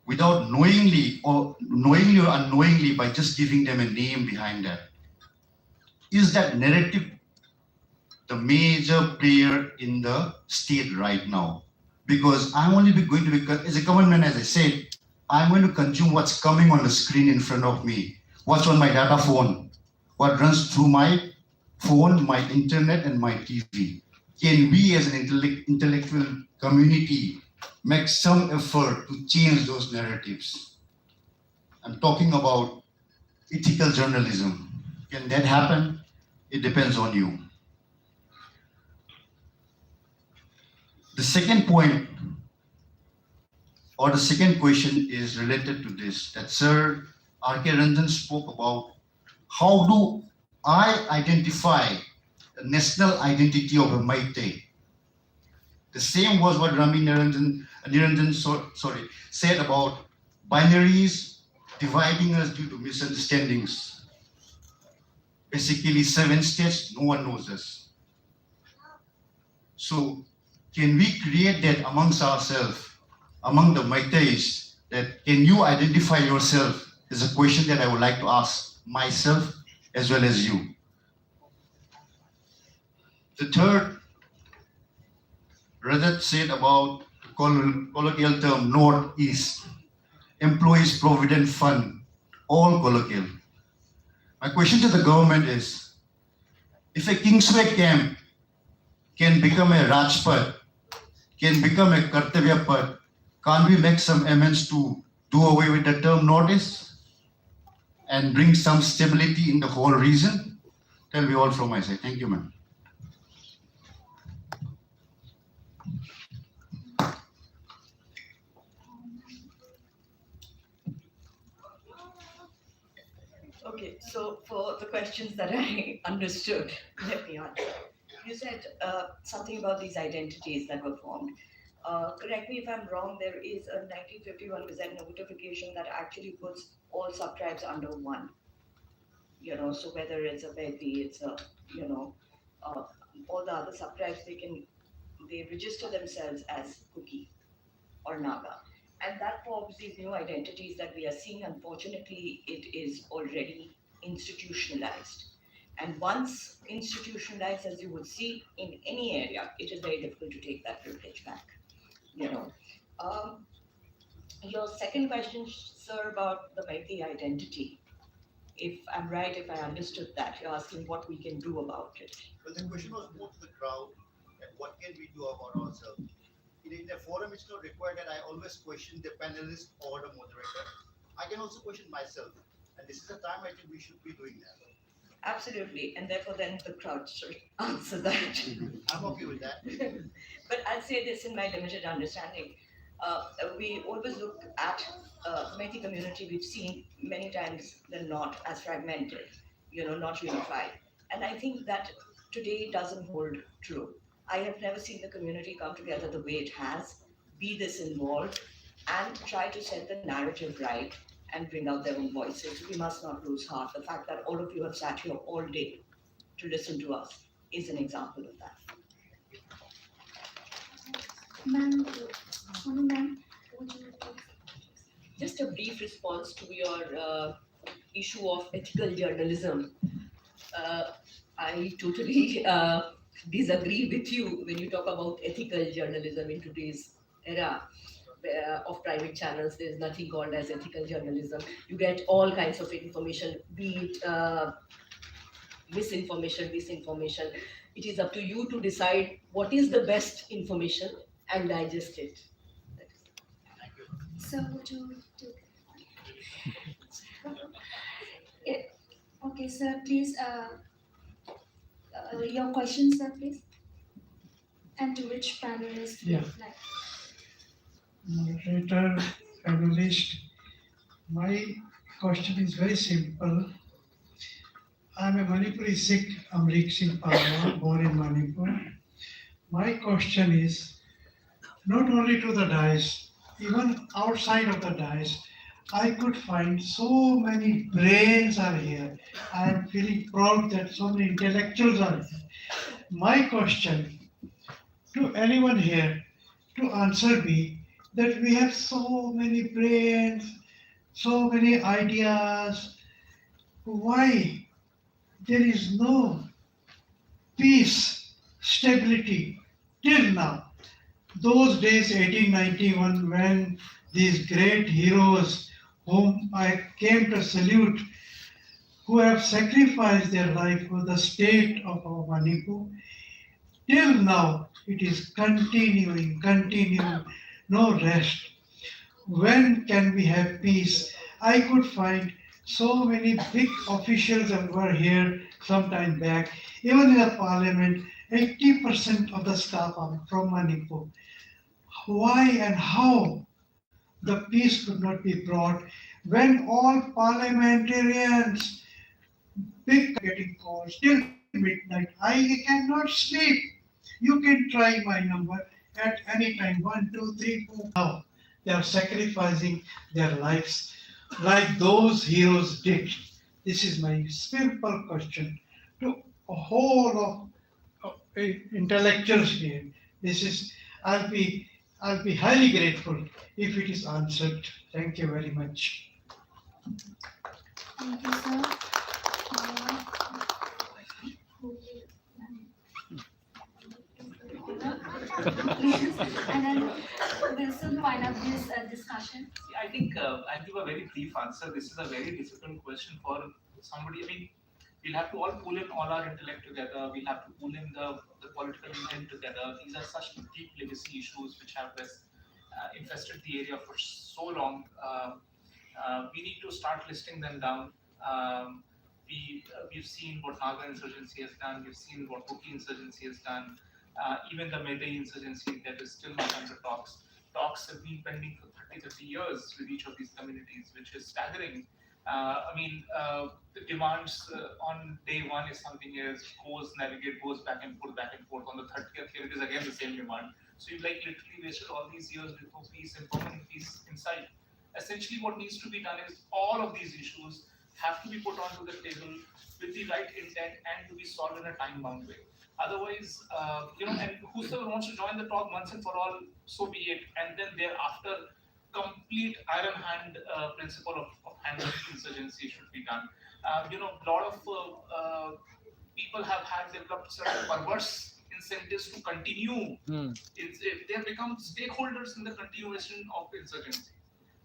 without knowingly or unknowingly by just giving them a name behind that? Is that narrative the major player in the state right now? Because I'm only going to be, as a common man, as I said, I'm going to consume what's coming on the screen in front of me, what's on my data phone, what runs through my phone, my internet, and my TV. Can we as an intellectual community make some effort to change those narratives? I'm talking about ethical journalism. Can that happen? It depends on you. The second point, or the second question is related to this, that Sir R.K. Ranjan spoke about how do I identify the national identity of a Maite. The same was what Rami Niranjan said about binaries dividing us due to misunderstandings. Basically 7 states, no one knows us. So can we create that amongst ourselves, among the Maitais, that can you identify yourself, is a question that I would like to ask myself as well as you. The third, Rajat said about the colloquial term Northeast, Employees Provident Fund, all colloquial. My question to the government is, if a Kingsway camp can become a Rajpath, can become a Kartavya Path, can't we make some amends to do away with the term Northeast and bring some stability in the whole region? Tell me all from my side. Thank you, ma'am. Okay, so for the questions that I understood, let me answer. You said something about these identities that were formed. Correct me if I'm wrong, there is a 1951 Gazette notification that actually puts all subtribes under one. You know, so whether it's a Bedi, it's a, you know, all the other subtribes, they register themselves as Kuki or Naga. And that forms these new identities that we are seeing. Unfortunately, it is already institutionalized. And once institutionalized, as you would see in any area, it is very difficult to take that privilege back. You know, your second question, sir, about the Maiti identity. If I'm right, if I understood that, you're asking what we can do about it. Well, the question was more to the crowd, and what can we do about ourselves? In a forum, it's not required that I always question the panelist or the moderator. I can also question myself, and this is the time I think we should be doing that. Absolutely, and therefore then the crowd should answer that. I'm okay with that. But I'll say this in my limited understanding. We always look at the Methi community, we've seen many times than not as fragmented, you know, not unified. And I think that today doesn't hold true. I have never seen the community come together the way it has, be this involved, and try to set the narrative right and bring out their own voices. We must not lose heart. The fact that all of you have sat here all day to listen to us is an example of that. Ma'am, Just a brief response to your issue of ethical journalism. I totally disagree with you when you talk about ethical journalism in today's era of private channels. There's nothing called as ethical journalism. You get all kinds of information, be it misinformation, disinformation. It is up to you to decide what is the best information and digest it. So would you do? Yeah. Okay, sir, please, your question, sir, please. And to which panelist? Yeah. Like? Moderator, panelist, my question is very simple. I'm a Manipuri Sikh, Amrik Singh Parwa, born in Manipur. My question is, not only to the dais, even outside of the dais, I could find so many brains are here. I am feeling proud that so many intellectuals are here. My question to anyone here to answer me that we have so many brains, so many ideas. Why there is no peace, stability till now? Those days, 1891, when these great heroes whom I came to salute, who have sacrificed their life for the state of our Manipur, till now it is continuing, no rest. When can we have peace? I could find so many big officials that were here some time back. Even in the parliament, 80% of the staff are from Manipur. Why and how the peace could not be brought when all parliamentarians, big getting calls till midnight? I cannot sleep. You can try my number at any time, 1, 2, 3, 4. Now they are sacrificing their lives like those heroes did. This is my simple question to a whole of intellectuals here. This is, I'll be highly grateful if it is answered. Thank you very much. Thank you, sir. And then we'll soon wind up this discussion. I think I'll give a very brief answer. This is a very difficult question for somebody. I mean, we'll have to all pull in all our intellect together. We'll have to pull in the political intent together. These are such deep legacy issues which have infested the area for so long. We need to start listing them down. We've seen what Naga insurgency has done. We've seen what Kuki insurgency has done. Even the Meitei insurgency, that is still not under talks. Talks have been pending for 30 years with each of these communities, which is staggering. The demands on day one is something else, goes back and forth. On the 30th year, it is again the same demand. So you literally wasted all these years with no peace and permanent peace in sight. Essentially, what needs to be done is all of these issues have to be put onto the table with the right intent and to be solved in a time-bound way. Otherwise, and whosoever wants to join the talk once and for all, so be it. And then thereafter, complete iron hand principle of handling insurgency should be done. A lot of people have developed certain perverse incentives to continue. They have become stakeholders in the continuation of insurgency.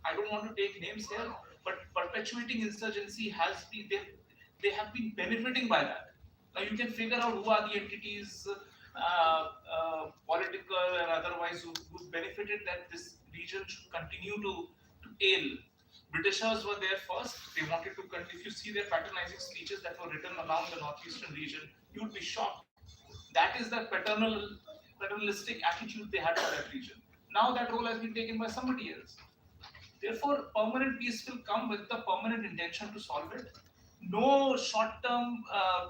I don't want to take names here, but perpetuating insurgency they have been benefiting by that. Now you can figure out who are the entities, political and otherwise, who benefited that this region should continue to ail. Britishers were there first. They wanted to continue. If you see their patronizing speeches that were written along the northeastern region, you would be shocked. That is the paternalistic attitude they had for that region. Now that role has been taken by somebody else. Therefore, permanent peace will come with the permanent intention to solve it. No short-term,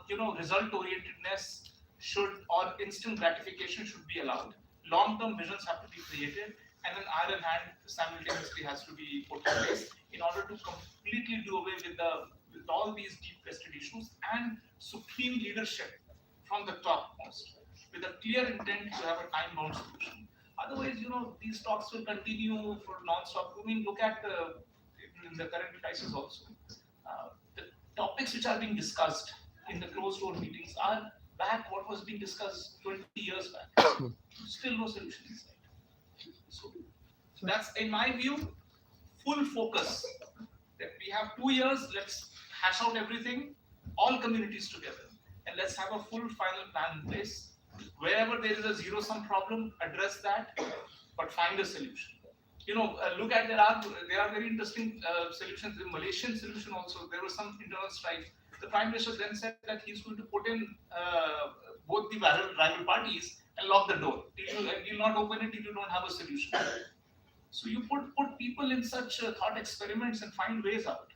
result-orientedness or instant gratification should be allowed. Long-term visions have to be created, and an iron hand simultaneously has to be put in place in order to completely do away with all these deep-vested issues and supreme leadership from the topmost, with a clear intent to have a time-bound solution. Otherwise, these talks will continue for non-stop. I mean, look at in the current crisis also. The topics which are being discussed in the closed-door meetings are back what was being discussed 20 years back. Still no solution inside. So that's, in my view, full focus. That we have 2 years, let's hash out everything, all communities together, and let's have a full final plan in place. Wherever there is a zero-sum problem, address that, but find a solution. Look at there are very interesting solutions. The Malaysian solution also, there was some internal strife. The Prime Minister then said that he's going to put in both the rival parties and lock the door. You'll not open it if you don't have a solution. So you put people in such thought experiments and find ways out.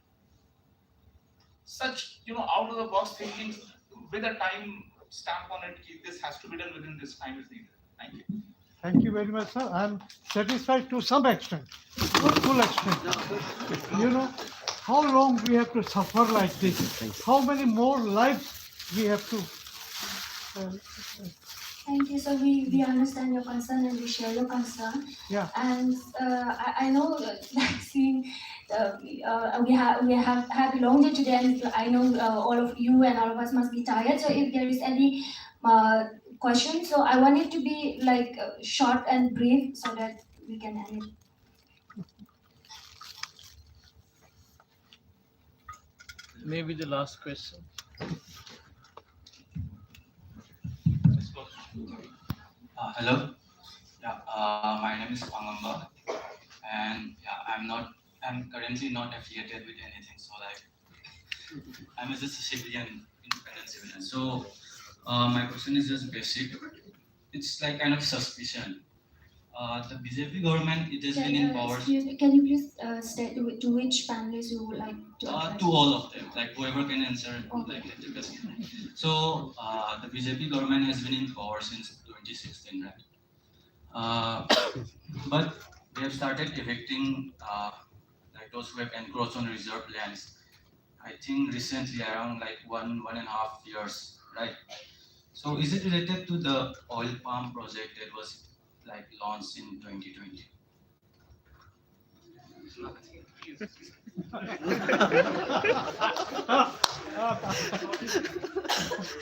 Such out of the box thinking with a time stamp on it. This has to be done within this time is needed. Thank you. Thank you very much, sir. I'm satisfied to some extent, not full extent. How long we have to suffer like this? How many more lives we have to? Thank you. So we understand your concern and we share your concern. Yeah. And I know, like seeing, we have had a long day today, and I know all of you and all of us must be tired. So if there is any question, so I want it to be like short and brief so that we can end it. Maybe the last question. Hello. My name is Pangamba, and I'm currently not affiliated with anything. So I'm just a civilian, independent civilian. So my question is just basic. It's like kind of suspicion. The BJP government, it has been in power. Excuse me, can you please state to which panelists you would like to address? To all of them, like whoever can answer, like the question. So the BJP government has been in power since 2016, right? But they have started evicting like those who have encroached on reserved lands. I think recently, around like 1.5 years, right? So is it related to the oil palm project that was like launched in 2020?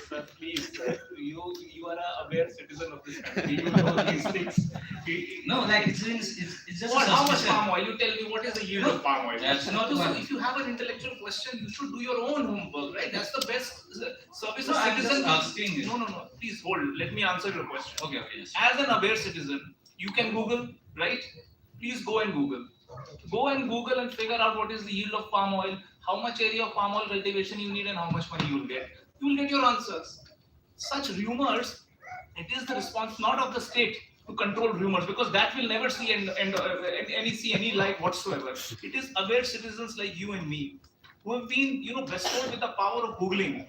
Sir, please, you are an aware citizen of this country. You know these things. No, like it's just how much palm oil? You tell me what is the yield of palm oil? That's not so if you have an intellectual question, you should do your own homework, right? That's the best service No, a I'm citizen. just asking. No. Please hold. Let me answer your question. Okay, yes. As an aware citizen, you can Google, right? Please go and Google. Go and Google and figure out what is the yield of palm oil, how much area of palm oil cultivation you need, and how much money you will get. You will get your answers. Such rumors, it is the response not of the state to control rumors, because that will never see any light whatsoever. It is aware citizens like you and me who have been, bestowed with the power of Googling.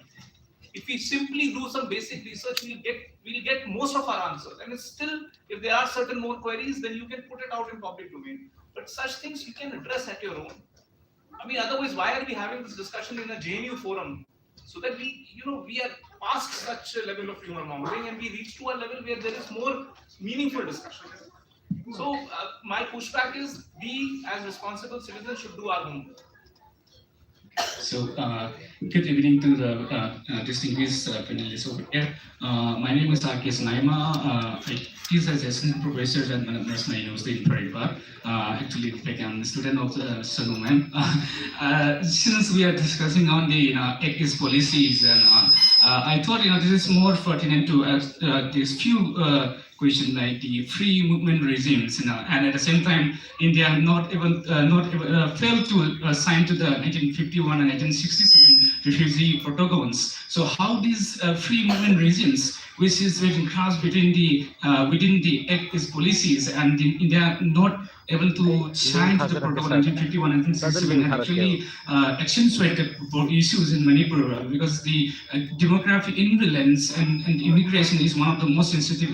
If we simply do some basic research, we'll get most of our answers. And it's still, if there are certain more queries, then you can put it out in public domain. But such things you can address at your own. I mean, otherwise, why are we having this discussion in a JNU forum? So that we are past such a level of rumor mongering and we reach to a level where there is more meaningful discussion. So my pushback is we as responsible citizens should do our homework. So, good evening to the distinguished panelists over here. My name is 𝐏𝐀𝐓𝐑𝐈𝐎. I teach as assistant professor at National University in Paribas. Actually, I'm a student of the Sanuman. Since we are discussing on the 𝐾𝐀 policies, and I thought this is more pertinent to these few question like the free movement regimes, and at the same time, India not even failed to sign to the 1951 and 1967 refugee protocols. So how these free movement regimes, which is within clash between within the 𝐾𝐀 policies, and India not able to sign to the protocol 1951 and 1967, have actually accentuated issues in Manipur, because the demographic imbalance and immigration is one of the most sensitive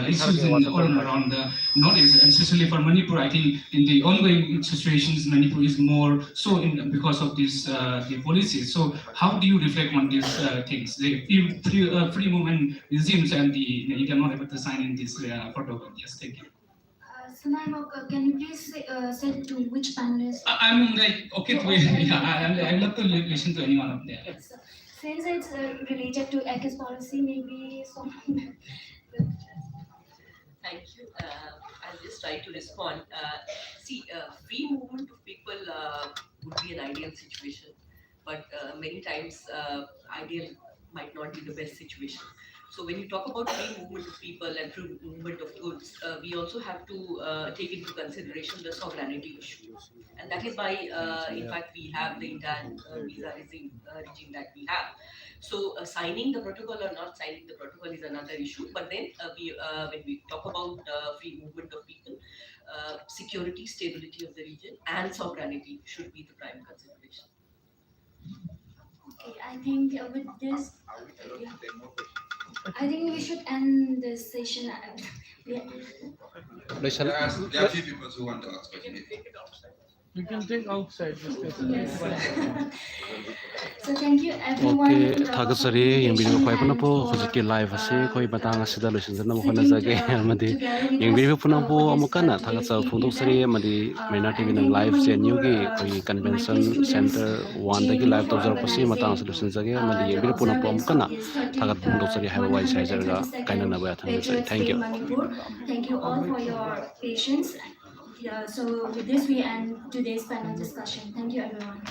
issues all around the Northeast, and especially for Manipur. I think in the ongoing situations, Manipur is more so because of these the policies. So how do you reflect on these things, the free movement regimes and the India not able to sign in this protocol? Yes, thank you. Sunaima, can you please say to which panelist? I'm like, okay, I'd love to listen to any one of them. So, since it's related to ACS policy, maybe someone. Thank you. I'll just try to respond. Free movement of people would be an ideal situation, but many times ideal might not be the best situation. So when you talk about free movement of people and free movement of goods, we also have to take into consideration the sovereignty issue. And that is why, in fact, we have the entire visa regime that we have. So signing the protocol or not signing the protocol is another issue. But then when we talk about free movement of people, security, stability of the region and sovereignty should be the prime consideration. Okay, I think with this, I think we should end this session. There are a few people who want to ask questions. You can take outside. Yes. So thank you everyone. Okay, thagachari yengbiru khoi puna po hojiki live ase khoi batang asida losinjana mkhona jage amadi yengbiru puna po amukana thagachal phungdoksari amadi Mena TV nang live venue gi khoi convention center 1 dagi live tawjar pasi matang solution jage amadi yengbiru puna po amukana thagat phungdoksari haiba wai saijarga kaina na ba thang. Thank you. Thank you all for your patience. Yeah, so with this we end today's panel discussion. Thank you everyone.